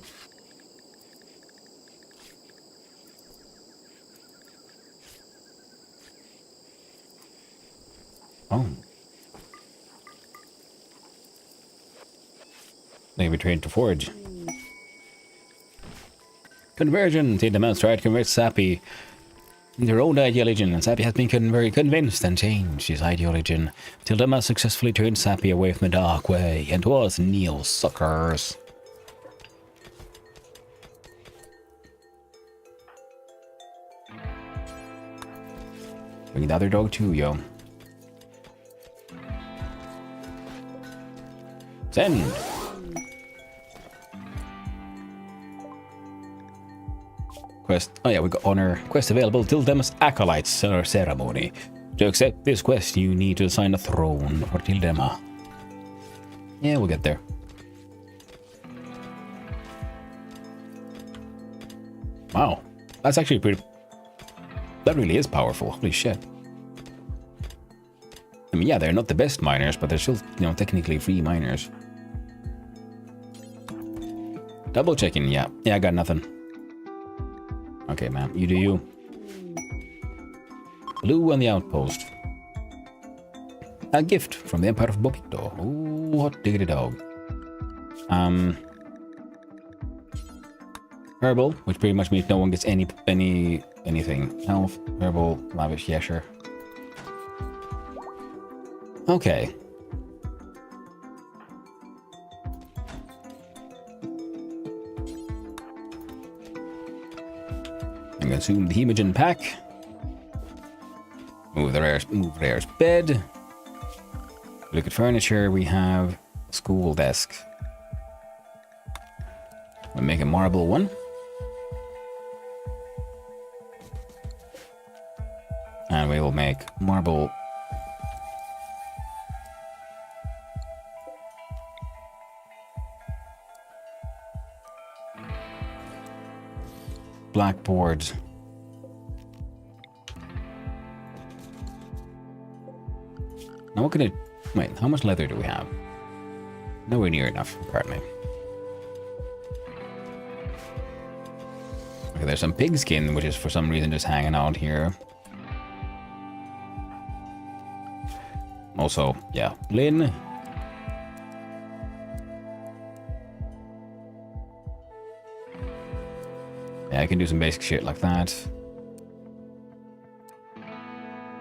Oh. They can be trained to forage. Conversion. Till mouse tried to convert Sappy into her own ideology, and Sappy has been very convinced and changed his ideology. Tildema successfully turned Sappy away from the dark way and towards Neil suckers. Bring the other dog too, yo. Send! Quest. Oh yeah, we got honor. Quest available. Tildema's Acolytes ceremony. To accept this quest, you need to assign a throne for Tildema. Yeah, we'll get there. Wow. That's actually pretty... That really is powerful. Holy shit. I mean, yeah, they're not the best miners, but they're still, technically free miners. Double checking, yeah. Yeah, I got nothing. Okay, man, you do you. Blue on the outpost. A gift from the Empire of Bopito. Ooh, hot diggity dog. Herbal, which pretty much means no one gets anything. Health, herbal, lavish, yeah, sure. Okay. And consume the hemogen pack. Move the rare's bed. Look at furniture. We have a school desk. We'll make a marble one. And we will make marble. Blackboard. Now what can it... Wait, how much leather do we have? Nowhere near enough, apparently. Okay, there's some pig skin, which is for some reason just hanging out here. Also, yeah, Lynn. Yeah, I can do some basic shit like that.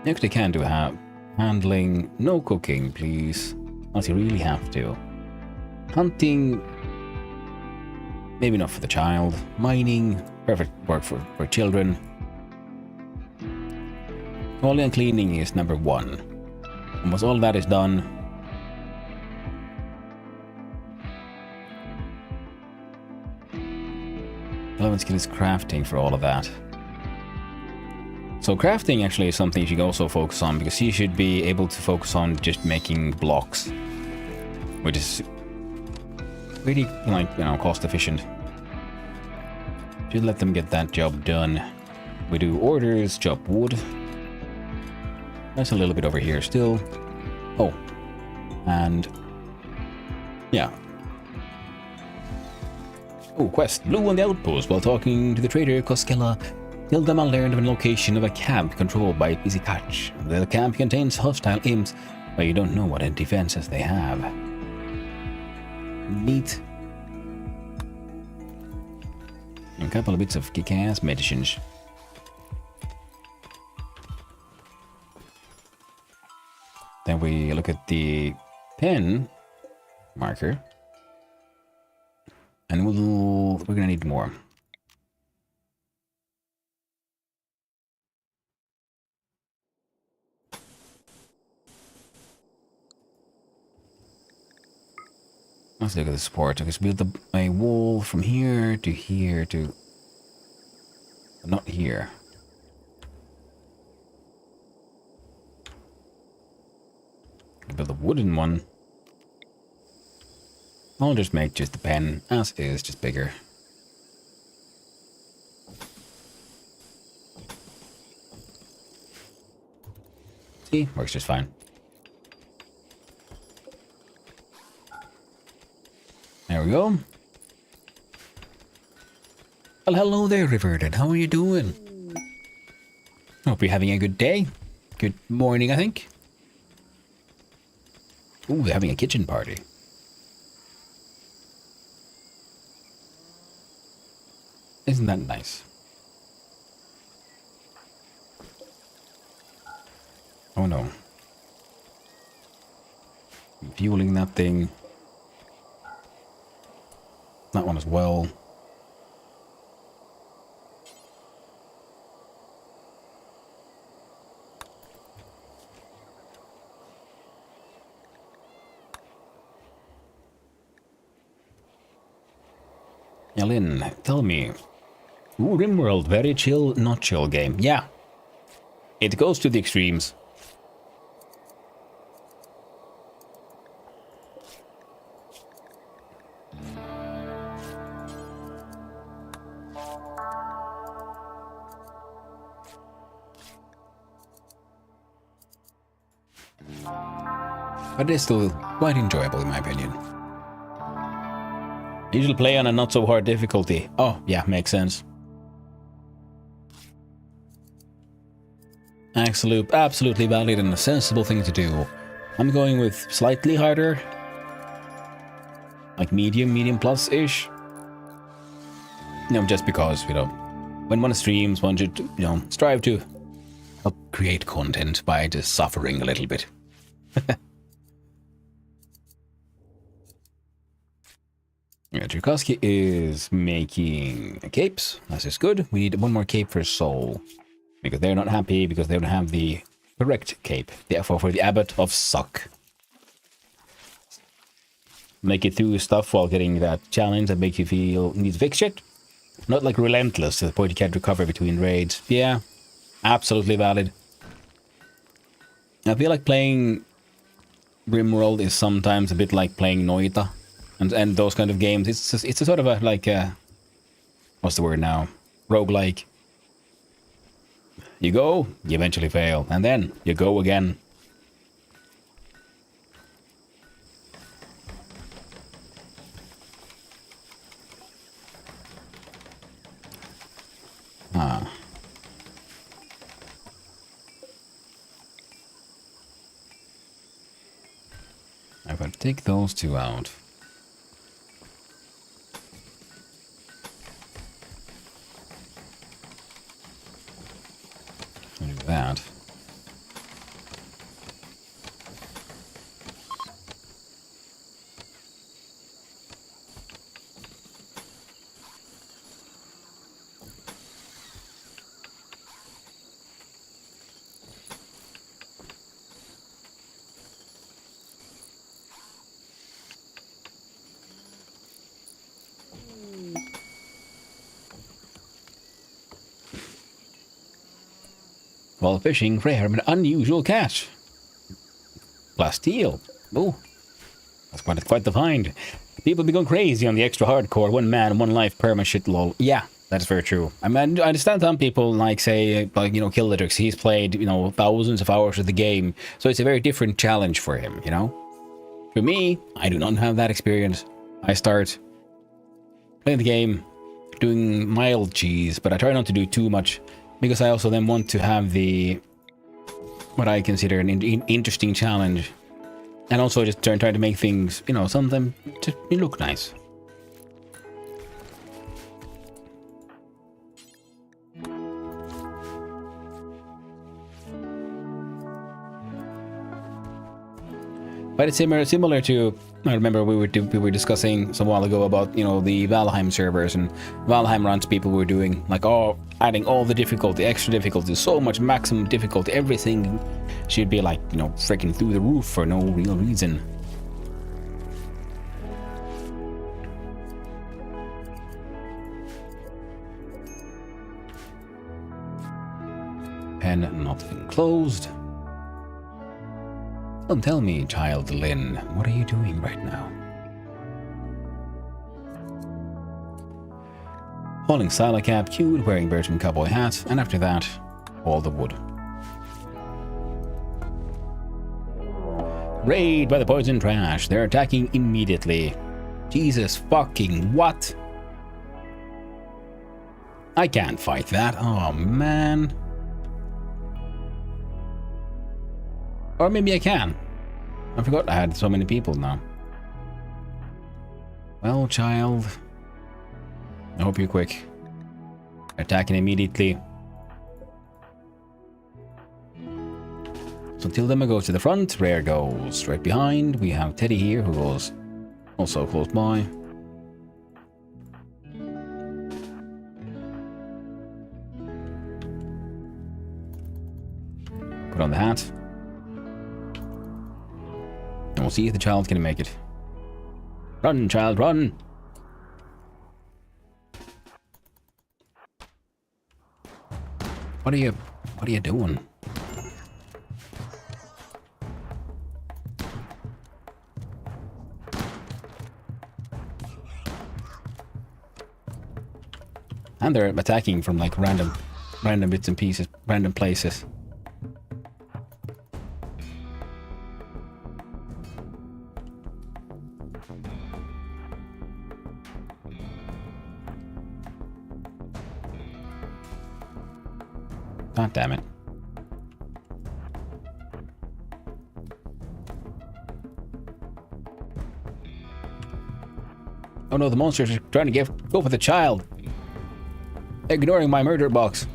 You actually can do handling, no cooking, please. Unless you really have to. Hunting, maybe not for the child. Mining, perfect work for children. Hauling and cleaning is number 1. And once all that is done, relevant skill is crafting for all of that. So crafting actually is something you should also focus on, because you should be able to focus on just making blocks, which is really, like, you know, cost efficient. Should let them get that job done. We do orders, chop wood. That's a little bit over here still. Oh, and yeah. Oh, quest. Blue on the outpost while talking to the trader Koskela. Hildama learned of a location of a camp controlled by Pizikach. The camp contains hostile imps, but you don't know what defenses they have. Neat. A couple of bits of kick-ass medicines. Then we look at the pen marker. And we're gonna need more. Let's look at the support. Okay, so build a wall from here to here to... Not here. Build a wooden one. I'll just make just the pen as is, just bigger. See, works just fine. There we go. Well, hello there, Riverdon. How are you doing? Hope you're having a good day. Good morning, I think. Ooh, they're having a kitchen party. Isn't that nice? Oh no. I'm fueling that thing. That one as well. Lynn, tell me. Ooh, RimWorld, very chill, not chill game. Yeah. It goes to the extremes. But it's still quite enjoyable in my opinion. Usually play on a not so hard difficulty. Oh, yeah, makes sense. Absolutely valid and a sensible thing to do. I'm going with slightly harder. Like medium plus-ish. Just because, when one streams, one should, strive to help create content by just suffering a little bit. Yeah, Tchaikovsky is making capes. This is good. We need one more cape for Soul. Because they're not happy because they don't have the correct cape. Therefore, for the Abbot of Suck. Make it through stuff while getting that challenge that makes you feel need to fix shit. Not like relentless to the point you can't recover between raids. Yeah, absolutely valid. I feel like playing Rimworld is sometimes a bit like playing Noita. And those kind of games. It's a sort of a, like, what's the word now? Roguelike. You go, you eventually fail. And then you go again. I've got to take those two out. I'll do that. While fishing, rare but unusual catch. Plasteel. Oh, that's quite the find. People be going crazy on the extra hardcore, one man, one life perma shit lol. Yeah, that's very true. I mean, I understand some people like say, like, Killitrix, he's played, thousands of hours of the game, so it's a very different challenge for him, For me, I do not have that experience. I start playing the game, doing mild cheese, but I try not to do too much. Because I also then want to have what I consider an interesting challenge. And also just try to make things, something to look nice. But it's similar to, I remember we were discussing some while ago about, the Valheim servers, and Valheim runs people were doing, like, adding all the difficulty, extra difficulty, so much maximum difficulty, everything should be like, freaking through the roof for no real reason. Pen not enclosed. Don't tell me, child Lynn, what are you doing right now? Hauling Sila cap, queued, wearing Birchman cowboy hat, and after that, all the wood. Raid by the poison trash. They're attacking immediately. Jesus fucking what? I can't fight that. Oh man. Or maybe I can. I forgot I had so many people now. Well, child. I hope you're quick. Attacking immediately. So Tildema goes to the front. Rare goes right behind. We have Teddy here who goes also close by. Put on the hat. And we'll see if the child's gonna make it. Run, child, run! What are you doing? And they're attacking from like random bits and pieces, random places. God damn it. Oh no, the monsters are trying to go for the child. Ignoring my murder box.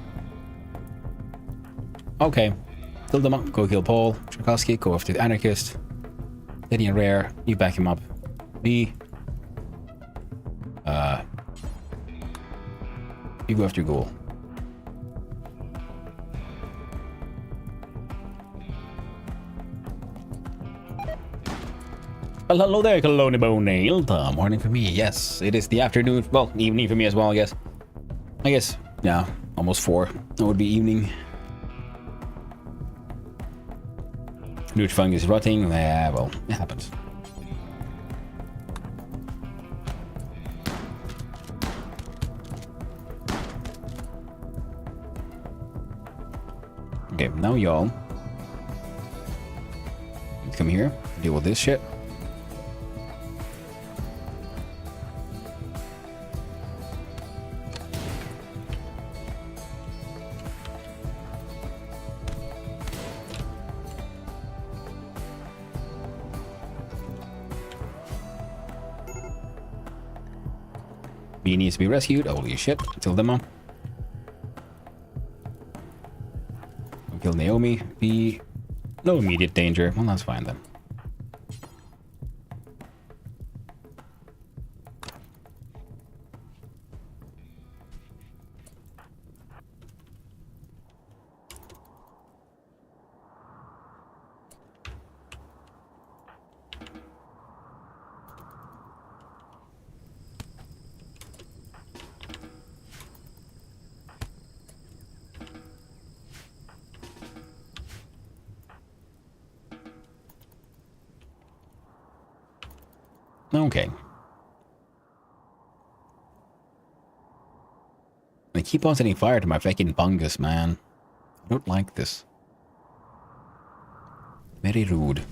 Okay. Kill them up. Go kill Paul. Tchaikovsky, go after the anarchist. Eddie and Rare, you back him up. B. You go after Ghoul. Well, hello there, Colony Bone. Morning for me. Yes, it is the afternoon. Well, evening for me as well, I guess. Yeah, almost 4. That would be evening. Newt fungus rotting. Yeah, well, it happens. Okay, now y'all come here, deal with this shit. B needs to be rescued. Holy shit. Kill them all. Kill Naomi. B. No immediate danger. Well, that's fine then. Okay. They keep on setting fire to my fucking bungus, man. I don't like this. Very rude.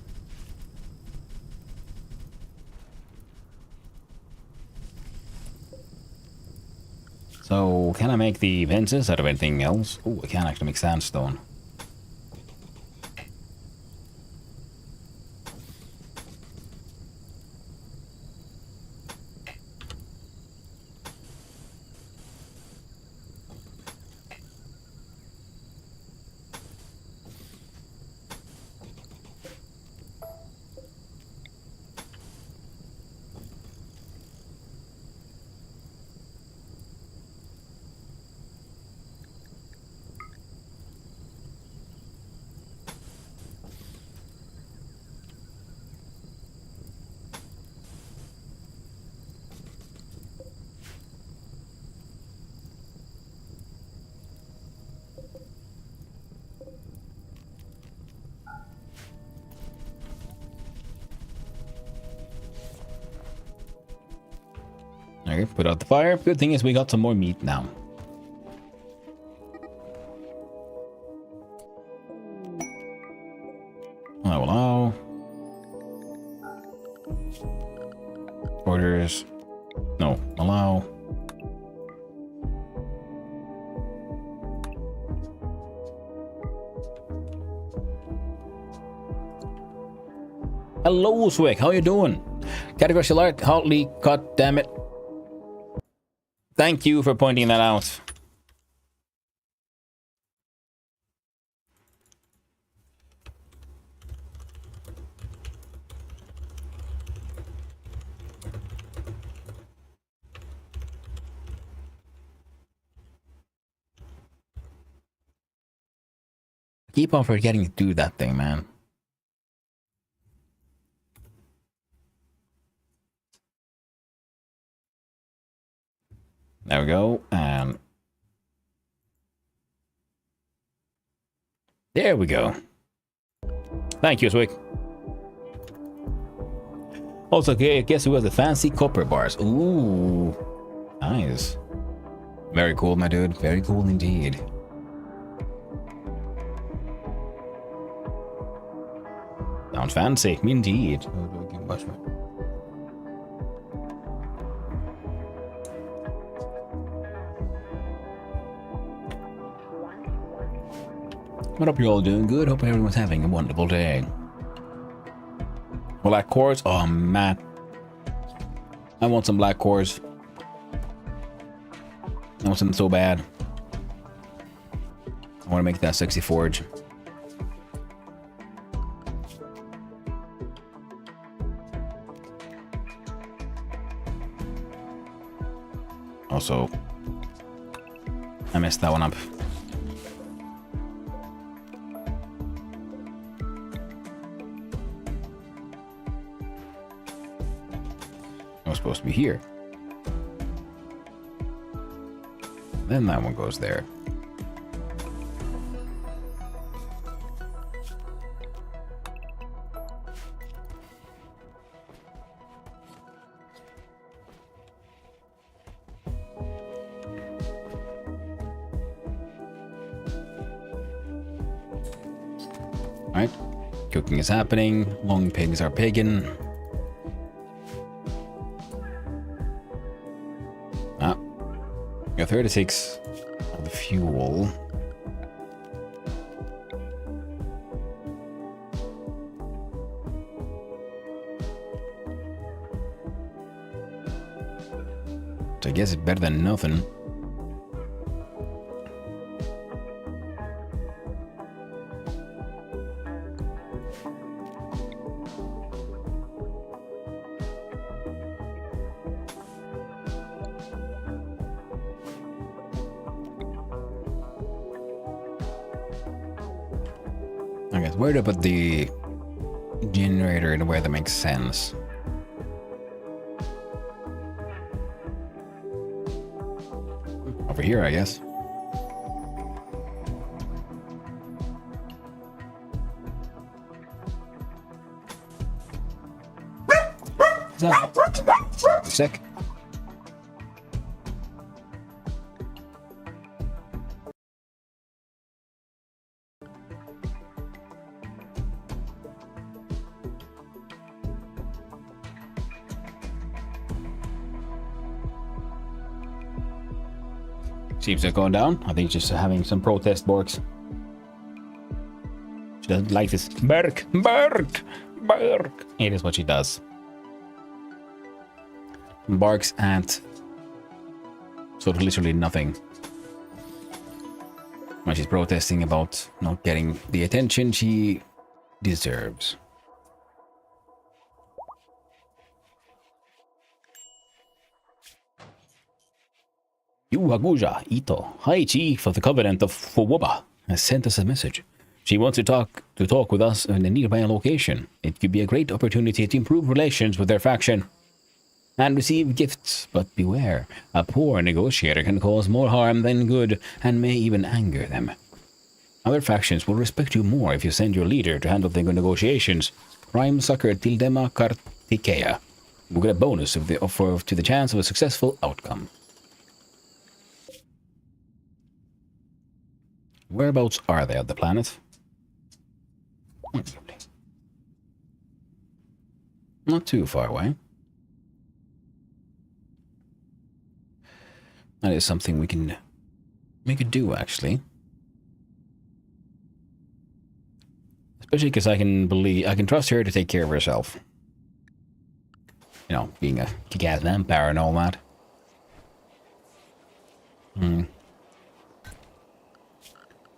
So, can I make the fences out of anything else? Oh, I can actually make sandstone. Okay, put out the fire. Good thing is we got some more meat now. Allow. Orders. No, allow. Hello, Swick. How you doing? Category alert. Hotly. God damn it. Thank you for pointing that out. Keep on forgetting to do that thing, man. There we go, and there we go. Thank you, Swick. Also, guess who has the fancy copper bars? Ooh, nice. Very cool, my dude. Very cool indeed. Sounds fancy, indeed. What up, you all doing good? Hope everyone's having a wonderful day. Black cores? Oh, man. I want some black cores. I want something so bad. I want to make that sexy forge. Also, I messed that one up. It was supposed to be here. Then that one goes there. Alright. Cooking is happening. Long pigs are pigging. Ah. Got 36 of the fuel. So I guess it's better than nothing. I guess where to put the generator in a way that makes sense. Over here, I guess. Is that sick? Seems like going down. I think just having some protest barks. She doesn't like this. Bark, bark, bark. It is what she does. Barks at sort of literally nothing. When she's protesting about not getting the attention she deserves. Yuaguja Ito, High Chief of the Covenant of Fuwaba, has sent us a message. She wants to talk with us in a nearby location. It could be a great opportunity to improve relations with their faction and receive gifts, but beware, a poor negotiator can cause more harm than good and may even anger them. Other factions will respect you more if you send your leader to handle the negotiations. Prime Sucker Tildema Kartikeya will get a bonus of the offer to the chance of a successful outcome. Whereabouts are they on the planet? Not too far away. That is something we can do, actually. Especially because I can trust her to take care of herself. You know, being a kick-ass vampire and all that.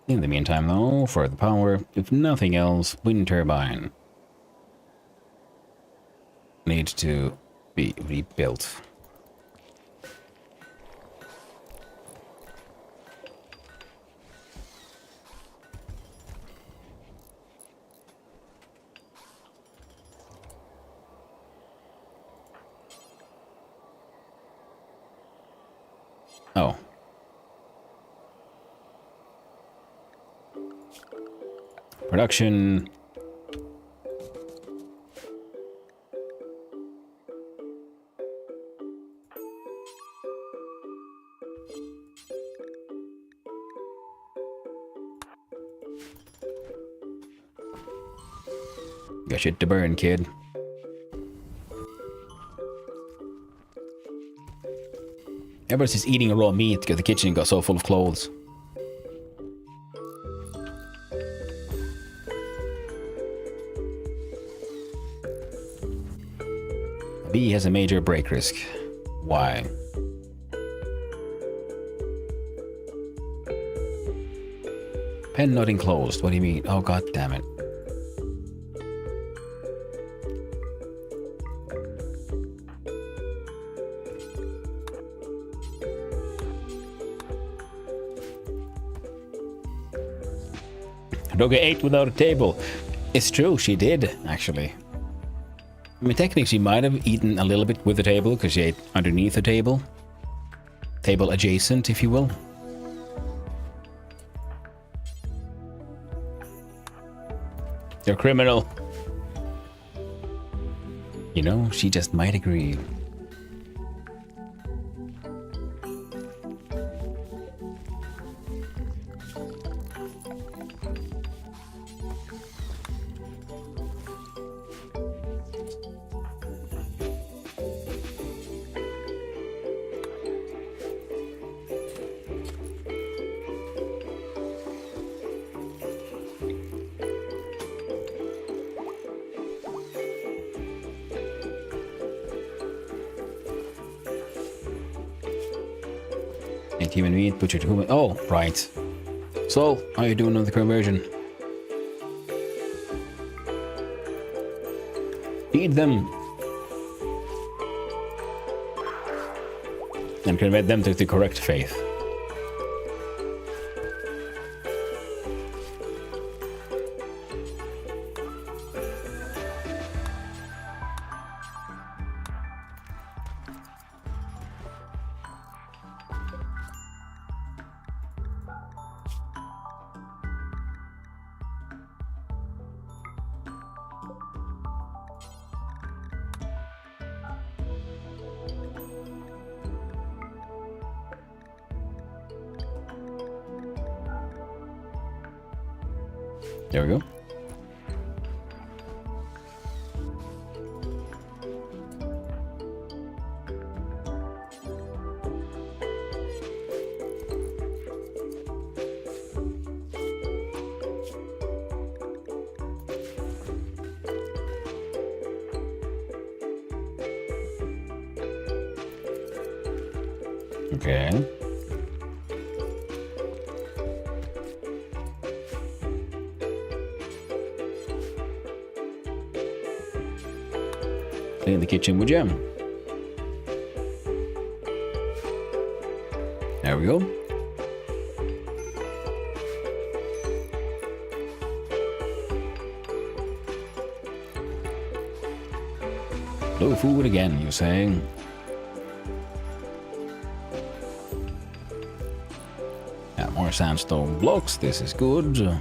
In the meantime, though, for the power, if nothing else, wind turbine needs to be rebuilt. Oh. Production. Got shit to burn, kid. Everyone's just eating raw meat because the kitchen got so full of clothes. B has a major break risk. Why? Pen not enclosed. What do you mean? Oh, god damn it. Rogue ate without a table. It's true, she did, actually. I mean, technically, she might have eaten a little bit with the table, because she ate underneath the table. Table adjacent, if you will. You're a criminal. You know, she just might agree. Human meat, butchered human. Oh, right. So, how are you doing on the conversion? Feed them. And convert them to the correct faith. There we go. Okay. Clean the kitchen with jam. There we go. Low food again, you're saying? Yeah, more sandstone blocks. This is good.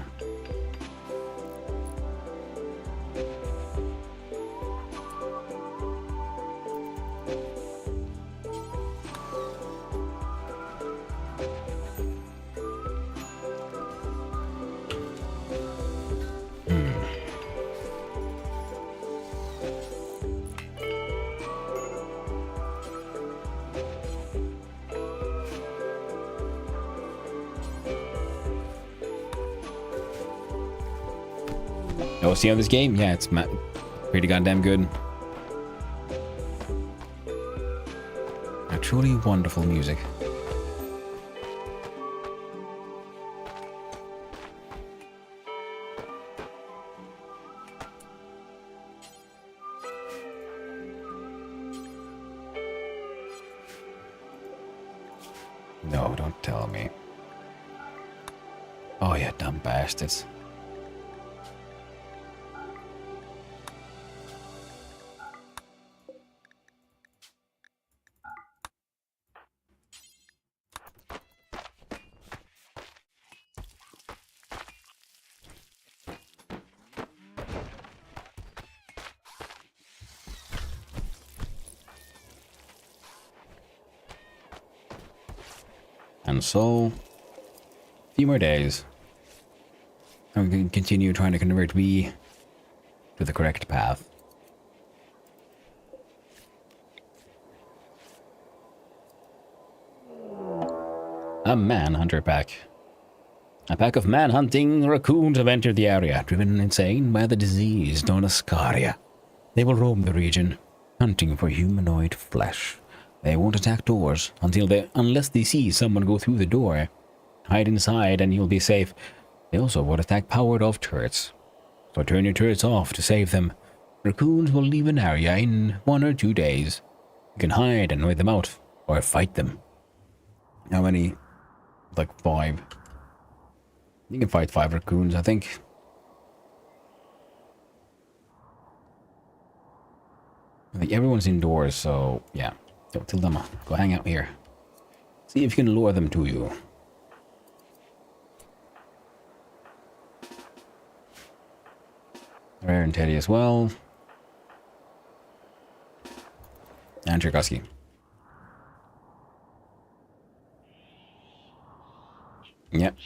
Oh, see on this game? Yeah, it's pretty goddamn good. A truly wonderful music. No, don't tell me. Oh, you dumb bastards. And so, a few more days. I'm going to continue trying to convert me to the correct path. A manhunter pack. A pack of man-hunting raccoons have entered the area, driven insane by the disease known as scaria. They will roam the region, hunting for humanoid flesh. They won't attack doors unless they see someone go through the door. Hide inside and you'll be safe. They also would attack powered off turrets. So turn your turrets off to save them. Raccoons will leave an area in 1 or 2 days. You can hide and annoy them out, or fight them. How many? Like 5. You can fight 5 raccoons, I think. I think everyone's indoors, so yeah. So tell them, go hang out here. See if you can lure them to you. Rare and Teddy as well. And Cherkowski. Yep.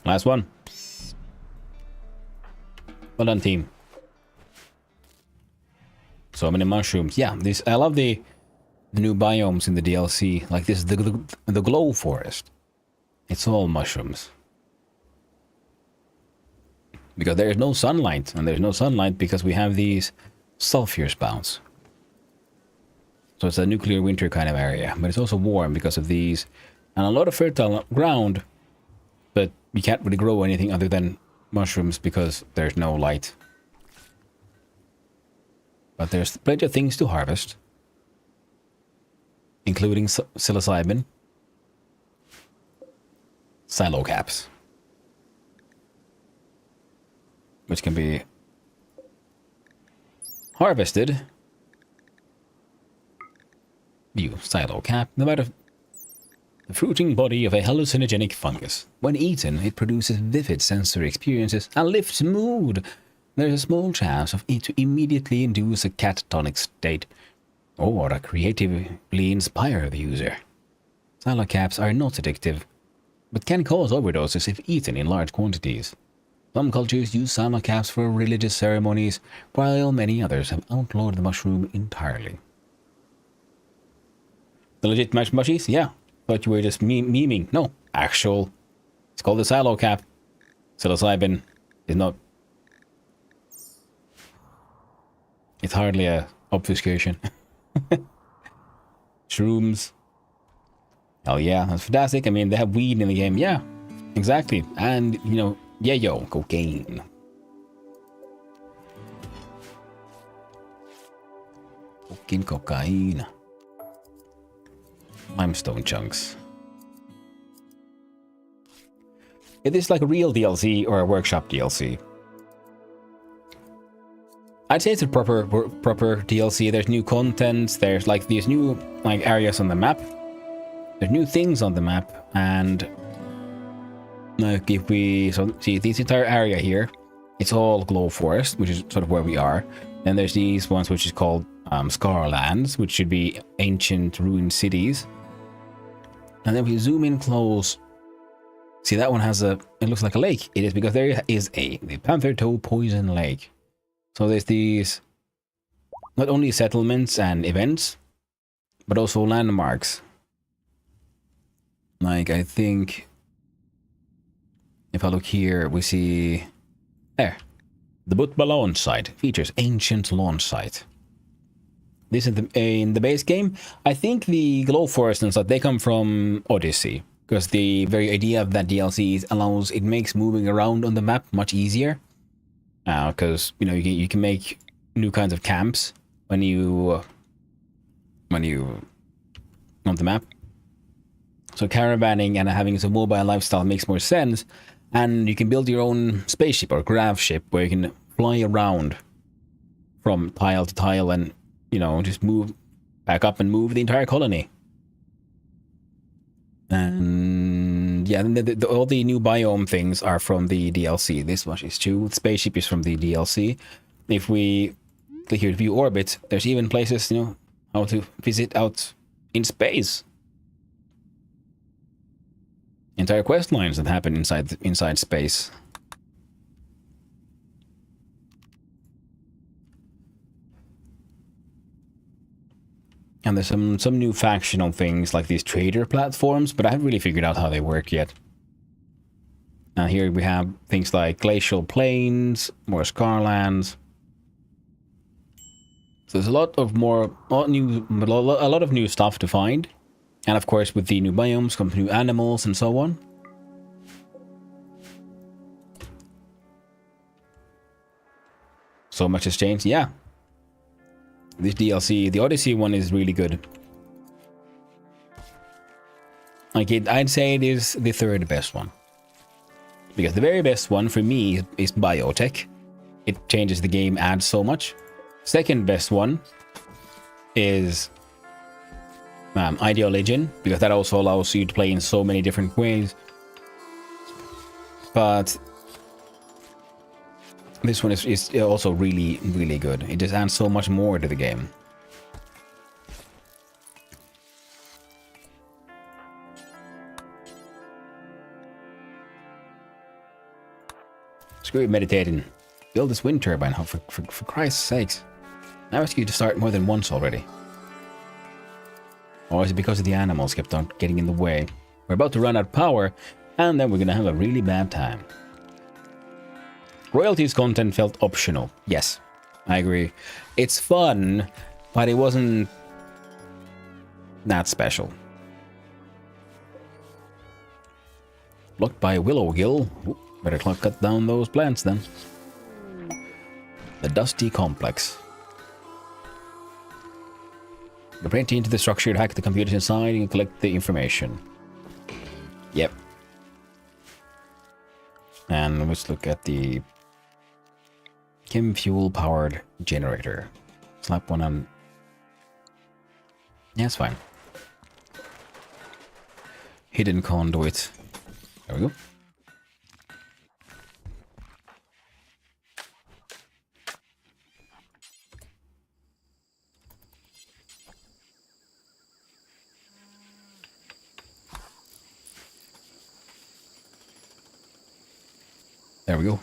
Last one. Well done, team. So many mushrooms. Yeah, this I love the new biomes in the DLC. Like this, the glow forest. It's all mushrooms. Because there is no sunlight, and there's no sunlight because we have these sulfur spouts. So it's a nuclear winter kind of area, but it's also warm because of these, and a lot of fertile ground. But you can't really grow anything other than mushrooms because there's no light. But there's plenty of things to harvest, including psilocybin, silo caps, which can be harvested. View silo cap. No matter the fruiting body of a hallucinogenic fungus. When eaten, it produces vivid sensory experiences and lifts mood. There's a small chance of it to immediately induce a catatonic state, or creatively inspire the user. Silo caps are not addictive, but can cause overdoses if eaten in large quantities. Some cultures use silo caps for religious ceremonies, while many others have outlawed the mushroom entirely. The legit mushies? Yeah. Thought you were just memeing. No, actual. It's called the silo cap. Psilocybin is not. It's hardly a obfuscation. Shrooms. Hell yeah, that's fantastic. I mean, they have weed in the game. Yeah, exactly. And, you know, yayo, cocaine. Cocaine. Limestone chunks. Is this like a real DLC or a workshop DLC? I'd say it's a proper DLC. There's new content. There's like these new like areas on the map. There's new things on the map, and like if we see this entire area here, it's all Glow Forest, which is sort of where we are. Then there's these ones which is called Scarlands, which should be ancient ruined cities. And then if we zoom in close, see that one has it looks like a lake. It is because there is the Panther Toe Poison Lake. So there's these, not only settlements and events, but also landmarks. Like, I think, if I look here, we see, there, the Butba launch site features ancient launch site. This is in the base game. I think the Glow Forest and stuff, they come from Odyssey, because the very idea of that DLC it makes moving around on the map much easier. Because you know you can make new kinds of camps when you on the map. So caravanning and having a mobile lifestyle makes more sense, and you can build your own spaceship or grav ship where you can fly around from tile to tile and, you know, just move back up and move the entire colony. And yeah, all the new biome things are from the DLC. This one is too. Spaceship is from the DLC. If we click here to view orbit, there's even places, you know, how to visit out in space. Entire quest lines that happen inside space. And there's some new factional things like these trader platforms, but I haven't really figured out how they work yet. Now here we have things like glacial plains, more Scarlands. So there's a lot of a lot of new stuff to find. And of course, with the new biomes come new animals and so on. So much has changed. Yeah. This DLC, the Odyssey one, is really good. Like I'd say it is the third best one. Because the very best one for me is Biotech. It changes the game, adds so much. Second best one is Ideologian, because that also allows you to play in so many different ways. But this one is also really, really good. It just adds so much more to the game. Screw meditating. Build this wind turbine, for Christ's sakes. I asked you to start more than once already. Or is it because the animals kept on getting in the way? We're about to run out of power, and then we're gonna have a really bad time. Royalties content felt optional. Yes, I agree. It's fun, but it wasn't that special. Blocked by Willow Gill. Ooh, better cut down those plants then. The Dusty Complex. Break into the structure to hack the computers inside and collect the information. Yep. And let's look at the chem fuel powered generator. Slap one on. Yeah, it's fine. Hidden conduit. There we go. There we go.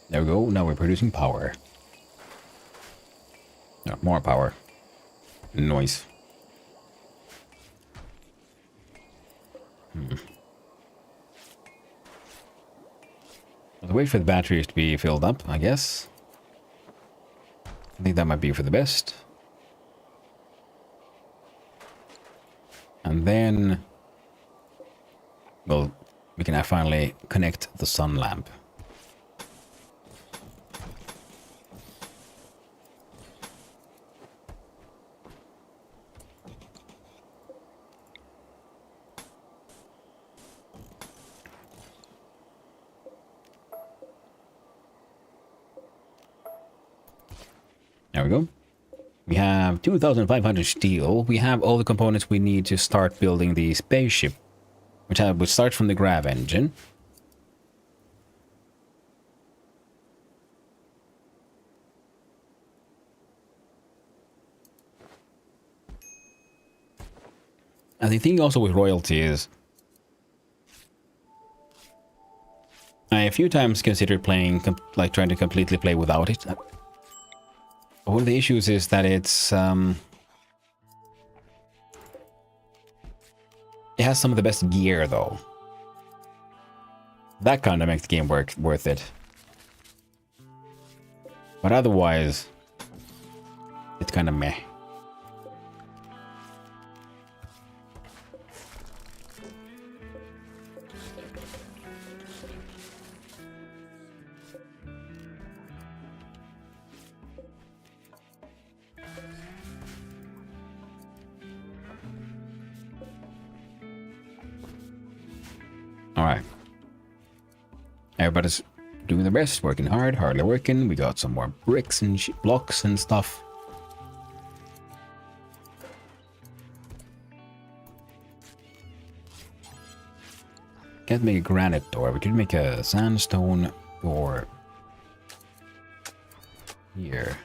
There we go. Now we're producing power. No, more power. Noise. I'll wait for the batteries to be filled up, I guess. I think that might be for the best. And then, well, we can now finally connect the sun lamp. There we go. We have 2,500 steel. We have all the components we need to start building the spaceship, which starts from the grav engine. And the thing also with royalty is, I a few times considered playing, like trying to completely play without it. One of the issues is that it has some of the best gear, though. That kind of makes the game worth it. But otherwise, it's kind of meh. Alright. Everybody's doing their best, working hard, hardly working. We got some more bricks and blocks and stuff. Can't make a granite door. We could make a sandstone door here.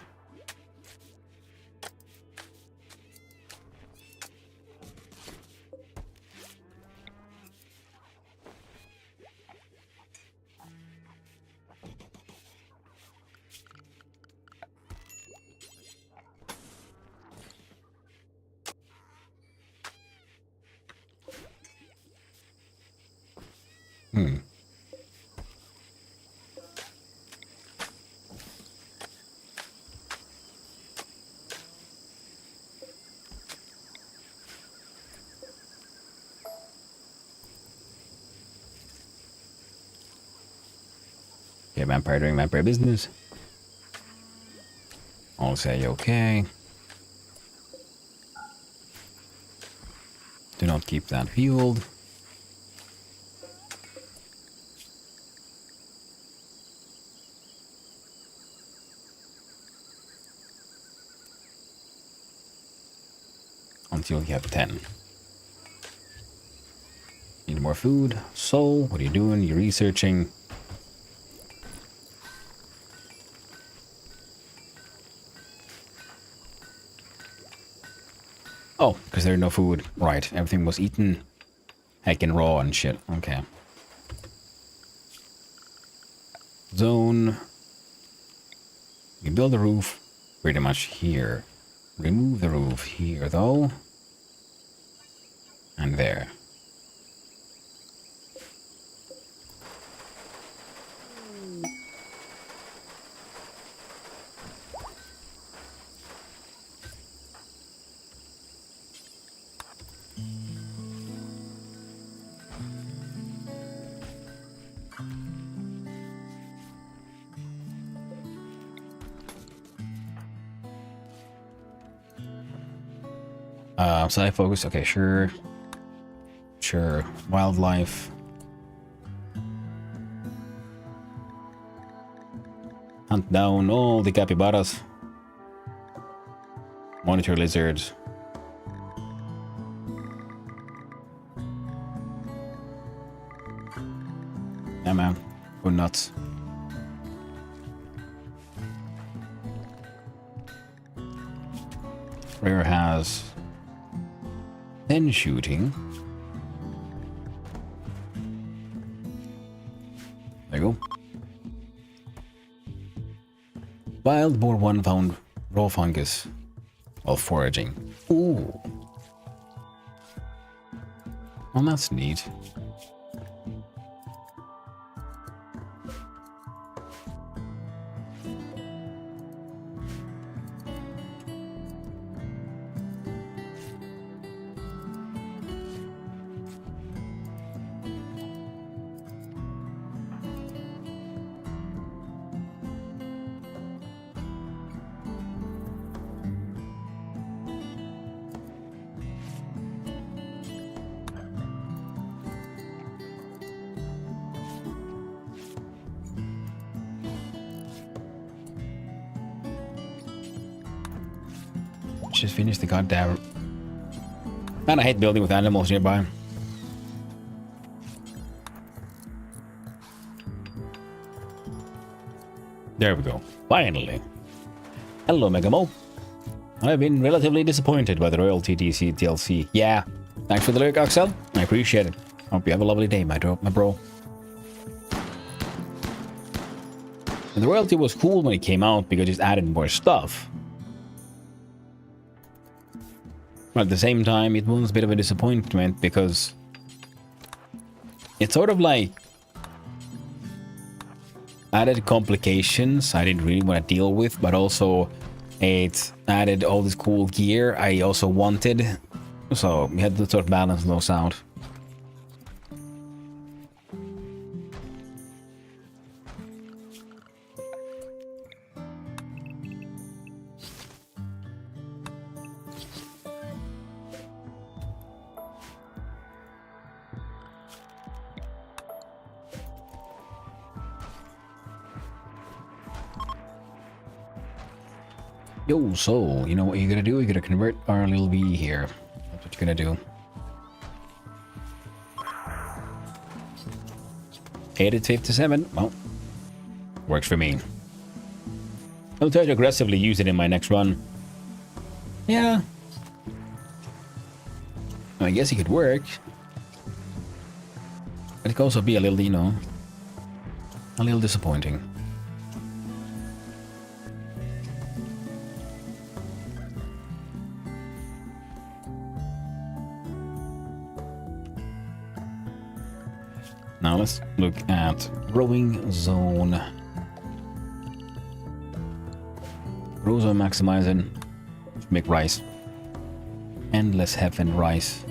Okay, vampire doing vampire business. I'll say okay. Do not keep that fueled. Until you have 10. Need more food. So, what are you doing? You're researching. Oh, because there's no food. Right, everything was eaten. Heckin' raw and shit. Okay. Zone. You build a roof pretty much here. Remove the roof here, though. And there. Side focus. Okay, sure. Sure. Wildlife. Hunt down all the capybaras. Monitor lizards. Yeah, man. Go nuts. Rare has 10 shooting. There you go. Wild boar 1 found raw fungus while foraging. Ooh. Well, that's neat. Just finished the goddamn... Man, I hate building with animals nearby. There we go. Finally. Hello, Megamo. I've been relatively disappointed by the Royal TTC DLC. Yeah. Thanks for the lurk, Axel. I appreciate it. Hope you have a lovely day, my bro. And the royalty was cool when it came out because it added more stuff. But at the same time, it was a bit of a disappointment because it's sort of like added complications I didn't really want to deal with, but also it added all this cool gear I also wanted. So we had to sort of balance those out. Yo, so, you know what you're gonna do? You're gonna convert our little V here. That's what you're gonna do. 857. Well, works for me. I'll try to aggressively use it in my next run. Yeah. I guess it could work. But it could also be a little, you know, a little disappointing. Now let's look at growing zone. Grow zone maximizing. Make rice. Endless heaven rice.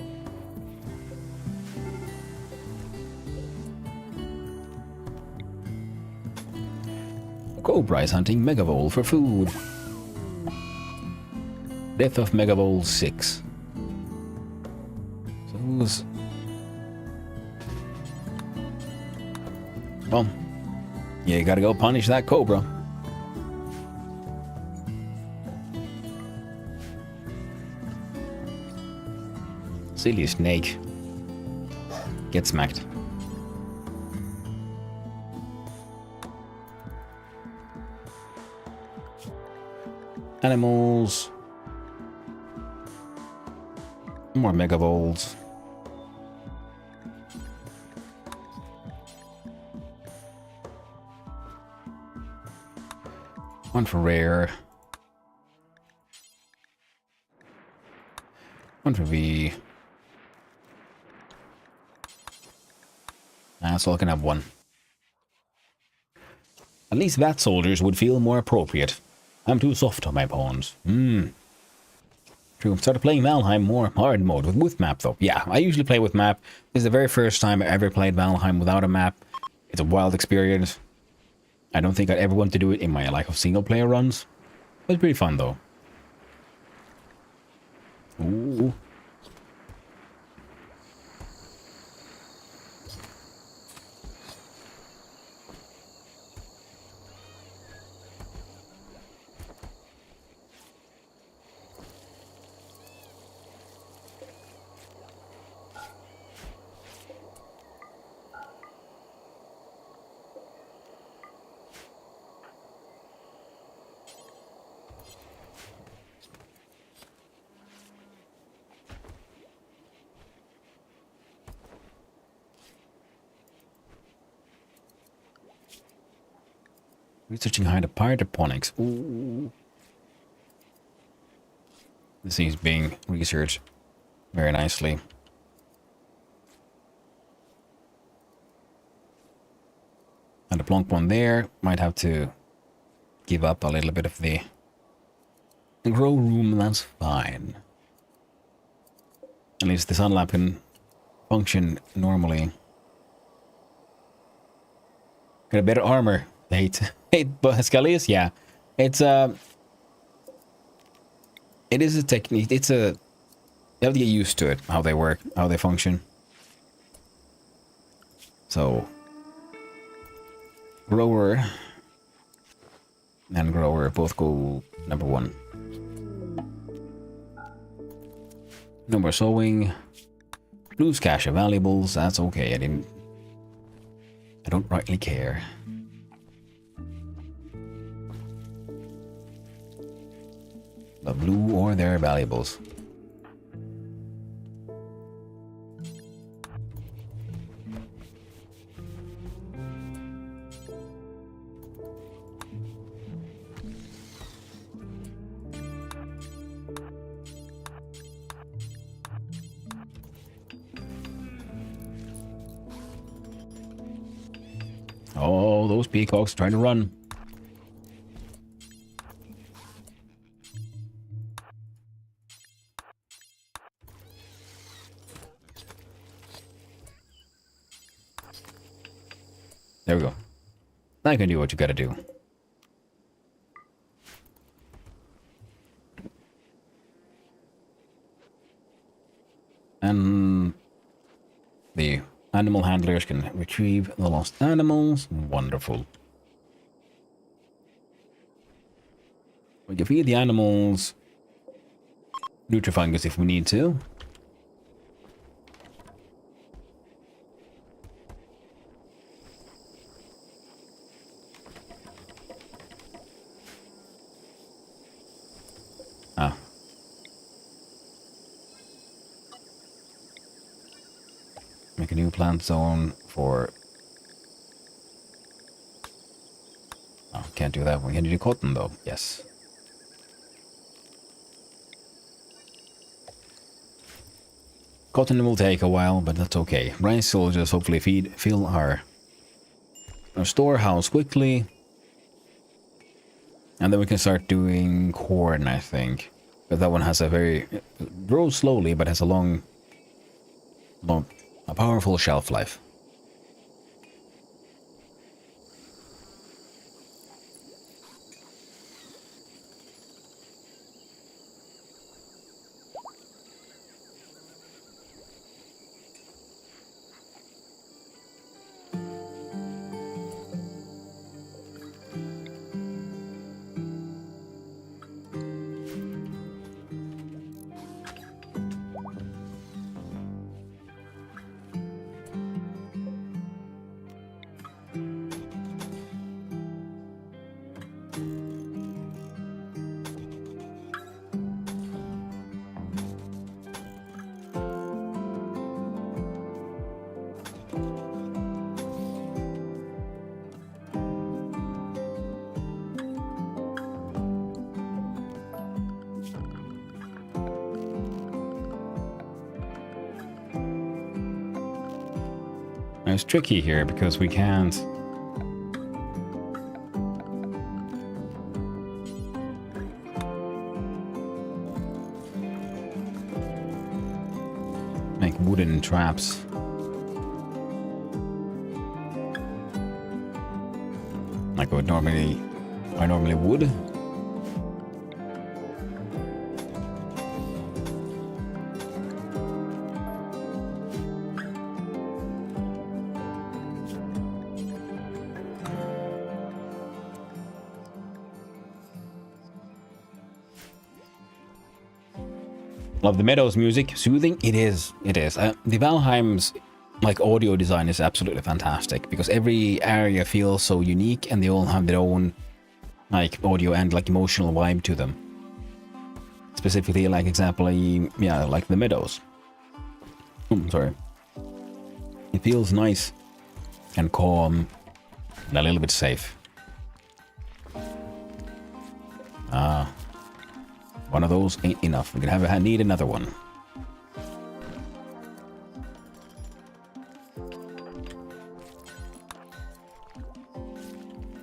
Cobra is hunting Megavole for food. Death of Megavole 6. So who's... Well, yeah, you gotta go punish that Cobra. Silly snake. Get smacked. Animals. More Megavoles. One for rare. One for V. So I can have one. At least that soldiers would feel more appropriate. I'm too soft on my pawns. True. Started playing Valheim more hard mode with map though. Yeah, I usually play with map. This is the very first time I ever played Valheim without a map. It's a wild experience. I don't think I'd ever want to do it in my life of single player runs. But it's pretty fun though. Ooh. Researching hydroponics. Ooh. This is being researched very nicely. And the plonk one there might have to give up a little bit of the grow room. That's fine. At least the sun lab can function normally. Got a better armor. Hate Scalius? Yeah. It's it is a technique. It's a, you have to get used to it, how they work, how they function. So grower and grower both go number 1. No more sowing. Lose cache of valuables. That's okay. I don't rightly care. The blue or their valuables. Oh, those peacocks trying to run. There we go. Now you can do what you gotta do. And the animal handlers can retrieve the lost animals. Wonderful. We can feed the animals Nutrifungus if we need to. Ah. Make a new plant zone for... Oh, can't do that one. Can you do cotton though? Yes. Cotton will take a while, but that's okay. Rice will just hopefully fill our storehouse quickly. And then we can start doing corn, I think. But that one has a it grows slowly, but has a a powerful shelf life. Now it's tricky here because we can't make wooden traps. Like I normally would. Love the Meadows music. Soothing? It is. It is. The Valheim's like audio design is absolutely fantastic because every area feels so unique and they all have their own like audio and like emotional vibe to them. Specifically, like example, yeah, like the Meadows. Sorry. It feels nice and calm and a little bit safe. One of those ain't enough. We're gonna need another one.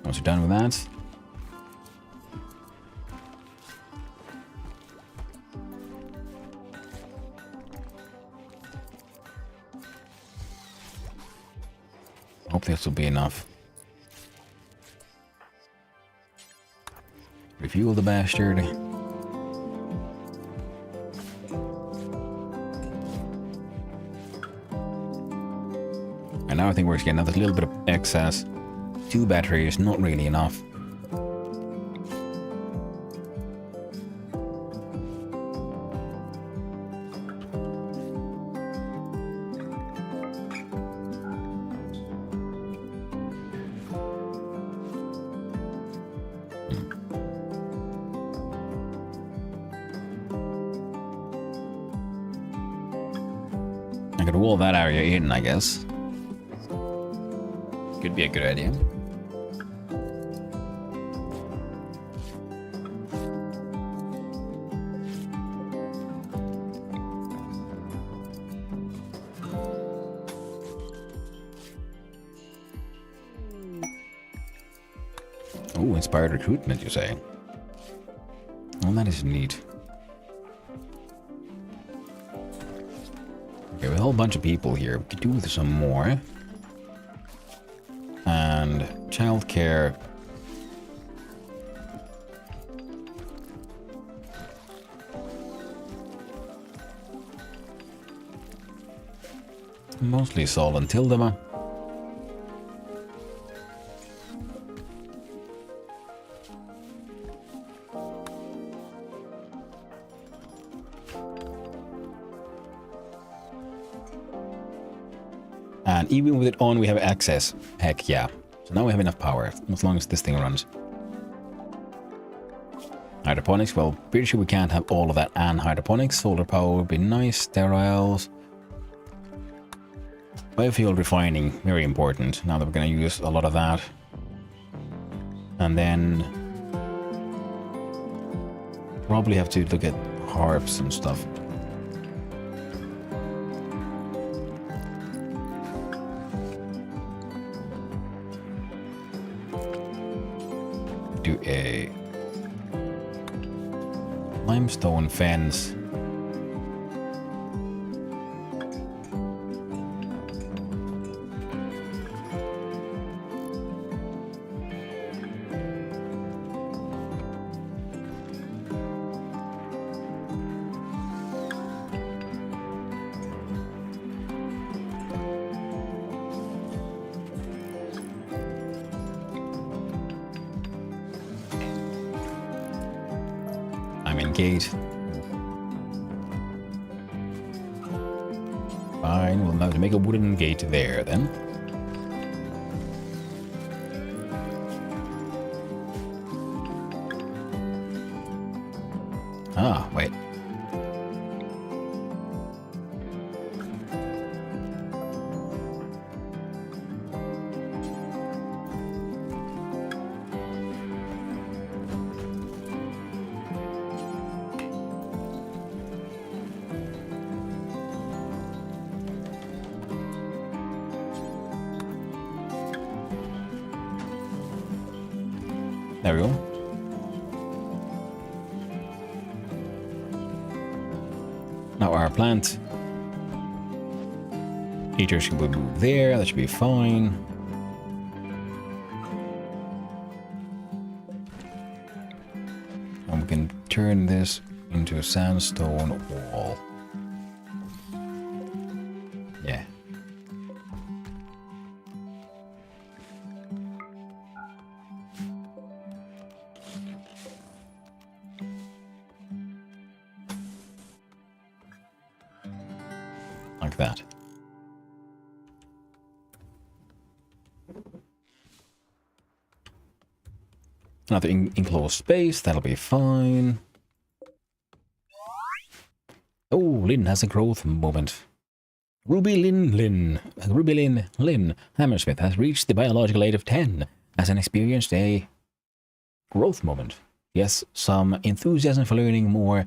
Once you're done with that, hope this will be enough. Refuel the bastard. And now I think we're getting another little bit of excess. 2 batteries, not really enough. I could wall that area in, I guess. Could be a good idea. Oh, inspired recruitment, you say? Well, that is neat. Okay, with a whole bunch of people here, we could do with some more. And childcare. Mostly Sol and Tildema. And even with it on, we have access. Heck yeah. So now we have enough power, as long as this thing runs. Hydroponics, well, pretty sure we can't have all of that and hydroponics. Solar power would be nice. Steriles. Biofuel refining, very important. Now that we're going to use a lot of that. And then probably have to look at harps and stuff. do a limestone fence. Gate. Fine, we'll have to make a wooden gate there then. Ah, wait. There we go. Now our plant heater should be moved there. That should be fine. And we can turn this into a sandstone wall. Yeah. Like that. Another enclosed space, that'll be fine. Oh, Lynn has a growth moment. Ruby Lynn Hammersmith has reached the biological age of 10 as an experienced a growth moment. Yes, some enthusiasm for learning more.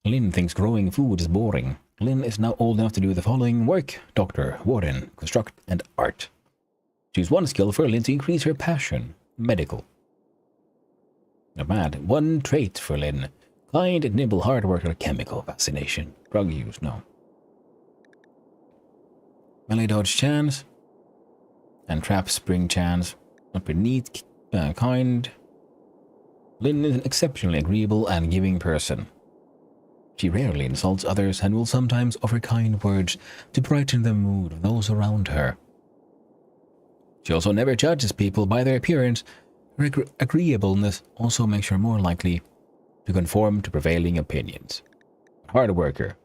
Lynn thinks growing food is boring. Lynn is now old enough to do the following work: doctor, warden, construct, and art. Choose one skill for Lynn to increase her passion. Medical. Not bad. One trait for Lynn. Kind, nimble, hard worker, chemical fascination. Drug use, no. Melee dodge chance. And trap spring chance. Not beneath. Kind. Lynn is an exceptionally agreeable and giving person. She rarely insults others and will sometimes offer kind words to brighten the mood of those around her. She also never judges people by their appearance. Her agreeableness also makes her more likely to conform to prevailing opinions. Hard worker.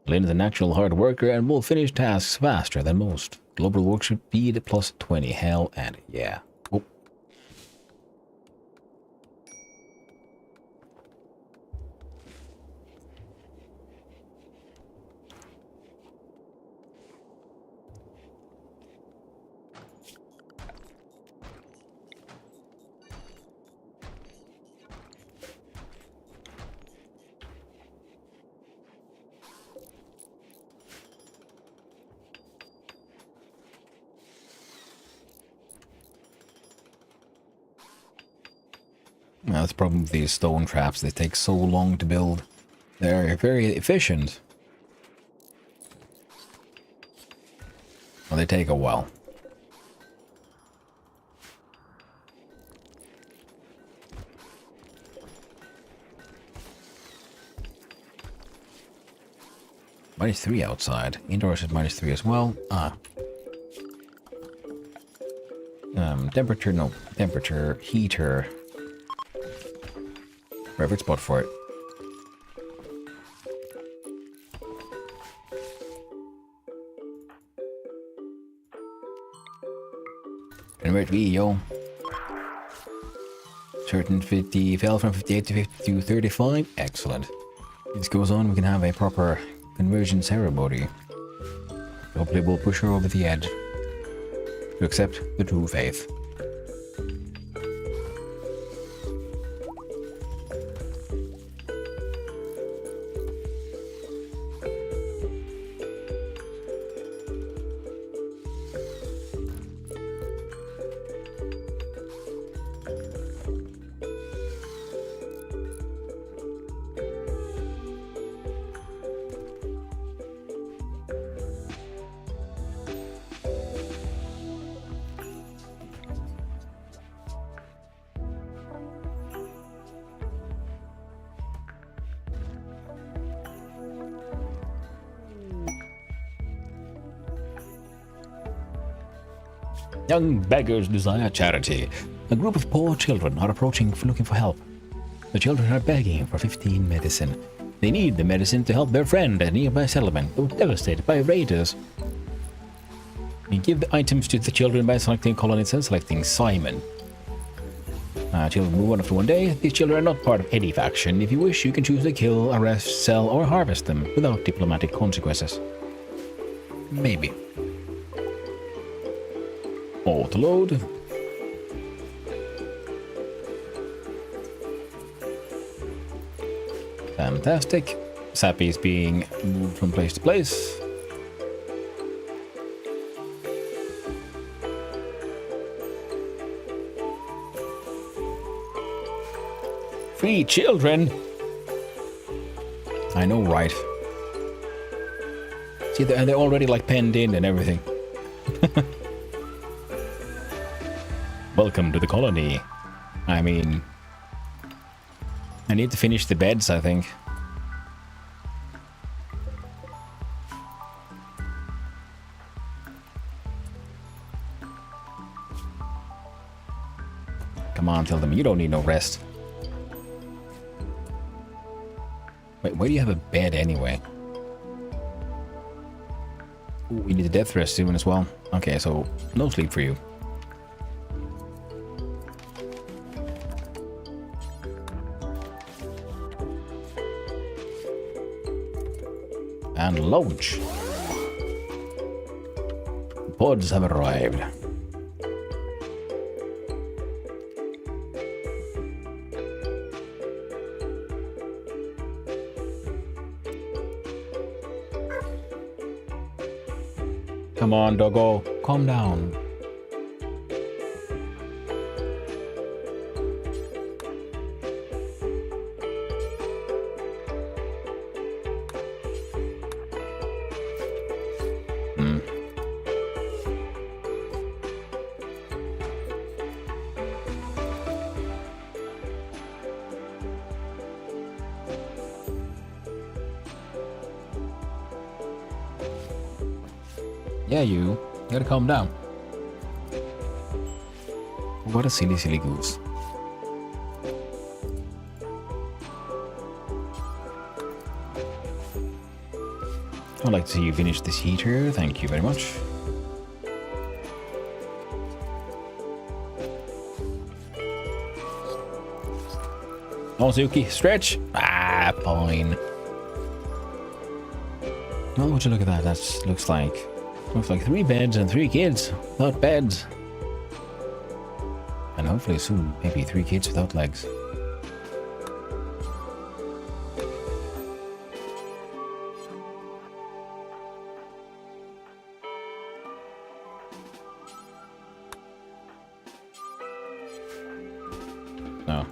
Lynn is a natural hard worker and will finish tasks faster than most. Global work speed plus 20. Hell and yeah. Oh. Well, that's the problem with these stone traps. They take so long to build. They're very efficient. Well, they take a while. -3 outside. Indoors is -3 as well. Temperature, no. Temperature, heater. Perfect spot for it. Convert VEO. Certain 50 fell from 58 to 50 to 35. Excellent. If this goes on, we can have a proper conversion ceremony. Hopefully we'll push her over the edge to accept the true faith. Young beggars desire charity. A group of poor children are approaching looking for help. The children are begging for 15 medicine. They need the medicine to help their friend at a nearby settlement who was devastated by raiders. You give the items to the children by selecting colonies and selecting Simon. Children move on after one day. These children are not part of any faction. If you wish, you can choose to kill, arrest, sell, or harvest them without diplomatic consequences. Maybe. Autoload. Fantastic. Sappy is being moved from place to place. Free children. I know, right? See, they're already like penned in and everything. Welcome to the colony. I mean, I need to finish the beds, I think. Come on, tell them you don't need no rest. Wait, where do you have a bed anyway? Ooh, we need a death rest soon as well. Okay, so no sleep for you. And launch. Pods have arrived. Come on, doggo. Calm down. Yeah, you gotta calm down. What a silly, silly goose. I'd like to see you finish this heater. Thank you very much. Ozuki, stretch. Ah, fine. Well, would you look at that? That looks like 3 beds and 3 kids without beds. And hopefully soon, maybe 3 kids without legs. No.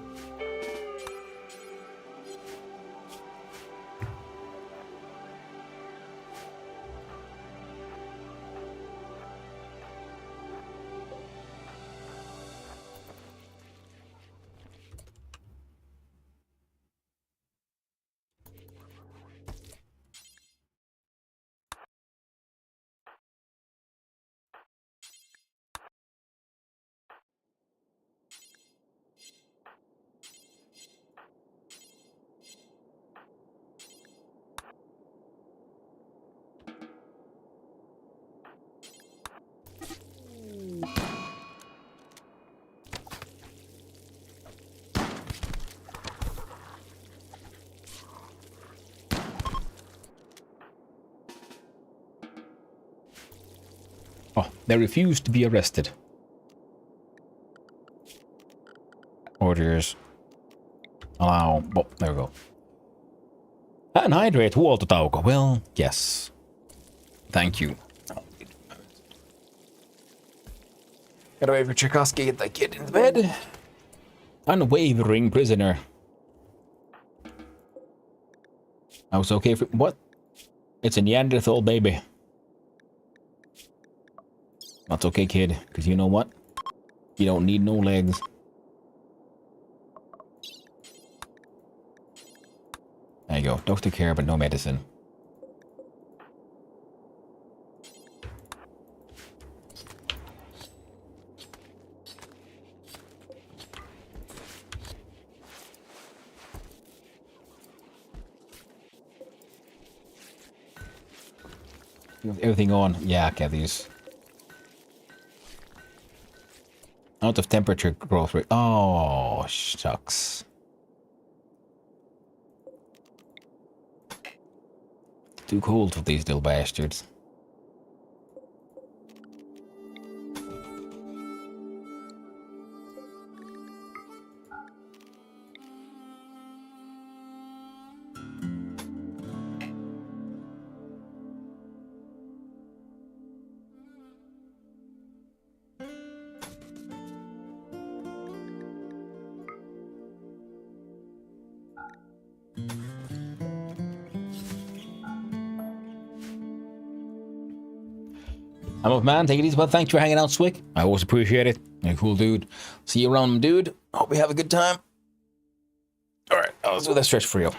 Oh, they refused to be arrested. Orders. Allow. Oh, there we go. Anhydrate huoltotauko. Well, yes. Thank you. Gotta wait for Tchaikovsky, get that kid in bed. Unwavering prisoner. I was okay for what? It's a Neanderthal baby. That's okay, kid, because you know what? You don't need no legs. There you go. Doctor care, but no medicine. With everything on. Yeah, okay, these. Out of temperature growth rate. Oh, shucks. Too cold for these little bastards. I'm off, man. Take it easy, bud. Thanks for hanging out, Swick. I always appreciate it. You're a cool dude. See you around, dude. Hope you have a good time. All right, I'll do that stretch for you.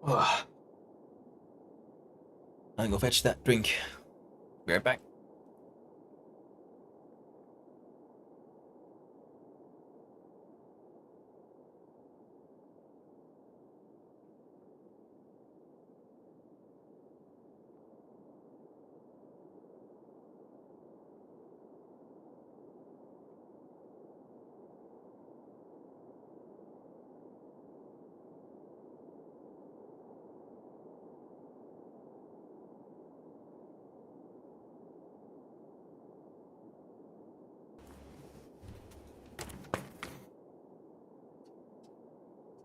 Ugh. I'll go fetch that drink. Be right back.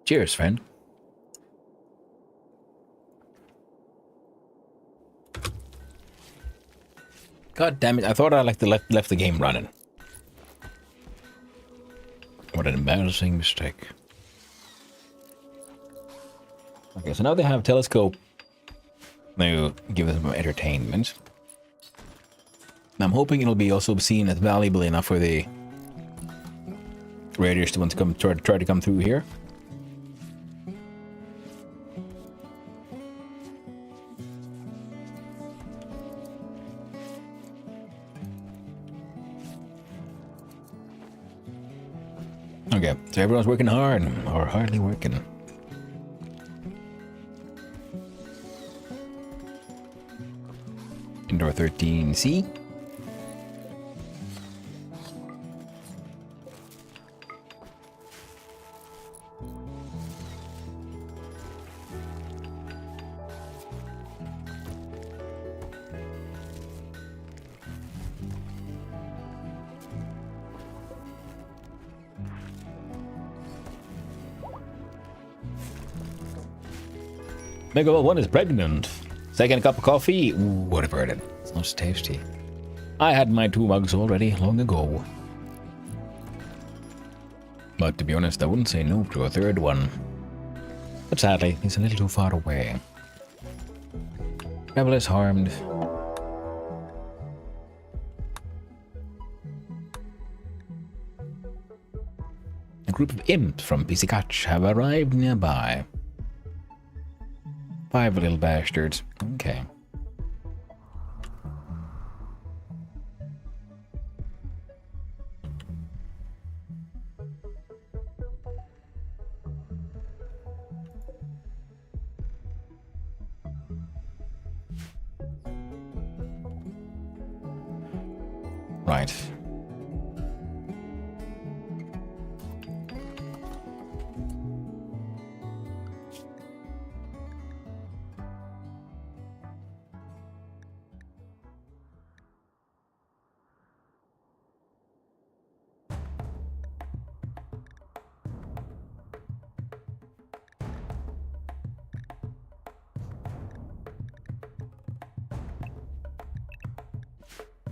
Cheers, friend. God damn it, I thought I left the game running. What an embarrassing mistake. Okay, so now they have telescope. They give them entertainment. I'm hoping it'll be also seen as valuable enough for the raiders to want to come try to come through here. Okay, so everyone's working hard, or hardly working. Indoor 13C. Mega 1 is pregnant. Second cup of coffee. Ooh, what a burden. Sounds tasty. I had my 2 mugs already long ago. But to be honest, I wouldn't say no to a third one. But sadly, he's a little too far away. Travel is harmed. A group of imps from Pisikach have arrived nearby. 5 little bastards. Okay. Right.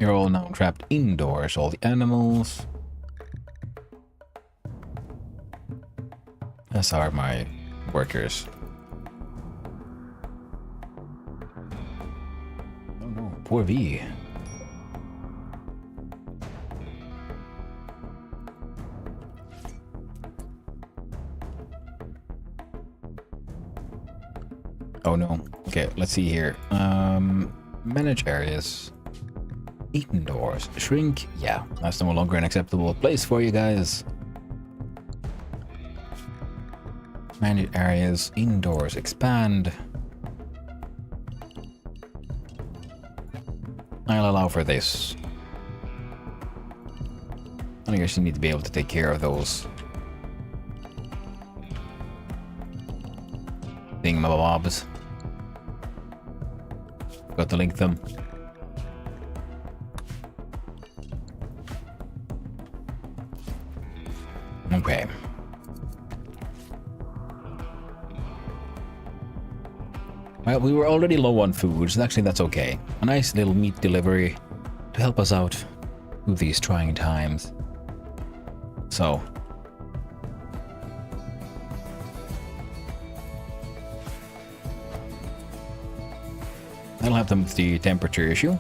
You're all now trapped indoors, all the animals. As are my workers. Oh no, poor V. Oh no. Okay, let's see here. Manage areas. Indoors. Shrink. Yeah, that's no longer an acceptable place for you guys. Manage areas. Indoors. Expand. I'll allow for this. I guess you need to be able to take care of those thingamabobs. Got to link them. Okay. Well, we were already low on food, so actually that's okay. A nice little meat delivery to help us out through these trying times. So. That'll help them with the temperature issue.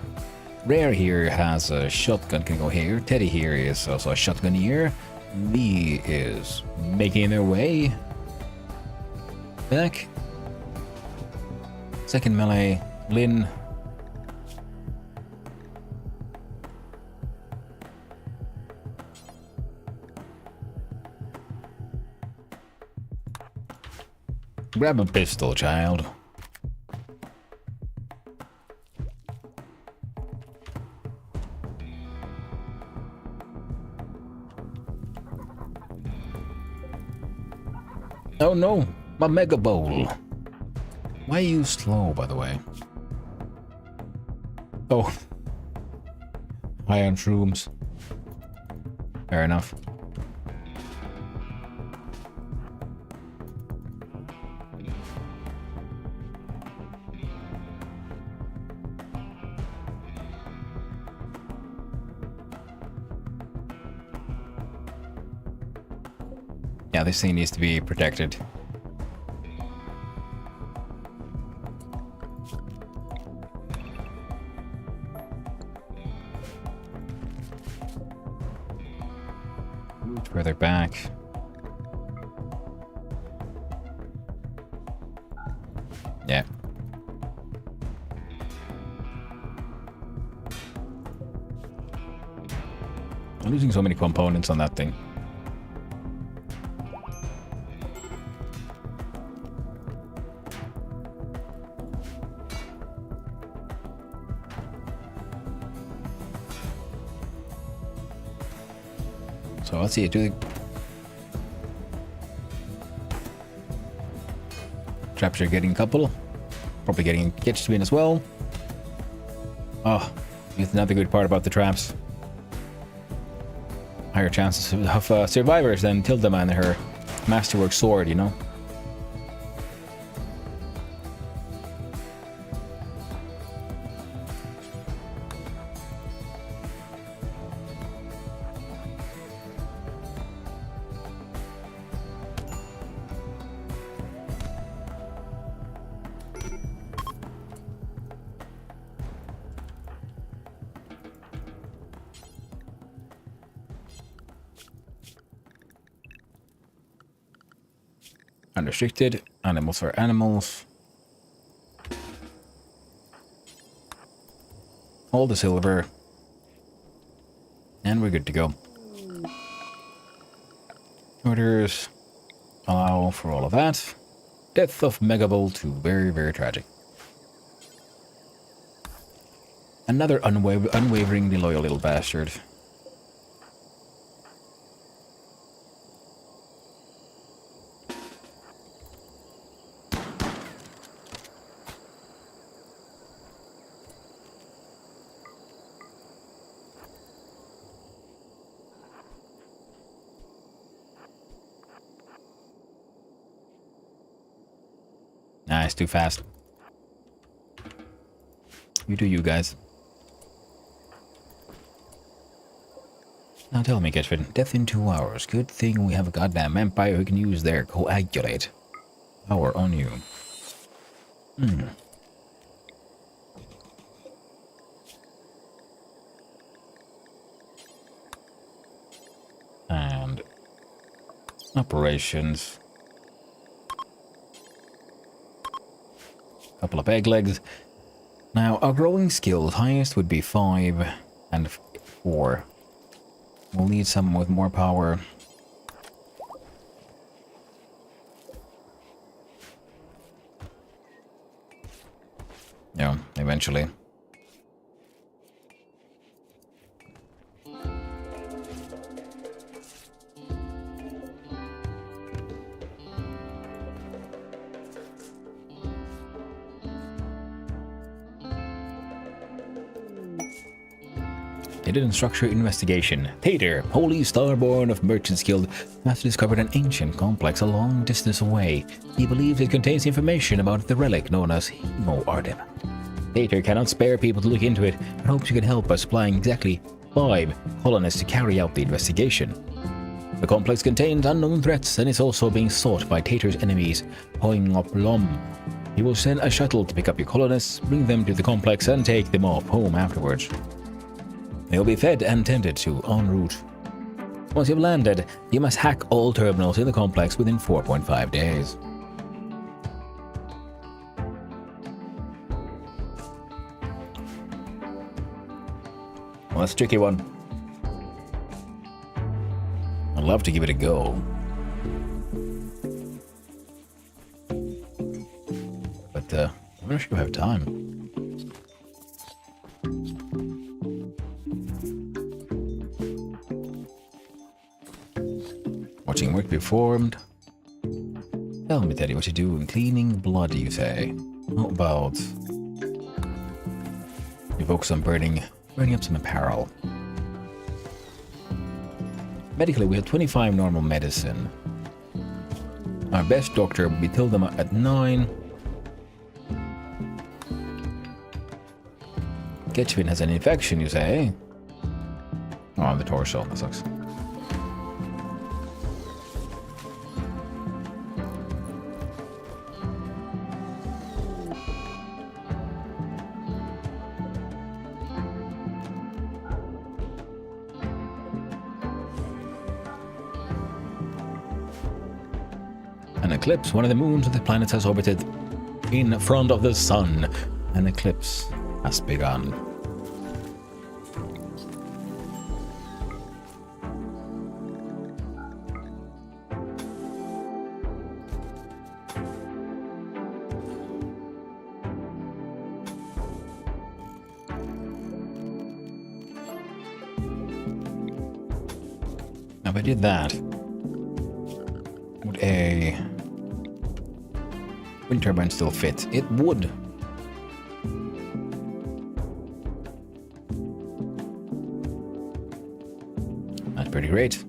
Rare here has a shotgun, can go here. Teddy here is also a shotgunnier. V is making their way back. Second melee, Lynn. Grab a pistol, child. Oh no, my Mega Bowl. Why are you slow, by the way? Oh. High on shrooms. Fair enough. Yeah, this thing needs to be protected. Move further back. Yeah. I'm losing so many components on that thing. So let's see, do the traps are getting a couple. Probably getting catch spin as well. Oh, it's another good part about the traps. Higher chances of survivors than Tilda and her masterwork sword, you know? Unrestricted. Animals for animals. All the silver. And we're good to go. Orders. Allow for all of that. Death of Megavolt 2. Very, very tragic. Another unwaveringly loyal little bastard. Nah, it's too fast. You do you, guys. Now tell me, Ketchfin, death in 2 hours. Good thing we have a goddamn vampire who can use their coagulate power on you. And operations. Couple of egg legs. Now, our growing skills, highest would be 5 and 4. We'll need some with more power. Yeah, eventually. Hidden structure investigation. Tater, holy starborn of Merchant's Guild, has discovered an ancient complex a long distance away. He believes it contains information about the relic known as emote. Tater cannot spare people to look into it, but hopes you can help by supplying exactly 5 colonists to carry out the investigation. The complex contains unknown threats and is also being sought by Tater's enemies, Hoing Up Lom. He will send a shuttle to pick up your colonists, bring them to the complex, and take them off home afterwards. They'll be fed and tended to en route. Once you've landed, you must hack all terminals in the complex within 4.5 days. Well, that's a tricky one. I'd love to give it a go. But, I'm not sure I have time. Watching work performed. Tell me, Teddy, what you do in cleaning blood, you say? How about you focus on burning up some apparel? Medically, we have 25 normal medicine. Our best doctor will be Tildama at 9. Ketchvin has an infection, you say? Oh, on the torso. That sucks. An eclipse, one of the moons of the planet has orbited in front of the sun. An eclipse has begun. Now, if I did that, would a wind turbine still fit? It would. That's pretty great.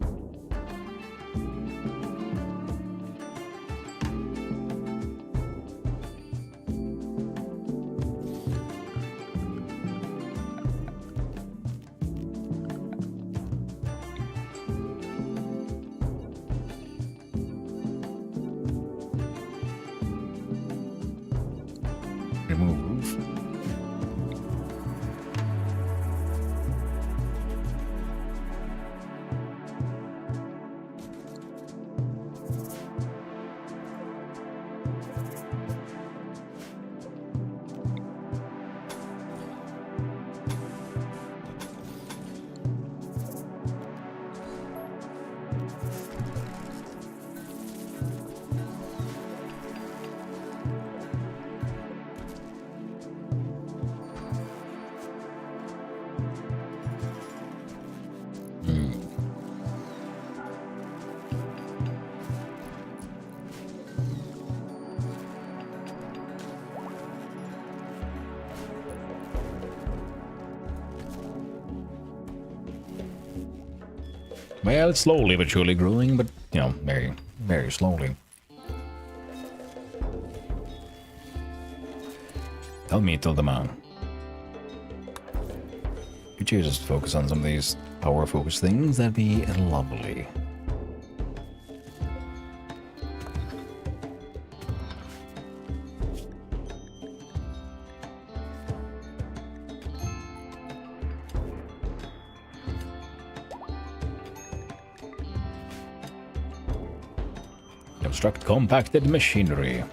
Remove. Well, it's slowly but surely growing, but, you know, very, very slowly. Tell me, Tildama. Could you just focus on some of these power focus things, that'd be lovely. Construct compacted machinery.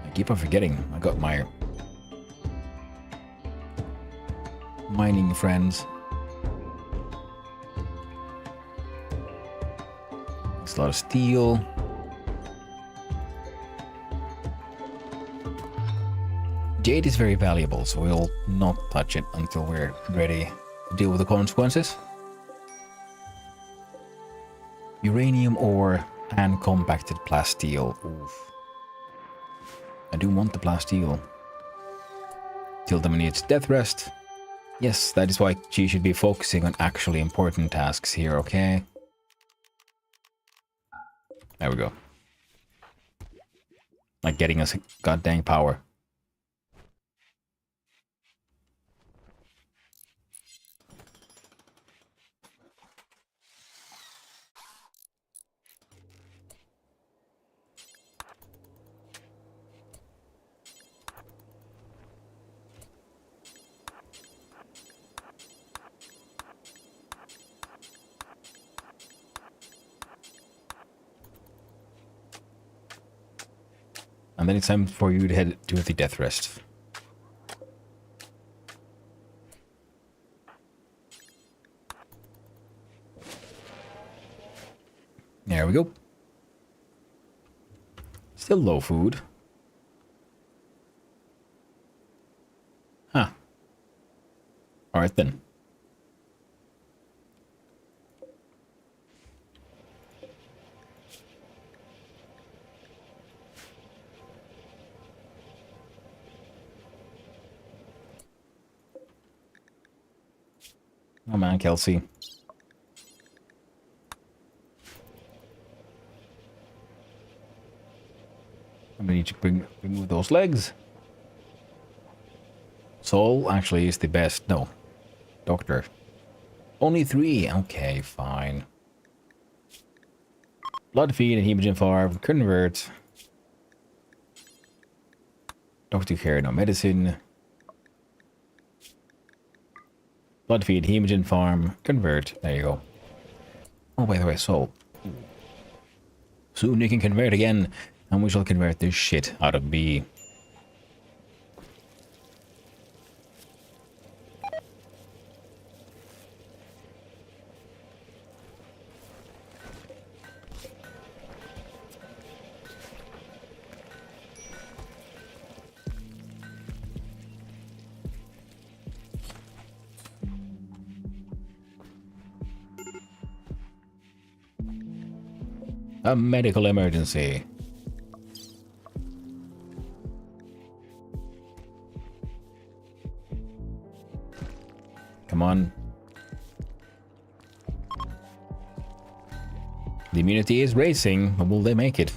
I keep on forgetting I got my mining friends. There's a lot of steel. Jade is very valuable, so we'll not touch it until we're ready to deal with the consequences. Uranium ore and compacted plasteel. Oof. I do want the plasteel. Tilda needs death rest. Yes, that is why she should be focusing on actually important tasks here, okay? There we go. Like getting us goddamn power. And then it's time for you to head to the death rest. There we go. Still low food. Huh. Alright then. Oh man, Kelsey. I'm gonna need to remove those legs. Soul actually is the best. No. Doctor. Only 3. Okay, fine. Blood feed and hemogen farm. Convert. Doctor care, no medicine. Blood feed, hemogen farm, convert. There you go. Oh, by the way, soul. Soon you can convert again, and we shall convert this shit out of B. A medical emergency. Come on. The immunity is racing, but will they make it?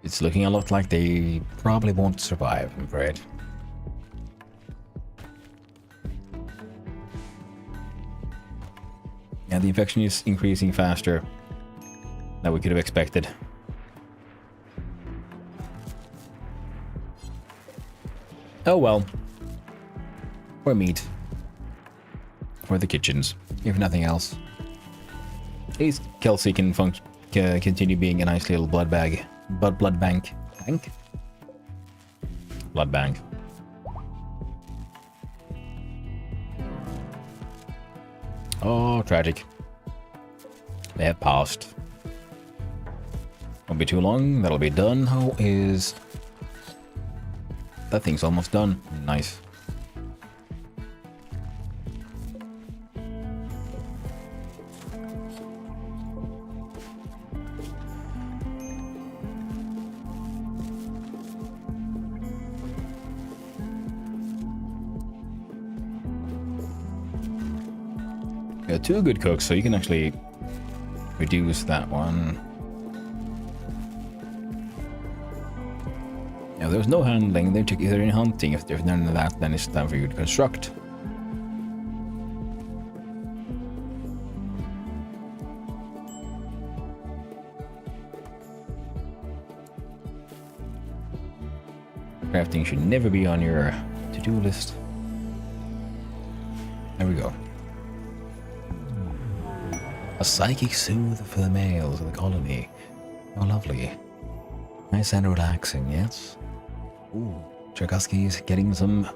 It's looking a lot like they probably won't survive, I'm afraid. Yeah, the infection is increasing faster than we could have expected. Oh well. Or meat. Or the kitchens, if nothing else. At least Kelsey can continue being a nice little blood bag. Blood bank. Bank? Blood bank. Oh, tragic. They have passed. Won't be too long. That'll be done. How is... That thing's almost done. Nice. Got 2 good cooks, so you can actually reduce that one. Now, there's no handling, they're in hunting. If there's none of that, then it's time for you to construct. Crafting should never be on your to-do list. There we go. A psychic soothe for the males of the colony. Oh, lovely. Nice and relaxing, yes? Ooh, Cherkasky's getting some...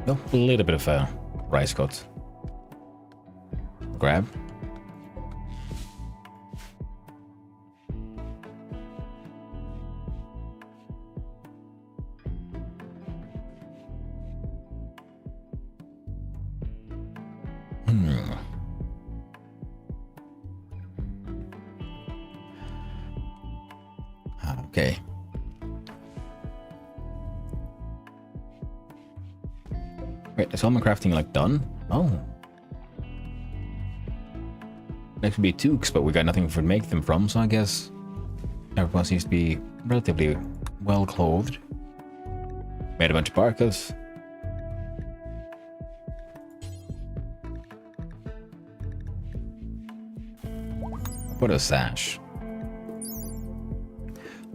Oh, a little bit of rice cut. Grab. Okay. Wait, is almond crafting like done? Oh. There could be toques, but we got nothing to make them from, so I guess everyone seems to be relatively well clothed. Made a bunch of parkas. What a sash.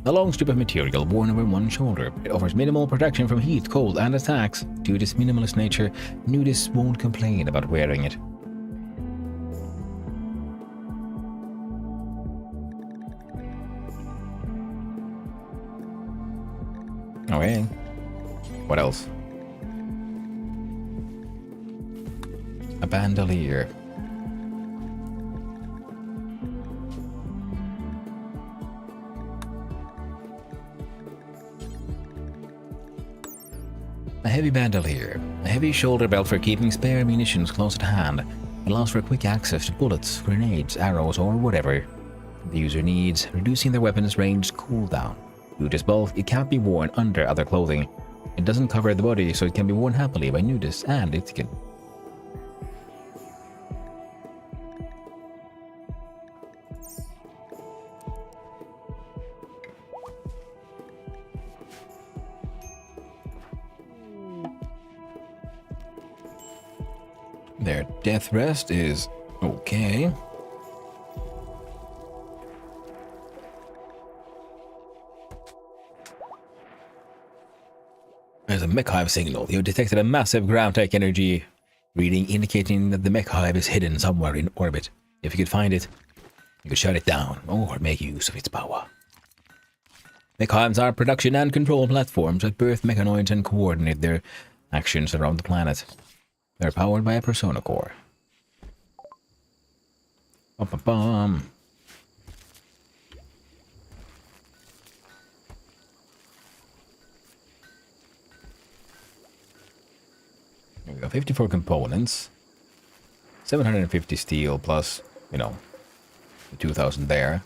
A long strip of material worn over one shoulder. It offers minimal protection from heat, cold, and attacks. Due to its minimalist nature, nudists won't complain about wearing it. Okay. What else? A bandolier. A heavy bandolier. A heavy shoulder belt for keeping spare munitions close at hand. It allows for quick access to bullets, grenades, arrows, or whatever the user needs, reducing their weapon's range cooldown. Due to its bulk, it can't be worn under other clothing. It doesn't cover the body, so it can be worn happily by nudists, and it can... Their death rest is okay. There's a mech hive signal. You detected a massive ground-type energy reading indicating that the mech hive is hidden somewhere in orbit. If you could find it, you could shut it down or make use of its power. Mech hives are production and control platforms that birth mechanoids and coordinate their actions around the planet. They're powered by a persona core. Bum. Here we go, 54 components. 750 steel plus, you know, the 2,000 there.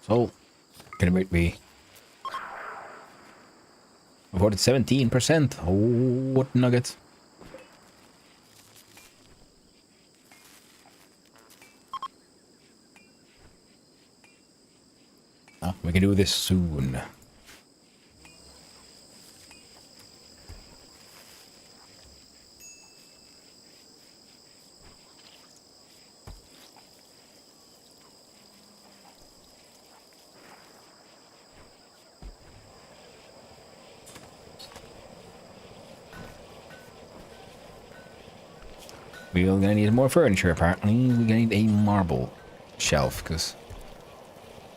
So, can it be avoided 17%? Oh, what nuggets. Ah, we can do this soon. We're gonna need more furniture, apparently. We're gonna need a marble shelf, because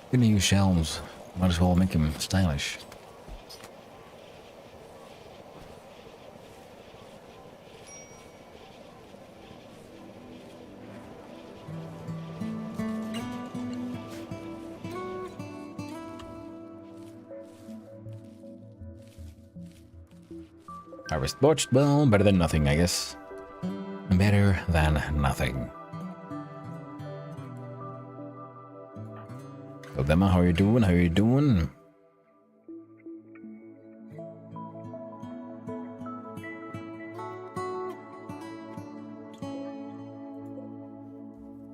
we're gonna use shelves. Might as well make them stylish. Harvest botched, well, better than nothing, I guess. Better than nothing. So Dema, how you doing? How you doing?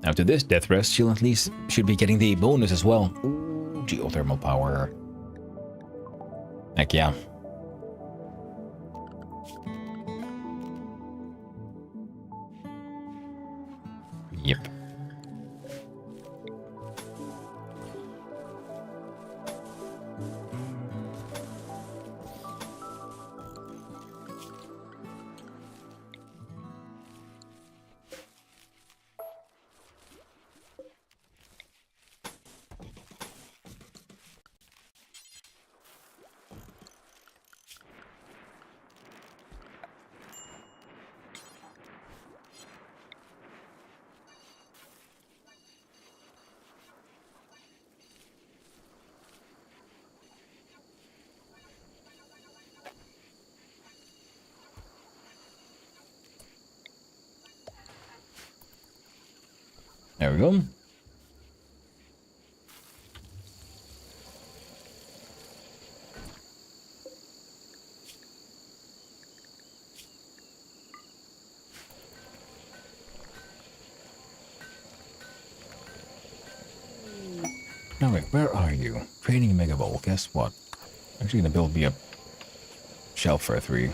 After this death rest, she'll at least should be getting the bonus as well. Ooh, geothermal power. Heck yeah. Yep. There we go. Now wait, where are you? Training Mega Bowl. Guess what? I'm actually gonna build me a shelf for a 3.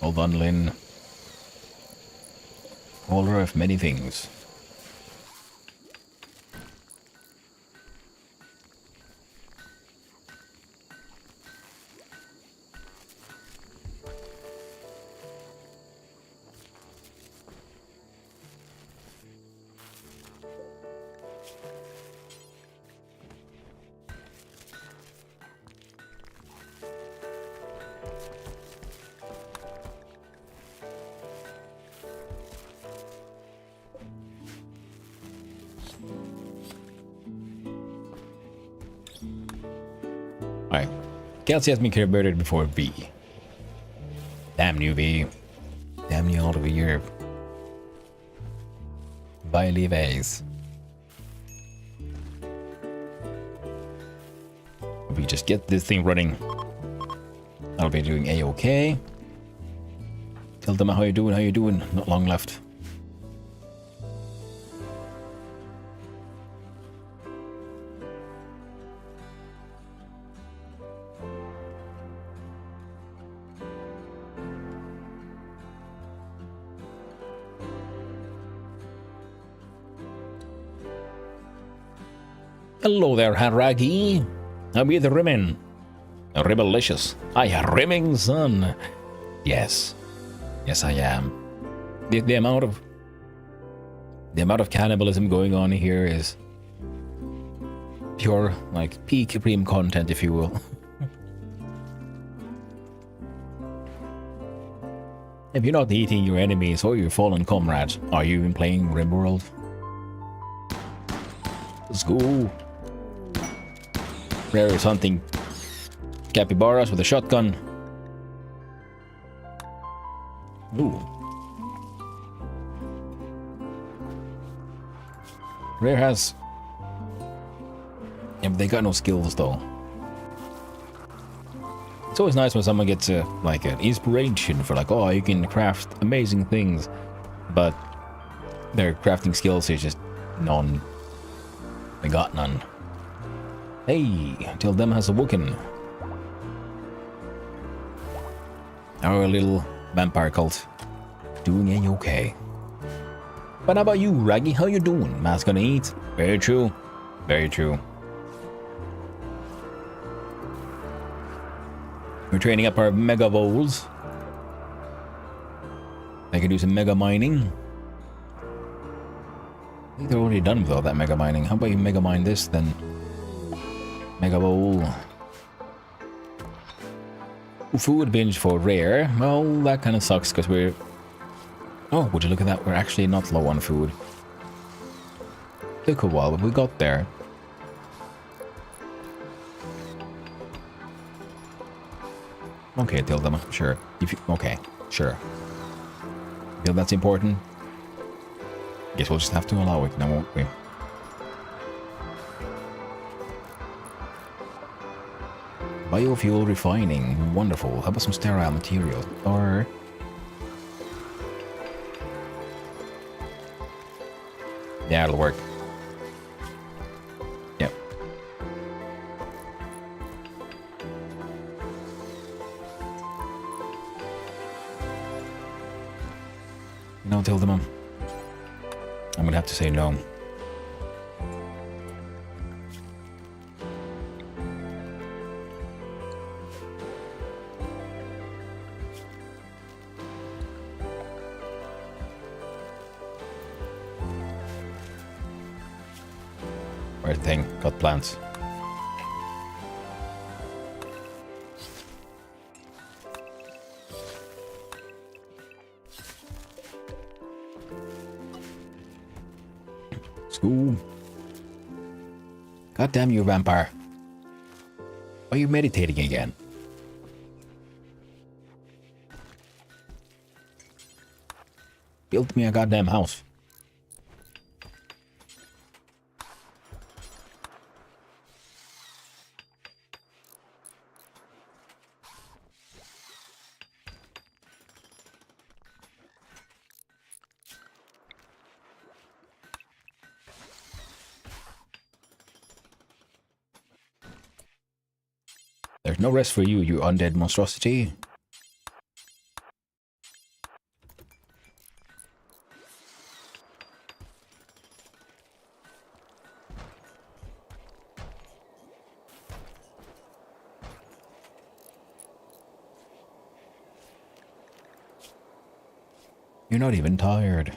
Hold on, Lynn. Holder of many things. Alright. Kelsey has been converted before V. Damn you, V. Damn you all over Europe. Bye, Levi's. If we just get this thing running, I'll be doing A-OK. Tell them how you doing, how you doing. Not long left. Hello there, Haragi. I'll be the rimming. Ribblicious. I am rimming, son. Yes. Yes, I am. The amount of cannibalism going on here is pure, like, peak Supreme content, if you will. If you're not eating your enemies or your fallen comrades, are you even playing RimWorld? Let's go. Rare is hunting capybaras with a shotgun. Ooh. Rare has... Yeah, but they got no skills though. It's always nice when someone gets a, like, an inspiration for, like, oh, you can craft amazing things, but their crafting skills is just none. They got none. Hey, till them has awoken. Our little vampire cult doing A-OK. But how about you, Raggy? How you doing? Mask gonna eat? Very true. Very true. We're training up our mega voles. I can do some mega mining. I think they're already done with all that mega mining. How about you mega mine this then? Mega bowl. Food binge for rare. Well, that kind of sucks because we're... Oh, would you look at that? We're actually not low on food. Took a while, but we got there. Okay, Tilda, sure. If you, okay, sure. Feel that's important? Guess we'll just have to allow it now, won't we? Biofuel refining. Wonderful. How about some sterile material? Or... yeah, it'll work. Yep. No, Tildemum. I'm gonna have to say no. Right thing, got plants. School. God damn you, vampire. Why are you meditating again? Build me a goddamn house. There's no rest for you, you undead monstrosity. You're not even tired.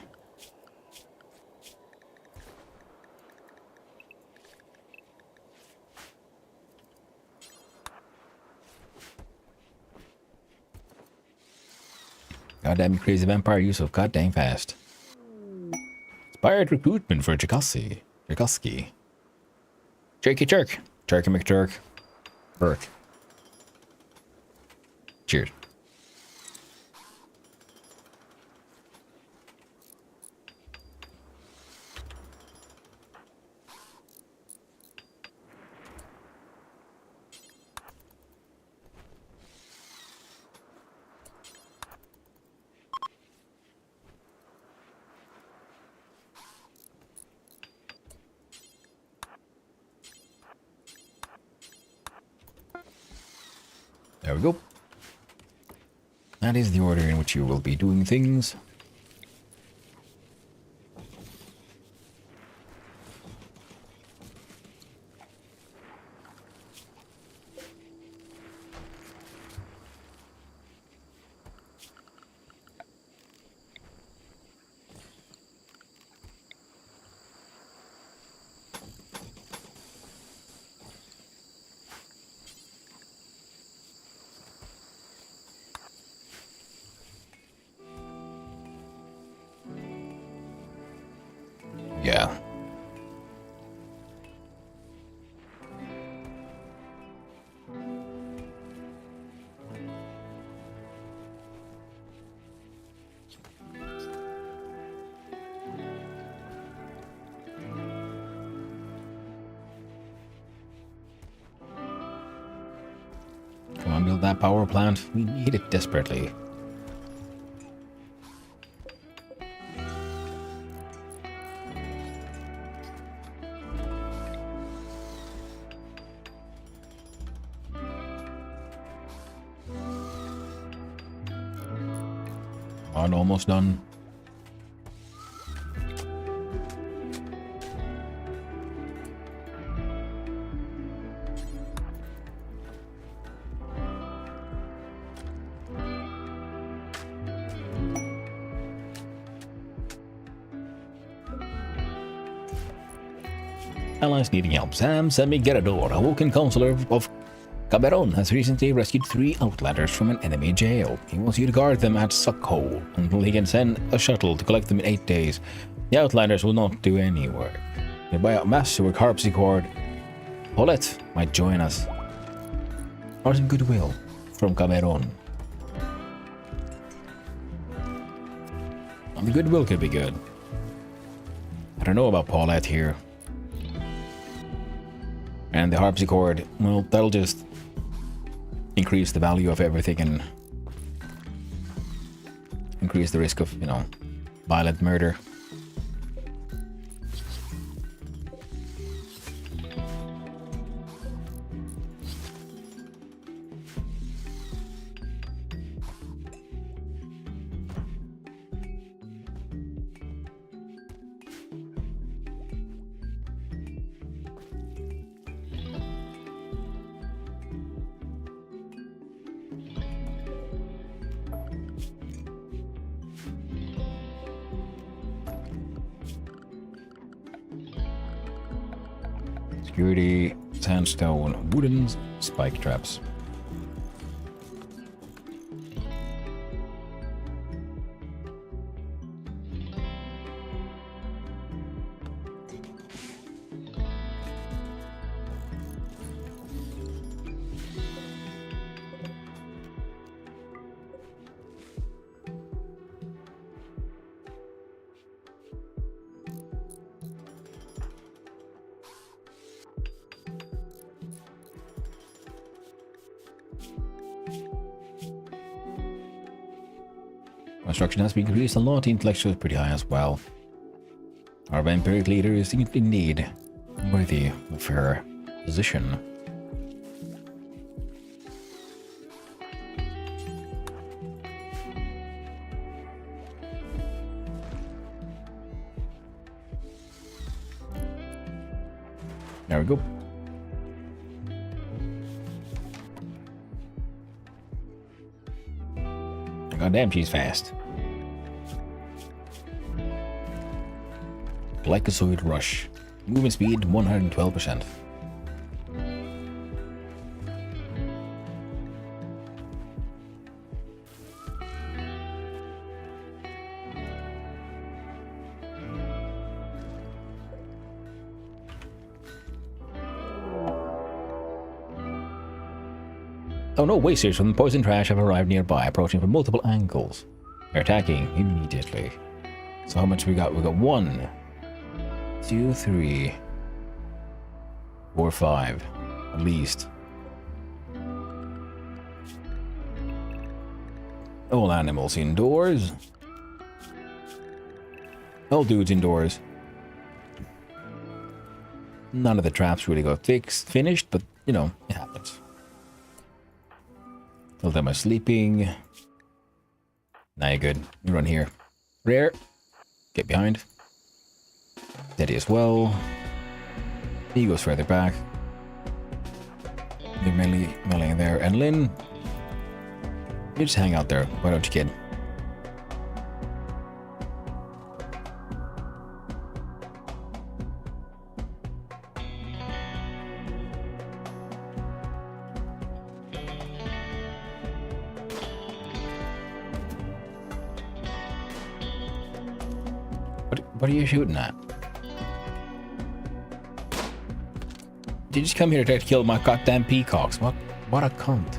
Goddamn crazy vampire, you so goddamn fast. Inspired recruitment for Tchaikovsky. Jerky jerk. Jerky McJerk. Burke. Cheers. There we go. That is the order in which you will be doing things. Yeah. Come on, build that power plant. We need it desperately. Almost done. allies needing help. Sam Semigerador, a Woken counselor of Caberon, has recently rescued 3 outlanders from an enemy jail. He wants you to guard them at Suckhole until he can send a shuttle to collect them in 8 days. The outlanders will not do any work. By a masterwork harpsichord, Paulette might join us. Or some goodwill from Caberon. The goodwill could be good. I don't know about Paulette here. And the harpsichord, well, that'll just increase the value of everything and increase the risk of, you know, violent murder. Security, sandstone, wooden spike traps. Construction has been increased a lot, intellectual is pretty high as well. Our vampiric leader is indeed worthy of her position. There we go. Goddamn, she's fast. Glycosoid rush. Movement speed 112%. Oh no, wasters from the poison trash have arrived nearby, approaching from multiple angles. They're attacking immediately. So how much we got? We got 1, 2, 3, 4, 5, at least. All animals indoors. All dudes indoors. None of the traps really got finished, but you know, it happens. All them are sleeping. Now you're good. You run here. Rare. Get behind. Steady as well. He goes further back. You're meleeing there. And Lynn, you just hang out there. Why don't you, kid? What are you shooting at? Did you just come here to try to kill my goddamn peacocks? What a cunt.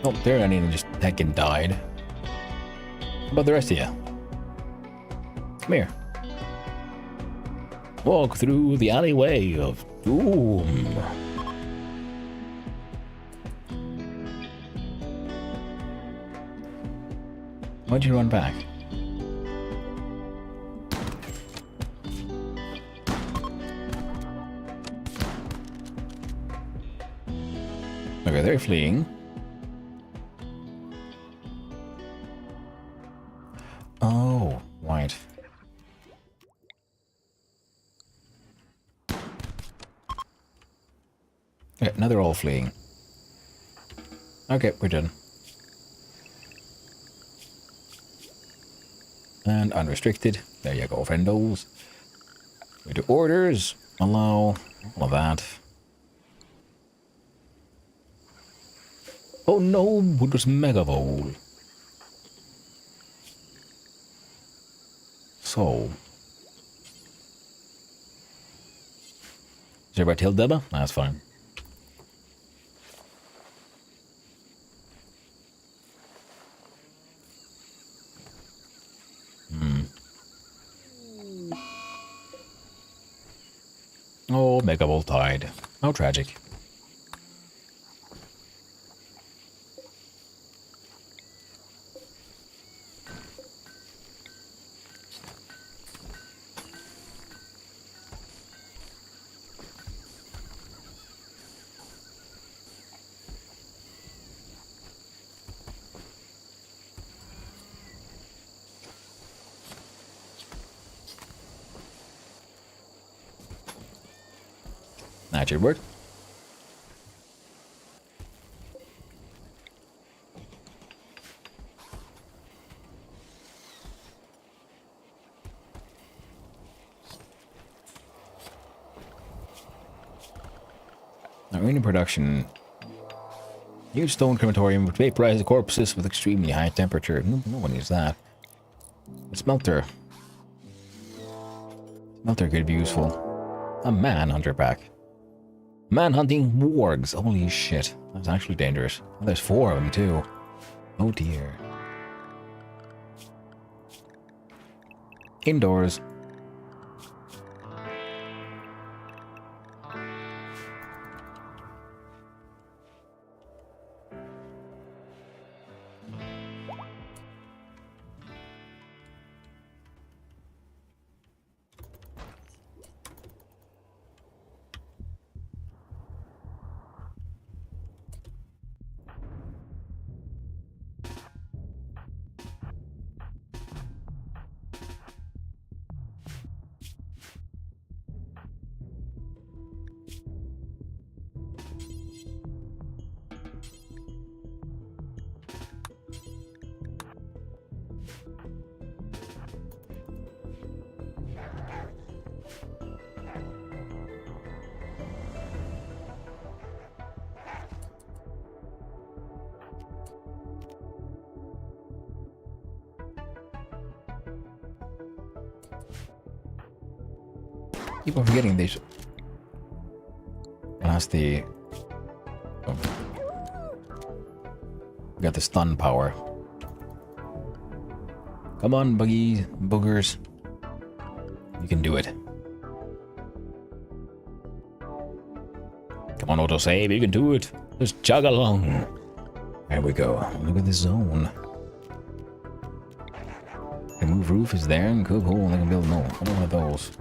Oh, there I need just heckin' died. How about the rest of you? Come here. Walk through the alleyway of doom. Why'd you run back? Okay, they're fleeing. Okay, now they're all fleeing. Okay, we're done. And unrestricted. There you go, friendos. Go to orders. Allow. All of that. Oh no, it was Megavol. So. Is everybody killed Deba? That's fine. Oh, Megavolt died. How tragic. That should work. Now, in production, huge stone crematorium would vaporize the corpses with extremely high temperature. No one needs that. A smelter. Smelter could be useful. A manhunter pack. Man-hunting wargs. Holy shit. That's actually dangerous. Oh, there's 4 of them, too. Oh, dear. Indoors. Keep on forgetting these. And that's the... Oh. We got the stun power. Come on, buggy boogers. You can do it. Come on, autosave, you can do it. Just jog along. There we go. Look at this zone. The move roof is there, and cool, cool. They can build one of those.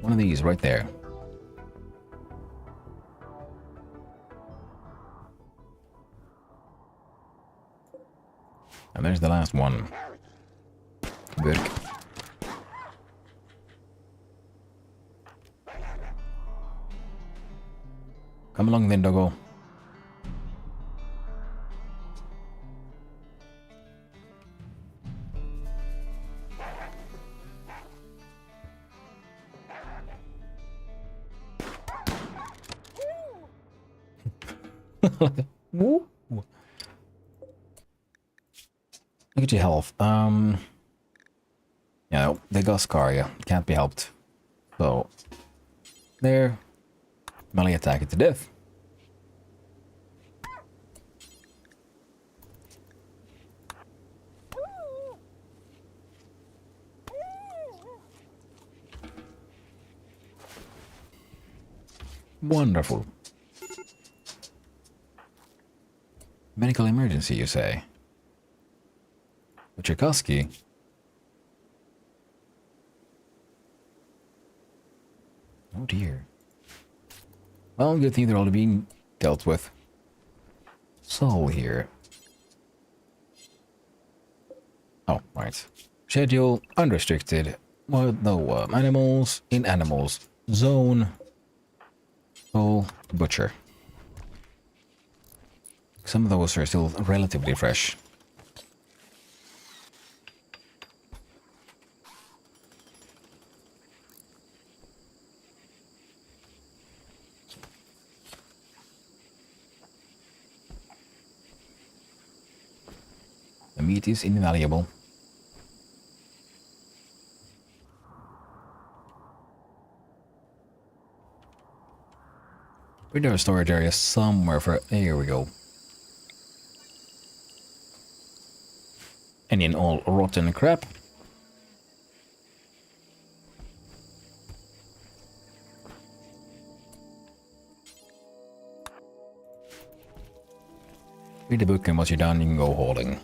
One of these right there. And there's the last one. Good. Come along then, doggo. Woo. Look at your health. Yeah, no, they got scar you. Can't be helped. So, there. Melee attack it to death. Wonderful. Medical emergency, you say? But Tchaikovsky? Oh dear. Well, good thing they're all being dealt with. Soul here. Oh, right. Schedule unrestricted. Well, no, animals in animals. Zone. Oh, butcher. Some of those are still relatively fresh. The meat is invaluable. We do a storage area somewhere for... Here we go. And in all rotten crap. Read the book and once you're done, you can go hauling.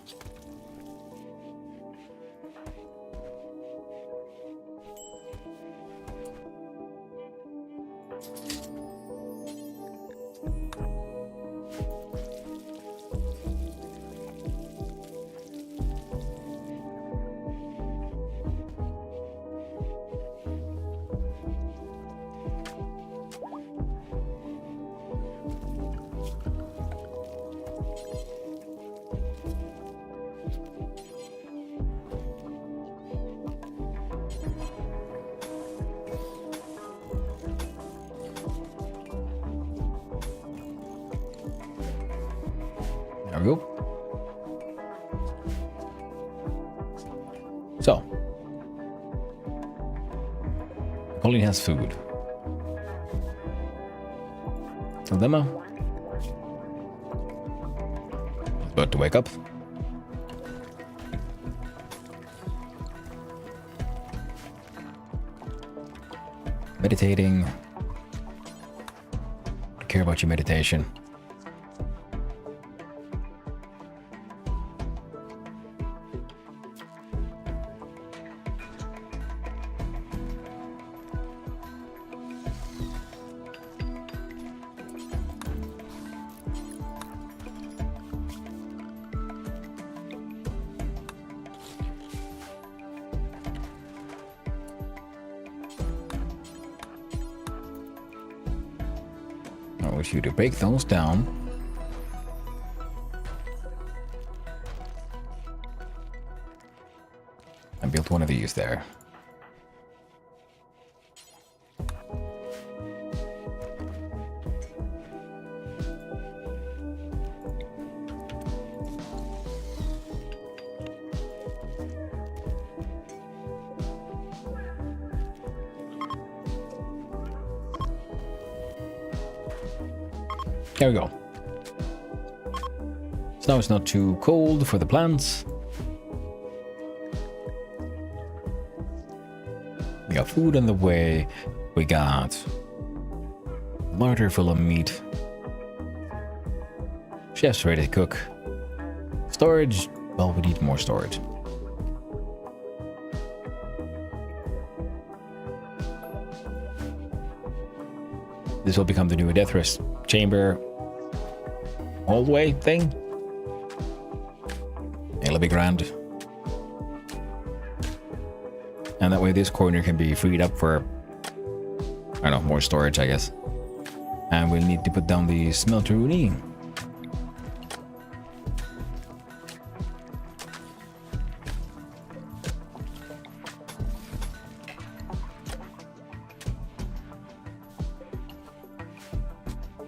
There we go. So. Colin has food. Dilemma. About to wake up. Meditating. I care about your meditation. I wish you to break those down. I built one of these there. There we go. So now it's not too cold for the plants. We got food on the way. We got larder full of meat. Chef's ready to cook. Storage, well, we need more storage. This will become the new death rest chamber hallway thing. It'll be grand. And that way this corner can be freed up for, I don't know, more storage, I guess. And we'll need to put down the smelteroony.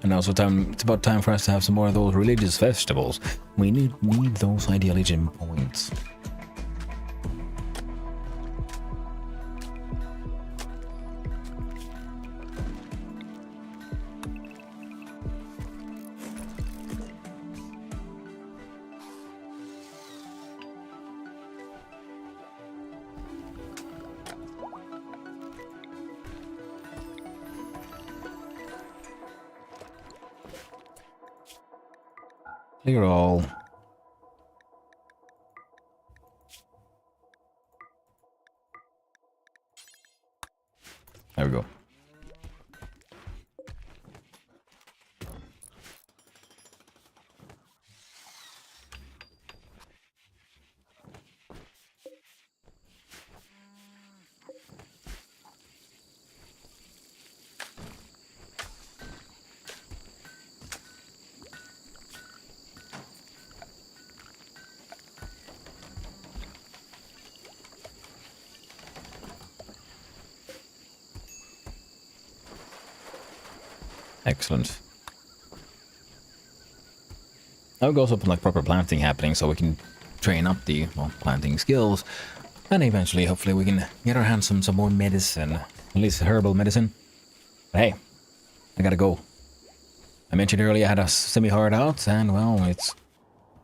And also it's about time for us to have some more of those religious festivals. We need those idealism points. Clear all. There we go. Excellent. I would also put like proper planting happening so we can train up the planting skills. And eventually, hopefully, we can get our hands on some more medicine. At least herbal medicine. But hey, I gotta go. I mentioned earlier I had a semi-hard out, and well, it's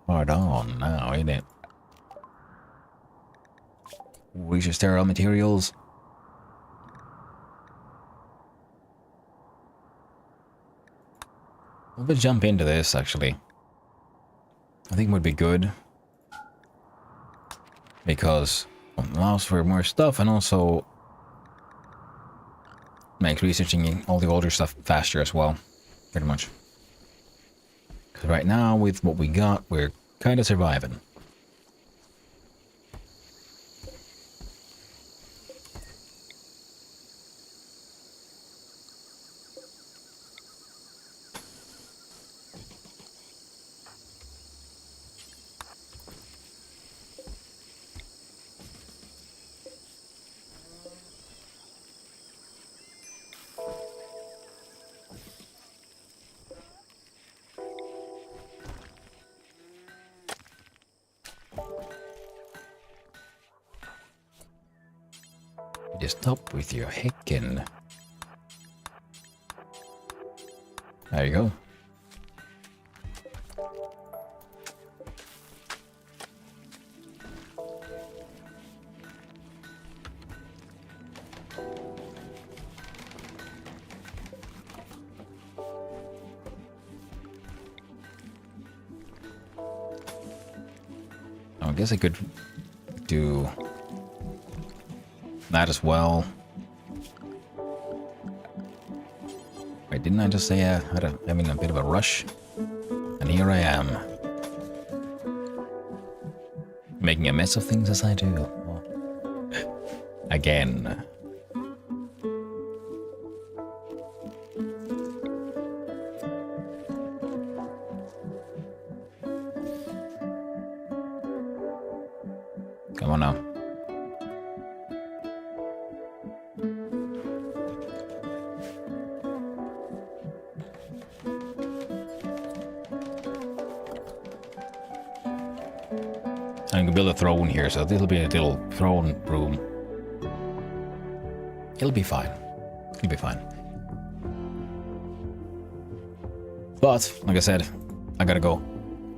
hard on now, ain't it? We should sterile materials. Let's jump into this, actually. I think it would be good. Because it allows for more stuff and also makes researching all the older stuff faster as well. Pretty much. Because right now, with what we got, we're kind of surviving. Just stop with your heckin'. There you go. I guess I could do that as well. Wait, didn't I just say having a bit of a rush? And here I am. Making a mess of things as I do. Again. Come on now. I'm gonna build a throne here, so this'll be a little throne room. It'll be fine. It'll be fine. But, like I said, I gotta go.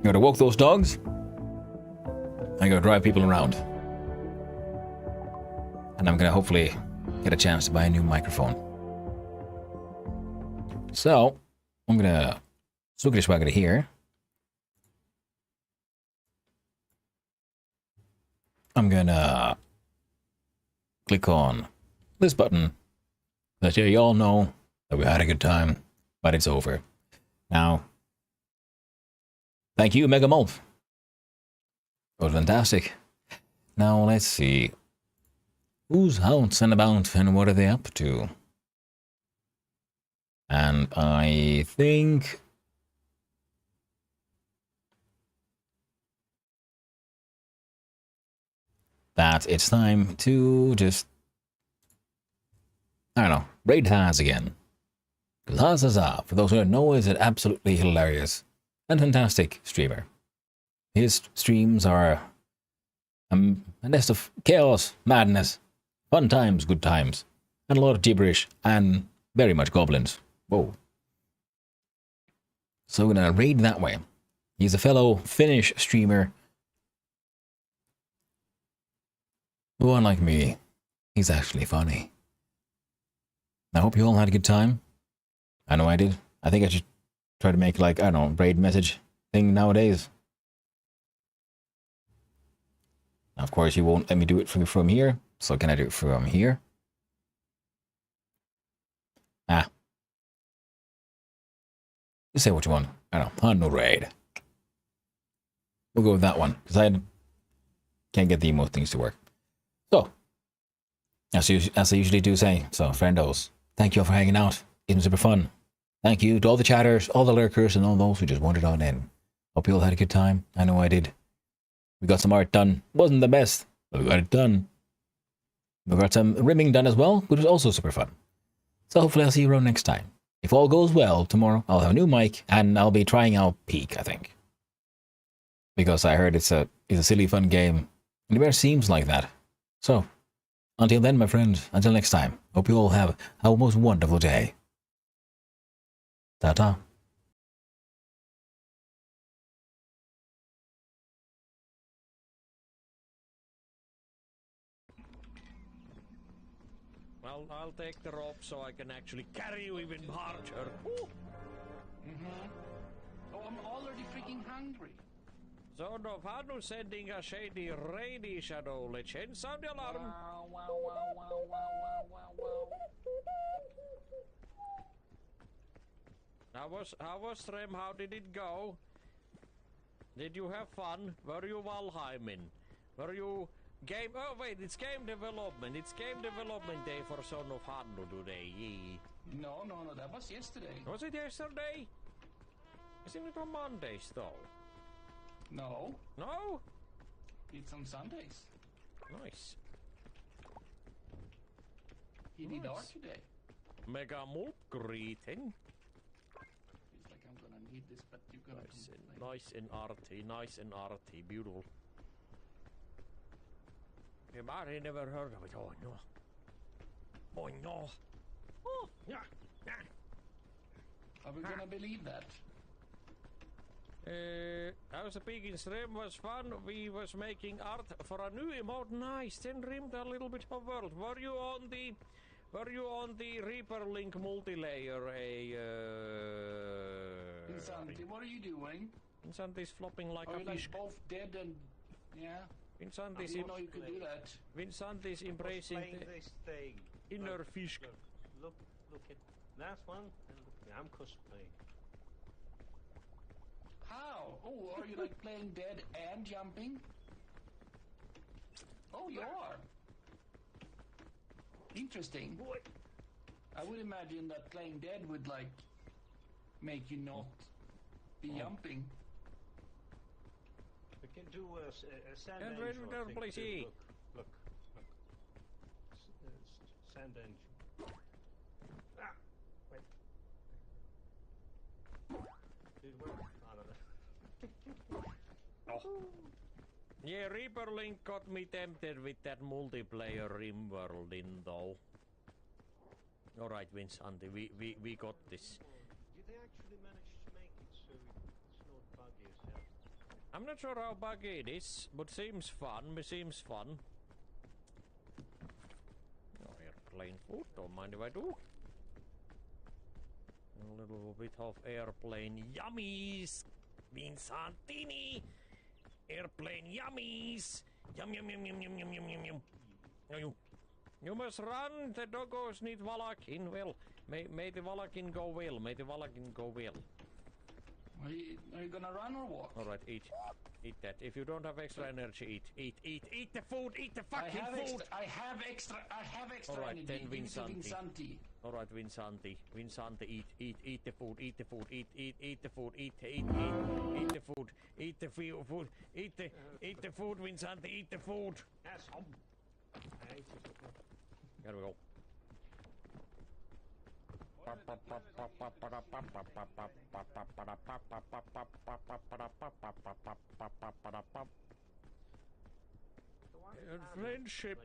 I gotta walk those dogs. I gotta drive people around. And I'm gonna hopefully get a chance to buy a new microphone. So, I'm gonna swiggle swagger here. I'm gonna click on this button. Let you all know that we had a good time, but it's over. Now, thank you, Mega Mulp. It was fantastic. Now, let's see. Who's out and about and what are they up to? And I think that it's time to just, I don't know, raid Haz again. Because Haz, for those who don't know, is an absolutely hilarious and fantastic streamer. His streams are a nest of chaos, madness, fun times, good times, and a lot of gibberish, and very much goblins. Whoa. So we're gonna raid that way. He's a fellow Finnish streamer who, unlike me, he's actually funny. I hope you all had a good time. I know I did. I think I should try to make, like, I don't know, raid message thing nowadays. Of course, you won't let me do it from here. So can I do it from here? Ah. Just say what you want. I don't know. No raid. We'll go with that one. Because I can't get the emote things to work. So, as I usually do say, so friendos, thank you all for hanging out. It was super fun. Thank you to all the chatters, all the lurkers, and all those who just wandered on in. Hope you all had a good time. I know I did. We got some art done. Wasn't the best, but we got it done. We got some rimming done as well, which was also super fun. So hopefully I'll see you around next time. If all goes well, tomorrow I'll have a new mic and I'll be trying out Peak, I think. Because I heard it's a silly fun game. And it very seems like that. So, until then, my friends, until next time, hope you all have a most wonderful day. Ta-ta. Well, I'll take the rope so I can actually carry you even harder. Oh, I'm already freaking hungry. Son of Hannu sending a shady rainy shadow. Legend sound the alarm. How was Rem? How did it go? Did you have fun? Were you Valheimin? Were you game? Oh wait, it's game development. It's game development day for Son of Hannu today. Yee. No, that was yesterday. Was it yesterday? Isn't it on Mondays though? No, No? it's on Sundays. Nice. He did art today. Mega mulp greeting. Feels like I'm gonna need this, but you're gonna complain. Nice and arty, beautiful. You might have never heard of it. Oh no. Oh no. Oh, yeah. Are we gonna believe that? How's the pig in stream was fun. We was making art for a new emote. Nice. Then rimmed a little bit of world. Were you on the Reaper Link multi-layer? Insanity, what are you doing? Vincent is flopping like Are a you like fish. both dead and... Yeah? Vincent I is didn't know you could do that. Vincent is embracing Playing the this thing. inner Look, fish. Look at that one, and look at me. I'm cosplaying. How? Oh, are you like playing dead and jumping? Oh, you are. Interesting. I would imagine that playing dead would like make you not be jumping. We can do a sand And engine. where we go, thing please too. see. Look. Sand engine. Ah, wait. Did it work? I don't know. Yeah, Reaper Link got me tempted with that multiplayer Rimworld in though. Alright, Vince, Andy, we got this. Did they actually manage to make it so it's not buggy as hell? I'm not sure how buggy it is, but seems fun. Seems fun. Oh, airplane food, don't mind if I do. A little bit of airplane yummies. Vincentini. Airplane yummies. Yum yum yum yum yum yum yum yum yum. No, you must run. The doggos need Valakin. Well, may the Valakin go well. May the Valakin go well. Are you gonna run or walk? All right, eat. Eat that. If you don't have extra energy, eat the food. Eat the fucking food. I have extra All right, energy. then Give it to Vinsanti. Vinsanti. All right, Vincenti, eat the food, eat the food, eat the food, eat the food, eat the food, eat the food, Vincenti, eat the food. Yes, I ate it. There we go. Friendship.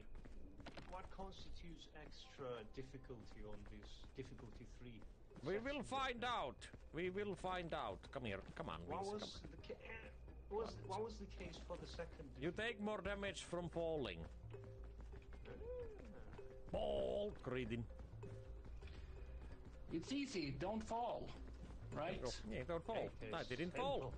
What constitutes extra difficulty on this difficulty 3? We will find out. We will find out. Come here. Come on, What Vince. was what was the case for the second? You take more damage from falling. Ball greeting. It's easy. Don't fall. Right? Yeah, don't fall. I didn't fall.